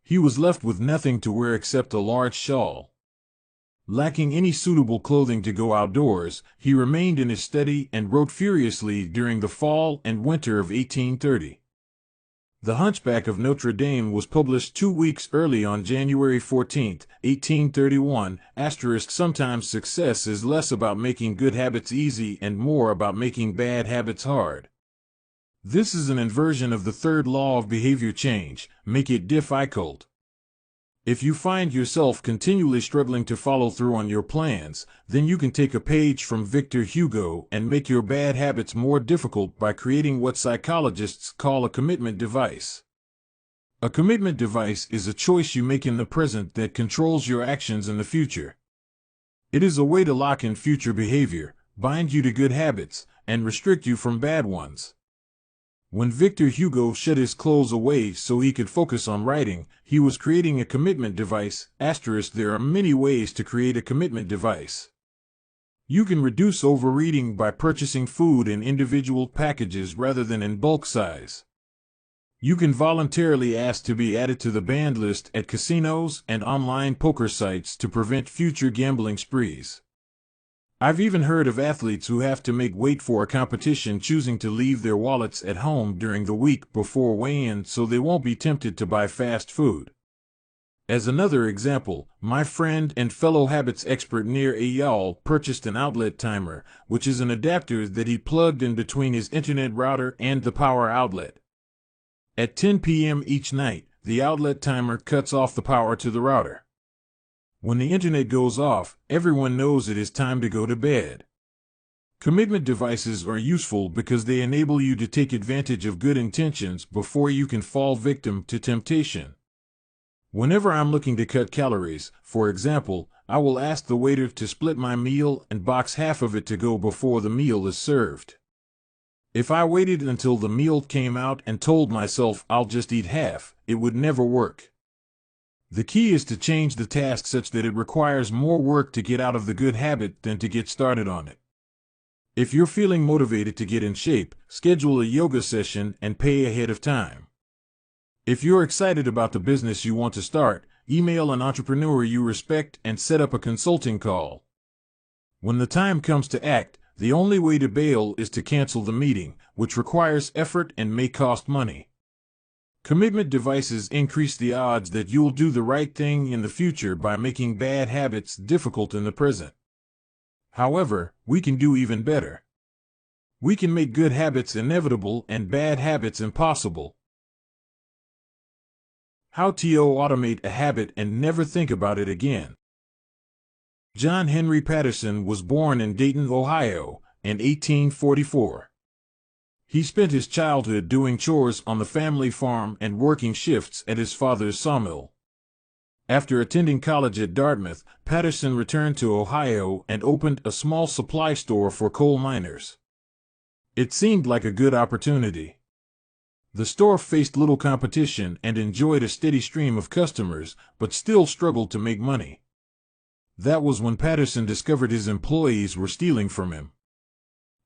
He was left with nothing to wear except a large shawl. Lacking any suitable clothing to go outdoors, he remained in his study and wrote furiously during the fall and winter of 1830. The Hunchback of Notre Dame was published 2 weeks early on January 14, 1831. Sometimes success is less about making good habits easy and more about making bad habits hard. This is an inversion of the third law of behavior change: make it difficult. If you find yourself continually struggling to follow through on your plans, then you can take a page from Victor Hugo and make your bad habits more difficult by creating what psychologists call a commitment device. A commitment device is a choice you make in the present that controls your actions in the future. It is a way to lock in future behavior, bind you to good habits, and restrict you from bad ones. When Victor Hugo shut his clothes away so he could focus on writing, he was creating a commitment device. There are many ways to create a commitment device. You can reduce overeating by purchasing food in individual packages rather than in bulk size. You can voluntarily ask to be added to the banned list at casinos and online poker sites to prevent future gambling sprees. I've even heard of athletes who have to wait for a competition choosing to leave their wallets at home during the week before weigh-in so they won't be tempted to buy fast food. As another example, my friend and fellow habits expert Nir Eyal purchased an outlet timer, which is an adapter that he plugged in between his internet router and the power outlet. At 10 p.m. each night, the outlet timer cuts off the power to the router. When the internet goes off, everyone knows it is time to go to bed. Commitment devices are useful because they enable you to take advantage of good intentions before you can fall victim to temptation. Whenever I'm looking to cut calories, for example, I will ask the waiter to split my meal and box half of it to go before the meal is served. If I waited until the meal came out and told myself I'll just eat half, it would never work. The key is to change the task such that it requires more work to get out of the good habit than to get started on it. If you're feeling motivated to get in shape, schedule a yoga session and pay ahead of time. If you're excited about the business you want to start, email an entrepreneur you respect and set up a consulting call. When the time comes to act, the only way to bail is to cancel the meeting, which requires effort and may cost money. Commitment devices increase the odds that you'll do the right thing in the future by making bad habits difficult in the present. However, we can do even better. We can make good habits inevitable and bad habits impossible. How to automate a habit and never think about it again. John Henry Patterson was born in Dayton, Ohio, in 1844. He spent his childhood doing chores on the family farm and working shifts at his father's sawmill. After attending college at Dartmouth, Patterson returned to Ohio and opened a small supply store for coal miners. It seemed like a good opportunity. The store faced little competition and enjoyed a steady stream of customers, but still struggled to make money. That was when Patterson discovered his employees were stealing from him.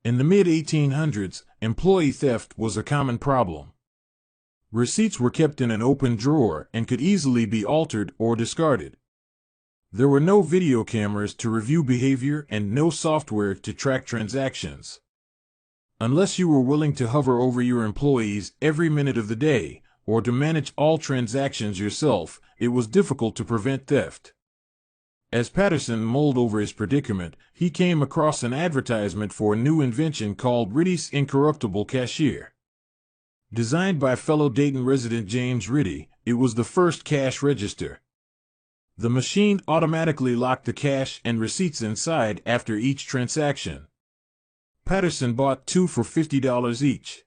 In the mid-1800s, employee theft was a common problem. Receipts were kept in an open drawer and could easily be altered or discarded. There were no video cameras to review behavior and no software to track transactions. Unless you were willing to hover over your employees every minute of the day, or to manage all transactions yourself, it was difficult to prevent theft. As Patterson mulled over his predicament, he came across an advertisement for a new invention called Ritty's Incorruptible Cashier. Designed by fellow Dayton resident James Ritty, it was the first cash register. The machine automatically locked the cash and receipts inside after each transaction. Patterson bought two for $50 each.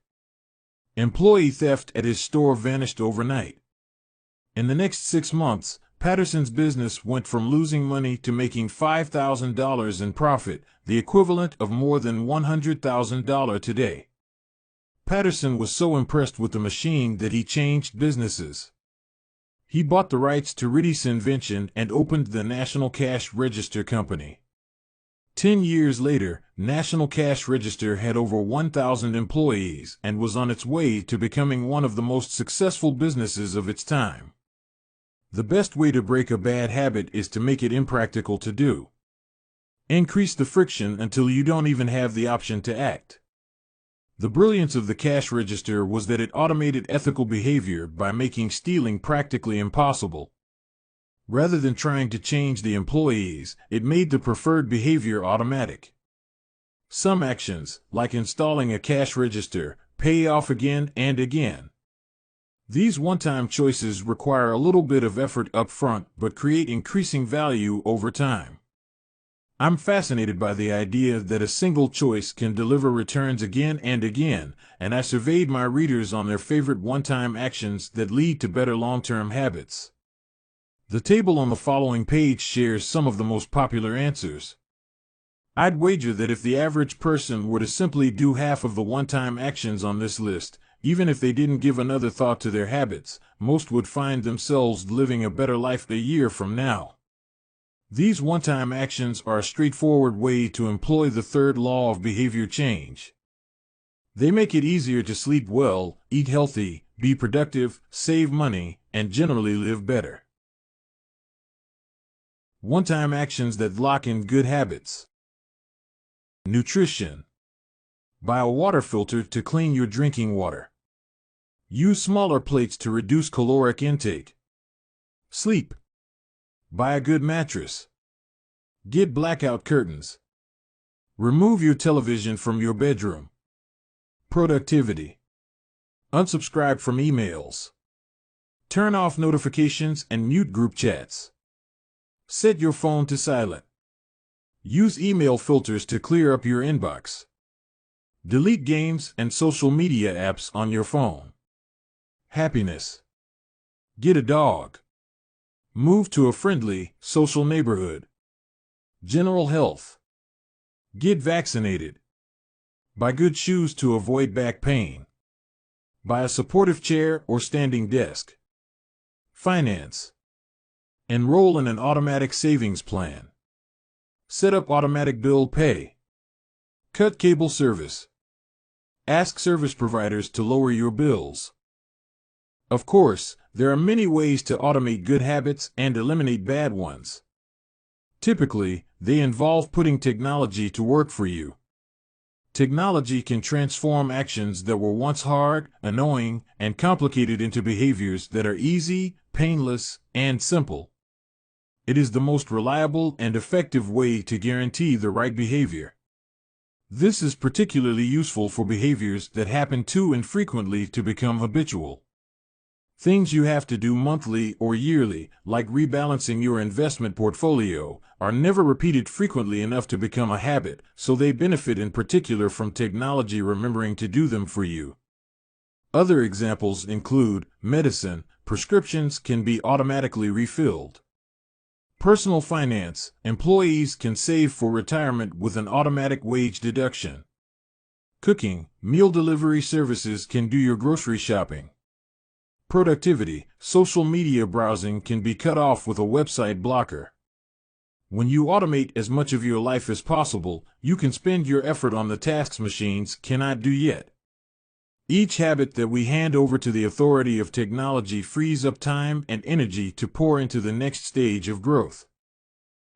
Employee theft at his store vanished overnight. In the next 6 months, Patterson's business went from losing money to making $5,000 in profit, the equivalent of more than $100,000 today. Patterson was so impressed with the machine that he changed businesses. He bought the rights to Ritty's invention and opened the National Cash Register Company. 10 years later, National Cash Register had over 1,000 employees and was on its way to becoming one of the most successful businesses of its time. The best way to break a bad habit is to make it impractical to do. Increase the friction until you don't even have the option to act. The brilliance of the cash register was that it automated ethical behavior by making stealing practically impossible. Rather than trying to change the employees, it made the preferred behavior automatic. Some actions, like installing a cash register, pay off again and again. These one-time choices require a little bit of effort up front but create increasing value over time. I'm fascinated by the idea that a single choice can deliver returns again and again, and I surveyed my readers on their favorite one-time actions that lead to better long-term habits. The table on the following page shares some of the most popular answers. I'd wager that if the average person were to simply do half of the one-time actions on this list, even if they didn't give another thought to their habits, most would find themselves living a better life a year from now. These one-time actions are a straightforward way to employ the third law of behavior change. They make it easier to sleep well, eat healthy, be productive, save money, and generally live better. One-time actions that lock in good habits. Nutrition. Buy a water filter to clean your drinking water. Use smaller plates to reduce caloric intake. Sleep. Buy a good mattress. Get blackout curtains. Remove your television from your bedroom. Productivity. Unsubscribe from emails. Turn off notifications and mute group chats. Set your phone to silent. Use email filters to clear up your inbox. Delete games and social media apps on your phone. Happiness. Get a dog. Move to a friendly, social neighborhood. General health. Get vaccinated. Buy good shoes to avoid back pain. Buy a supportive chair or standing desk. Finance. Enroll in an automatic savings plan. Set up automatic bill pay. Cut cable service. Ask service providers to lower your bills. Of course, there are many ways to automate good habits and eliminate bad ones. Typically, they involve putting technology to work for you. Technology can transform actions that were once hard, annoying, and complicated into behaviors that are easy, painless, and simple. It is the most reliable and effective way to guarantee the right behavior. This is particularly useful for behaviors that happen too infrequently to become habitual. Things you have to do monthly or yearly, like rebalancing your investment portfolio, are never repeated frequently enough to become a habit, so they benefit in particular from technology remembering to do them for you. Other examples include medicine. Prescriptions can be automatically refilled. Personal finance. Employees can save for retirement with an automatic wage deduction. Cooking. Meal delivery services can do your grocery shopping. Productivity. Social media browsing can be cut off with a website blocker. When you automate as much of your life as possible, you can spend your effort on the tasks machines cannot do yet. Each habit that we hand over to the authority of technology frees up time and energy to pour into the next stage of growth.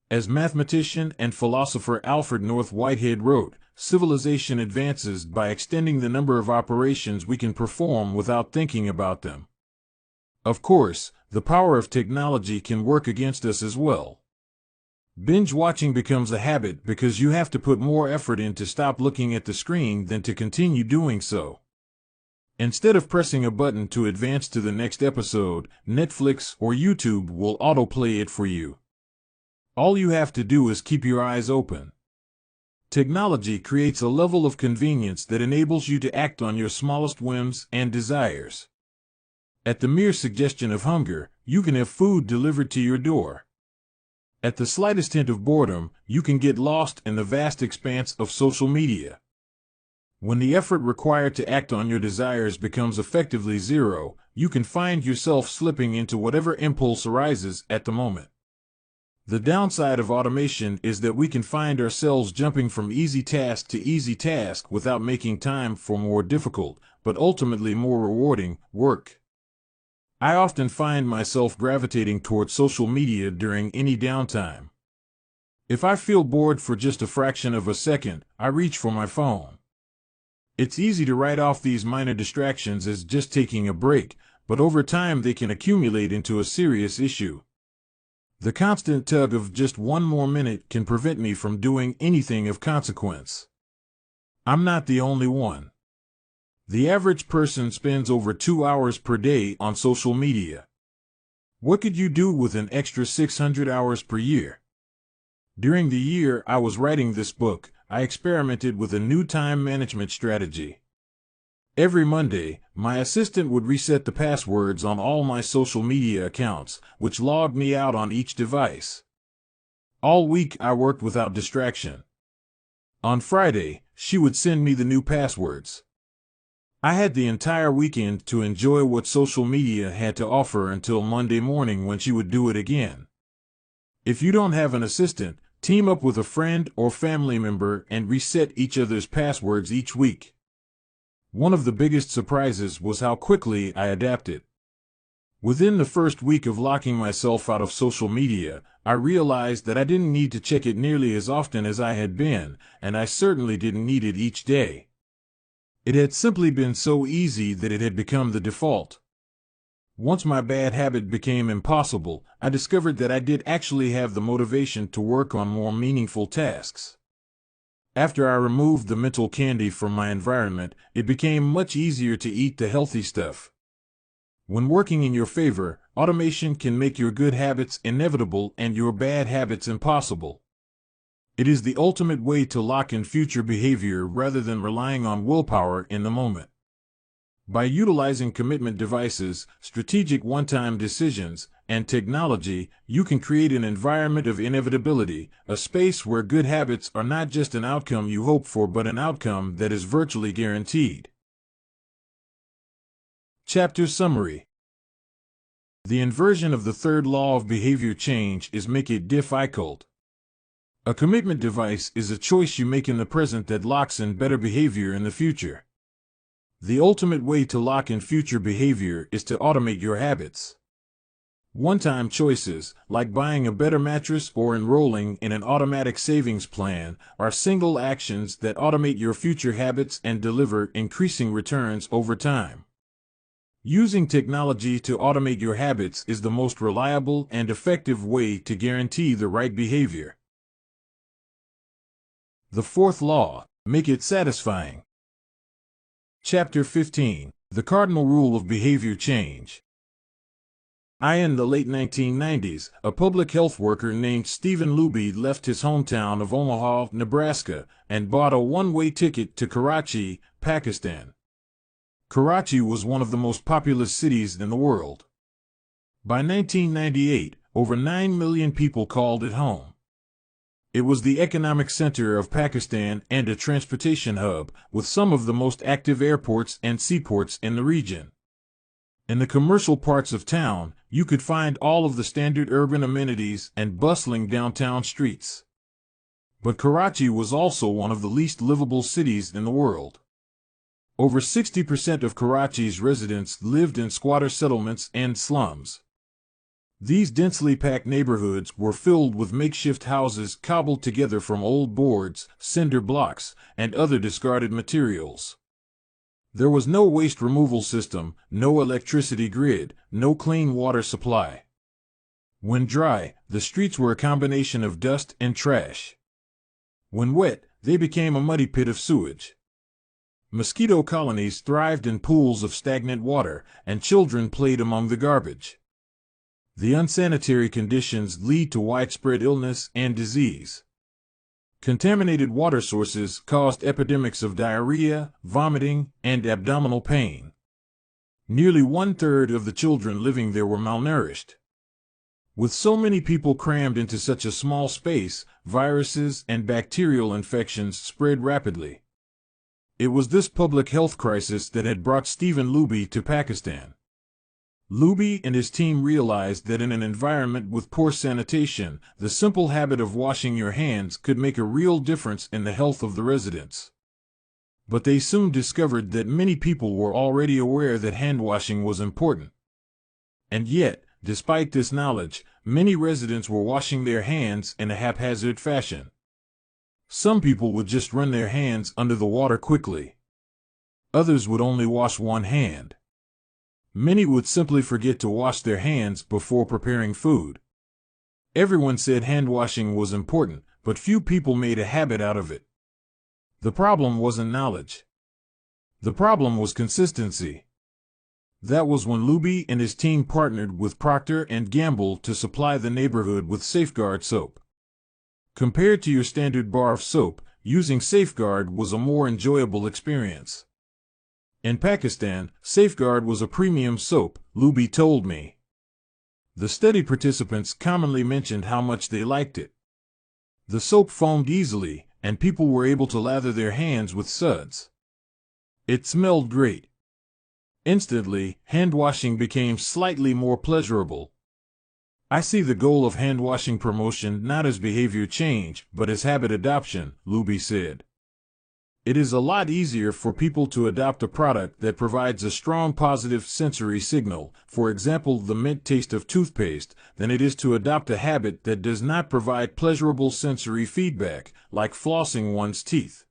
As mathematician and philosopher Alfred North Whitehead wrote, civilization advances by extending the number of operations we can perform without thinking about them. Of course, the power of technology can work against us as well. Binge watching becomes a habit because you have to put more effort in to stop looking at the screen than to continue doing so. Instead of pressing a button to advance to the next episode, Netflix or YouTube will autoplay it for you. All you have to do is keep your eyes open. Technology creates a level of convenience that enables you to act on your smallest whims and desires. At the mere suggestion of hunger, you can have food delivered to your door. At the slightest hint of boredom, you can get lost in the vast expanse of social media. When the effort required to act on your desires becomes effectively zero, you can find yourself slipping into whatever impulse arises at the moment. The downside of automation is that we can find ourselves jumping from easy task to easy task without making time for more difficult, but ultimately more rewarding, work. I often find myself gravitating toward social media during any downtime. If I feel bored for just a fraction of a second, I reach for my phone. It's easy to write off these minor distractions as just taking a break, but over time they can accumulate into a serious issue. The constant tug of just one more minute can prevent me from doing anything of consequence. I'm not the only one. The average person spends over 2 hours per day on social media. What could you do with an extra 600 hours per year? During the year I was writing this book, I experimented with a new time management strategy. Every Monday, my assistant would reset the passwords on all my social media accounts, which logged me out on each device. All week I worked without distraction. On Friday, she would send me the new passwords. I had the entire weekend to enjoy what social media had to offer until Monday morning when she would do it again. If you don't have an assistant, team up with a friend or family member and reset each other's passwords each week. One of the biggest surprises was how quickly I adapted. Within the first week of locking myself out of social media, I realized that I didn't need to check it nearly as often as I had been, and I certainly didn't need it each day. It had simply been so easy that it had become the default. Once my bad habit became impossible, I discovered that I did actually have the motivation to work on more meaningful tasks. After I removed the mental candy from my environment, it became much easier to eat the healthy stuff. When working in your favor, automation can make your good habits inevitable and your bad habits impossible. It is the ultimate way to lock in future behavior rather than relying on willpower in the moment. By utilizing commitment devices, strategic one-time decisions, and technology, you can create an environment of inevitability, a space where good habits are not just an outcome you hope for but an outcome that is virtually guaranteed. Chapter Summary. The inversion of the third law of behavior change is make it difficult. A commitment device is a choice you make in the present that locks in better behavior in the future. The ultimate way to lock in future behavior is to automate your habits. One-time choices, like buying a better mattress or enrolling in an automatic savings plan, are single actions that automate your future habits and deliver increasing returns over time. Using technology to automate your habits is the most reliable and effective way to guarantee the right behavior. The fourth law, make it satisfying. Chapter 15, The Cardinal Rule of Behavior Change. In the late 1990s, a public health worker named Stephen Luby left his hometown of Omaha, Nebraska, and bought a one-way ticket to Karachi, Pakistan. Karachi was one of the most populous cities in the world. By 1998, over 9 million people called it home. It was the economic center of Pakistan and a transportation hub, with some of the most active airports and seaports in the region. In the commercial parts of town, you could find all of the standard urban amenities and bustling downtown streets. But Karachi was also one of the least livable cities in the world. Over 60% of Karachi's residents lived in squatter settlements and slums. These densely packed neighborhoods were filled with makeshift houses cobbled together from old boards, cinder blocks, and other discarded materials. There was no waste removal system, no electricity grid, no clean water supply. When dry, the streets were a combination of dust and trash. When wet, they became a muddy pit of sewage. Mosquito colonies thrived in pools of stagnant water, and children played among the garbage. The unsanitary conditions lead to widespread illness and disease. Contaminated water sources caused epidemics of diarrhea, vomiting, and abdominal pain. Nearly 1/3 of the children living there were malnourished. With so many people crammed into such a small space, viruses and bacterial infections spread rapidly. It was this public health crisis that had brought Stephen Luby to Pakistan. Luby and his team realized that in an environment with poor sanitation, the simple habit of washing your hands could make a real difference in the health of the residents. But they soon discovered that many people were already aware that hand washing was important. And yet, despite this knowledge, many residents were washing their hands in a haphazard fashion. Some people would just run their hands under the water quickly. Others would only wash one hand. Many would simply forget to wash their hands before preparing food. Everyone said hand washing was important, but few people made a habit out of it. The problem wasn't knowledge. The problem was consistency. That was when Luby and his team partnered with Procter & Gamble to supply the neighborhood with Safeguard soap. Compared to your standard bar of soap, using Safeguard was a more enjoyable experience. In Pakistan, Safeguard was a premium soap, Luby told me. The study participants commonly mentioned how much they liked it. The soap foamed easily, and people were able to lather their hands with suds. It smelled great. Instantly, hand washing became slightly more pleasurable. I see the goal of hand washing promotion not as behavior change, but as habit adoption, Luby said. It is a lot easier for people to adopt a product that provides a strong positive sensory signal, for example the mint taste of toothpaste, than it is to adopt a habit that does not provide pleasurable sensory feedback, like flossing one's teeth.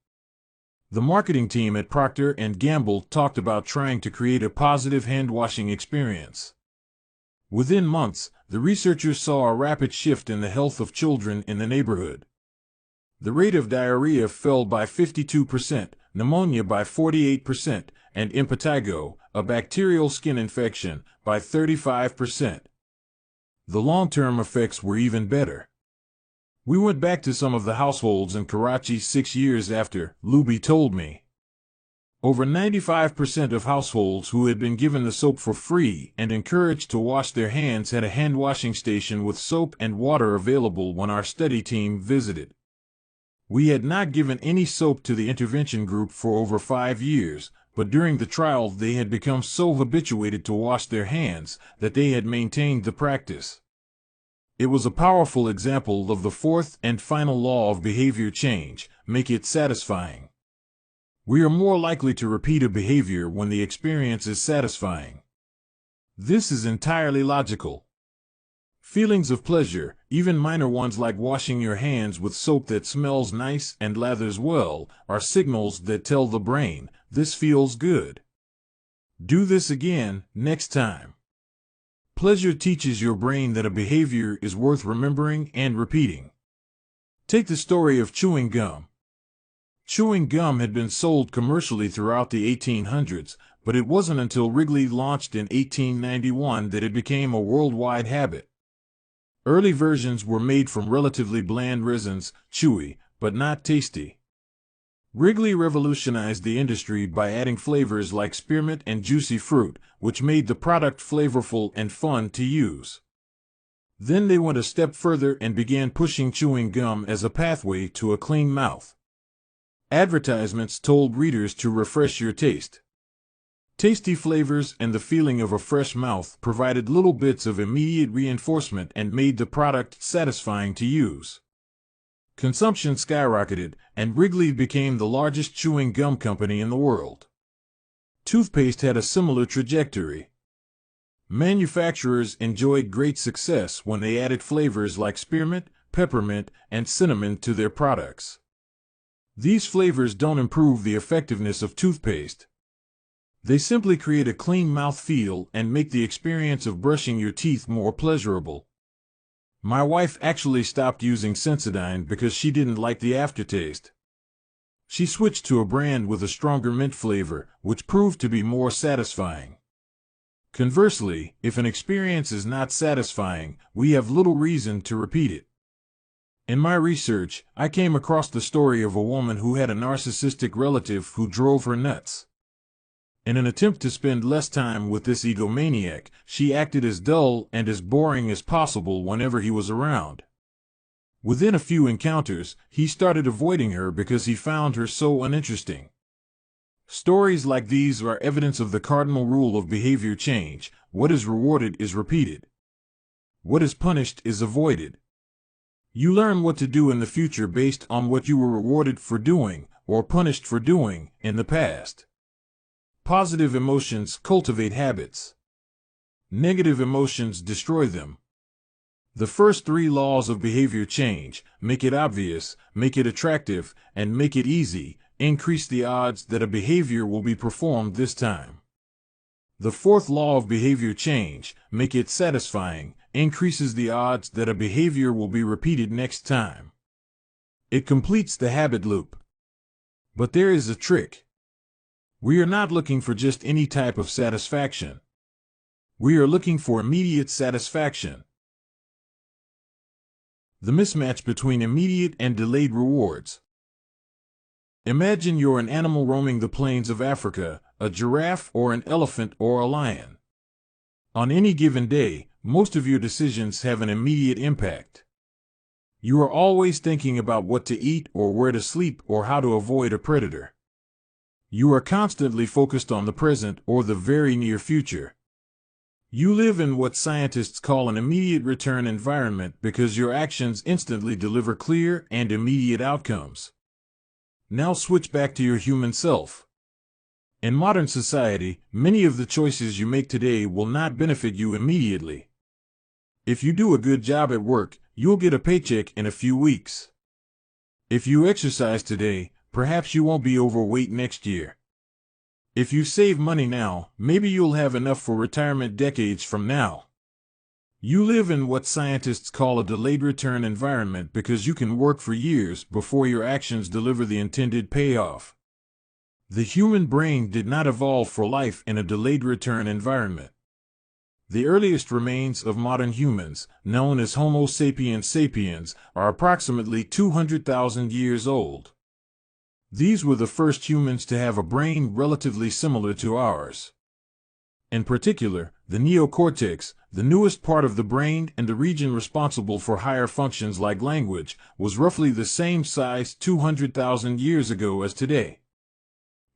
The marketing team at Procter & Gamble talked about trying to create a positive hand-washing experience. Within months, the researchers saw a rapid shift in the health of children in the neighborhood. The rate of diarrhea fell by 52%, pneumonia by 48%, and impetigo, a bacterial skin infection, by 35%. The long-term effects were even better. We went back to some of the households in Karachi 6 years after, Luby told me. Over 95% of households who had been given the soap for free and encouraged to wash their hands had a hand-washing station with soap and water available when our study team visited. We had not given any soap to the intervention group for over 5 years, but during the trial they had become so habituated to wash their hands that they had maintained the practice. It was a powerful example of the fourth and final law of behavior change: make it satisfying. We are more likely to repeat a behavior when the experience is satisfying. This is entirely logical. Feelings of pleasure, even minor ones like washing your hands with soap that smells nice and lathers well, are signals that tell the brain, this feels good. Do this again, next time. Pleasure teaches your brain that a behavior is worth remembering and repeating. Take the story of chewing gum. Chewing gum had been sold commercially throughout the 1800s, but it wasn't until Wrigley launched in 1891 that it became a worldwide habit. Early versions were made from relatively bland resins, chewy, but not tasty. Wrigley revolutionized the industry by adding flavors like spearmint and juicy fruit, which made the product flavorful and fun to use. Then they went a step further and began pushing chewing gum as a pathway to a clean mouth. Advertisements told readers to refresh your taste. Tasty flavors and the feeling of a fresh mouth provided little bits of immediate reinforcement and made the product satisfying to use. Consumption skyrocketed, and Wrigley became the largest chewing gum company in the world. Toothpaste had a similar trajectory. Manufacturers enjoyed great success when they added flavors like spearmint, peppermint, and cinnamon to their products. These flavors don't improve the effectiveness of toothpaste. They simply create a clean mouth feel and make the experience of brushing your teeth more pleasurable. My wife actually stopped using Sensodyne because she didn't like the aftertaste. She switched to a brand with a stronger mint flavor, which proved to be more satisfying. Conversely, if an experience is not satisfying, we have little reason to repeat it. In my research, I came across the story of a woman who had a narcissistic relative who drove her nuts. In an attempt to spend less time with this egomaniac, she acted as dull and as boring as possible whenever he was around. Within a few encounters, he started avoiding her because he found her so uninteresting. Stories like these are evidence of the cardinal rule of behavior change: what is rewarded is repeated. What is punished is avoided. You learn what to do in the future based on what you were rewarded for doing, or punished for doing, in the past. Positive emotions cultivate habits. Negative emotions destroy them. The first 3 laws of behavior change: make it obvious, make it attractive, and make it easy, increase the odds that a behavior will be performed this time. The 4th law of behavior change, make it satisfying, increases the odds that a behavior will be repeated next time. It completes the habit loop. But there is a trick. We are not looking for just any type of satisfaction. We are looking for immediate satisfaction. The mismatch between immediate and delayed rewards. Imagine you're an animal roaming the plains of Africa, a giraffe, or an elephant or a lion. On any given day, most of your decisions have an immediate impact. You are always thinking about what to eat or where to sleep or how to avoid a predator. You are constantly focused on the present or the very near future. You live in what scientists call an immediate return environment because your actions instantly deliver clear and immediate outcomes. Now switch back to your human self. In modern society, many of the choices you make today will not benefit you immediately. If you do a good job at work, you'll get a paycheck in a few weeks. If you exercise today, perhaps you won't be overweight next year. If you save money now, maybe you'll have enough for retirement decades from now. You live in what scientists call a delayed return environment because you can work for years before your actions deliver the intended payoff. The human brain did not evolve for life in a delayed return environment. The earliest remains of modern humans, known as Homo sapiens sapiens, are approximately 200,000 years old. These were the first humans to have a brain relatively similar to ours. In particular, the neocortex, the newest part of the brain and the region responsible for higher functions like language, was roughly the same size 200,000 years ago as today.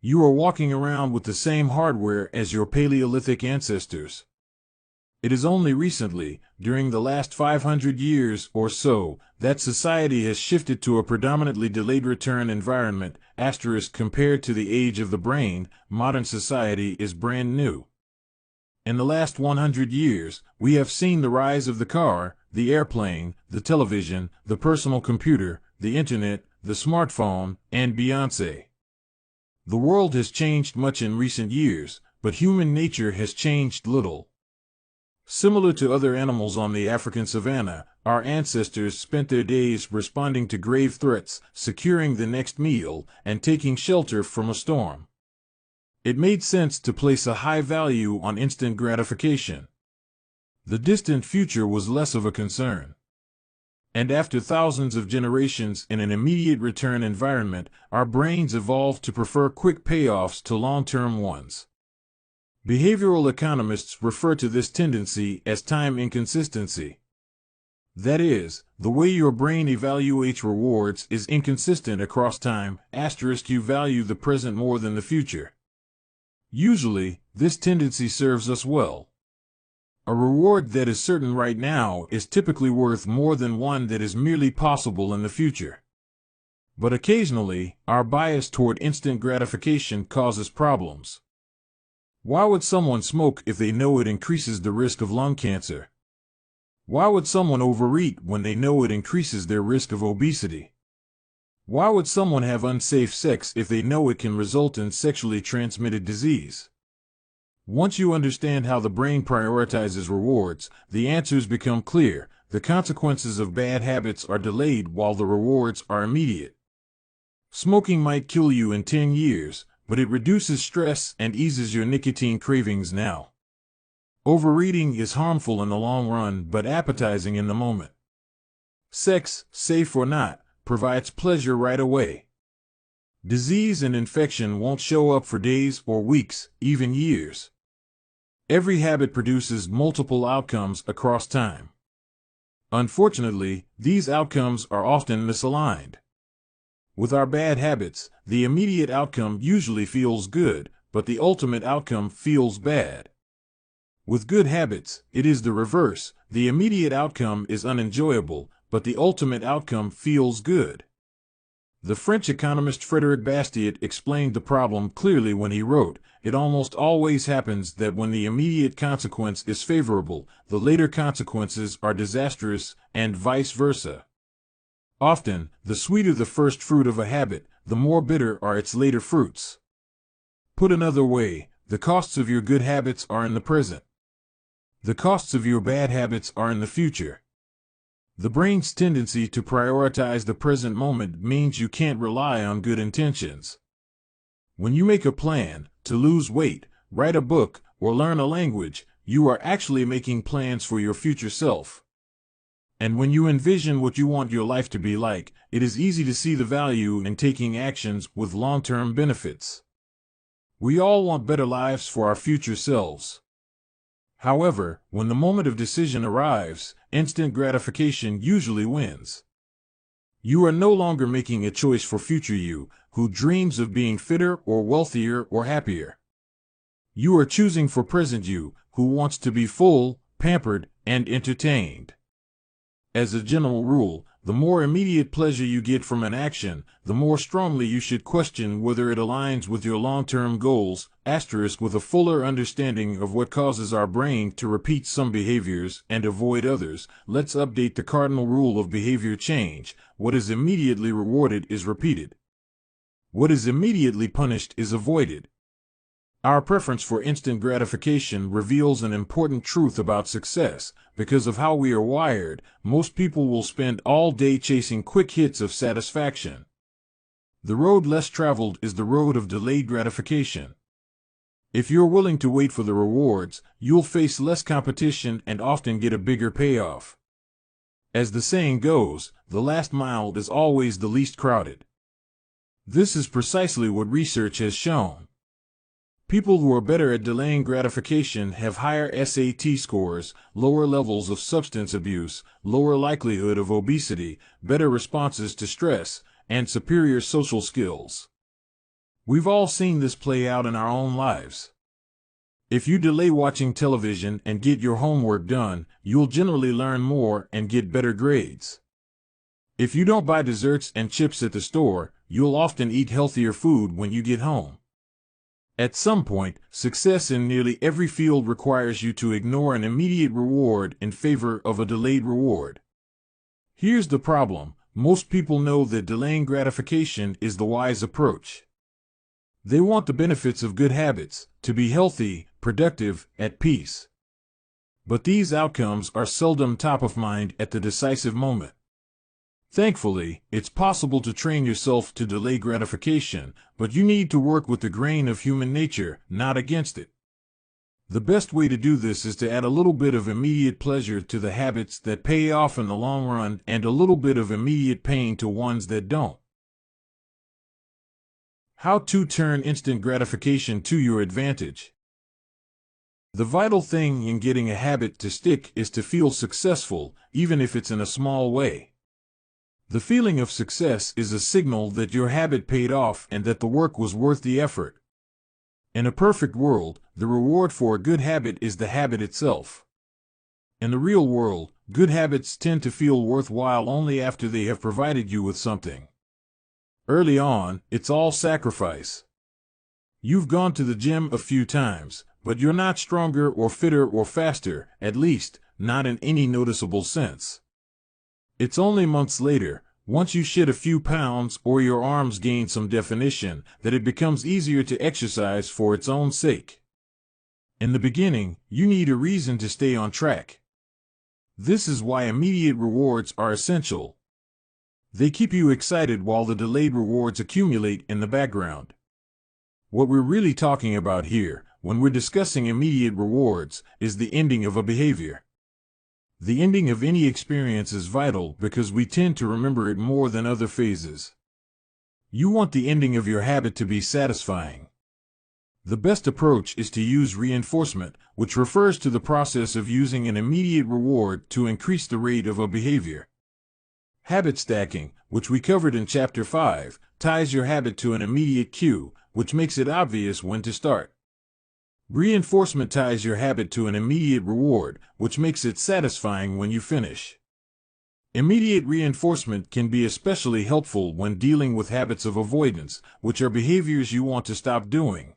You are walking around with the same hardware as your Paleolithic ancestors. It is only recently, during the last 500 years or so, that society has shifted to a predominantly delayed return environment. Compared to the age of the brain, modern society is brand new. In the last 100 years, we have seen the rise of the car, the airplane, the television, the personal computer, the internet, the smartphone, and Beyoncé. The world has changed much in recent years, but human nature has changed little. Similar to other animals on the African savanna, our ancestors spent their days responding to grave threats, securing the next meal, and taking shelter from a storm. It made sense to place a high value on instant gratification. The distant future was less of a concern. And after thousands of generations in an immediate return environment, our brains evolved to prefer quick payoffs to long-term ones. Behavioral economists refer to this tendency as time inconsistency. That is, the way your brain evaluates rewards is inconsistent across time. You value the present more than the future. Usually, this tendency serves us well. A reward that is certain right now is typically worth more than one that is merely possible in the future. But occasionally, our bias toward instant gratification causes problems. Why would someone smoke if they know it increases the risk of lung cancer? Why would someone overeat when they know it increases their risk of obesity? Why would someone have unsafe sex if they know it can result in sexually transmitted disease? Once you understand how the brain prioritizes rewards, the answers become clear. The consequences of bad habits are delayed while the rewards are immediate. Smoking might kill you in 10 years, but it reduces stress and eases your nicotine cravings now. Overeating is harmful in the long run but appetizing in the moment. Sex, safe or not, provides pleasure right away. Disease and infection won't show up for days or weeks, even years. Every habit produces multiple outcomes across time. Unfortunately, these outcomes are often misaligned. With our bad habits, the immediate outcome usually feels good, but the ultimate outcome feels bad. With good habits, it is the reverse. The immediate outcome is unenjoyable, but the ultimate outcome feels good. The French economist Frédéric Bastiat explained the problem clearly when he wrote, "It almost always happens that when the immediate consequence is favorable, the later consequences are disastrous, and vice versa." Often, the sweeter the first fruit of a habit, the more bitter are its later fruits. Put another way, the costs of your good habits are in the present. The costs of your bad habits are in the future. The brain's tendency to prioritize the present moment means you can't rely on good intentions. When you make a plan to lose weight, write a book, or learn a language, you are actually making plans for your future self. And when you envision what you want your life to be like, it is easy to see the value in taking actions with long-term benefits. We all want better lives for our future selves. However, when the moment of decision arrives, instant gratification usually wins. You are no longer making a choice for future you, who dreams of being fitter or wealthier or happier. You are choosing for present you, who wants to be full, pampered, and entertained. As a general rule, the more immediate pleasure you get from an action, the more strongly you should question whether it aligns with your long-term goals, with a fuller understanding of what causes our brain to repeat some behaviors and avoid others. Let's update the cardinal rule of behavior change. What is immediately rewarded is repeated. What is immediately punished is avoided. Our preference for instant gratification reveals an important truth about success. Because of how we are wired, most people will spend all day chasing quick hits of satisfaction. The road less traveled is the road of delayed gratification. If you're willing to wait for the rewards, you'll face less competition and often get a bigger payoff. As the saying goes, the last mile is always the least crowded. This is precisely what research has shown. People who are better at delaying gratification have higher SAT scores, lower levels of substance abuse, lower likelihood of obesity, better responses to stress, and superior social skills. We've all seen this play out in our own lives. If you delay watching television and get your homework done, you'll generally learn more and get better grades. If you don't buy desserts and chips at the store, you'll often eat healthier food when you get home. At some point, success in nearly every field requires you to ignore an immediate reward in favor of a delayed reward. Here's the problem: most people know that delaying gratification is the wise approach. They want the benefits of good habits, to be healthy, productive, at peace. But these outcomes are seldom top of mind at the decisive moment. Thankfully, it's possible to train yourself to delay gratification, but you need to work with the grain of human nature, not against it. The best way to do this is to add a little bit of immediate pleasure to the habits that pay off in the long run and a little bit of immediate pain to ones that don't. How to turn instant gratification to your advantage. The vital thing in getting a habit to stick is to feel successful, even if it's in a small way. The feeling of success is a signal that your habit paid off and that the work was worth the effort. In a perfect world, the reward for a good habit is the habit itself. In the real world, good habits tend to feel worthwhile only after they have provided you with something. Early on, it's all sacrifice. You've gone to the gym a few times, but you're not stronger or fitter or faster, at least, not in any noticeable sense. It's only months later, once you shed a few pounds or your arms gain some definition, that it becomes easier to exercise for its own sake. In the beginning, you need a reason to stay on track. This is why immediate rewards are essential. They keep you excited while the delayed rewards accumulate in the background. What we're really talking about here, when we're discussing immediate rewards, is the ending of a behavior. The ending of any experience is vital because we tend to remember it more than other phases. You want the ending of your habit to be satisfying. The best approach is to use reinforcement, which refers to the process of using an immediate reward to increase the rate of a behavior. Habit stacking, which we covered in Chapter 5, ties your habit to an immediate cue, which makes it obvious when to start. Reinforcement ties your habit to an immediate reward, which makes it satisfying when you finish. Immediate reinforcement can be especially helpful when dealing with habits of avoidance, which are behaviors you want to stop doing.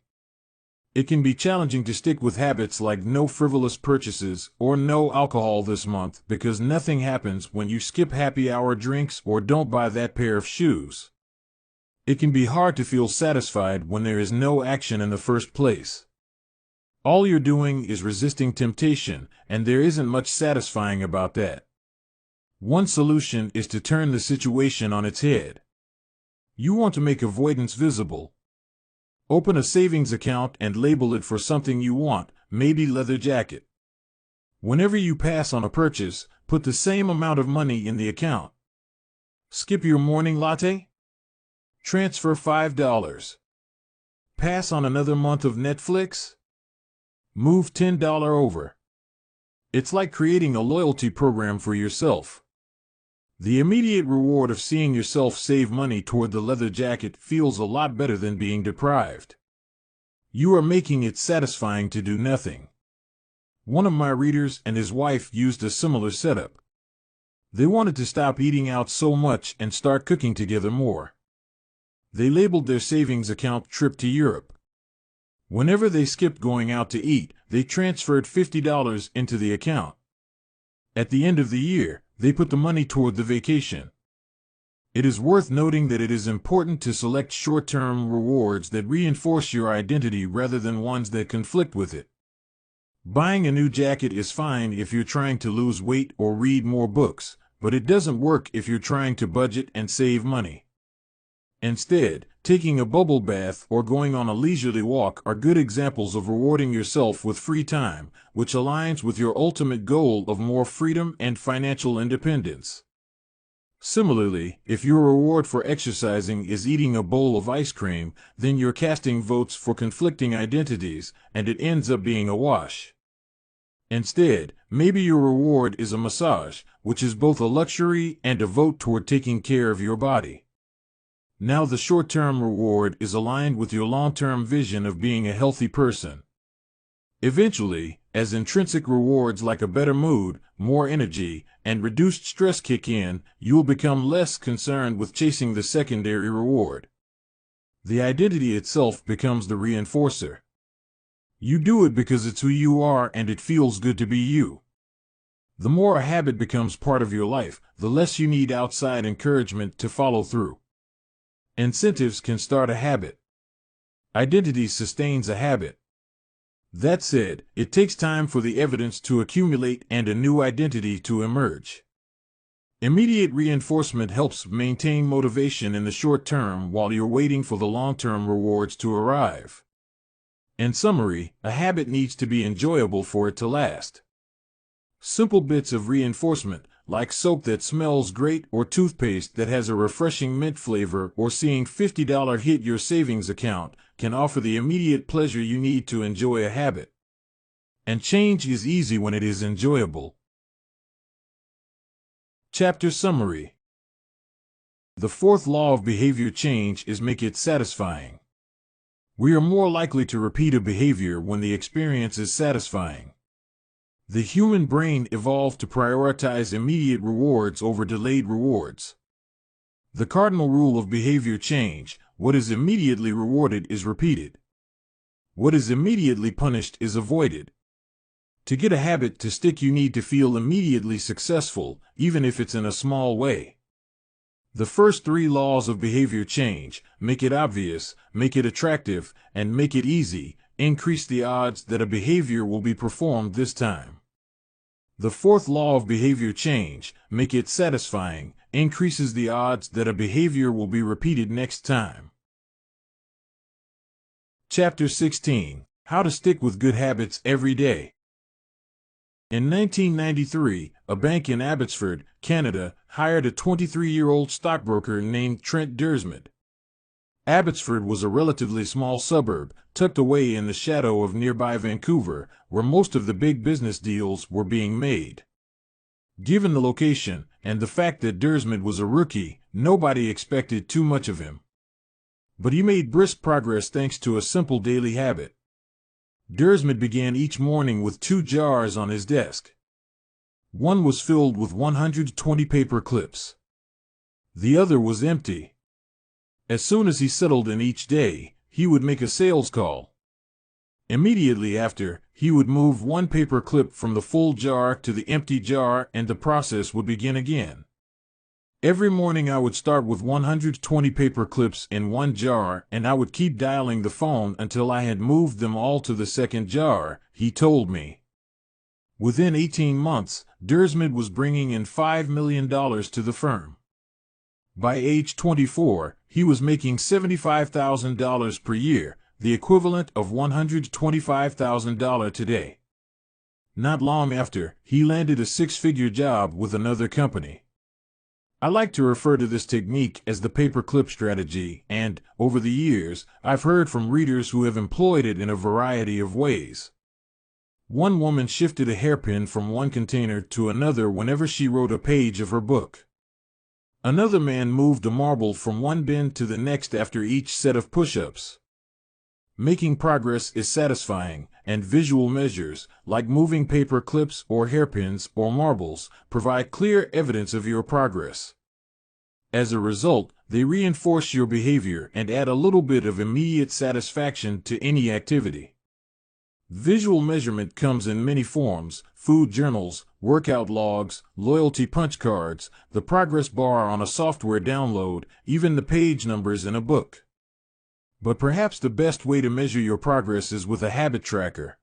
It can be challenging to stick with habits like no frivolous purchases or no alcohol this month because nothing happens when you skip happy hour drinks or don't buy that pair of shoes. It can be hard to feel satisfied when there is no action in the first place. All you're doing is resisting temptation, and there isn't much satisfying about that. One solution is to turn the situation on its head. You want to make avoidance visible. Open a savings account and label it for something you want, maybe leather jacket. Whenever you pass on a purchase, put the same amount of money in the account. Skip your morning latte? Transfer $5. Pass on another month of Netflix? Move $10 over. It's like creating a loyalty program for yourself. The immediate reward of seeing yourself save money toward the leather jacket feels a lot better than being deprived. You are making it satisfying to do nothing. One of my readers and his wife used a similar setup. They wanted to stop eating out so much and start cooking together more. They labeled their savings account Trip to Europe. Whenever they skipped going out to eat, they transferred $50 into the account. At the end of the year, they put the money toward the vacation. It is worth noting that it is important to select short-term rewards that reinforce your identity rather than ones that conflict with it. Buying a new jacket is fine if you're trying to lose weight or read more books, but it doesn't work if you're trying to budget and save money. Instead, taking a bubble bath or going on a leisurely walk are good examples of rewarding yourself with free time, which aligns with your ultimate goal of more freedom and financial independence. Similarly, if your reward for exercising is eating a bowl of ice cream, then you're casting votes for conflicting identities, and it ends up being a wash. Instead, maybe your reward is a massage, which is both a luxury and a vote toward taking care of your body. Now the short-term reward is aligned with your long-term vision of being a healthy person. Eventually, as intrinsic rewards like a better mood, more energy, and reduced stress kick in, you will become less concerned with chasing the secondary reward. The identity itself becomes the reinforcer. You do it because it's who you are and it feels good to be you. The more a habit becomes part of your life, the less you need outside encouragement to follow through. Incentives can start a habit. Identity sustains a habit. That said, it takes time for the evidence to accumulate and a new identity to emerge. Immediate reinforcement helps maintain motivation in the short term while you're waiting for the long-term rewards to arrive. In summary, a habit needs to be enjoyable for it to last. Simple bits of reinforcement, like soap that smells great or toothpaste that has a refreshing mint flavor or seeing $50 hit your savings account, can offer the immediate pleasure you need to enjoy a habit. And change is easy when it is enjoyable. Chapter Summary. The fourth law of behavior change is make it satisfying. We are more likely to repeat a behavior when the experience is satisfying. The human brain evolved to prioritize immediate rewards over delayed rewards. The cardinal rule of behavior change: what is immediately rewarded is repeated. What is immediately punished is avoided. To get a habit to stick, you need to feel immediately successful, even if it's in a small way. The first three laws of behavior change, make it obvious, make it attractive, and make it easy, increase the odds that a behavior will be performed this time. The fourth law of behavior change, make it satisfying, increases the odds that a behavior will be repeated next time. Chapter 16. How to stick with good habits every day. In 1993, a bank in Abbotsford, Canada, hired a 23-year-old stockbroker named Trent Dersmid. Abbotsford was a relatively small suburb, tucked away in the shadow of nearby Vancouver, where most of the big business deals were being made. Given the location, and the fact that Dersmid was a rookie, nobody expected too much of him. But he made brisk progress thanks to a simple daily habit. Dersmid began each morning with 2 jars on his desk. One was filled with 120 paper clips. The other was empty. As soon as he settled in each day, he would make a sales call. Immediately after, he would move 1 paper clip from the full jar to the empty jar, and the process would begin again. Every morning I would start with 120 paper clips in 1 jar, and I would keep dialing the phone until I had moved them all to the second jar, he told me. Within 18 months, Dersmid was bringing in $5 million to the firm. By age 24, he was making $75,000 per year, the equivalent of $125,000 today. Not long after, he landed a 6-figure job with another company. I like to refer to this technique as the paperclip strategy, and, over the years, I've heard from readers who have employed it in a variety of ways. One woman shifted a hairpin from one container to another whenever she wrote a page of her book. Another man moved a marble from one bin to the next after each set of push-ups. Making progress is satisfying, and visual measures, like moving paper clips or hairpins or marbles, provide clear evidence of your progress. As a result, they reinforce your behavior and add a little bit of immediate satisfaction to any activity. Visual measurement comes in many forms: food journals, workout logs, loyalty punch cards, the progress bar on a software download, even the page numbers in a book. But perhaps the best way to measure your progress is with a habit tracker.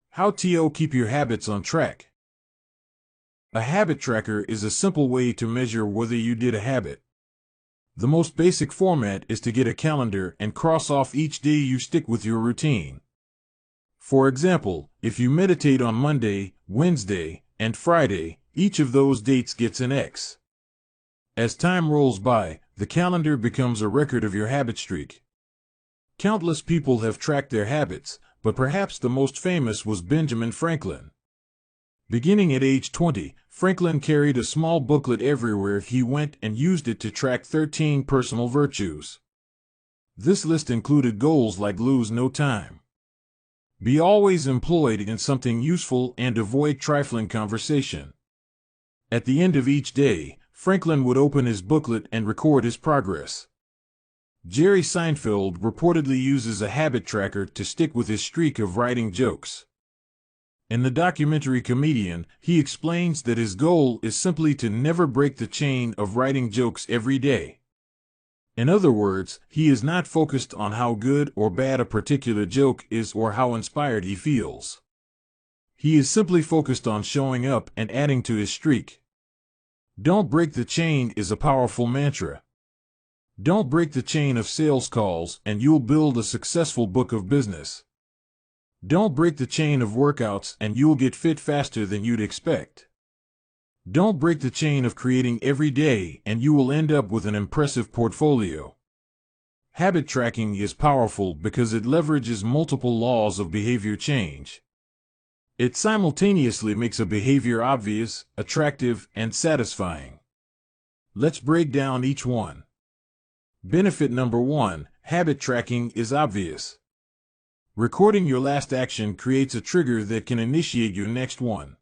How to keep your habits on track. A habit tracker is a simple way to measure whether you did a habit. The most basic format is to get a calendar and cross off each day you stick with your routine. For example, if you meditate on Monday, Wednesday, and Friday, each of those dates gets an X. As time rolls by, the calendar becomes a record of your habit streak. Countless people have tracked their habits, but perhaps the most famous was Benjamin Franklin. Beginning at age 20, Franklin carried a small booklet everywhere he went and used it to track 13 personal virtues. This list included goals like lose no time, be always employed in something useful, and avoid trifling conversation. At the end of each day, Franklin would open his booklet and record his progress. Jerry Seinfeld reportedly uses a habit tracker to stick with his streak of writing jokes. In the documentary Comedian, he explains that his goal is simply to never break the chain of writing jokes every day. In other words, he is not focused on how good or bad a particular joke is or how inspired he feels. He is simply focused on showing up and adding to his streak. Don't break the chain is a powerful mantra. Don't break the chain of sales calls and you'll build a successful book of business. Don't break the chain of workouts and you'll get fit faster than you'd expect. Don't break the chain of creating every day and you will end up with an impressive portfolio. Habit tracking is powerful because it leverages multiple laws of behavior change. It simultaneously makes a behavior obvious, attractive, and satisfying. Let's break down each one. Benefit number 1, habit tracking is obvious. Recording your last action creates a trigger that can initiate your next one.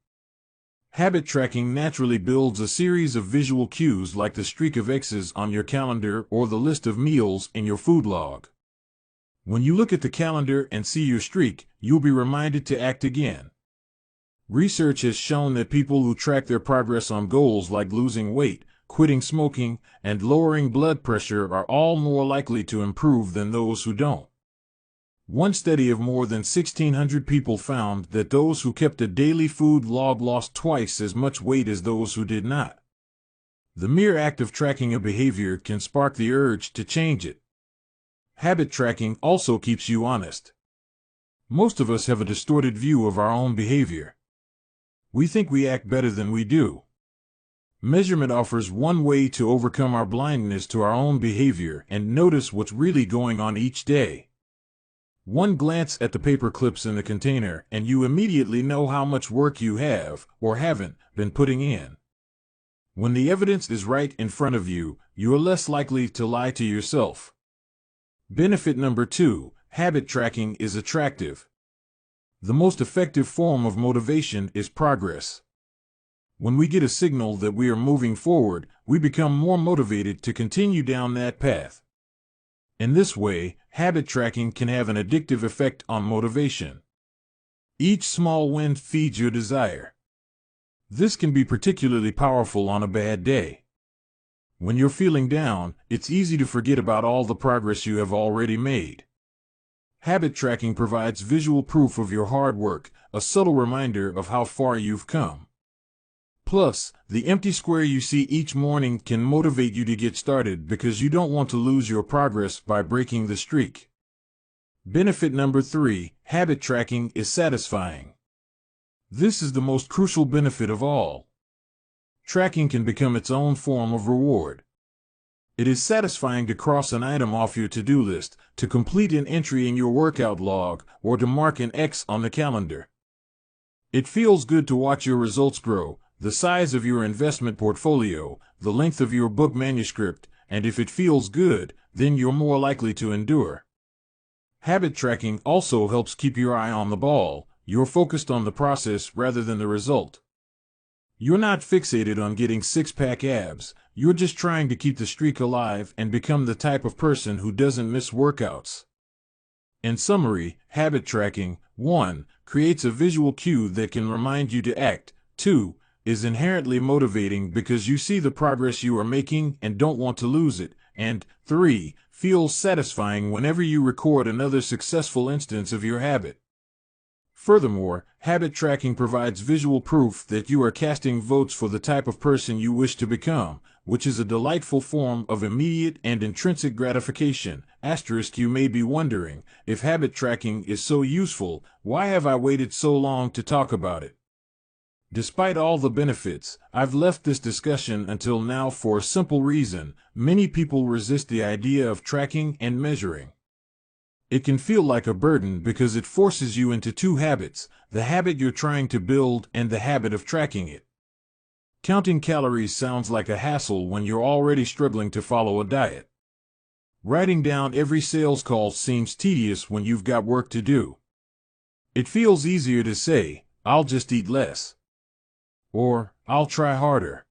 Habit tracking naturally builds a series of visual cues like the streak of X's on your calendar or the list of meals in your food log. When you look at the calendar and see your streak, you'll be reminded to act again. Research has shown that people who track their progress on goals like losing weight, quitting smoking, and lowering blood pressure are all more likely to improve than those who don't. One study of more than 1,600 people found that those who kept a daily food log lost twice as much weight as those who did not. The mere act of tracking a behavior can spark the urge to change it. Habit tracking also keeps you honest. Most of us have a distorted view of our own behavior. We think we act better than we do. Measurement offers one way to overcome our blindness to our own behavior and notice what's really going on each day. One glance at the paper clips in the container and you immediately know how much work you have, or haven't, been putting in. When the evidence is right in front of you, you are less likely to lie to yourself. Benefit number 2, habit tracking is attractive. The most effective form of motivation is progress. When we get a signal that we are moving forward, we become more motivated to continue down that path. In this way, habit tracking can have an addictive effect on motivation. Each small win feeds your desire. This can be particularly powerful on a bad day. When you're feeling down, it's easy to forget about all the progress you have already made. Habit tracking provides visual proof of your hard work, a subtle reminder of how far you've come. Plus, the empty square you see each morning can motivate you to get started because you don't want to lose your progress by breaking the streak. Benefit number 3, habit tracking is satisfying. This is the most crucial benefit of all. Tracking can become its own form of reward. It is satisfying to cross an item off your to-do list, to complete an entry in your workout log, or to mark an X on the calendar. It feels good to watch your results grow, the size of your investment portfolio, the length of your book manuscript, and if it feels good, then you're more likely to endure. Habit tracking also helps keep your eye on the ball. You're focused on the process rather than the result. You're not fixated on getting six-pack abs, you're just trying to keep the streak alive and become the type of person who doesn't miss workouts. In summary, habit tracking, 1. Creates a visual cue that can remind you to act. 2. Is inherently motivating because you see the progress you are making and don't want to lose it. And 3. Feels satisfying whenever you record another successful instance of your habit. Furthermore, habit tracking provides visual proof that you are casting votes for the type of person you wish to become, which is a delightful form of immediate and intrinsic gratification. Asterisk, you may be wondering, if habit tracking is so useful, why have I waited so long to talk about it? Despite all the benefits, I've left this discussion until now for a simple reason: many people resist the idea of tracking and measuring. It can feel like a burden because it forces you into two habits, the habit you're trying to build and the habit of tracking it. Counting calories sounds like a hassle when you're already struggling to follow a diet. Writing down every sales call seems tedious when you've got work to do. It feels easier to say, "I'll just eat less," or "I'll try harder,"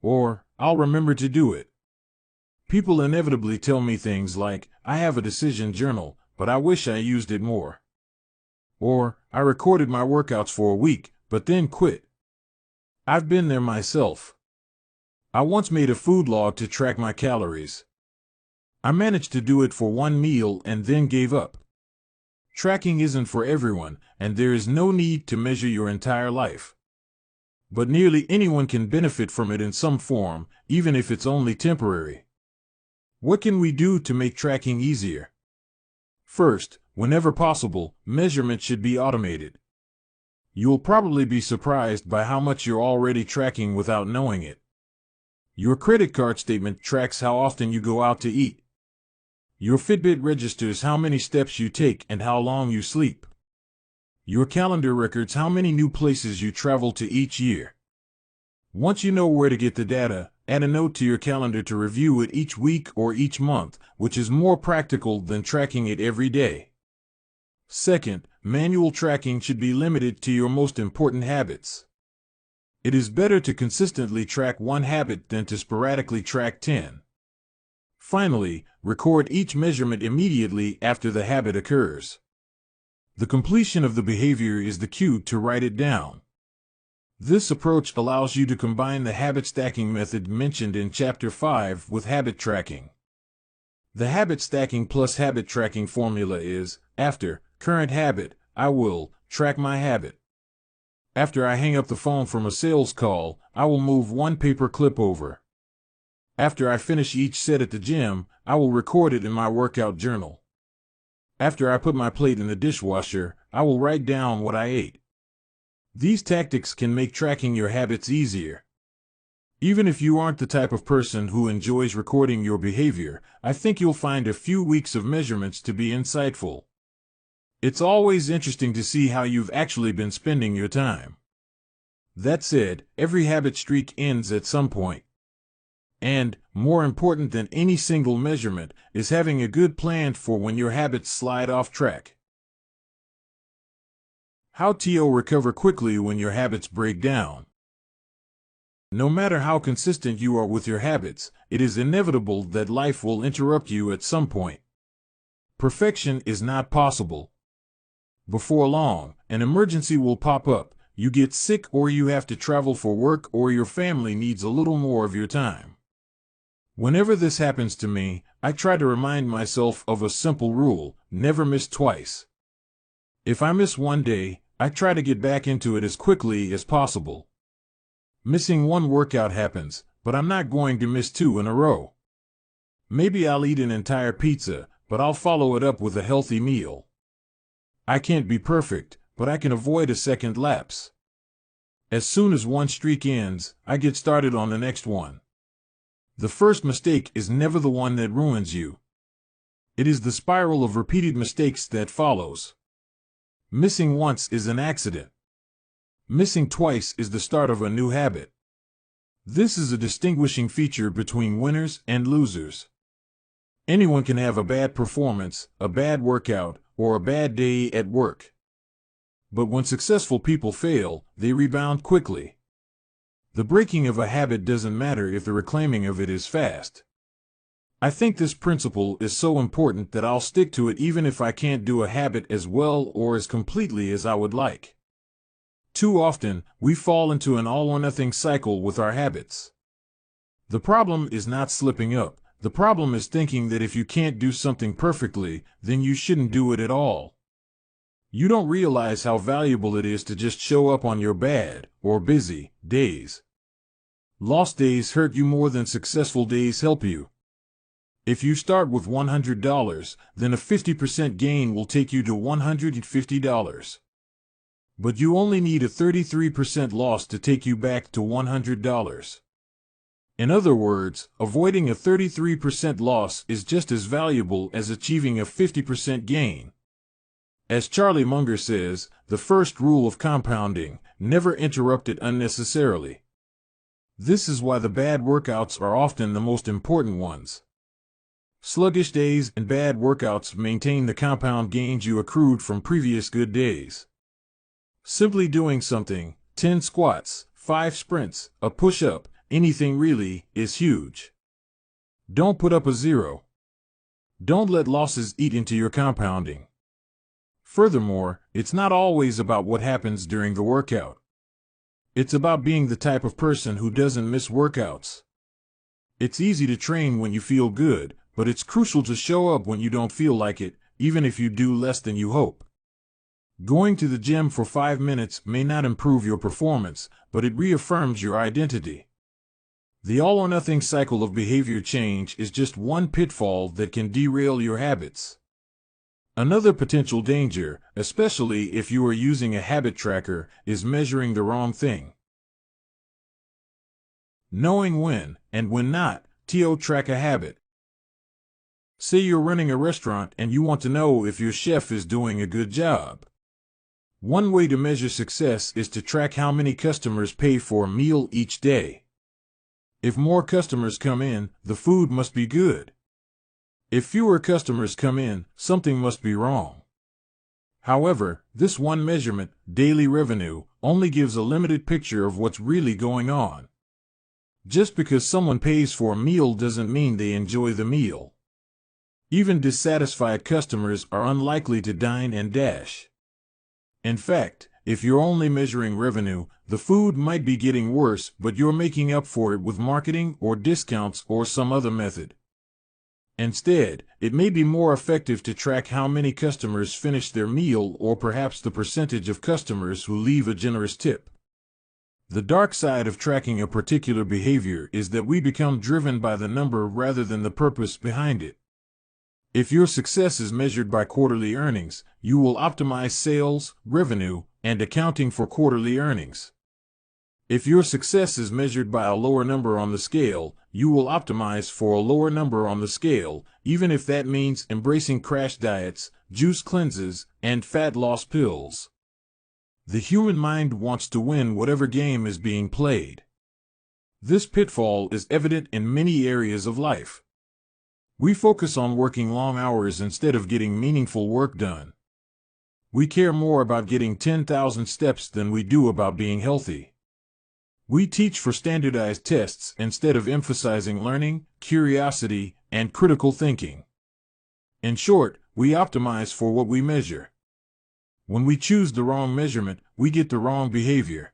or "I'll remember to do it." People inevitably tell me things like, "I have a decision journal, but I wish I used it more." Or, "I recorded my workouts for a week, but then quit." I've been there myself. I once made a food log to track my calories. I managed to do it for one meal and then gave up. Tracking isn't for everyone, and there is no need to measure your entire life. But nearly anyone can benefit from it in some form, even if it's only temporary. What can we do to make tracking easier? First, whenever possible, measurement should be automated. You'll probably be surprised by how much you're already tracking without knowing it. Your credit card statement tracks how often you go out to eat. Your Fitbit registers how many steps you take and how long you sleep. Your calendar records how many new places you travel to each year. Once you know where to get the data, add a note to your calendar to review it each week or each month, which is more practical than tracking it every day. Second, manual tracking should be limited to your most important habits. It is better to consistently track one habit than to sporadically track 10. Finally, record each measurement immediately after the habit occurs. The completion of the behavior is the cue to write it down. This approach allows you to combine the habit stacking method mentioned in Chapter 5 with habit tracking. The habit stacking plus habit tracking formula is: after current habit, I will track my habit. After I hang up the phone from a sales call, I will move one paper clip over. After I finish each set at the gym, I will record it in my workout journal. After I put my plate in the dishwasher, I will write down what I ate. These tactics can make tracking your habits easier. Even if you aren't the type of person who enjoys recording your behavior, I think you'll find a few weeks of measurements to be insightful. It's always interesting to see how you've actually been spending your time. That said, every habit streak ends at some point. And, more important than any single measurement, is having a good plan for when your habits slide off track. How to recover quickly when your habits break down. No matter how consistent you are with your habits, it is inevitable that life will interrupt you at some point. Perfection is not possible. Before long, an emergency will pop up, you get sick or you have to travel for work or your family needs a little more of your time. Whenever this happens to me, I try to remind myself of a simple rule: never miss twice. If I miss one day, I try to get back into it as quickly as possible. Missing one workout happens, but I'm not going to miss 2 in a row. Maybe I'll eat an entire pizza, but I'll follow it up with a healthy meal. I can't be perfect, but I can avoid a second lapse. As soon as one streak ends, I get started on the next one. The first mistake is never the one that ruins you. It is the spiral of repeated mistakes that follows. Missing once is an accident. Missing twice is the start of a new habit. This is a distinguishing feature between winners and losers. Anyone can have a bad performance, a bad workout, or a bad day at work. But when successful people fail, they rebound quickly. The breaking of a habit doesn't matter if the reclaiming of it is fast. I think this principle is so important that I'll stick to it even if I can't do a habit as well or as completely as I would like. Too often, we fall into an all-or-nothing cycle with our habits. The problem is not slipping up. The problem is thinking that if you can't do something perfectly, then you shouldn't do it at all. You don't realize how valuable it is to just show up on your bad, or busy, days. Lost days hurt you more than successful days help you. If you start with $100, then a 50% gain will take you to $150. But you only need a 33% loss to take you back to $100. In other words, avoiding a 33% loss is just as valuable as achieving a 50% gain. As Charlie Munger says, the first rule of compounding, never interrupt it unnecessarily. This is why the bad workouts are often the most important ones. Sluggish days and bad workouts maintain the compound gains you accrued from previous good days. Simply doing something, 10 squats, 5 sprints, a push-up, anything really, is huge. Don't put up a zero. Don't let losses eat into your compounding. Furthermore, it's not always about what happens during the workout. It's about being the type of person who doesn't miss workouts. It's easy to train when you feel good, but it's crucial to show up when you don't feel like it, even if you do less than you hope. Going to the gym for 5 minutes may not improve your performance, but it reaffirms your identity. The all-or-nothing cycle of behavior change is just one pitfall that can derail your habits. Another potential danger, especially if you are using a habit tracker, is measuring the wrong thing. Knowing when, and when not, to track a habit. Say you're running a restaurant and you want to know if your chef is doing a good job. One way to measure success is to track how many customers pay for a meal each day. If more customers come in, the food must be good. If fewer customers come in, something must be wrong. However, this one measurement, daily revenue, only gives a limited picture of what's really going on. Just because someone pays for a meal doesn't mean they enjoy the meal. Even dissatisfied customers are unlikely to dine and dash. In fact, if you're only measuring revenue, the food might be getting worse, but you're making up for it with marketing or discounts or some other method. Instead, it may be more effective to track how many customers finish their meal or perhaps the percentage of customers who leave a generous tip. The dark side of tracking a particular behavior is that we become driven by the number rather than the purpose behind it. If your success is measured by quarterly earnings, you will optimize sales, revenue, and accounting for quarterly earnings. If your success is measured by a lower number on the scale, you will optimize for a lower number on the scale, even if that means embracing crash diets, juice cleanses, and fat loss pills. The human mind wants to win whatever game is being played. This pitfall is evident in many areas of life. We focus on working long hours instead of getting meaningful work done. We care more about getting 10,000 steps than we do about being healthy. We teach for standardized tests instead of emphasizing learning, curiosity, and critical thinking. In short, we optimize for what we measure. When we choose the wrong measurement, we get the wrong behavior.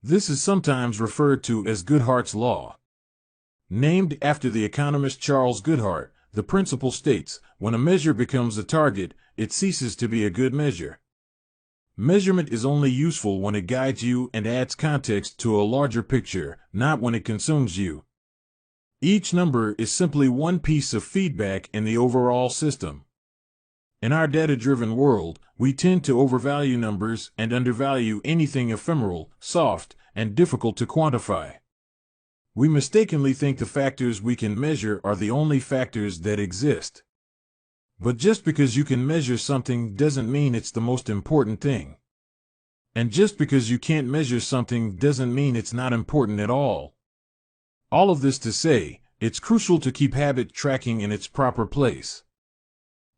This is sometimes referred to as Goodhart's law. Named after the economist Charles Goodhart, the principle states, when a measure becomes a target, it ceases to be a good measure. Measurement is only useful when it guides you and adds context to a larger picture, not when it consumes you. Each number is simply one piece of feedback in the overall system. In our data-driven world, we tend to overvalue numbers and undervalue anything ephemeral, soft, and difficult to quantify. We mistakenly think the factors we can measure are the only factors that exist. But just because you can measure something doesn't mean it's the most important thing. And just because you can't measure something doesn't mean it's not important at all. All of this to say, it's crucial to keep habit tracking in its proper place.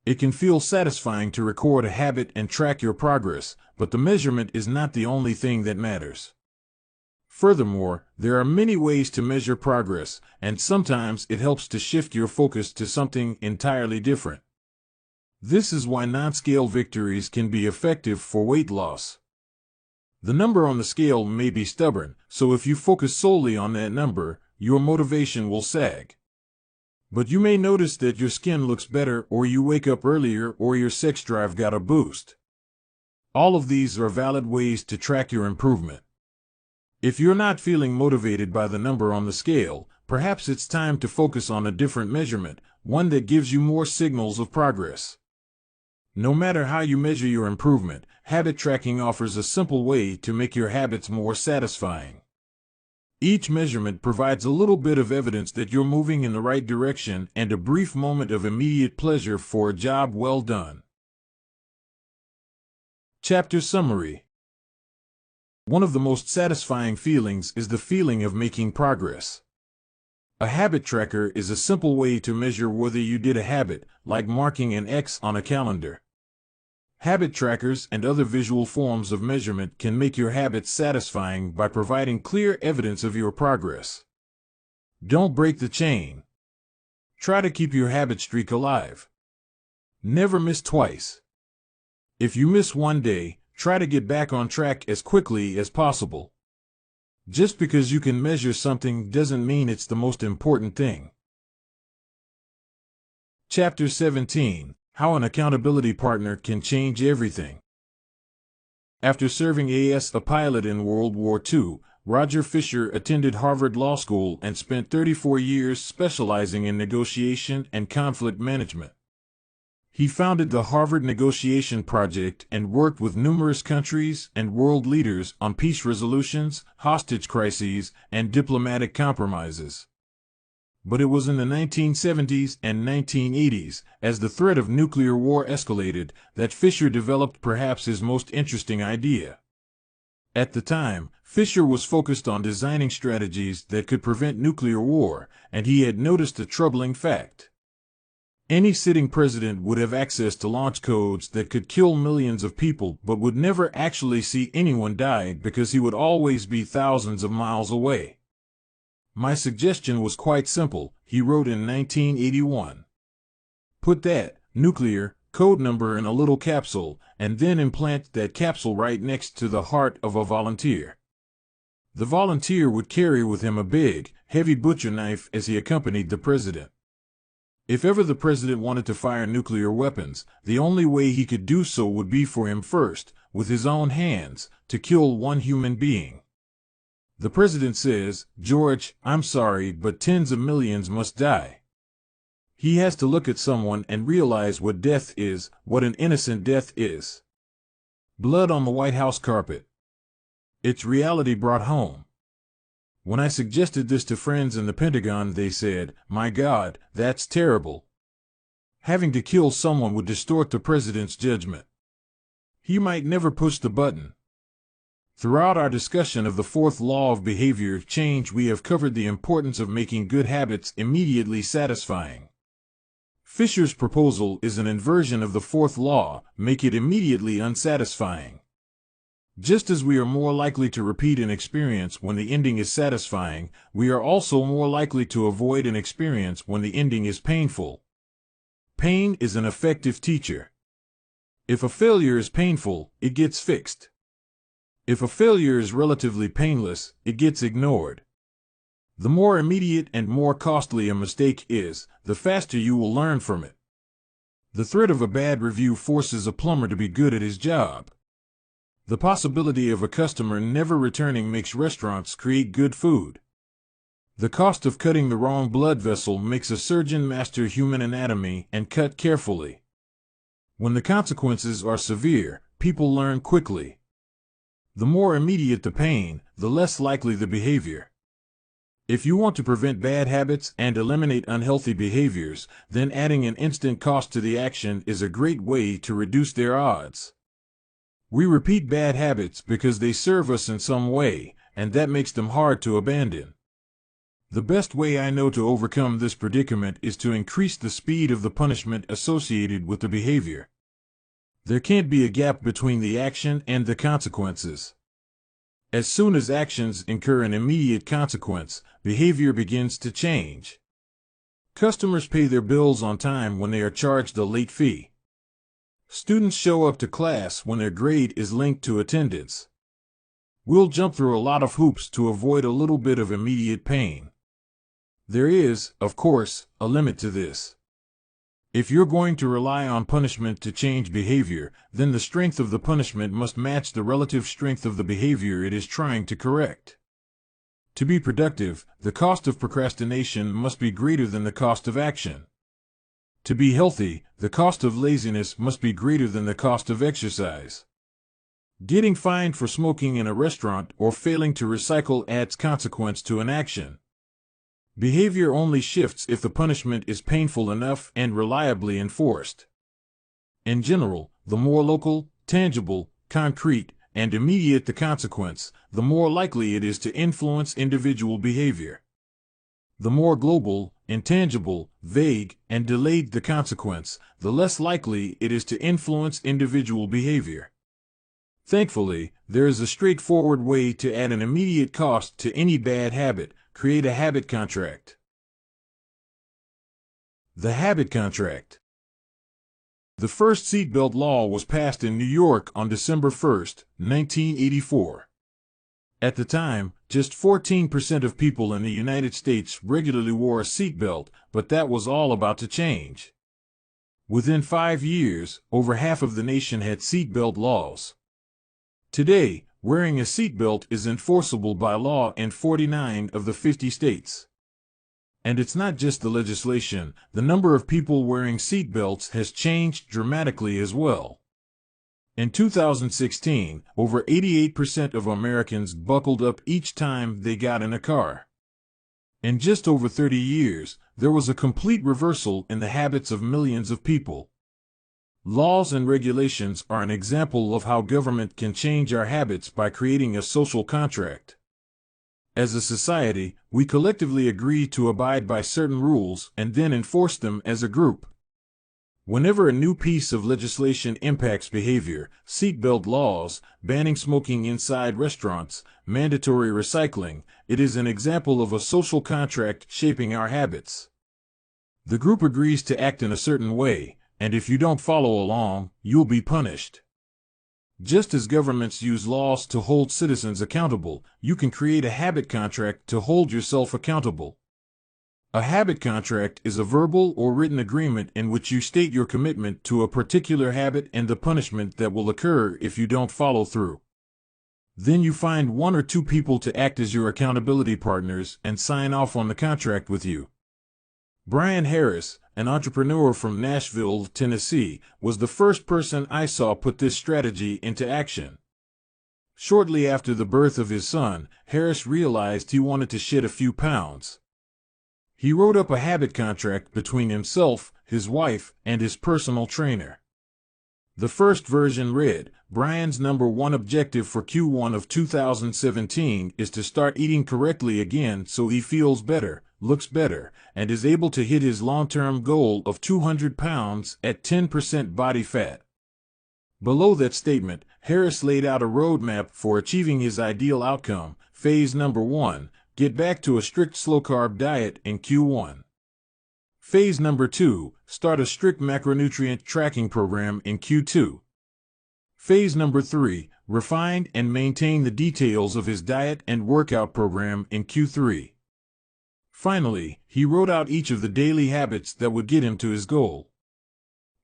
It can feel satisfying to record a habit and track your progress, but the measurement is not the only thing that matters. Furthermore, there are many ways to measure progress, and sometimes it helps to shift your focus to something entirely different. This is why non-scale victories can be effective for weight loss. The number on the scale may be stubborn, so if you focus solely on that number, your motivation will sag. But you may notice that your skin looks better, or you wake up earlier, or your sex drive got a boost. All of these are valid ways to track your improvement. If you're not feeling motivated by the number on the scale, perhaps it's time to focus on a different measurement, one that gives you more signals of progress. No matter how you measure your improvement, habit tracking offers a simple way to make your habits more satisfying. Each measurement provides a little bit of evidence that you're moving in the right direction and a brief moment of immediate pleasure for a job well done. Chapter Summary. One of the most satisfying feelings is the feeling of making progress. A habit tracker is a simple way to measure whether you did a habit, like marking an X on a calendar. Habit trackers and other visual forms of measurement can make your habits satisfying by providing clear evidence of your progress. Don't break the chain. Try to keep your habit streak alive. Never miss twice. If you miss one day, try to get back on track as quickly as possible. Just because you can measure something doesn't mean it's the most important thing. Chapter 17. How an accountability partner can change everything. After serving as a pilot in World War II, Roger Fisher attended Harvard Law School and spent 34 years specializing in negotiation and conflict management. He founded the Harvard Negotiation Project and worked with numerous countries and world leaders on peace resolutions, hostage crises, and diplomatic compromises. But it was in the 1970s and 1980s, as the threat of nuclear war escalated, that Fisher developed perhaps his most interesting idea. At the time, Fisher was focused on designing strategies that could prevent nuclear war, and he had noticed a troubling fact. Any sitting president would have access to launch codes that could kill millions of people but would never actually see anyone die because he would always be thousands of miles away. My suggestion was quite simple, he wrote in 1981. Put that nuclear code number in a little capsule, and then implant that capsule right next to the heart of a volunteer. The volunteer would carry with him a big, heavy butcher knife as he accompanied the president. If ever the president wanted to fire nuclear weapons, the only way he could do so would be for him first, with his own hands, to kill one human being. The president says, "George, I'm sorry, but tens of millions must die." He has to look at someone and realize what death is, what an innocent death is. Blood on the White House carpet. It's reality brought home. When I suggested this to friends in the Pentagon, they said, "My God, that's terrible. Having to kill someone would distort the president's judgment. He might never push the button." Throughout our discussion of the fourth law of behavior change, we have covered the importance of making good habits immediately satisfying. Fisher's proposal is an inversion of the fourth law, make it immediately unsatisfying. Just as we are more likely to repeat an experience when the ending is satisfying, we are also more likely to avoid an experience when the ending is painful. Pain is an effective teacher. If a failure is painful, it gets fixed. If a failure is relatively painless, it gets ignored. The more immediate and more costly a mistake is, the faster you will learn from it. The threat of a bad review forces a plumber to be good at his job. The possibility of a customer never returning makes restaurants create good food. The cost of cutting the wrong blood vessel makes a surgeon master human anatomy and cut carefully. When the consequences are severe, people learn quickly. The more immediate the pain, the less likely the behavior. If you want to prevent bad habits and eliminate unhealthy behaviors, then adding an instant cost to the action is a great way to reduce their odds. We repeat bad habits because they serve us in some way, and that makes them hard to abandon. The best way I know to overcome this predicament is to increase the speed of the punishment associated with the behavior. There can't be a gap between the action and the consequences. As soon as actions incur an immediate consequence, behavior begins to change. Customers pay their bills on time when they are charged a late fee. Students show up to class when their grade is linked to attendance. We'll jump through a lot of hoops to avoid a little bit of immediate pain. There is, of course, a limit to this. If you're going to rely on punishment to change behavior, then the strength of the punishment must match the relative strength of the behavior it is trying to correct. To be productive, the cost of procrastination must be greater than the cost of action. To be healthy, the cost of laziness must be greater than the cost of exercise. Getting fined for smoking in a restaurant or failing to recycle adds consequence to an action. Behavior only shifts if the punishment is painful enough and reliably enforced. In general, the more local, tangible, concrete, and immediate the consequence, the more likely it is to influence individual behavior. The more global, intangible, vague, and delayed the consequence, the less likely it is to influence individual behavior. Thankfully, there is a straightforward way to add an immediate cost to any bad habit. Create a habit contract. The habit contract. The first seatbelt law was passed in New York on December 1, 1984. At the time, just 14% of people in the United States regularly wore a seatbelt, but that was all about to change. Within 5 years, over half of the nation had seatbelt laws. Today, wearing a seatbelt is enforceable by law in 49 of the 50 states. And it's not just the legislation, the number of people wearing seatbelts has changed dramatically as well. In 2016, over 88% of Americans buckled up each time they got in a car. In just over 30 years, there was a complete reversal in the habits of millions of people. Laws and regulations are an example of how government can change our habits by creating a social contract. As a society, we collectively agree to abide by certain rules and then enforce them as a group. Whenever a new piece of legislation impacts behavior, seatbelt laws, banning smoking inside restaurants, mandatory recycling, it is an example of a social contract shaping our habits. The group agrees to act in a certain way, and if you don't follow along, you'll be punished. Just as governments use laws to hold citizens accountable, you can create a habit contract to hold yourself accountable. A habit contract is a verbal or written agreement in which you state your commitment to a particular habit and the punishment that will occur if you don't follow through. Then you find 1 or 2 people to act as your accountability partners and sign off on the contract with you. Brian Harris, an entrepreneur from Nashville, Tennessee, was the first person I saw put this strategy into action. Shortly after the birth of his son, Harris realized he wanted to shed a few pounds. He wrote up a habit contract between himself, his wife, and his personal trainer. The first version read, Brian's number 1 objective for Q1 of 2017 is to start eating correctly again so he feels better, looks better, and is able to hit his long-term goal of 200 pounds at 10% body fat. Below that statement, Harris laid out a roadmap for achieving his ideal outcome. Phase number 1, get back to a strict slow-carb diet in Q1. Phase number 2, start a strict macronutrient tracking program in Q2. Phase number 3, refine and maintain the details of his diet and workout program in Q3. Finally, he wrote out each of the daily habits that would get him to his goal.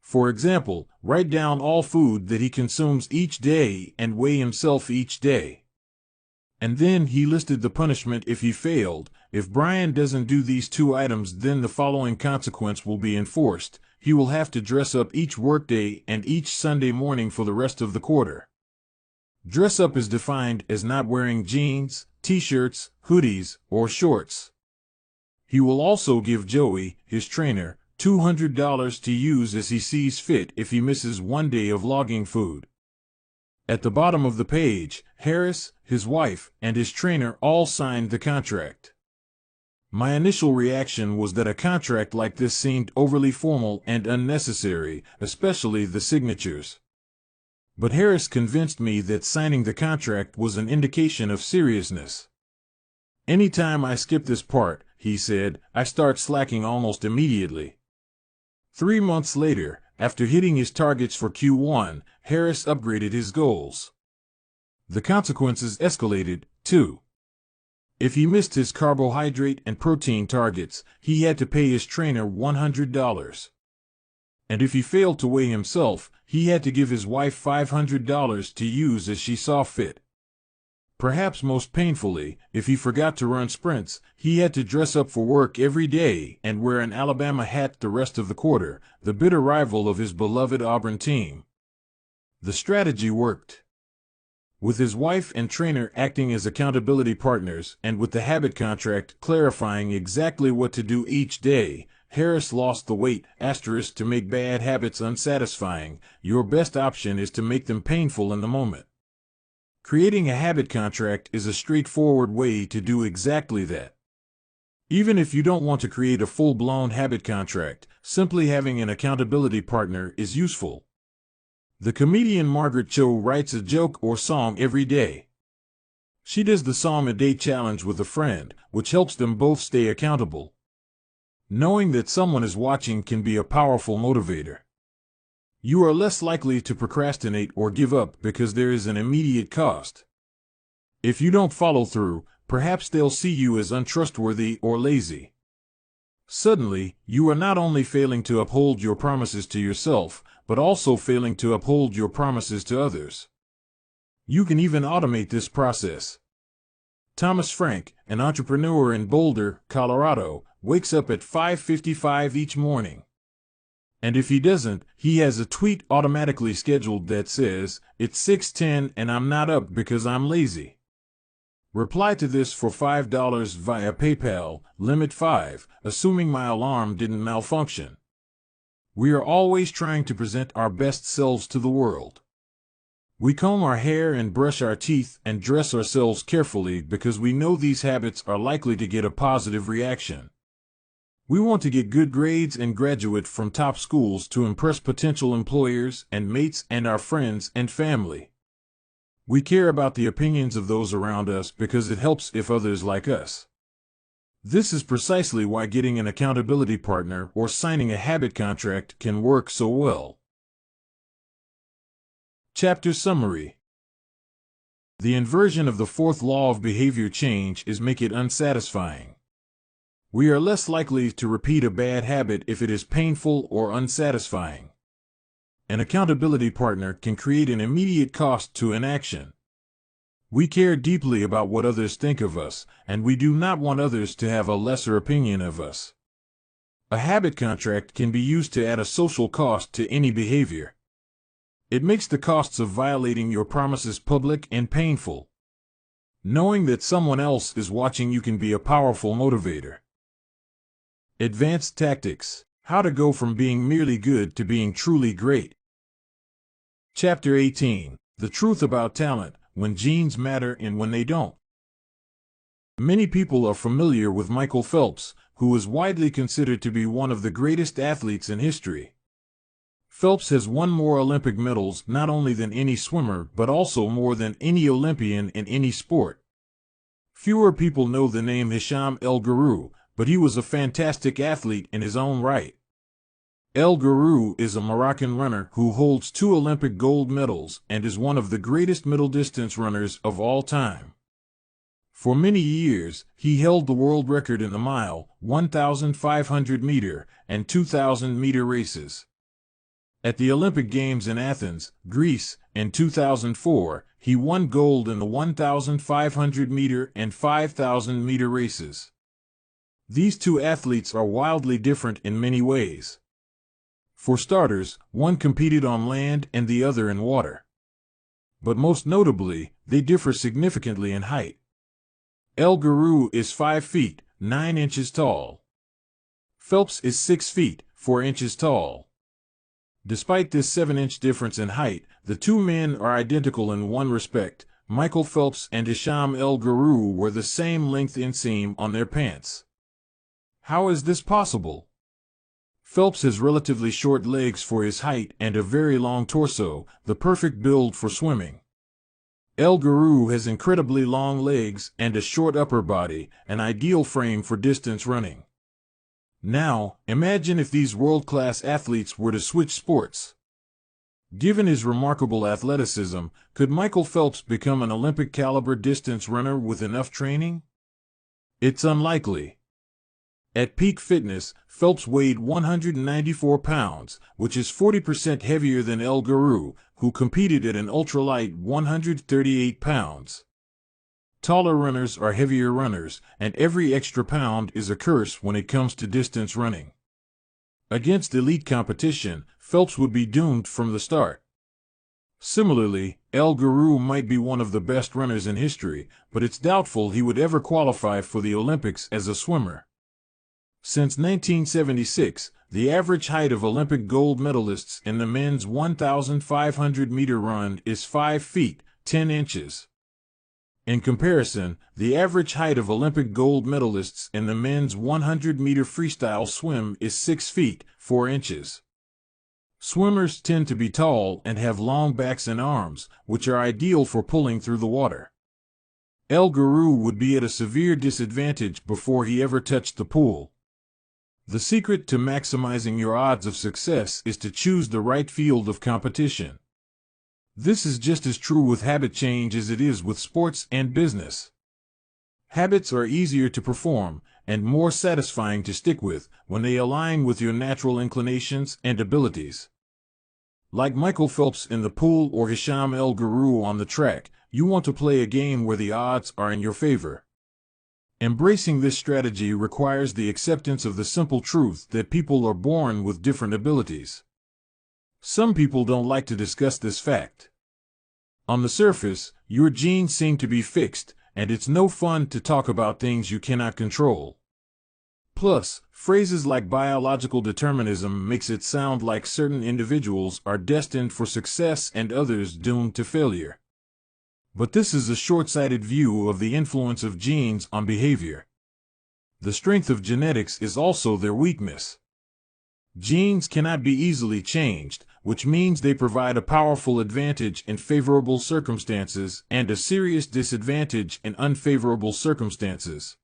For example, write down all food that he consumes each day and weigh himself each day. And then he listed the punishment if he failed. If Brian doesn't do these 2 items, then the following consequence will be enforced. he will have to dress up each workday and each Sunday morning for the rest of the quarter. Dress up is defined as not wearing jeans, t-shirts, hoodies, or shorts. He will also give Joey, his trainer, $200 to use as he sees fit if he misses one day of logging food. At the bottom of the page, Harris, his wife, and his trainer all signed the contract. My initial reaction was that a contract like this seemed overly formal and unnecessary, especially the signatures. But Harris convinced me that signing the contract was an indication of seriousness. "Anytime I skip this part," he said, "I start slacking almost immediately." 3 months later, after hitting his targets for Q1, Harris upgraded his goals. The consequences escalated, too. If he missed his carbohydrate and protein targets, he had to pay his trainer $100. And if he failed to weigh himself, he had to give his wife $500 to use as she saw fit. Perhaps most painfully, if he forgot to run sprints, he had to dress up for work every day and wear an Alabama hat the rest of the quarter, the bitter rival of his beloved Auburn team. The strategy worked. With his wife and trainer acting as accountability partners, and with the habit contract clarifying exactly what to do each day, Harris lost the weight * to make bad habits unsatisfying. Your best option is to make them painful in the moment. Creating a habit contract is a straightforward way to do exactly that. Even if you don't want to create a full-blown habit contract, simply having an accountability partner is useful. The comedian Margaret Cho writes a joke or song every day. She does the Song a Day challenge with a friend, which helps them both stay accountable. Knowing that someone is watching can be a powerful motivator. You are less likely to procrastinate or give up because there is an immediate cost. If you don't follow through, perhaps they'll see you as untrustworthy or lazy. Suddenly, you are not only failing to uphold your promises to yourself, but also failing to uphold your promises to others. You can even automate this process. Thomas Frank, an entrepreneur in Boulder, Colorado, wakes up at 5:55 each morning. And if he doesn't, he has a tweet automatically scheduled that says, "It's 6:10 and I'm not up because I'm lazy." Reply to this for $5 via PayPal, limit 5, assuming my alarm didn't malfunction. We are always trying to present our best selves to the world. We comb our hair and brush our teeth and dress ourselves carefully because we know these habits are likely to get a positive reaction. We want to get good grades and graduate from top schools to impress potential employers and mates and our friends and family. We care about the opinions of those around us because it helps if others like us. This is precisely why getting an accountability partner or signing a habit contract can work so well. Chapter Summary. The inversion of the fourth law of behavior change is make it unsatisfying. We are less likely to repeat a bad habit if it is painful or unsatisfying. An accountability partner can create an immediate cost to inaction. We care deeply about what others think of us, and we do not want others to have a lesser opinion of us. A habit contract can be used to add a social cost to any behavior. It makes the costs of violating your promises public and painful. Knowing that someone else is watching you can be a powerful motivator. Advanced Tactics: How to go from being merely good to being truly great. Chapter 18. The Truth About Talent, When Genes Matter and When They Don't. Many people are familiar with Michael Phelps, who is widely considered to be one of the greatest athletes in history. Phelps has won more Olympic medals not only than any swimmer but also more than any Olympian in any sport. Fewer people know the name Hisham El Guru, but he was a fantastic athlete in his own right. El Guru is a Moroccan runner who holds 2 Olympic gold medals and is one of the greatest middle-distance runners of all time. For many years, he held the world record in the mile, 1,500-meter, and 2,000-meter races. At the Olympic Games in Athens, Greece, in 2004, he won gold in the 1,500-meter and 5,000-meter races. These two athletes are wildly different in many ways. For starters, one competed on land and the other in water. But most notably, they differ significantly in height. El Guru is 5 feet, 9 inches tall. Phelps is 6 feet, 4 inches tall. Despite this 7-inch difference in height, the two men are identical in one respect. Michael Phelps and Hisham El Guru were the same length inseam on their pants. How is this possible? Phelps has relatively short legs for his height and a very long torso, the perfect build for swimming. El Guru has incredibly long legs and a short upper body, an ideal frame for distance running. Now, imagine if these world-class athletes were to switch sports. Given his remarkable athleticism, could Michael Phelps become an Olympic-caliber distance runner with enough training? It's unlikely. At peak fitness, Phelps weighed 194 pounds, which is 40% heavier than El Guru, who competed at an ultralight 138 pounds. Taller runners are heavier runners, and every extra pound is a curse when it comes to distance running. Against elite competition, Phelps would be doomed from the start. Similarly, El Guru might be one of the best runners in history, but it's doubtful he would ever qualify for the Olympics as a swimmer. Since 1976, the average height of Olympic gold medalists in the men's 1,500-meter run is 5 feet, 10 inches. In comparison, the average height of Olympic gold medalists in the men's 100-meter freestyle swim is 6 feet, 4 inches. Swimmers tend to be tall and have long backs and arms, which are ideal for pulling through the water. El Guru would be at a severe disadvantage before he ever touched the pool. The secret to maximizing your odds of success is to choose the right field of competition. This is just as true with habit change as it is with sports and business. Habits are easier to perform and more satisfying to stick with when they align with your natural inclinations and abilities. Like Michael Phelps in the pool or Hisham El Guru on the track, you want to play a game where the odds are in your favor. Embracing this strategy requires the acceptance of the simple truth that people are born with different abilities. Some people don't like to discuss this fact. On the surface, your genes seem to be fixed, and it's no fun to talk about things you cannot control. Plus, phrases like biological determinism makes it sound like certain individuals are destined for success and others doomed to failure. But this is a short-sighted view of the influence of genes on behavior. The strength of genetics is also their weakness. Genes cannot be easily changed, which means they provide a powerful advantage in favorable circumstances and a serious disadvantage in unfavorable circumstances.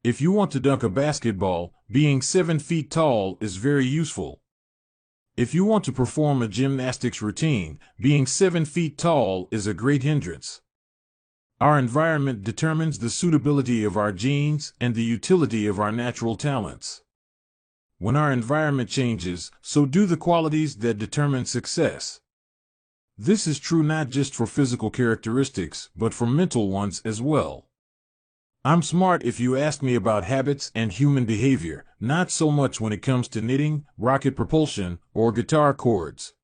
If you want to dunk a basketball, being 7 feet tall is very useful. If you want to perform a gymnastics routine, being 7 feet tall is a great hindrance. Our environment determines the suitability of our genes and the utility of our natural talents. When our environment changes, so do the qualities that determine success. This is true not just for physical characteristics, but for mental ones as well. I'm smart if you ask me about habits and human behavior, not so much when it comes to knitting, rocket propulsion, or guitar chords.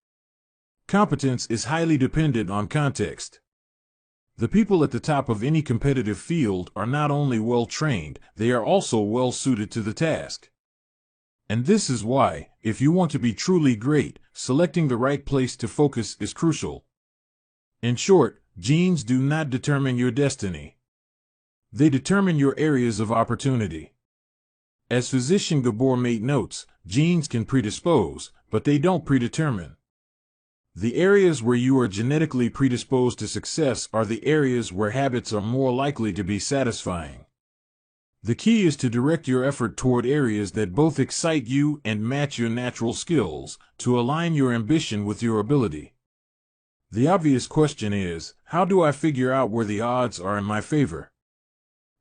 Competence is highly dependent on context. The people at the top of any competitive field are not only well-trained, they are also well-suited to the task. And this is why, if you want to be truly great, selecting the right place to focus is crucial. In short, genes do not determine your destiny. They determine your areas of opportunity. As physician Gabor Mate notes, genes can predispose, but they don't predetermine. The areas where you are genetically predisposed to success are the areas where habits are more likely to be satisfying. The key is to direct your effort toward areas that both excite you and match your natural skills, to align your ambition with your ability. The obvious question is, how do I figure out where the odds are in my favor?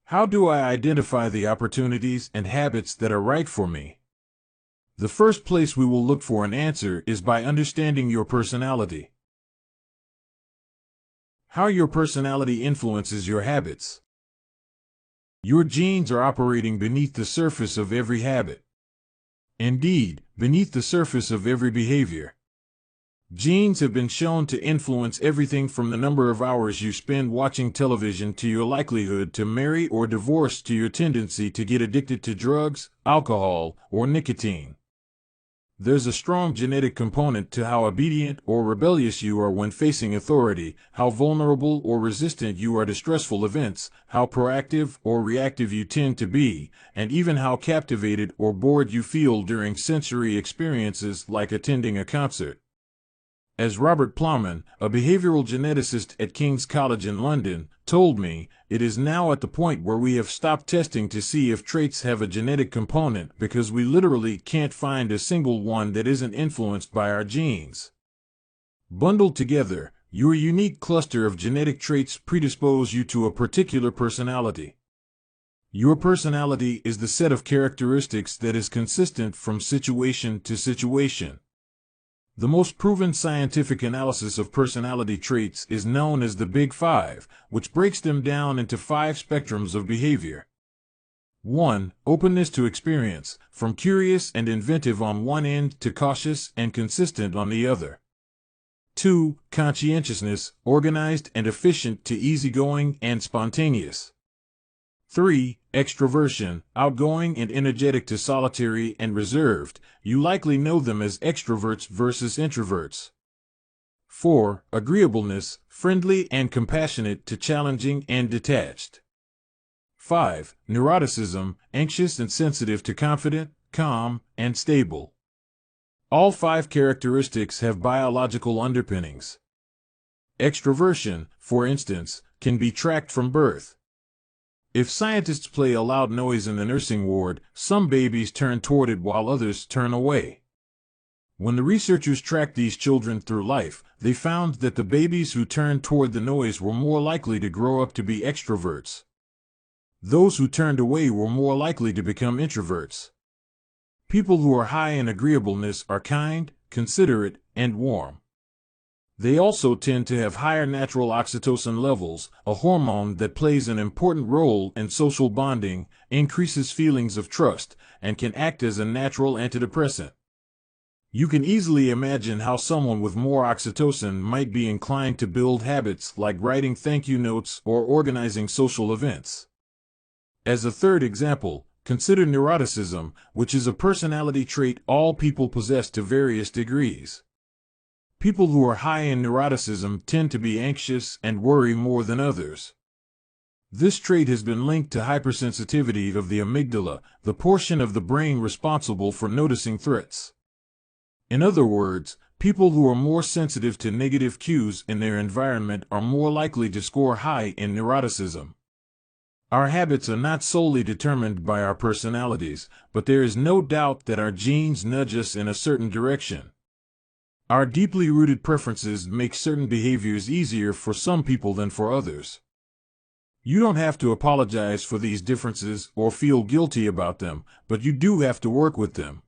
How do I identify the opportunities and habits that are right for me? The first place we will look for an answer is by understanding your personality. How your personality influences your habits. Your genes are operating beneath the surface of every habit. Indeed, beneath the surface of every behavior. Genes have been shown to influence everything from the number of hours you spend watching television to your likelihood to marry or divorce to your tendency to get addicted to drugs, alcohol, or nicotine. There's a strong genetic component to how obedient or rebellious you are when facing authority, how vulnerable or resistant you are to stressful events, how proactive or reactive you tend to be, and even how captivated or bored you feel during sensory experiences like attending a concert. As Robert Plowman, a behavioral geneticist at King's College in London, told me, it is now at the point where we have stopped testing to see if traits have a genetic component because we literally can't find a single one that isn't influenced by our genes. Bundled together, your unique cluster of genetic traits predispose you to a particular personality. Your personality is the set of characteristics that is consistent from situation to situation. The most proven scientific analysis of personality traits is known as the Big Five, which breaks them down into 5 spectrums of behavior. 1. Openness to experience, from curious and inventive on one end to cautious and consistent on the other. 2. Conscientiousness, organized and efficient to easygoing and spontaneous. 3. Extroversion, outgoing and energetic to solitary and reserved. You likely know them as extroverts versus introverts. 4. Agreeableness, friendly and compassionate to challenging and detached. 5. Neuroticism, anxious and sensitive to confident, calm, and stable. All 5 characteristics have biological underpinnings. Extroversion, for instance, can be tracked from birth. If scientists play a loud noise in the nursing ward, some babies turn toward it while others turn away. When the researchers tracked these children through life, they found that the babies who turned toward the noise were more likely to grow up to be extroverts. Those who turned away were more likely to become introverts. People who are high in agreeableness are kind, considerate, and warm. They also tend to have higher natural oxytocin levels, a hormone that plays an important role in social bonding, increases feelings of trust, and can act as a natural antidepressant. You can easily imagine how someone with more oxytocin might be inclined to build habits like writing thank you notes or organizing social events. As a third example, consider neuroticism, which is a personality trait all people possess to various degrees. People who are high in neuroticism tend to be anxious and worry more than others. This trait has been linked to hypersensitivity of the amygdala, the portion of the brain responsible for noticing threats. In other words, people who are more sensitive to negative cues in their environment are more likely to score high in neuroticism. Our habits are not solely determined by our personalities, but there is no doubt that our genes nudge us in a certain direction. Our deeply rooted preferences make certain behaviors easier for some people than for others. You don't have to apologize for these differences or feel guilty about them, but you do have to work with them.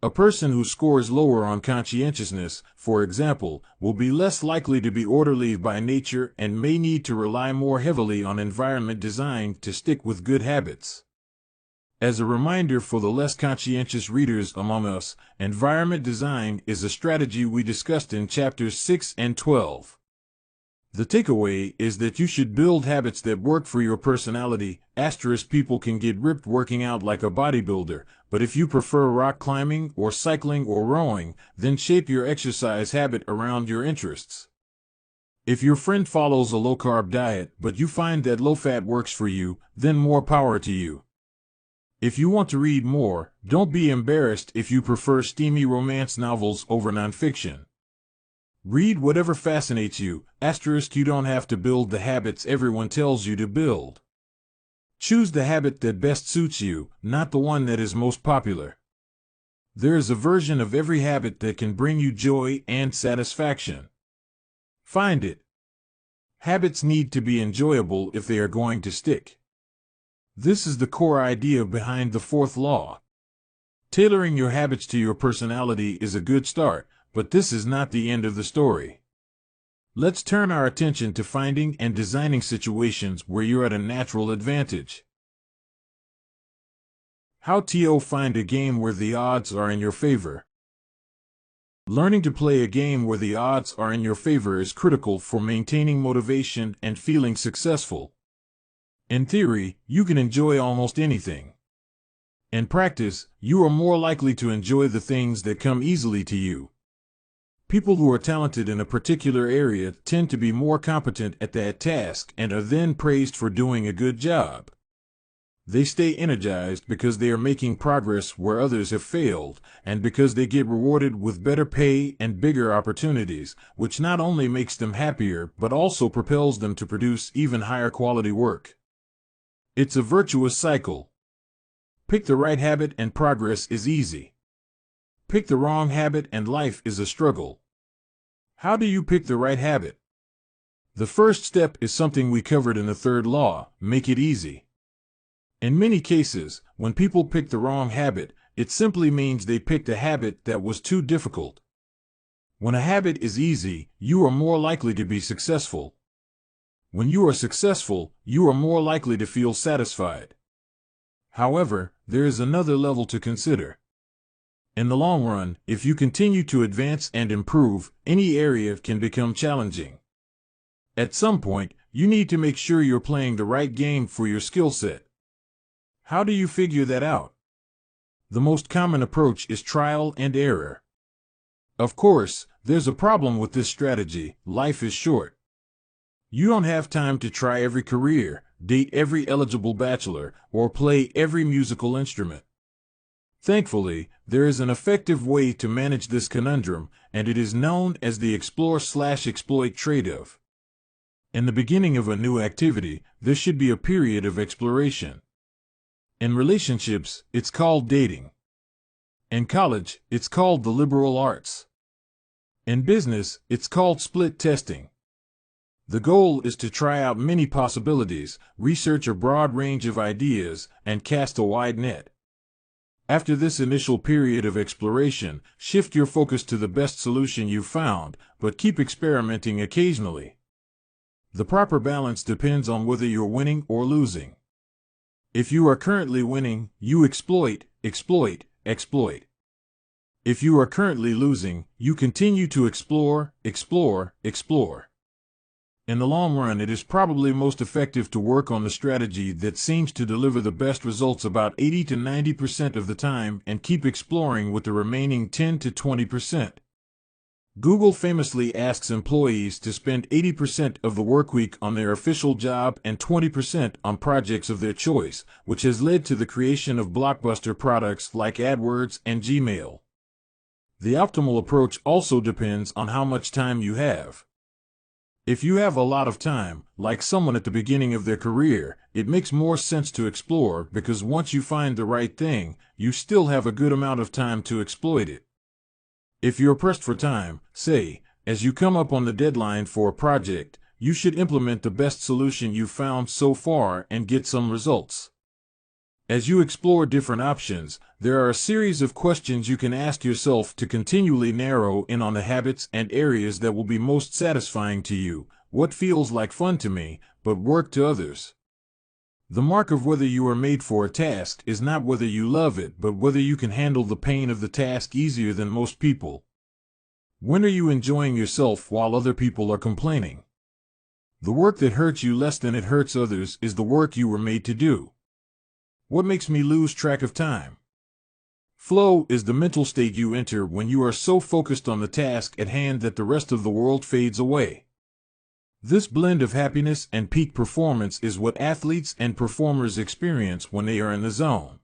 A person who scores lower on conscientiousness, for example, will be less likely to be orderly by nature and may need to rely more heavily on environment design to stick with good habits. As a reminder for the less conscientious readers among us, environment design is a strategy we discussed in chapters 6 and 12. The takeaway is that you should build habits that work for your personality. People can get ripped working out like a bodybuilder, but if you prefer rock climbing or cycling or rowing, then shape your exercise habit around your interests. If your friend follows a low-carb diet, but you find that low-fat works for you, then more power to you. If you want to read more, don't be embarrassed if you prefer steamy romance novels over nonfiction. Read whatever fascinates you. You don't have to build the habits everyone tells you to build. Choose the habit that best suits you, not the one that is most popular. There is a version of every habit that can bring you joy and satisfaction. Find it. Habits need to be enjoyable if they are going to stick. This is the core idea behind the 4th law. Tailoring your habits to your personality is a good start, but this is not the end of the story. Let's turn our attention to finding and designing situations where you're at a natural advantage. How to find a game where the odds are in your favor. Learning to play a game where the odds are in your favor is critical for maintaining motivation and feeling successful. In theory, you can enjoy almost anything. In practice, you are more likely to enjoy the things that come easily to you. People who are talented in a particular area tend to be more competent at that task and are then praised for doing a good job. They stay energized because they are making progress where others have failed, and because they get rewarded with better pay and bigger opportunities, which not only makes them happier but also propels them to produce even higher quality work. It's a virtuous cycle. Pick the right habit and progress is easy. Pick the wrong habit and life is a struggle. How do you pick the right habit? The first step is something we covered in the third law: make it easy. In many cases, when people pick the wrong habit, it simply means they picked a habit that was too difficult. When a habit is easy, you are more likely to be successful. When you are successful, you are more likely to feel satisfied. However, there is another level to consider. In the long run, if you continue to advance and improve, any area can become challenging. At some point, you need to make sure you're playing the right game for your skill set. How do you figure that out? The most common approach is trial and error. Of course, there's a problem with this strategy: life is short. You don't have time to try every career, date every eligible bachelor, or play every musical instrument. Thankfully, there is an effective way to manage this conundrum, and it is known as the explore/exploit trade-off. In the beginning of a new activity, there should be a period of exploration. In relationships, it's called dating. In college, it's called the liberal arts. In business, it's called split testing. The goal is to try out many possibilities, research a broad range of ideas, and cast a wide net. After this initial period of exploration, shift your focus to the best solution you've found, but keep experimenting occasionally. The proper balance depends on whether you're winning or losing. If you are currently winning, you exploit, exploit, exploit. If you are currently losing, you continue to explore, explore, explore. In the long run, it is probably most effective to work on the strategy that seems to deliver the best results about 80 to 90% of the time and keep exploring with the remaining 10 to 20%. Google famously asks employees to spend 80% of the workweek on their official job and 20% on projects of their choice, which has led to the creation of blockbuster products like AdWords and Gmail. The optimal approach also depends on how much time you have. If you have a lot of time, like someone at the beginning of their career, it makes more sense to explore because once you find the right thing, you still have a good amount of time to exploit it. If you're pressed for time, say, as you come up on the deadline for a project, you should implement the best solution you've found so far and get some results. As you explore different options, there are a series of questions you can ask yourself to continually narrow in on the habits and areas that will be most satisfying to you. What feels like fun to me, but work to others? The mark of whether you are made for a task is not whether you love it, but whether you can handle the pain of the task easier than most people. When are you enjoying yourself while other people are complaining? The work that hurts you less than it hurts others is the work you were made to do. What makes me lose track of time? Flow is the mental state you enter when you are so focused on the task at hand that the rest of the world fades away. This blend of happiness and peak performance is what athletes and performers experience when they are in the zone.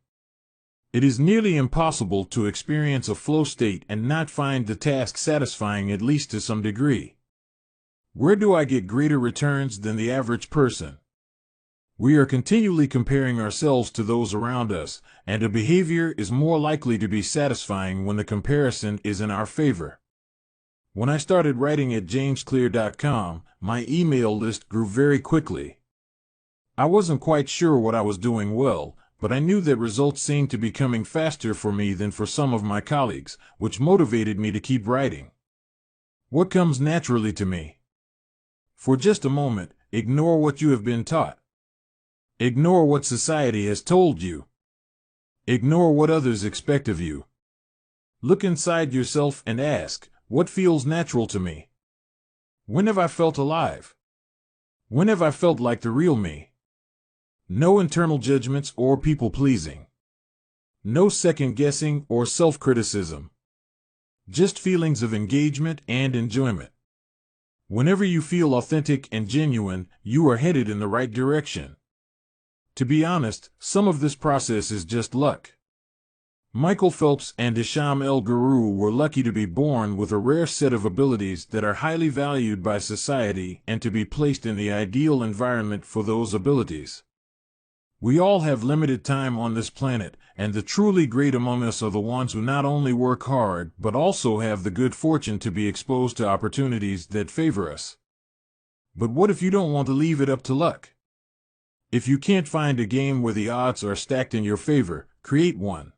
It is nearly impossible to experience a flow state and not find the task satisfying, at least to some degree. Where do I get greater returns than the average person? We are continually comparing ourselves to those around us, and a behavior is more likely to be satisfying when the comparison is in our favor. When I started writing at jamesclear.com, my email list grew very quickly. I wasn't quite sure what I was doing well, but I knew that results seemed to be coming faster for me than for some of my colleagues, which motivated me to keep writing. What comes naturally to me? For just a moment, ignore what you have been taught. Ignore what society has told you. Ignore what others expect of you. Look inside yourself and ask, what feels natural to me? When have I felt alive? When have I felt like the real me? No internal judgments or people-pleasing. No second-guessing or self-criticism. Just feelings of engagement and enjoyment. Whenever you feel authentic and genuine, you are headed in the right direction. To be honest, some of this process is just luck. Michael Phelps and Hisham El Guru were lucky to be born with a rare set of abilities that are highly valued by society and to be placed in the ideal environment for those abilities. We all have limited time on this planet, and the truly great among us are the ones who not only work hard, but also have the good fortune to be exposed to opportunities that favor us. But what if you don't want to leave it up to luck? If you can't find a game where the odds are stacked in your favor, create one.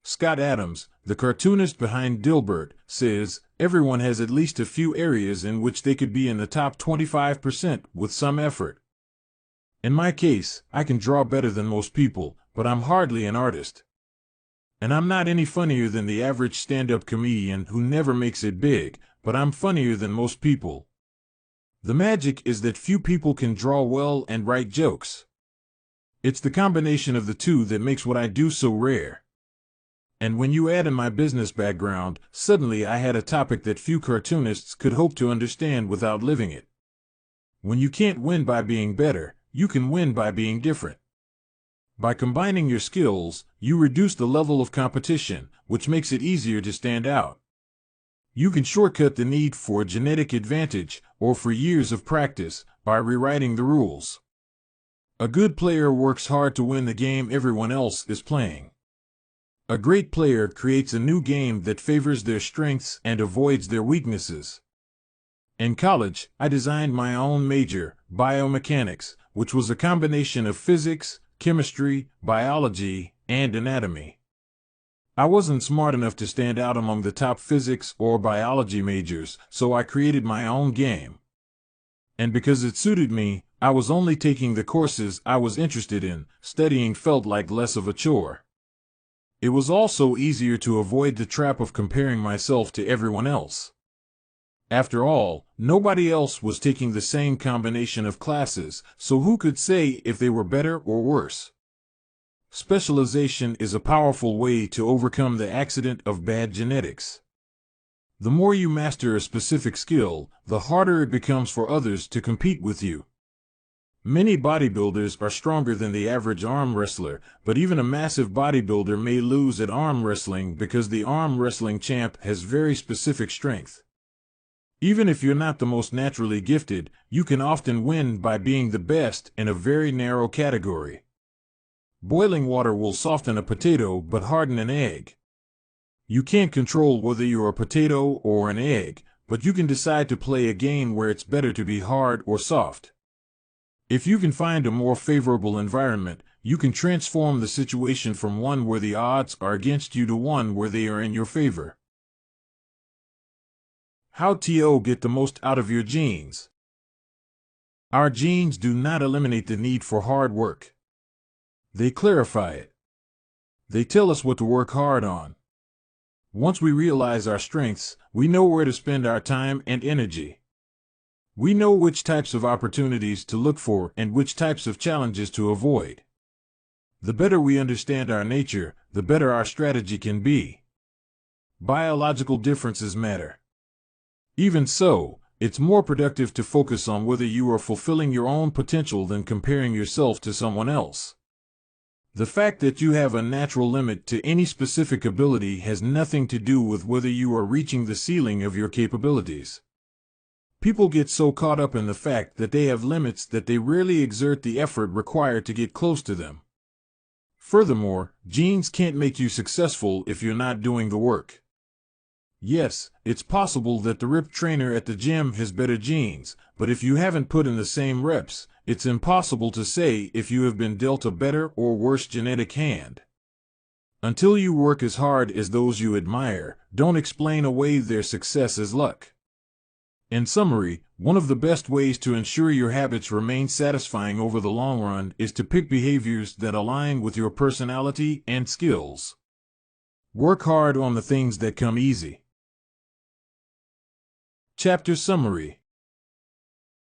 Scott Adams, the cartoonist behind Dilbert, says, everyone has at least a few areas in which they could be in the top 25% with some effort. In my case, I can draw better than most people, but I'm hardly an artist. And I'm not any funnier than the average stand-up comedian who never makes it big, but I'm funnier than most people. The magic is that few people can draw well and write jokes. It's the combination of the two that makes what I do so rare. And when you add in my business background, suddenly I had a topic that few cartoonists could hope to understand without living it. When you can't win by being better, you can win by being different. By combining your skills, you reduce the level of competition, which makes it easier to stand out. You can shortcut the need for a genetic advantage, or for years of practice, by rewriting the rules. A good player works hard to win the game everyone else is playing. A great player creates a new game that favors their strengths and avoids their weaknesses. In college, I designed my own major, biomechanics, which was a combination of physics, chemistry, biology, and anatomy. I wasn't smart enough to stand out among the top physics or biology majors, so I created my own game. And because it suited me, I was only taking the courses I was interested in. Studying felt like less of a chore. It was also easier to avoid the trap of comparing myself to everyone else. After all, nobody else was taking the same combination of classes, so who could say if they were better or worse? Specialization is a powerful way to overcome the accident of bad genetics. The more you master a specific skill, the harder it becomes for others to compete with you. Many bodybuilders are stronger than the average arm wrestler, but even a massive bodybuilder may lose at arm wrestling because the arm wrestling champ has very specific strength. Even if you're not the most naturally gifted, you can often win by being the best in a very narrow category. Boiling water will soften a potato but harden an egg. You can't control whether you're a potato or an egg, but you can decide to play a game where it's better to be hard or soft. If you can find a more favorable environment, you can transform the situation from one where the odds are against you to one where they are in your favor. How to get the most out of your genes. Our genes do not eliminate the need for hard work. They clarify it. They tell us what to work hard on. Once we realize our strengths, we know where to spend our time and energy. We know which types of opportunities to look for and which types of challenges to avoid. The better we understand our nature, the better our strategy can be. Biological differences matter. Even so, it's more productive to focus on whether you are fulfilling your own potential than comparing yourself to someone else. The fact that you have a natural limit to any specific ability has nothing to do with whether you are reaching the ceiling of your capabilities. People get so caught up in the fact that they have limits that they rarely exert the effort required to get close to them. Furthermore, genes can't make you successful if you're not doing the work. Yes, it's possible that the ripped trainer at the gym has better genes, but if you haven't put in the same reps, it's impossible to say if you have been dealt a better or worse genetic hand. Until you work as hard as those you admire, don't explain away their success as luck. In summary, one of the best ways to ensure your habits remain satisfying over the long run is to pick behaviors that align with your personality and skills. Work hard on the things that come easy. Chapter Summary.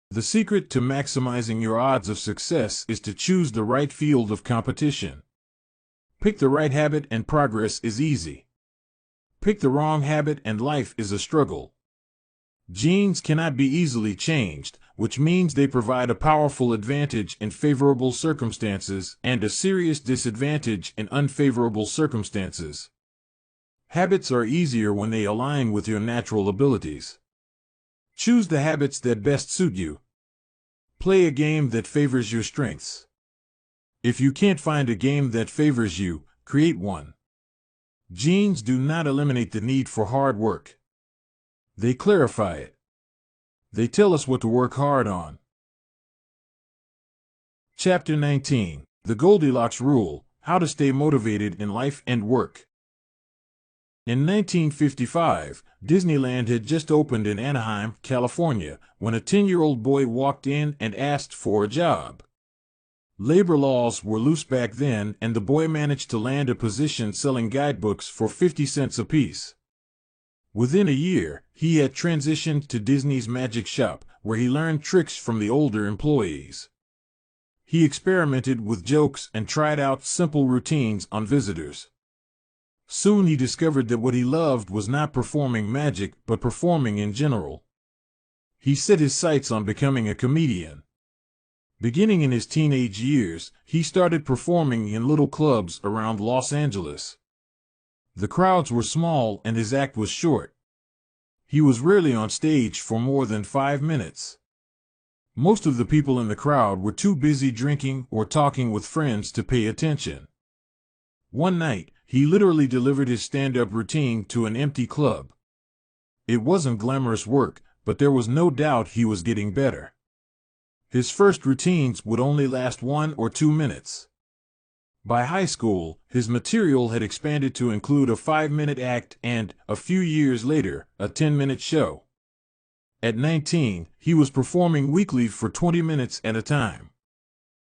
The secret to maximizing your odds of success is to choose the right field of competition. Pick the right habit and progress is easy. Pick the wrong habit and life is a struggle. Genes cannot be easily changed, which means they provide a powerful advantage in favorable circumstances and a serious disadvantage in unfavorable circumstances. Habits are easier when they align with your natural abilities. Choose the habits that best suit you. Play a game that favors your strengths. If you can't find a game that favors you, create one. Genes do not eliminate the need for hard work. They clarify it. They tell us what to work hard on. Chapter 19. The Goldilocks Rule: How to Stay Motivated in Life and Work. In 1955, Disneyland had just opened in Anaheim, California, when a 10-year-old boy walked in and asked for a job. Labor laws were loose back then, and the boy managed to land a position selling guidebooks for 50 cents apiece. Within a year, he had transitioned to Disney's Magic Shop, where he learned tricks from the older employees. He experimented with jokes and tried out simple routines on visitors. Soon he discovered that what he loved was not performing magic, but performing in general. He set his sights on becoming a comedian. Beginning in his teenage years, he started performing in little clubs around Los Angeles. The crowds were small and his act was short. He was rarely on stage for more than 5 minutes. Most of the people in the crowd were too busy drinking or talking with friends to pay attention. One night, he literally delivered his stand-up routine to an empty club. It wasn't glamorous work, but there was no doubt he was getting better. His first routines would only last 1 or 2 minutes. By high school, his material had expanded to include a 5-minute act and, a few years later, a 10-minute show. At 19, he was performing weekly for 20 minutes at a time.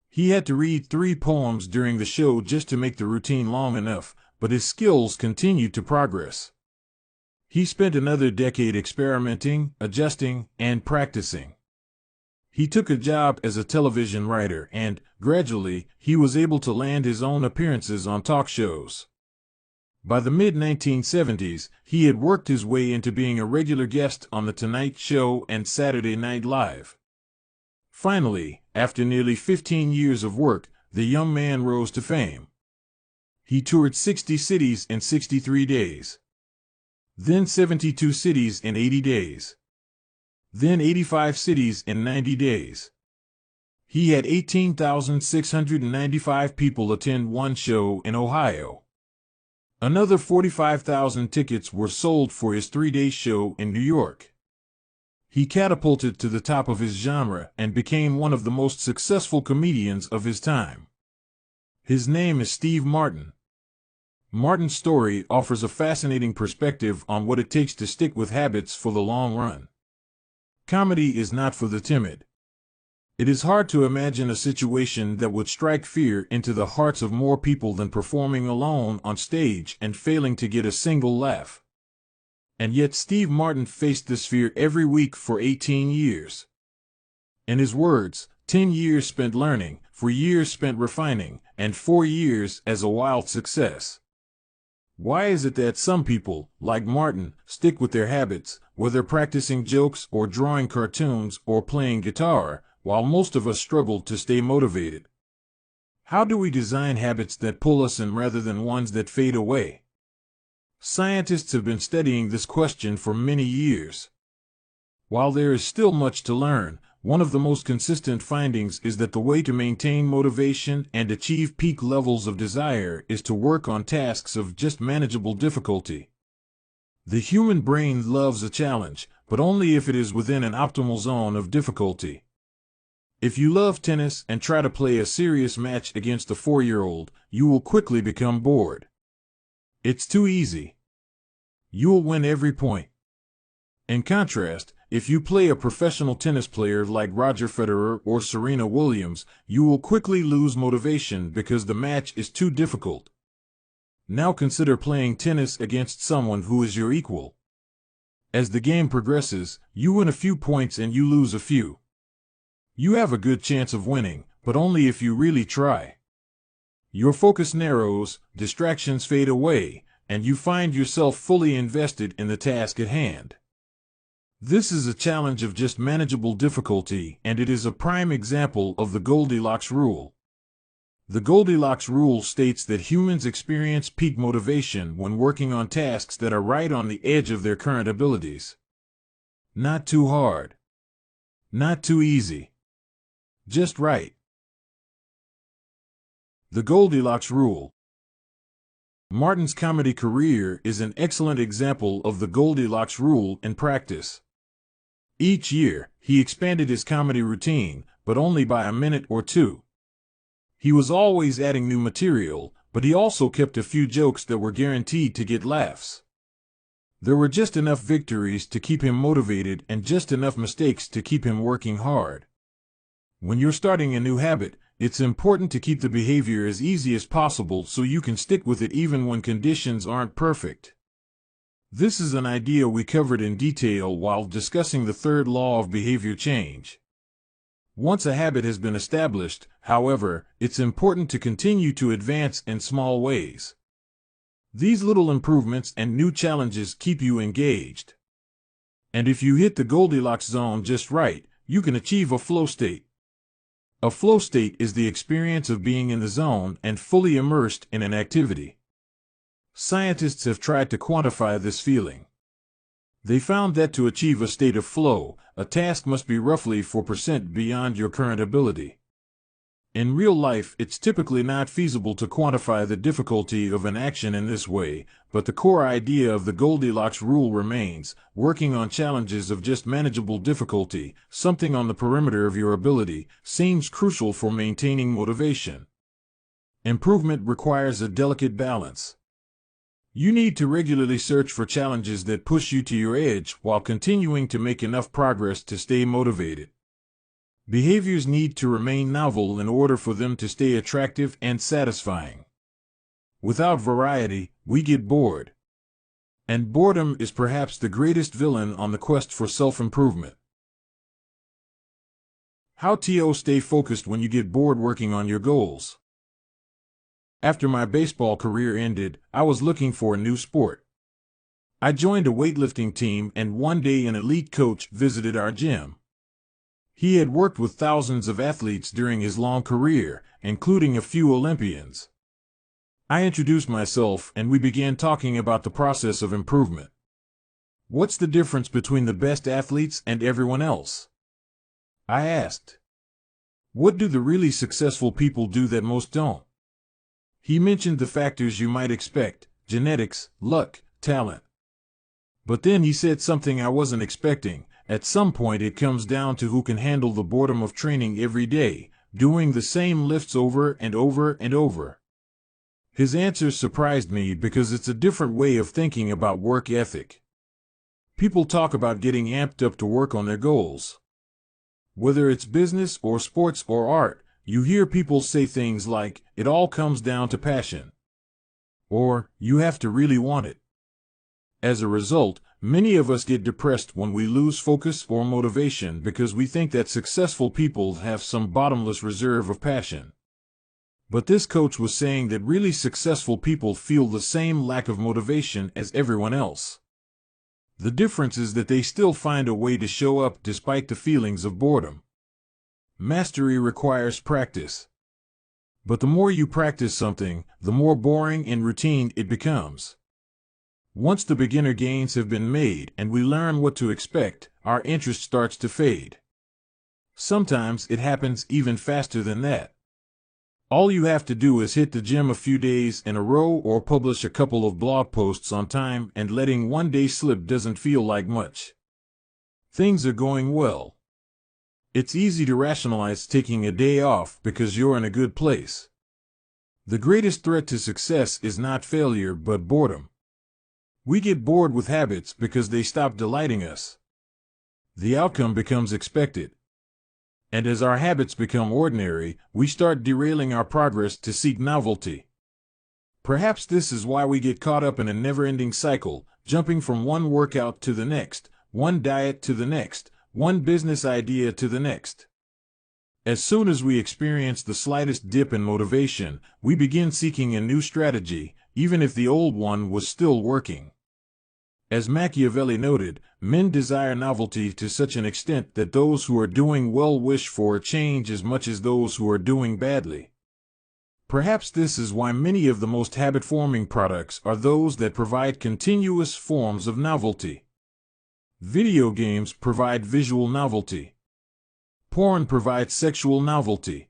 He had to read 3 poems during the show just to make the routine long enough, but his skills continued to progress. He spent another decade experimenting, adjusting, and practicing. He took a job as a television writer and, gradually, he was able to land his own appearances on talk shows. By the mid-1970s, he had worked his way into being a regular guest on The Tonight Show and Saturday Night Live. Finally, after nearly 15 years of work, the young man rose to fame. He toured 60 cities in 63 days. Then 72 cities in 80 days. Then 85 cities in 90 days. He had 18,695 people attend one show in Ohio. Another 45,000 tickets were sold for his 3-day show in New York. He catapulted to the top of his genre and became one of the most successful comedians of his time. His name is Steve Martin. Martin's story offers a fascinating perspective on what it takes to stick with habits for the long run. Comedy is not for the timid. It is hard to imagine a situation that would strike fear into the hearts of more people than performing alone on stage and failing to get a single laugh. And yet Steve Martin faced this fear every week for 18 years. In his words, 10 years spent learning, 4 years spent refining, and 4 years as a wild success. Why is it that some people, like Martin, stick with their habits, whether practicing jokes or drawing cartoons or playing guitar, while most of us struggle to stay motivated? How do we design habits that pull us in rather than ones that fade away? Scientists have been studying this question for many years. While there is still much to learn, one of the most consistent findings is that the way to maintain motivation and achieve peak levels of desire is to work on tasks of just manageable difficulty. The human brain loves a challenge, but only if it is within an optimal zone of difficulty. If you love tennis and try to play a serious match against a 4-year-old, you will quickly become bored. It's too easy. You will win every point. In contrast, if you play a professional tennis player like Roger Federer or Serena Williams, you will quickly lose motivation because the match is too difficult. Now consider playing tennis against someone who is your equal. As the game progresses, you win a few points and you lose a few. You have a good chance of winning, but only if you really try. Your focus narrows, distractions fade away, and you find yourself fully invested in the task at hand. This is a challenge of just manageable difficulty, and it is a prime example of the Goldilocks rule. The Goldilocks rule states that humans experience peak motivation when working on tasks that are right on the edge of their current abilities. Not too hard. Not too easy. Just right. The Goldilocks rule. Martin's comedy career is an excellent example of the Goldilocks rule in practice. Each year, he expanded his comedy routine, but only by a minute or two. He was always adding new material, but he also kept a few jokes that were guaranteed to get laughs. There were just enough victories to keep him motivated and just enough mistakes to keep him working hard. When you're starting a new habit, it's important to keep the behavior as easy as possible so you can stick with it even when conditions aren't perfect. This is an idea we covered in detail while discussing the third law of behavior change. Once a habit has been established, however, it's important to continue to advance in small ways. These little improvements and new challenges keep you engaged. And if you hit the Goldilocks zone just right, you can achieve a flow state. A flow state is the experience of being in the zone and fully immersed in an activity. Scientists have tried to quantify this feeling. They found that to achieve a state of flow, a task must be roughly 4% beyond your current ability. In real life, it's typically not feasible to quantify the difficulty of an action in this way, but the core idea of the Goldilocks rule remains: working on challenges of just manageable difficulty, something on the perimeter of your ability, seems crucial for maintaining motivation. Improvement requires a delicate balance. You need to regularly search for challenges that push you to your edge while continuing to make enough progress to stay motivated. Behaviors need to remain novel in order for them to stay attractive and satisfying. Without variety, we get bored. And boredom is perhaps the greatest villain on the quest for self-improvement. How to stay focused when you get bored working on your goals. After my baseball career ended, I was looking for a new sport. I joined a weightlifting team, and one day an elite coach visited our gym. He had worked with thousands of athletes during his long career, including a few Olympians. I introduced myself, and we began talking about the process of improvement. What's the difference between the best athletes and everyone else? I asked. What do the really successful people do that most don't? He mentioned the factors you might expect: genetics, luck, talent. But then he said something I wasn't expecting. At some point it comes down to who can handle the boredom of training every day, doing the same lifts over and over and over. His answer surprised me because it's a different way of thinking about work ethic. People talk about getting amped up to work on their goals. Whether it's business or sports or art, you hear people say things like, "It all comes down to passion," or "You have to really want it." As a result, many of us get depressed when we lose focus or motivation because we think that successful people have some bottomless reserve of passion. But this coach was saying that really successful people feel the same lack of motivation as everyone else. The difference is that they still find a way to show up despite the feelings of boredom. Mastery requires practice. But the more you practice something, the more boring and routine it becomes. Once the beginner gains have been made and we learn what to expect, our interest starts to fade. Sometimes it happens even faster than that. All you have to do is hit the gym a few days in a row or publish a couple of blog posts on time, and letting one day slip doesn't feel like much. Things are going well. It's easy to rationalize taking a day off because you're in a good place. The greatest threat to success is not failure but boredom. We get bored with habits because they stop delighting us. the outcome becomes expected. And as our habits become ordinary, we start derailing our progress to seek novelty. Perhaps this is why we get caught up in a never-ending cycle, jumping from one workout to the next, one diet to the next, one business idea to the next. As soon as we experience the slightest dip in motivation, we begin seeking a new strategy, even if the old one was still working. As Machiavelli noted, men desire novelty to such an extent that those who are doing well wish for a change as much as those who are doing badly. Perhaps this is why many of the most habit-forming products are those that provide continuous forms of novelty. Video games provide visual novelty. Porn provides sexual novelty.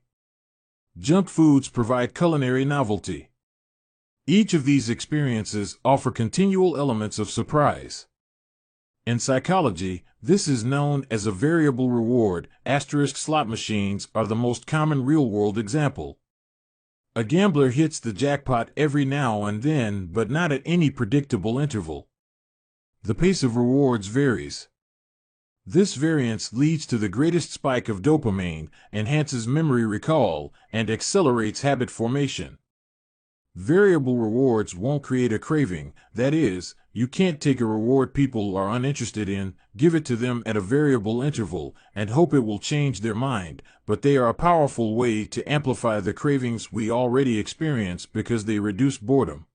Junk foods provide culinary novelty. Each of these experiences offer continual elements of surprise. In psychology, this is known as a variable reward. Slot machines are the most common real-world example. A gambler hits the jackpot every now and then, but not at any predictable interval. The pace of rewards varies. This variance leads to the greatest spike of dopamine, enhances memory recall, and accelerates habit formation. Variable rewards won't create a craving. That is, you can't take a reward people are uninterested in, give it to them at a variable interval, and hope it will change their mind, but they are a powerful way to amplify the cravings we already experience because they reduce boredom.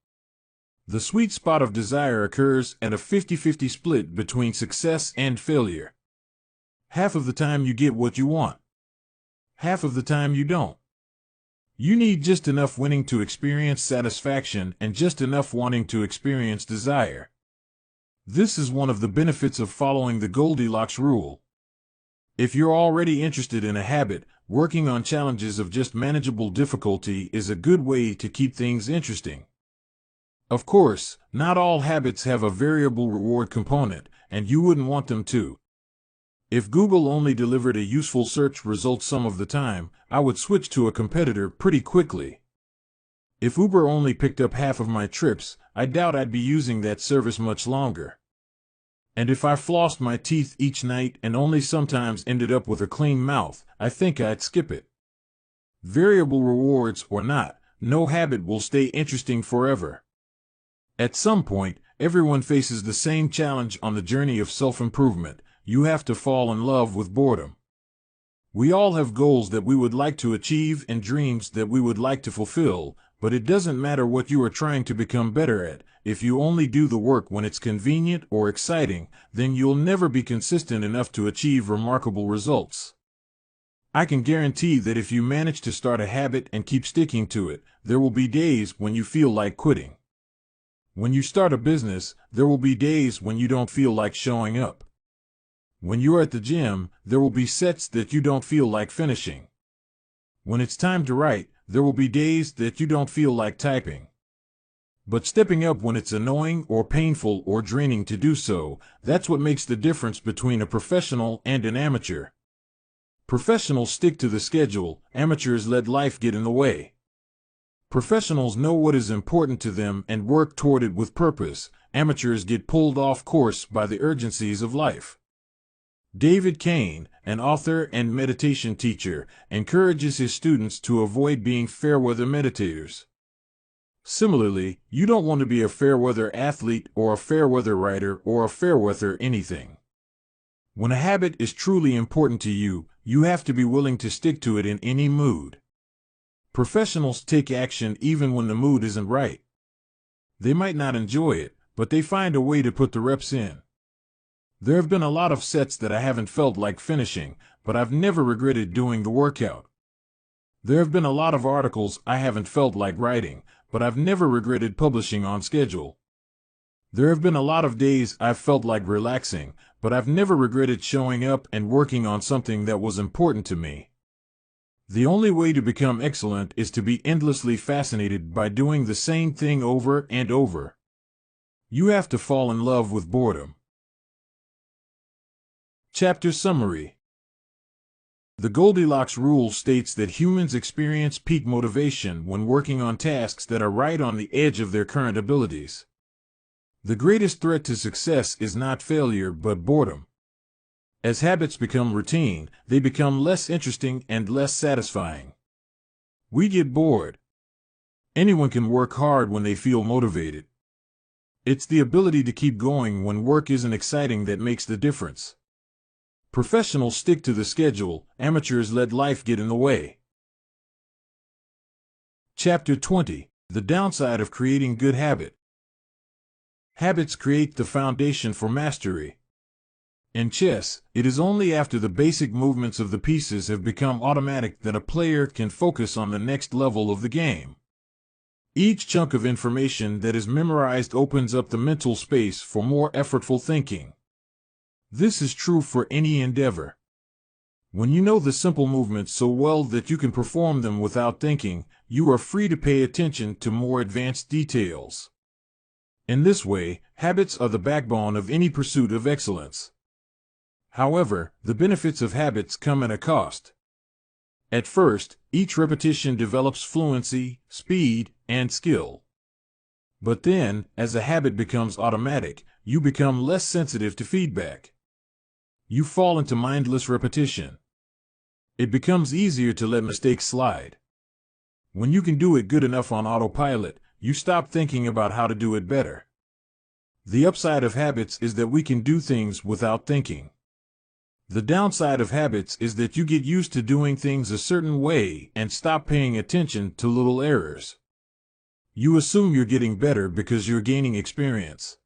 The sweet spot of desire occurs at a 50-50 split between success and failure. Half of the time you get what you want. Half of the time you don't. You need just enough winning to experience satisfaction and just enough wanting to experience desire. This is one of the benefits of following the Goldilocks rule. If you're already interested in a habit, working on challenges of just manageable difficulty is a good way to keep things interesting. Of course, not all habits have a variable reward component, and you wouldn't want them to. If Google only delivered a useful search result some of the time, I would switch to a competitor pretty quickly. If Uber only picked up half of my trips, I doubt I'd be using that service much longer. And if I flossed my teeth each night and only sometimes ended up with a clean mouth, I think I'd skip it. Variable rewards or not, no habit will stay interesting forever. At some point, everyone faces the same challenge on the journey of self-improvement. You have to fall in love with boredom. We all have goals that we would like to achieve and dreams that we would like to fulfill, but it doesn't matter what you are trying to become better at. If you only do the work when it's convenient or exciting, then you'll never be consistent enough to achieve remarkable results. I can guarantee that if you manage to start a habit and keep sticking to it, there will be days when you feel like quitting. When you start a business, there will be days when you don't feel like showing up. When you're at the gym, there will be sets that you don't feel like finishing. When it's time to write, there will be days that you don't feel like typing. But stepping up when it's annoying or painful or draining to do so, that's what makes the difference between a professional and an amateur. Professionals stick to the schedule, amateurs let life get in the way. Professionals know what is important to them and work toward it with purpose. Amateurs get pulled off course by the urgencies of life. David Kane, an author and meditation teacher, encourages his students to avoid being fair-weather meditators. Similarly, you don't want to be a fair-weather athlete or a fair-weather writer or a fair-weather anything. When a habit is truly important to you, you have to be willing to stick to it in any mood. Professionals take action even when the mood isn't right. They might not enjoy it, but they find a way to put the reps in. There have been a lot of sets that I haven't felt like finishing, but I've never regretted doing the workout. There have been a lot of articles I haven't felt like writing, but I've never regretted publishing on schedule. There have been a lot of days I've felt like relaxing, but I've never regretted showing up and working on something that was important to me. The only way to become excellent is to be endlessly fascinated by doing the same thing over and over. You have to fall in love with boredom. Chapter Summary. The Goldilocks rule states that humans experience peak motivation when working on tasks that are right on the edge of their current abilities. The greatest threat to success is not failure but boredom. As habits become routine, they become less interesting and less satisfying. We get bored. Anyone can work hard when they feel motivated. It's the ability to keep going when work isn't exciting that makes the difference. Professionals stick to the schedule, amateurs let life get in the way. Chapter 20: The Downside of Creating Good Habit. Habits create the foundation for mastery. In chess, it is only after the basic movements of the pieces have become automatic that a player can focus on the next level of the game. Each chunk of information that is memorized opens up the mental space for more effortful thinking. This is true for any endeavor. When you know the simple movements so well that you can perform them without thinking, you are free to pay attention to more advanced details. In this way, habits are the backbone of any pursuit of excellence. However, the benefits of habits come at a cost. At first, each repetition develops fluency, speed, and skill. But then, as a habit becomes automatic, you become less sensitive to feedback. You fall into mindless repetition. It becomes easier to let mistakes slide. When you can do it good enough on autopilot, you stop thinking about how to do it better. The upside of habits is that we can do things without thinking. The downside of habits is that you get used to doing things a certain way and stop paying attention to little errors. You assume you're getting better because you're gaining experience.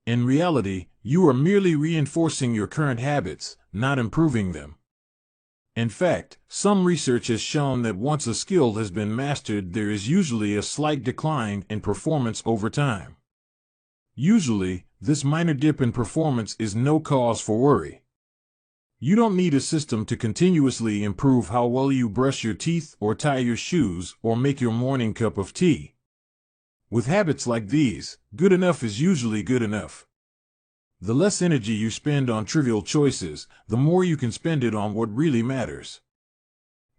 In reality, you are merely reinforcing your current habits, not improving them. In fact, some research has shown that once a skill has been mastered, there is usually a slight decline in performance over time. Usually, this minor dip in performance is no cause for worry. You don't need a system to continuously improve how well you brush your teeth or tie your shoes or make your morning cup of tea. With habits like these, good enough is usually good enough. The less energy you spend on trivial choices, the more you can spend it on what really matters.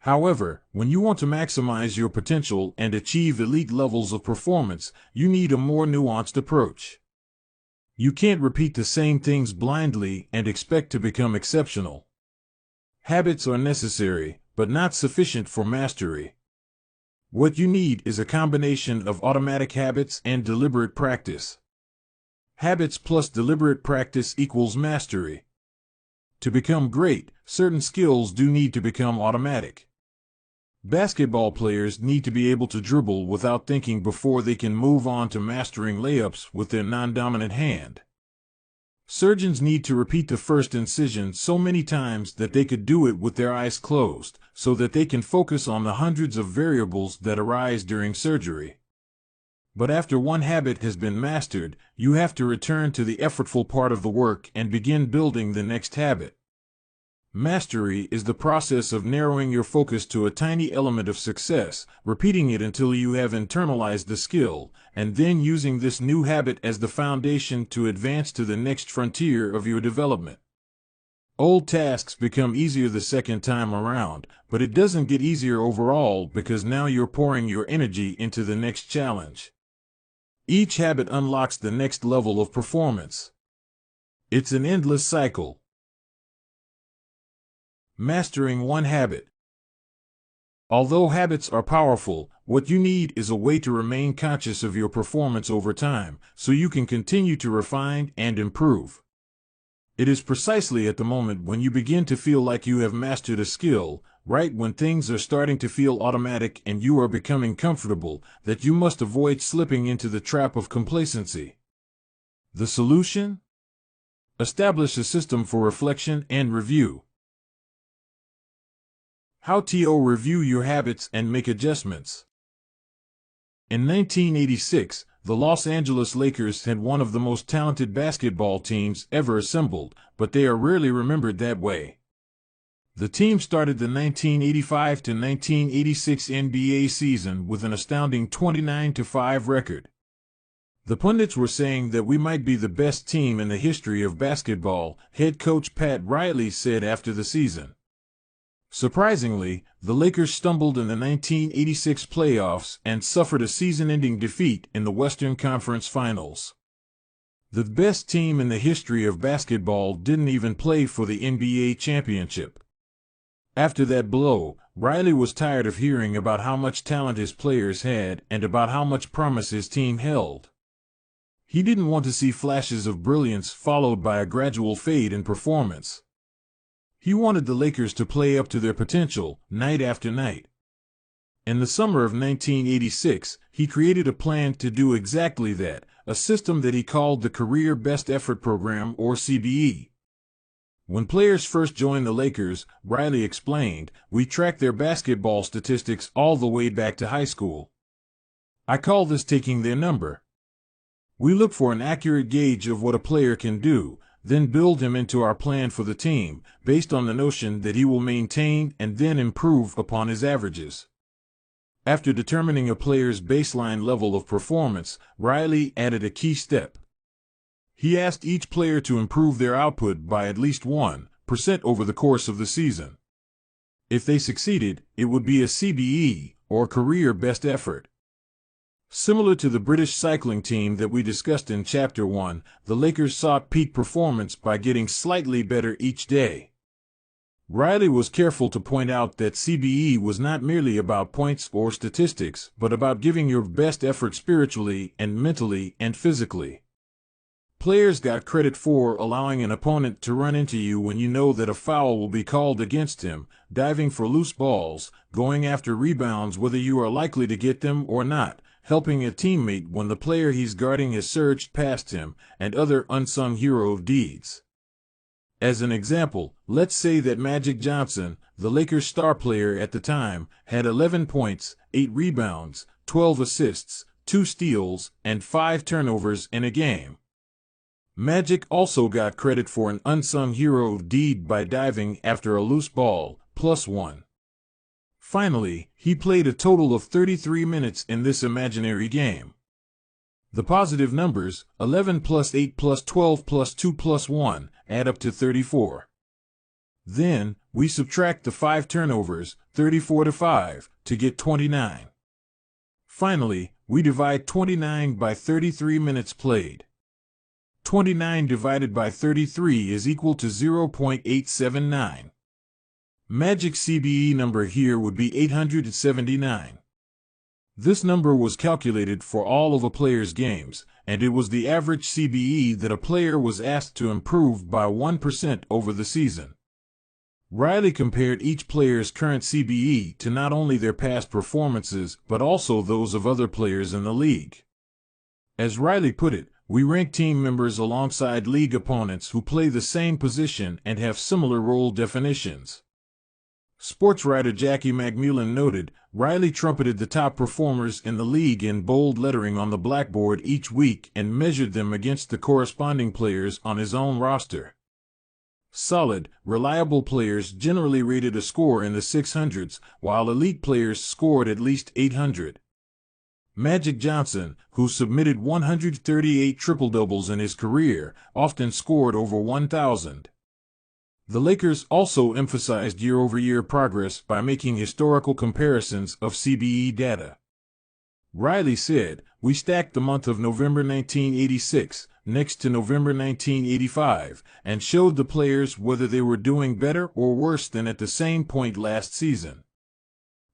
However, when you want to maximize your potential and achieve elite levels of performance, you need a more nuanced approach. You can't repeat the same things blindly and expect to become exceptional. Habits are necessary, but not sufficient for mastery. What you need is a combination of automatic habits and deliberate practice. Habits plus deliberate practice equals mastery. To become great, certain skills do need to become automatic. Basketball players need to be able to dribble without thinking before they can move on to mastering layups with their non-dominant hand. Surgeons need to repeat the first incision so many times that they could do it with their eyes closed, so that they can focus on the hundreds of variables that arise during surgery. But after one habit has been mastered, you have to return to the effortful part of the work and begin building the next habit. Mastery is the process of narrowing your focus to a tiny element of success, repeating it until you have internalized the skill, and then using this new habit as the foundation to advance to the next frontier of your development. Old tasks become easier the second time around, but it doesn't get easier overall because now you're pouring your energy into the next challenge. Each habit unlocks the next level of performance. It's an endless cycle. Mastering one habit. Although habits are powerful, what you need is a way to remain conscious of your performance over time, so you can continue to refine and improve. It is precisely at the moment when you begin to feel like you have mastered a skill, right when things are starting to feel automatic and you are becoming comfortable, that you must avoid slipping into the trap of complacency. The solution? Establish a system for reflection and review. How to review your habits and make adjustments. In 1986, the Los Angeles Lakers had one of the most talented basketball teams ever assembled, but they are rarely remembered that way. The team started the 1985 to 1986 NBA season with an astounding 29-5 record. The pundits were saying that we might be the best team in the history of basketball, head coach Pat Riley said after the season. Surprisingly, the Lakers stumbled in the 1986 playoffs and suffered a season-ending defeat in the Western Conference Finals. The best team in the history of basketball didn't even play for the NBA championship. After that blow, Riley was tired of hearing about how much talent his players had and about how much promise his team held. He didn't want to see flashes of brilliance followed by a gradual fade in performance. He wanted the Lakers to play up to their potential, night after night. In the summer of 1986, he created a plan to do exactly that, a system that he called the Career Best Effort Program, or CBE. When players first joined the Lakers, Riley explained, we track their basketball statistics all the way back to high school. I call this taking their number. We look for an accurate gauge of what a player can do, then build him into our plan for the team, based on the notion that he will maintain and then improve upon his averages. After determining a player's baseline level of performance, Riley added a key step. He asked each player to improve their output by at least 1% over the course of the season. If they succeeded, it would be a CBE, or Career Best Effort. Similar to the British cycling team that we discussed in Chapter 1, the Lakers sought peak performance by getting slightly better each day. Riley was careful to point out that CBE was not merely about points or statistics, but about giving your best effort spiritually and mentally and physically. Players got credit for allowing an opponent to run into you when you know that a foul will be called against him, diving for loose balls, going after rebounds whether you are likely to get them or not, helping a teammate when the player he's guarding has surged past him, and other unsung hero deeds. As an example, let's say that Magic Johnson, the Lakers' star player at the time, had 11 points, 8 rebounds, 12 assists, 2 steals, and 5 turnovers in a game. Magic also got credit for an unsung hero deed by diving after a loose ball, +1. Finally, he played a total of 33 minutes in this imaginary game. The positive numbers, 11 plus 8 plus 12 plus 2 plus 1, add up to 34. Then, we subtract the 5 turnovers, 34 to 5, to get 29. Finally, we divide 29 by 33 minutes played. 29 divided by 33 is equal to 0.879. Magic's CBE number here would be 879. This number was calculated for all of a player's games, and it was the average CBE that a player was asked to improve by 1% over the season. Riley compared each player's current CBE to not only their past performances but also those of other players in the league. As Riley put it, we rank team members alongside league opponents who play the same position and have similar role definitions. Sports writer Jackie McMullen noted, Riley trumpeted the top performers in the league in bold lettering on the blackboard each week and measured them against the corresponding players on his own roster. Solid, reliable players generally rated a score in the 600s, while elite players scored at least 800. Magic Johnson, who submitted 138 triple-doubles in his career, often scored over 1,000. The Lakers also emphasized year-over-year progress by making historical comparisons of CBE data. Riley said, we stacked the month of November 1986 next to November 1985 and showed the players whether they were doing better or worse than at the same point last season.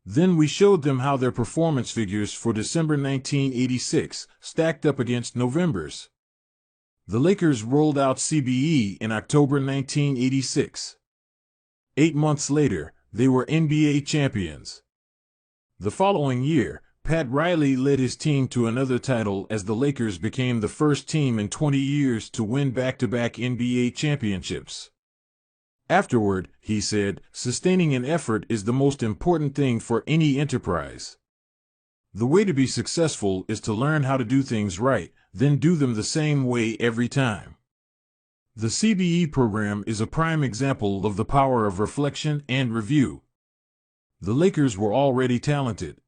Then we showed them how their performance figures for December 1986 stacked up against November's. The Lakers rolled out CBE in October 1986. 8 months later, they were NBA champions. The following year, Pat Riley led his team to another title as the Lakers became the first team in 20 years to win back-to-back NBA championships. Afterward, he said, sustaining an effort is the most important thing for any enterprise. The way to be successful is to learn how to do things right, then do them the same way every time. The CBE program is a prime example of the power of reflection and review. The Lakers were already talented.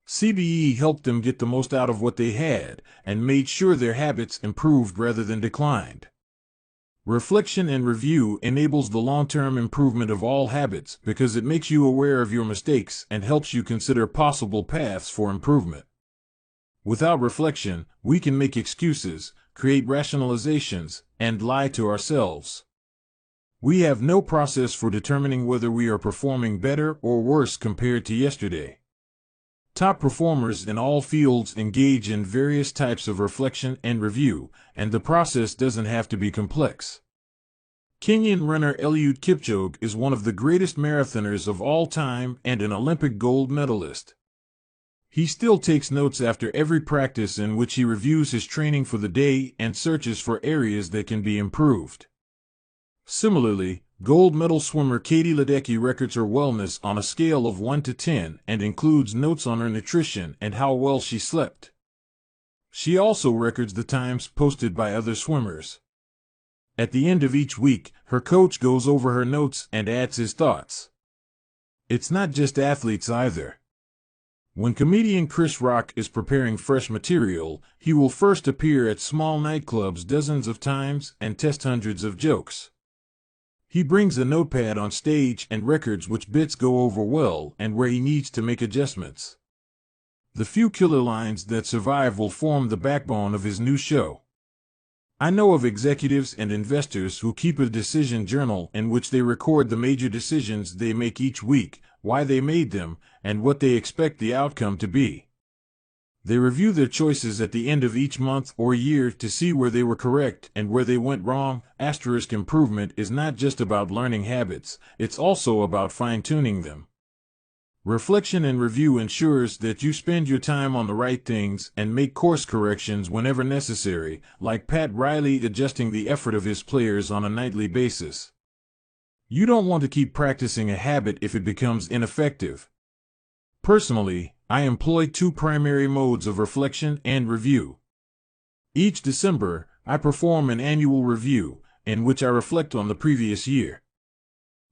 CBE helped them get the most out of what they had and made sure their habits improved rather than declined. Reflection and review enables the long-term improvement of all habits because it makes you aware of your mistakes and helps you consider possible paths for improvement. Without reflection, we can make excuses, create rationalizations, and lie to ourselves. We have no process for determining whether we are performing better or worse compared to yesterday. Top performers in all fields engage in various types of reflection and review, and the process doesn't have to be complex. Kenyan runner Eliud Kipchoge is one of the greatest marathoners of all time and an Olympic gold medalist. He still takes notes after every practice in which he reviews his training for the day and searches for areas that can be improved. Similarly, gold medal swimmer Katie Ledecky records her wellness on a scale of 1 to 10 and includes notes on her nutrition and how well she slept. She also records the times posted by other swimmers. At the end of each week, her coach goes over her notes and adds his thoughts. It's not just athletes either. When comedian Chris Rock is preparing fresh material, he will first appear at small nightclubs dozens of times and test hundreds of jokes. He brings a notepad on stage and records which bits go over well and where he needs to make adjustments. The few killer lines that survive will form the backbone of his new show. I know of executives and investors who keep a decision journal in which they record the major decisions they make each week, why they made them, and what they expect the outcome to be. They review their choices at the end of each month or year to see where they were correct and where they went wrong. Improvement is not just about learning habits, it's also about fine-tuning them. Reflection and review ensures that you spend your time on the right things and make course corrections whenever necessary, like Pat Riley adjusting the effort of his players on a nightly basis. You don't want to keep practicing a habit if it becomes ineffective. Personally, I employ two primary modes of reflection and review. Each December, I perform an annual review, in which I reflect on the previous year.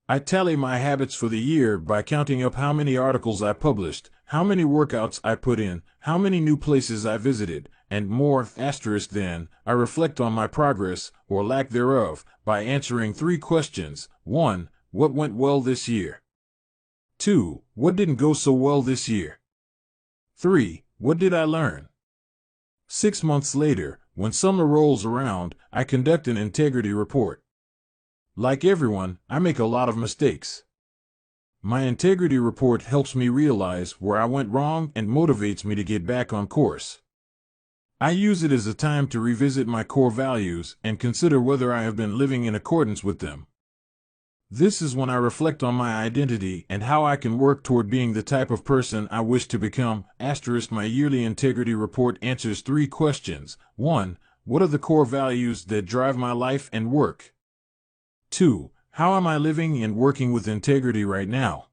I tally my habits for the year by counting up how many articles I published, how many workouts I put in, how many new places I visited, and more. Then, I reflect on my progress, or lack thereof, by answering 3 questions. 1. What went well this year? 2. What didn't go so well this year? 3. What did I learn? 6 months later, when summer rolls around, I conduct an integrity report. Like everyone, I make a lot of mistakes. My integrity report helps me realize where I went wrong and motivates me to get back on course. I use it as a time to revisit my core values and consider whether I have been living in accordance with them. This is when I reflect on my identity and how I can work toward being the type of person I wish to become. My yearly integrity report answers 3 questions. 1. What are the core values that drive my life and work? 2. How am I living and working with integrity right now?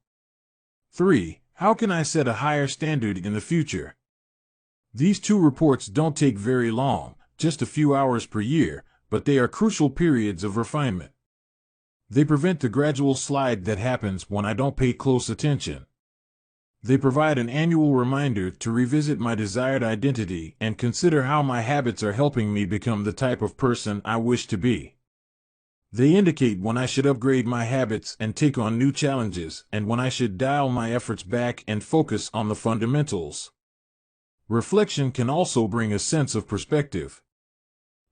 3. How can I set a higher standard in the future? These 2 reports don't take very long, just a few hours per year, but they are crucial periods of refinement. They prevent the gradual slide that happens when I don't pay close attention. They provide an annual reminder to revisit my desired identity and consider how my habits are helping me become the type of person I wish to be. They indicate when I should upgrade my habits and take on new challenges, and when I should dial my efforts back and focus on the fundamentals. Reflection can also bring a sense of perspective.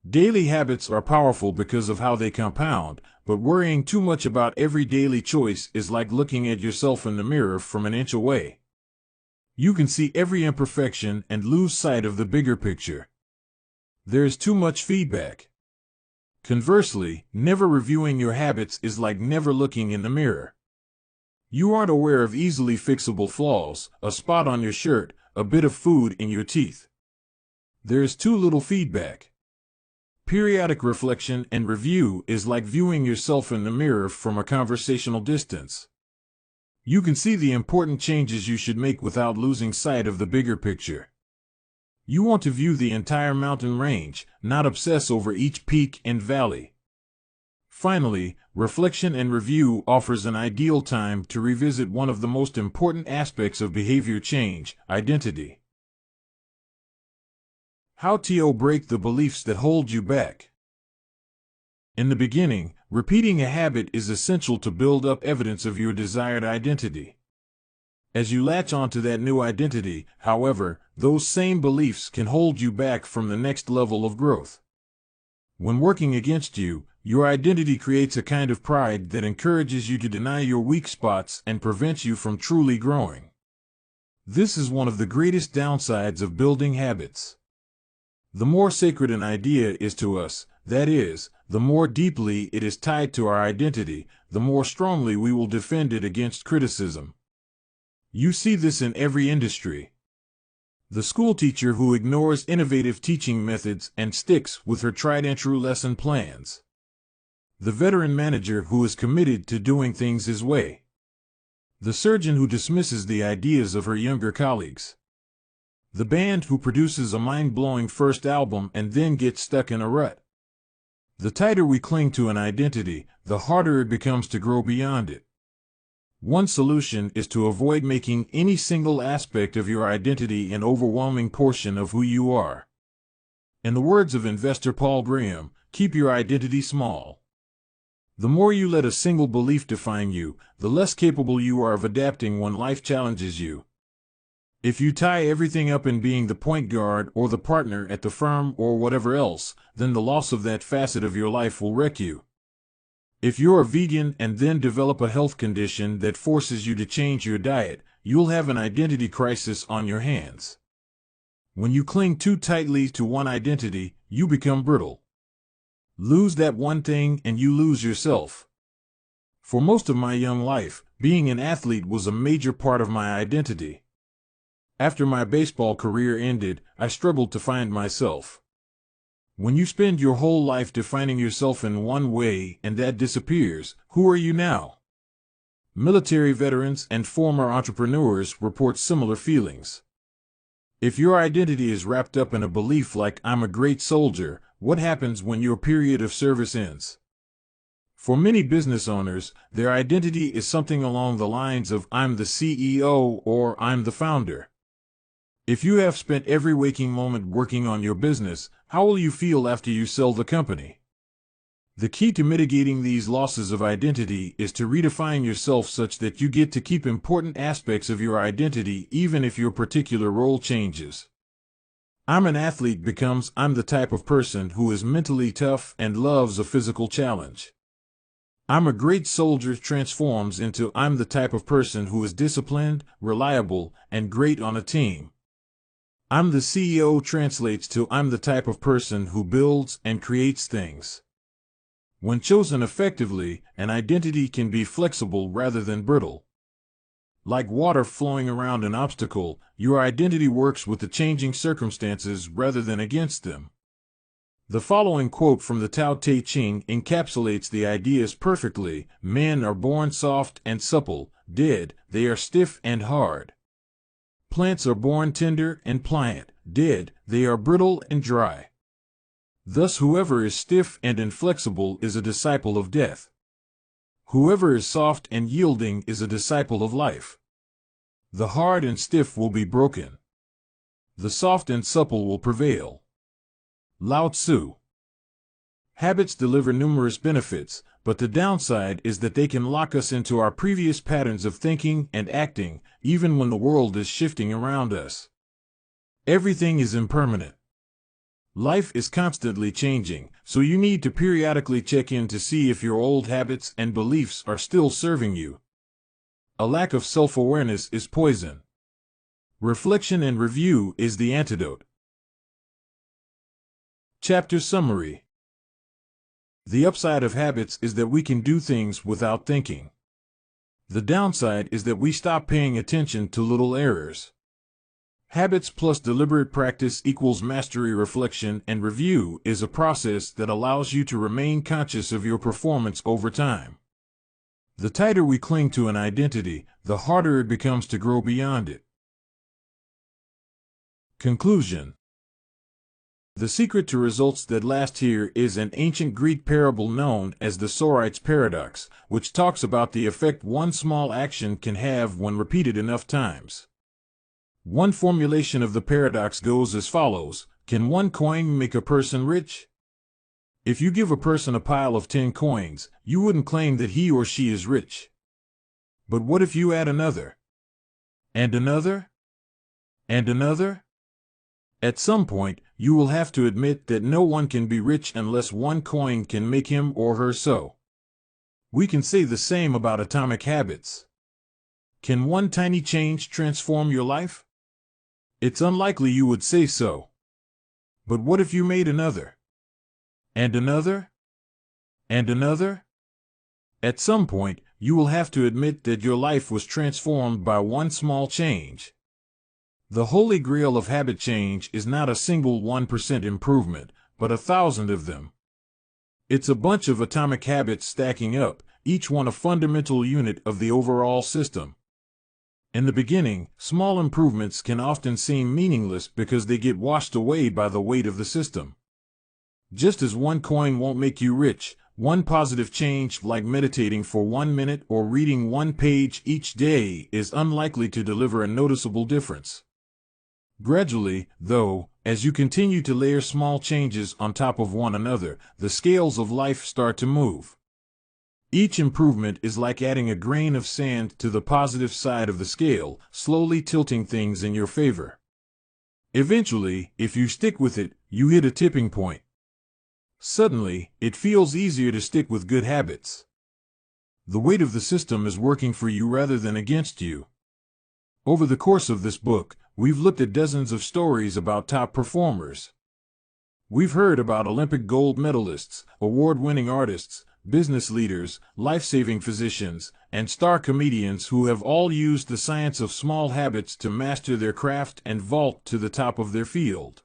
Daily habits are powerful because of how they compound, but worrying too much about every daily choice is like looking at yourself in the mirror from an inch away. You can see every imperfection and lose sight of the bigger picture. There is too much feedback. Conversely, never reviewing your habits is like never looking in the mirror. You aren't aware of easily fixable flaws, a spot on your shirt, a bit of food in your teeth. There is too little feedback. Periodic reflection and review is like viewing yourself in the mirror from a conversational distance. You can see the important changes you should make without losing sight of the bigger picture. You want to view the entire mountain range, not obsess over each peak and valley. Finally, reflection and review offers an ideal time to revisit one of the most important aspects of behavior change, identity. How to break the beliefs that hold you back. In the beginning, repeating a habit is essential to build up evidence of your desired identity. As you latch onto that new identity, however, those same beliefs can hold you back from the next level of growth. When working against you, your identity creates a kind of pride that encourages you to deny your weak spots and prevents you from truly growing. This is one of the greatest downsides of building habits. The more sacred an idea is to us, that is, the more deeply it is tied to our identity, the more strongly we will defend it against criticism. You see this in every industry. The schoolteacher who ignores innovative teaching methods and sticks with her tried-and-true lesson plans. The veteran manager who is committed to doing things his way. The surgeon who dismisses the ideas of her younger colleagues. The band who produces a mind-blowing first album and then gets stuck in a rut. The tighter we cling to an identity, the harder it becomes to grow beyond it. One solution is to avoid making any single aspect of your identity an overwhelming portion of who you are. In the words of investor Paul Graham, keep your identity small. The more you let a single belief define you, the less capable you are of adapting when life challenges you. If you tie everything up in being the point guard or the partner at the firm or whatever else, then the loss of that facet of your life will wreck you. If you're a vegan and then develop a health condition that forces you to change your diet, you'll have an identity crisis on your hands. When you cling too tightly to one identity, you become brittle. Lose that one thing and you lose yourself. For most of my young life, being an athlete was a major part of my identity. After my baseball career ended, I struggled to find myself. When you spend your whole life defining yourself in one way and that disappears, who are you now? Military veterans and former entrepreneurs report similar feelings. If your identity is wrapped up in a belief like "I'm a great soldier," what happens when your period of service ends? For many business owners, their identity is something along the lines of "I'm the CEO" or "I'm the founder." If you have spent every waking moment working on your business, how will you feel after you sell the company? The key to mitigating these losses of identity is to redefine yourself such that you get to keep important aspects of your identity even if your particular role changes. "I'm an athlete" becomes "I'm the type of person who is mentally tough and loves a physical challenge." "I'm a great soldier" transforms into "I'm the type of person who is disciplined, reliable, and great on a team." "I'm the CEO" translates to "I'm the type of person who builds and creates things." When chosen effectively, an identity can be flexible rather than brittle. Like water flowing around an obstacle, your identity works with the changing circumstances rather than against them. The following quote from the Tao Te Ching encapsulates the ideas perfectly: "Men are born soft and supple, dead, they are stiff and hard. Plants are born tender and pliant, dead, they are brittle and dry. Thus whoever is stiff and inflexible is a disciple of death. Whoever is soft and yielding is a disciple of life. The hard and stiff will be broken. The soft and supple will prevail." Lao Tzu. Habits deliver numerous benefits, but the downside is that they can lock us into our previous patterns of thinking and acting, even when the world is shifting around us. Everything is impermanent. Life is constantly changing, so you need to periodically check in to see if your old habits and beliefs are still serving you. A lack of self-awareness is poison. Reflection and review is the antidote. Chapter Summary. The upside of habits is that we can do things without thinking. The downside is that we stop paying attention to little errors. Habits plus deliberate practice equals mastery. Reflection and review is a process that allows you to remain conscious of your performance over time. The tighter we cling to an identity, the harder it becomes to grow beyond it. Conclusion. The secret to results that last here is an ancient Greek parable known as the Sorite's paradox, which talks about the effect one small action can have when repeated enough times. One formulation of the paradox goes as follows: can one coin make a person rich? If you give a person a pile of 10 coins, you wouldn't claim that he or she is rich. But what if you add another? And another? And another? At some point, you will have to admit that no one can be rich unless one coin can make him or her so. We can say the same about atomic habits. Can one tiny change transform your life? It's unlikely you would say so. But what if you made another? And another? And another? At some point, you will have to admit that your life was transformed by one small change. The holy grail of habit change is not a single 1% improvement, but 1,000 of them. It's a bunch of atomic habits stacking up, each one a fundamental unit of the overall system. In the beginning, small improvements can often seem meaningless because they get washed away by the weight of the system. Just as one coin won't make you rich, one positive change like meditating for 1 minute or reading one page each day is unlikely to deliver a noticeable difference. Gradually, though, as you continue to layer small changes on top of one another, the scales of life start to move. Each improvement is like adding a grain of sand to the positive side of the scale, slowly tilting things in your favor. Eventually, if you stick with it, you hit a tipping point. Suddenly, it feels easier to stick with good habits. The weight of the system is working for you rather than against you. Over the course of this book, we've looked at dozens of stories about top performers. We've heard about Olympic gold medalists, award-winning artists, business leaders, life-saving physicians, and star comedians who have all used the science of small habits to master their craft and vault to the top of their field.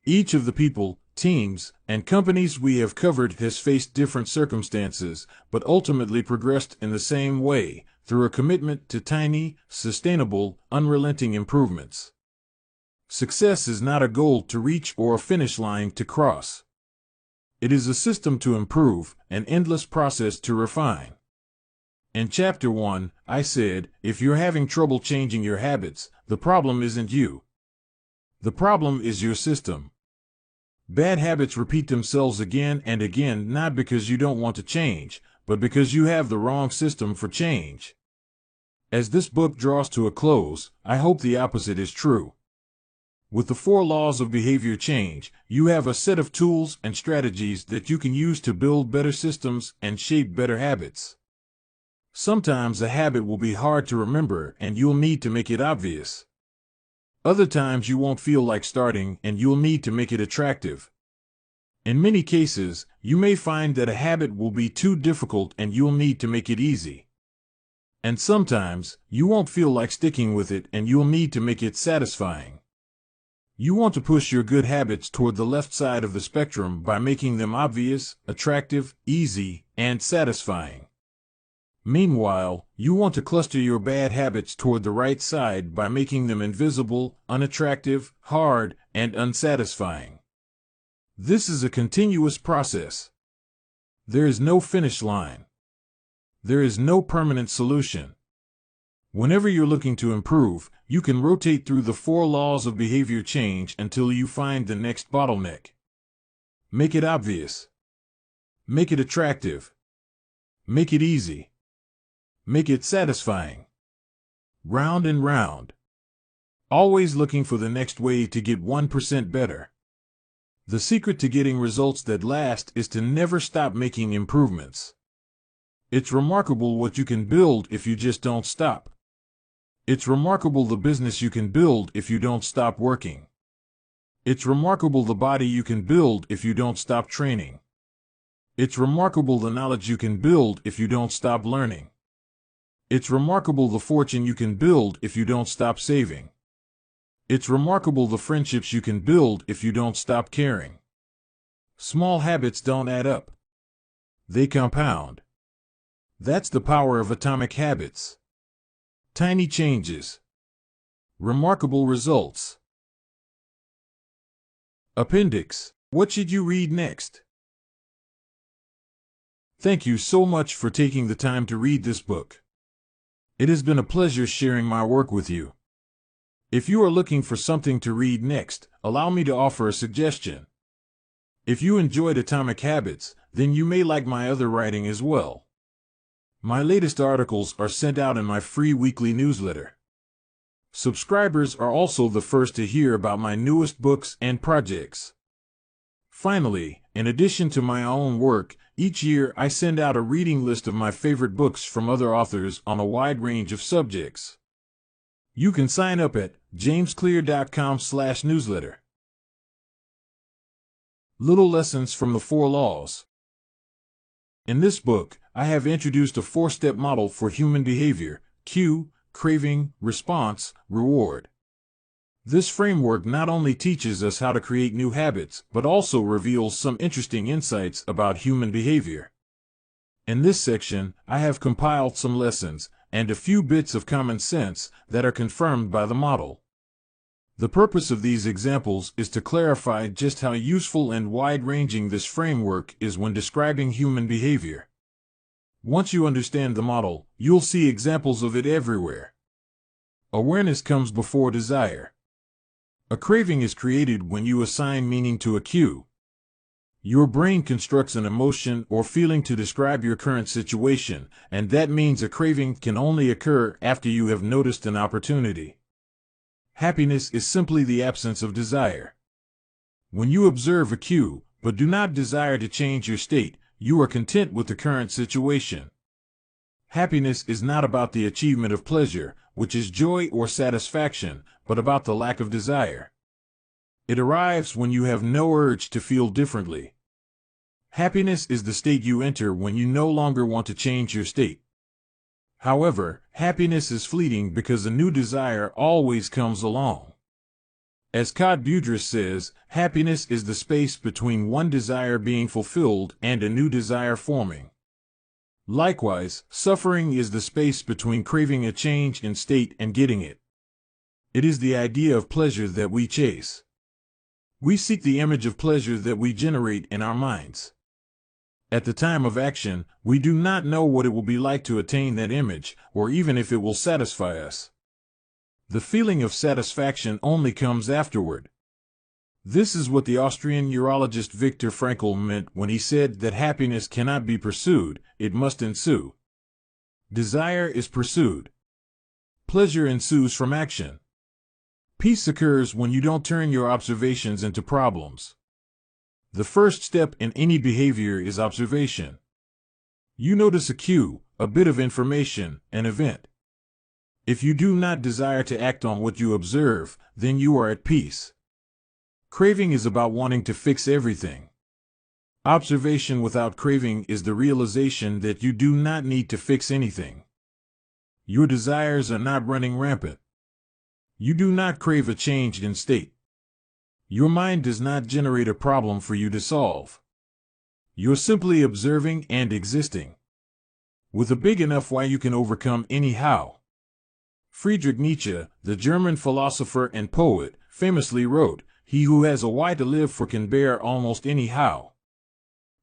Each of the people, teams, and companies we have covered has faced different circumstances, but ultimately progressed in the same way, through a commitment to tiny, sustainable, unrelenting improvements. Success is not a goal to reach or a finish line to cross. It is a system to improve, an endless process to refine. In Chapter 1, I said, if you're having trouble changing your habits, the problem isn't you. The problem is your system. Bad habits repeat themselves again and again not because you don't want to change, but because you have the wrong system for change. As this book draws to a close, I hope the opposite is true. With the 4 laws of behavior change, you have a set of tools and strategies that you can use to build better systems and shape better habits. Sometimes a habit will be hard to remember and you'll need to make it obvious. Other times you won't feel like starting and you'll need to make it attractive. In many cases, you may find that a habit will be too difficult and you'll need to make it easy. And sometimes, you won't feel like sticking with it and you'll need to make it satisfying. You want to push your good habits toward the left side of the spectrum by making them obvious, attractive, easy, and satisfying. Meanwhile, you want to cluster your bad habits toward the right side by making them invisible, unattractive, hard, and unsatisfying. This is a continuous process. There is no finish line. There is no permanent solution. Whenever you're looking to improve, you can rotate through the 4 laws of behavior change until you find the next bottleneck. Make it obvious. Make it attractive. Make it easy. Make it satisfying. Round and round. Always looking for the next way to get 1% better. The secret to getting results that last is to never stop making improvements. It's remarkable what you can build if you just don't stop. It's remarkable the business you can build if you don't stop working. It's remarkable the body you can build if you don't stop training. It's remarkable the knowledge you can build if you don't stop learning. It's remarkable the fortune you can build if you don't stop saving. It's remarkable the friendships you can build if you don't stop caring. Small habits don't add up. They compound. That's the power of atomic habits. Tiny changes. Remarkable results. Appendix. What should you read next? Thank you so much for taking the time to read this book. It has been a pleasure sharing my work with you. If you are looking for something to read next, allow me to offer a suggestion. If you enjoyed Atomic Habits, then you may like my other writing as well. My latest articles are sent out in my free weekly newsletter. Subscribers are also the first to hear about my newest books and projects. Finally, in addition to my own work, each year I send out a reading list of my favorite books from other authors on a wide range of subjects. You can sign up at jamesclear.com/newsletter. Little Lessons from the Four Laws. In this book, I have introduced a 4-step model for human behavior: cue, craving, response, reward. This framework not only teaches us how to create new habits, but also reveals some interesting insights about human behavior. In this section, I have compiled some lessons and a few bits of common sense that are confirmed by the model. The purpose of these examples is to clarify just how useful and wide-ranging this framework is when describing human behavior. Once you understand the model, you'll see examples of it everywhere. Awareness comes before desire. A craving is created when you assign meaning to a cue. Your brain constructs an emotion or feeling to describe your current situation, and that means a craving can only occur after you have noticed an opportunity. Happiness is simply the absence of desire. When you observe a cue, but do not desire to change your state, you are content with the current situation. Happiness is not about the achievement of pleasure, which is joy or satisfaction, but about the lack of desire. It arrives when you have no urge to feel differently. Happiness is the state you enter when you no longer want to change your state. However, happiness is fleeting because a new desire always comes along. As Claude Boudris says, happiness is the space between one desire being fulfilled and a new desire forming. Likewise, suffering is the space between craving a change in state and getting it. It is the idea of pleasure that we chase. We seek the image of pleasure that we generate in our minds. At the time of action, we do not know what it will be like to attain that image, or even if it will satisfy us. The feeling of satisfaction only comes afterward. This is what the Austrian neurologist Viktor Frankl meant when he said that happiness cannot be pursued, it must ensue. Desire is pursued. Pleasure ensues from action. Peace occurs when you don't turn your observations into problems. The first step in any behavior is observation. You notice a cue, a bit of information, an event. If you do not desire to act on what you observe, then you are at peace. Craving is about wanting to fix everything. Observation without craving is the realization that you do not need to fix anything. Your desires are not running rampant. You do not crave a change in state. Your mind does not generate a problem for you to solve. You're simply observing and existing. With a big enough why you can overcome any how. Friedrich Nietzsche, the German philosopher and poet, famously wrote, "He who has a why to live for can bear almost any how."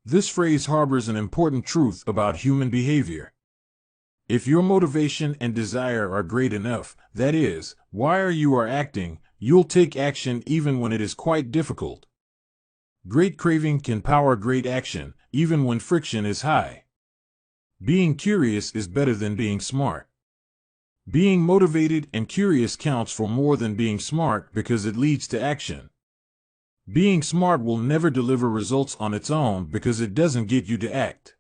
This phrase harbors an important truth about human behavior. If your motivation and desire are great enough, that is, why you are acting, you'll take action even when it is quite difficult. Great craving can power great action, even when friction is high. Being curious is better than being smart. Being motivated and curious counts for more than being smart because it leads to action. Being smart will never deliver results on its own because it doesn't get you to act.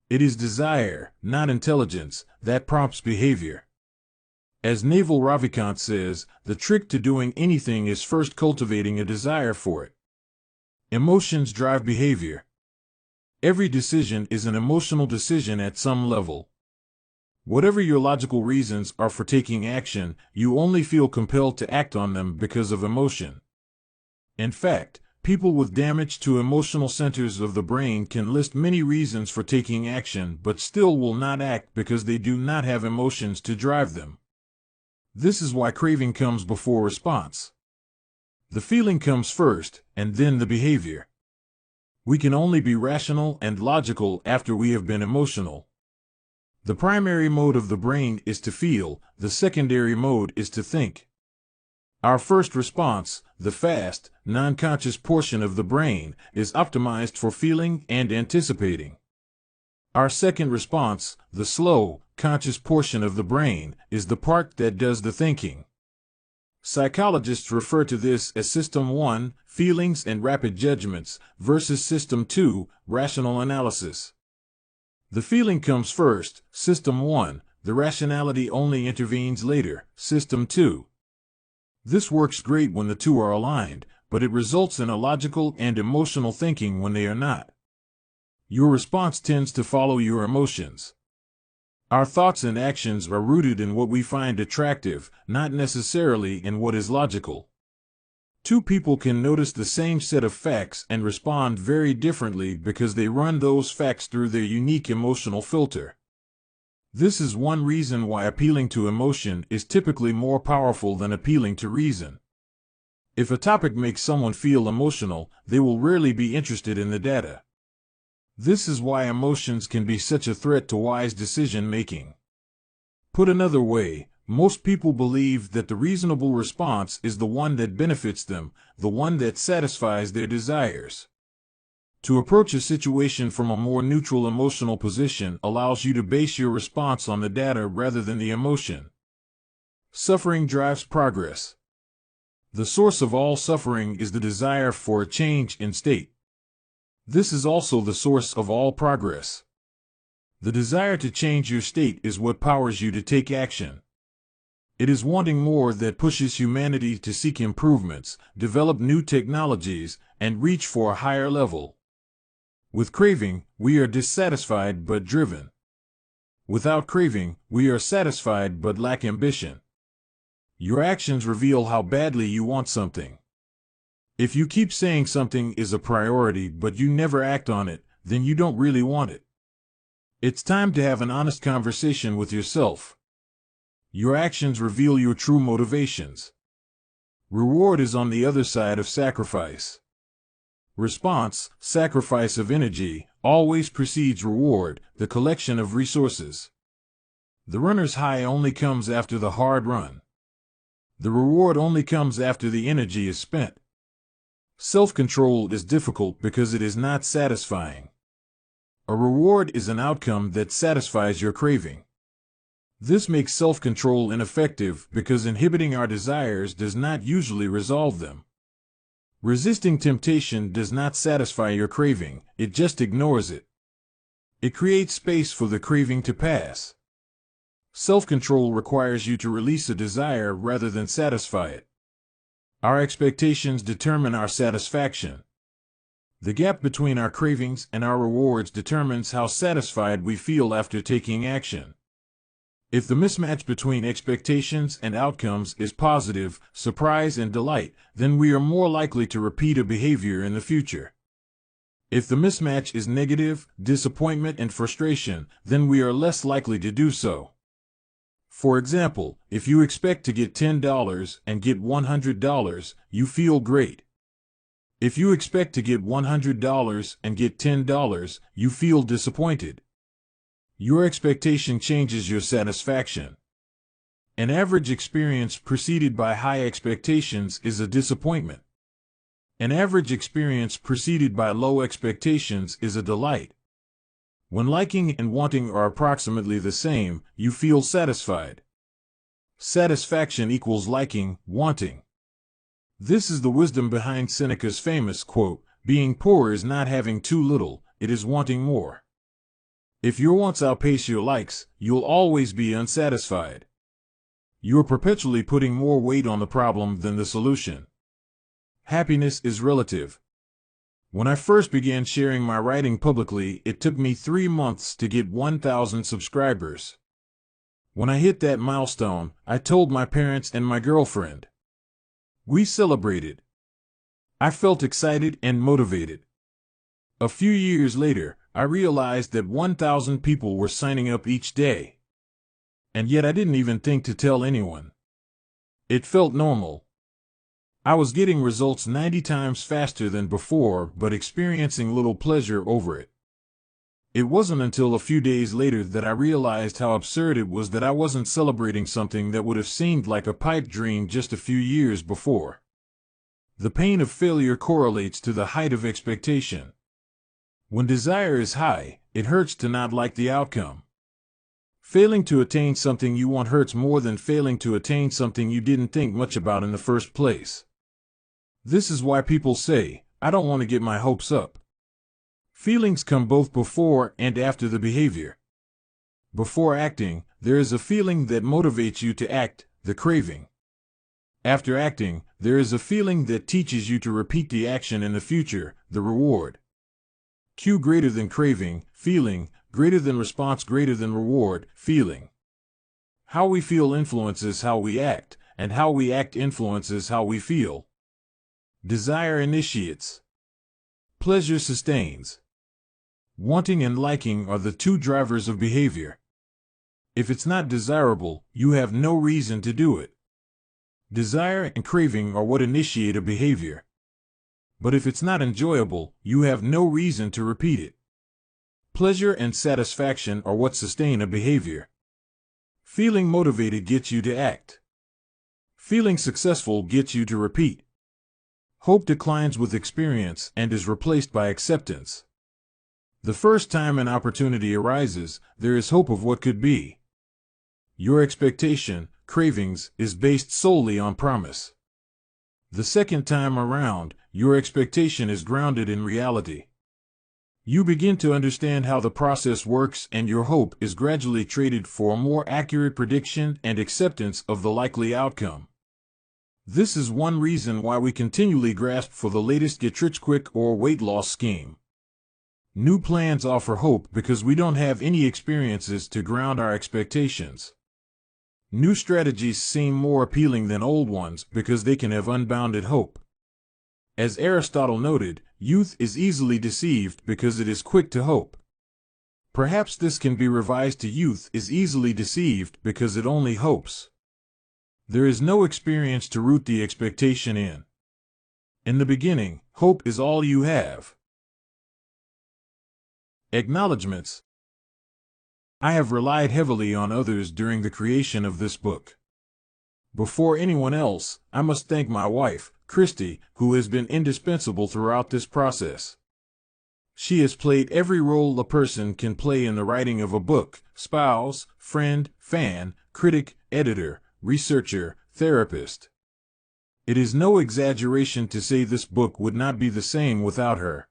It is desire, not intelligence, that prompts behavior. As Naval Ravikant says, the trick to doing anything is first cultivating a desire for it. Emotions drive behavior. Every decision is an emotional decision at some level. Whatever your logical reasons are for taking action, you only feel compelled to act on them because of emotion. In fact, people with damage to emotional centers of the brain can list many reasons for taking action but still will not act because they do not have emotions to drive them. This is why craving comes before response. The feeling comes first, and then the behavior. We can only be rational and logical after we have been emotional. The primary mode of the brain is to feel, the secondary mode is to think. Our first response, the fast, non-conscious portion of the brain, is optimized for feeling and anticipating. Our second response, the slow, conscious portion of the brain, is the part that does the thinking. Psychologists refer to this as System 1, feelings and rapid judgments, versus System 2, rational analysis. The feeling comes first, System 1, the rationality only intervenes later, System 2. This works great when the two are aligned, but it results in illogical and emotional thinking when they are not. Your response tends to follow your emotions. Our thoughts and actions are rooted in what we find attractive, not necessarily in what is logical. Two people can notice the same set of facts and respond very differently because they run those facts through their unique emotional filter. This is one reason why appealing to emotion is typically more powerful than appealing to reason. If a topic makes someone feel emotional, they will rarely be interested in the data. This is why emotions can be such a threat to wise decision-making. Put another way, most people believe that the reasonable response is the one that benefits them, the one that satisfies their desires. To approach a situation from a more neutral emotional position allows you to base your response on the data rather than the emotion. Suffering drives progress. The source of all suffering is the desire for a change in state. This is also the source of all progress. The desire to change your state is what powers you to take action. It is wanting more that pushes humanity to seek improvements, develop new technologies, and reach for a higher level. With craving, we are dissatisfied but driven. Without craving, we are satisfied but lack ambition. Your actions reveal how badly you want something. If you keep saying something is a priority but you never act on it, then you don't really want it. It's time to have an honest conversation with yourself. Your actions reveal your true motivations. Reward is on the other side of sacrifice. Response, sacrifice of energy, always precedes reward, the collection of resources. The runner's high only comes after the hard run. The reward only comes after the energy is spent. Self-control is difficult because it is not satisfying. A reward is an outcome that satisfies your craving. This makes self-control ineffective because inhibiting our desires does not usually resolve them. Resisting temptation does not satisfy your craving, it just ignores it. It creates space for the craving to pass. Self-control requires you to release a desire rather than satisfy it. Our expectations determine our satisfaction. The gap between our cravings and our rewards determines how satisfied we feel after taking action. If the mismatch between expectations and outcomes is positive, surprise and delight, then we are more likely to repeat a behavior in the future. If the mismatch is negative, disappointment and frustration, then we are less likely to do so. For example, if you expect to get $10 and get $100, you feel great. If you expect to get $100 and get $10, you feel disappointed. Your expectation changes your satisfaction. An average experience preceded by high expectations is a disappointment. An average experience preceded by low expectations is a delight. When liking and wanting are approximately the same, you feel satisfied. Satisfaction equals liking, wanting. This is the wisdom behind Seneca's famous quote, "Being poor is not having too little, it is wanting more." If your wants outpace your likes, you'll always be unsatisfied. You're perpetually putting more weight on the problem than the solution. Happiness is relative. When I first began sharing my writing publicly, it took me 3 months to get 1,000 subscribers. When I hit that milestone, I told my parents and my girlfriend. We celebrated. I felt excited and motivated. A few years later, I realized that 1,000 people were signing up each day. And yet I didn't even think to tell anyone. It felt normal. I was getting results 90 times faster than before, but experiencing little pleasure over it. It wasn't until a few days later that I realized how absurd it was that I wasn't celebrating something that would have seemed like a pipe dream just a few years before. The pain of failure correlates to the height of expectation. When desire is high, it hurts to not like the outcome. Failing to attain something you want hurts more than failing to attain something you didn't think much about in the first place. This is why people say, "I don't want to get my hopes up." Feelings come both before and after the behavior. Before acting, there is a feeling that motivates you to act, the craving. After acting, there is a feeling that teaches you to repeat the action in the future, the reward. Q greater than craving, feeling, greater than response, greater than reward, feeling. How we feel influences how we act, and how we act influences how we feel. Desire initiates. Pleasure sustains. Wanting and liking are the two drivers of behavior. If it's not desirable, you have no reason to do it. Desire and craving are what initiate a behavior. But if it's not enjoyable, you have no reason to repeat it. Pleasure and satisfaction are what sustain a behavior. Feeling motivated gets you to act. Feeling successful gets you to repeat. Hope declines with experience and is replaced by acceptance. The first time an opportunity arises, there is hope of what could be. Your expectation, cravings, is based solely on promise. The second time around, your expectation is grounded in reality. You begin to understand how the process works, and your hope is gradually traded for a more accurate prediction and acceptance of the likely outcome. This is one reason why we continually grasp for the latest get-rich-quick or weight loss scheme. New plans offer hope because we don't have any experiences to ground our expectations. New strategies seem more appealing than old ones because they can have unbounded hope. As Aristotle noted, youth is easily deceived because it is quick to hope. Perhaps this can be revised to youth is easily deceived because it only hopes. There is no experience to root the expectation in. In the beginning, hope is all you have. Acknowledgements. I have relied heavily on others during the creation of this book. Before anyone else, I must thank my wife, Christy, who has been indispensable throughout this process. She has played every role a person can play in the writing of a book: spouse, friend, fan, critic, editor, researcher, therapist. It is no exaggeration to say this book would not be the same without her.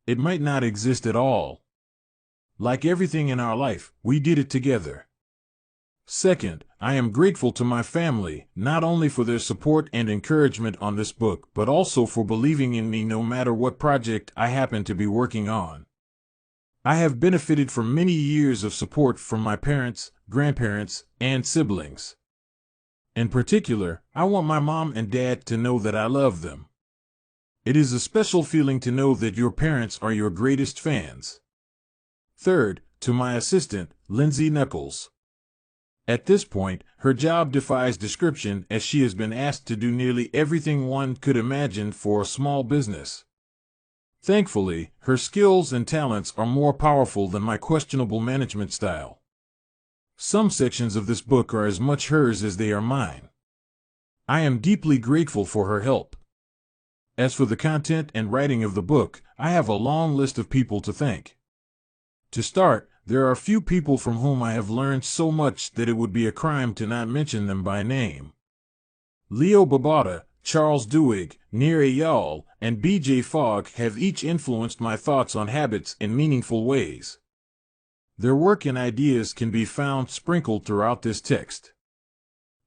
It might not exist at all. Like everything in our life, we did it together. Second, I am grateful to my family, not only for their support and encouragement on this book, but also for believing in me no matter what project I happen to be working on. I have benefited from many years of support from my parents, grandparents, and siblings. In particular, I want my mom and dad to know that I love them. It is a special feeling to know that your parents are your greatest fans. Third, to my assistant, Lindsay Nichols. At this point, her job defies description, as she has been asked to do nearly everything one could imagine for a small business. Thankfully, her skills and talents are more powerful than my questionable management style. Some sections of this book are as much hers as they are mine. I am deeply grateful for her help. As for the content and writing of the book, I have a long list of people to thank. To start, there are a few people from whom I have learned so much that it would be a crime to not mention them by name. Leo Babauta, Charles Duhigg, Nir Eyal, and B.J. Fogg have each influenced my thoughts on habits in meaningful ways. Their work and ideas can be found sprinkled throughout this text.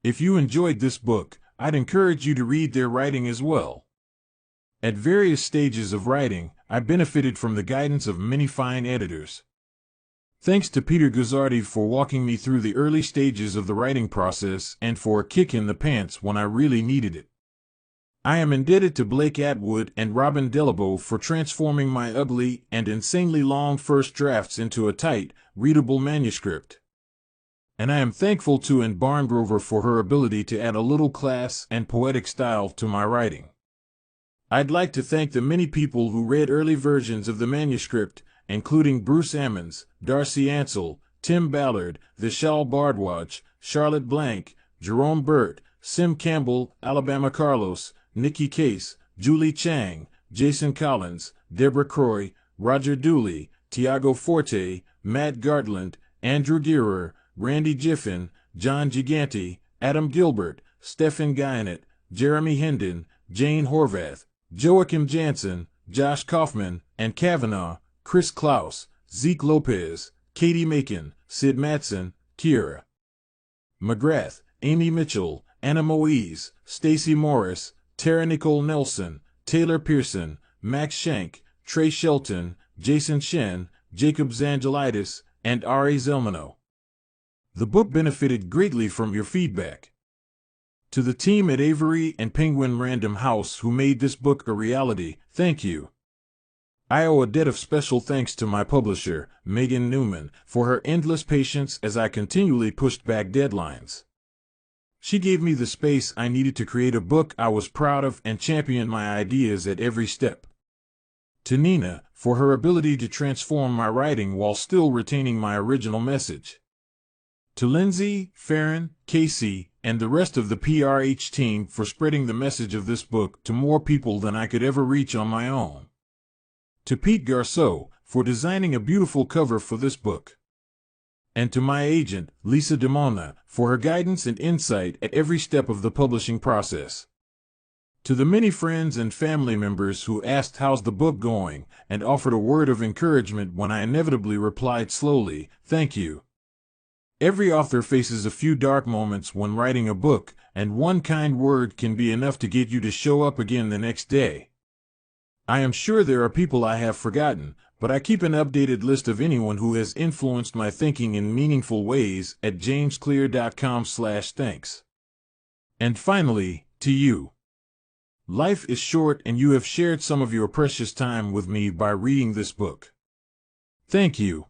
If you enjoyed this book, I'd encourage you to read their writing as well. At various stages of writing, I benefited from the guidance of many fine editors. Thanks to Peter Guzzardi for walking me through the early stages of the writing process and for a kick in the pants when I really needed it. I am indebted to Blake Atwood and Robin Delabo for transforming my ugly and insanely long first drafts into a tight, readable manuscript. And I am thankful to Anne Barngrover for her ability to add a little class and poetic style to my writing. I'd like to thank the many people who read early versions of the manuscript, including Bruce Ammons, Darcy Ansell, Tim Ballard, Vishal Bardwaj, Charlotte Blank, Jerome Burt, Sim Campbell, Alabama Carlos, Nikki Case, Julie Chang, Jason Collins, Deborah Croy, Roger Dooley, Tiago Forte, Matt Gartland, Andrew Gearer, Randy Giffen, John Gigante, Adam Gilbert, Stephen Guyanet, Jeremy Hendon, Jane Horvath, Joachim Jansen, Josh Kaufman, and Kavanaugh, Chris Klaus, Zeke Lopez, Katie Macon, Sid Matson, Kiera McGrath, Amy Mitchell, Anna Moise, Stacy Morris, Tara Nicole Nelson, Taylor Pearson, Max Shank, Trey Shelton, Jason Shen, Jacob Zangelitis, and Ari Zelmano. The book benefited greatly from your feedback. To the team at Avery and Penguin Random House who made this book a reality, thank you. I owe a debt of special thanks to my publisher, Megan Newman, for her endless patience as I continually pushed back deadlines. She gave me the space I needed to create a book I was proud of and championed my ideas at every step. To Nina, for her ability to transform my writing while still retaining my original message. To Lindsay, Farron, Casey, and the rest of the PRH team for spreading the message of this book to more people than I could ever reach on my own. To Pete Garceau, for designing a beautiful cover for this book. And to my agent, Lisa DeMona, for her guidance and insight at every step of the publishing process. To the many friends and family members who asked how's the book going, and offered a word of encouragement when I inevitably replied slowly, thank you. Every author faces a few dark moments when writing a book, and one kind word can be enough to get you to show up again the next day. I am sure there are people I have forgotten, but I keep an updated list of anyone who has influenced my thinking in meaningful ways at jamesclear.com/thanks. And finally, to you. Life is short and you have shared some of your precious time with me by reading this book. Thank you.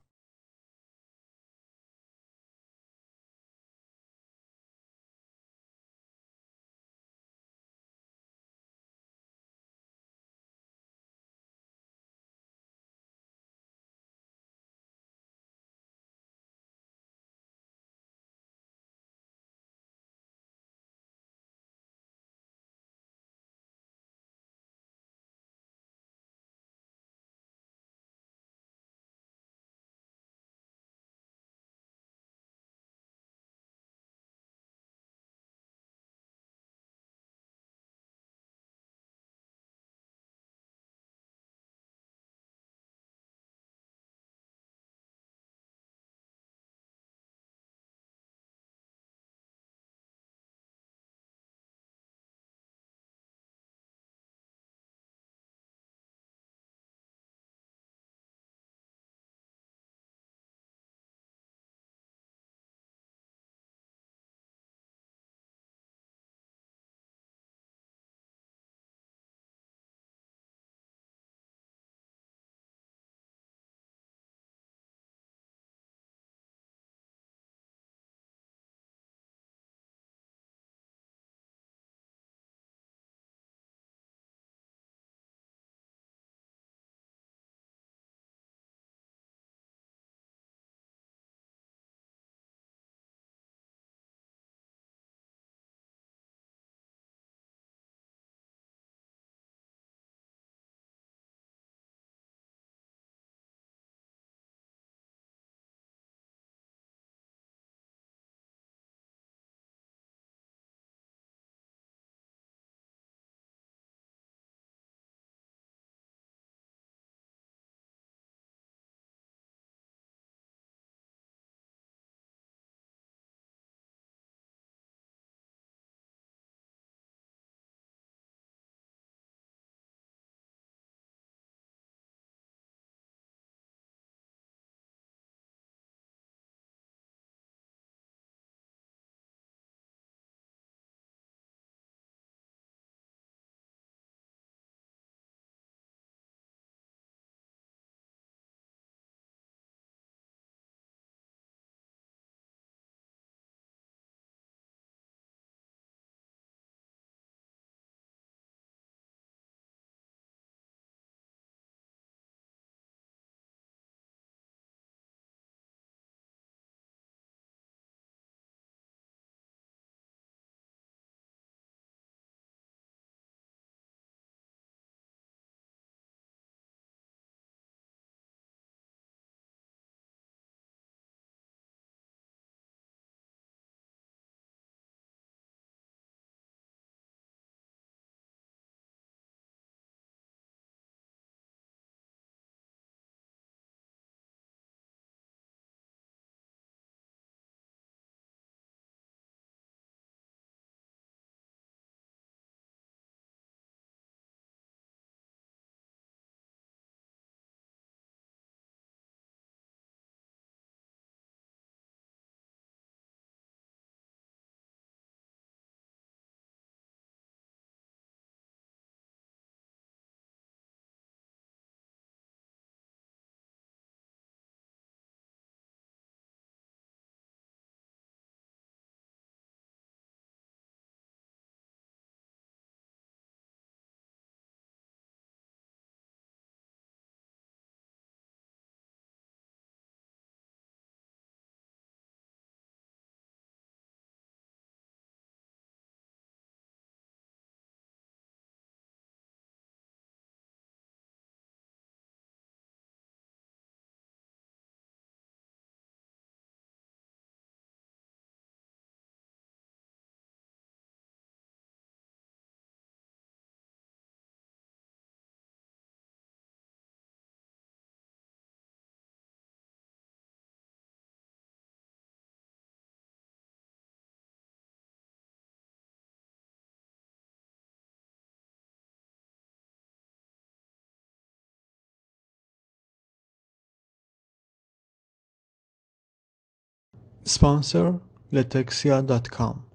Sponsor letexia.com.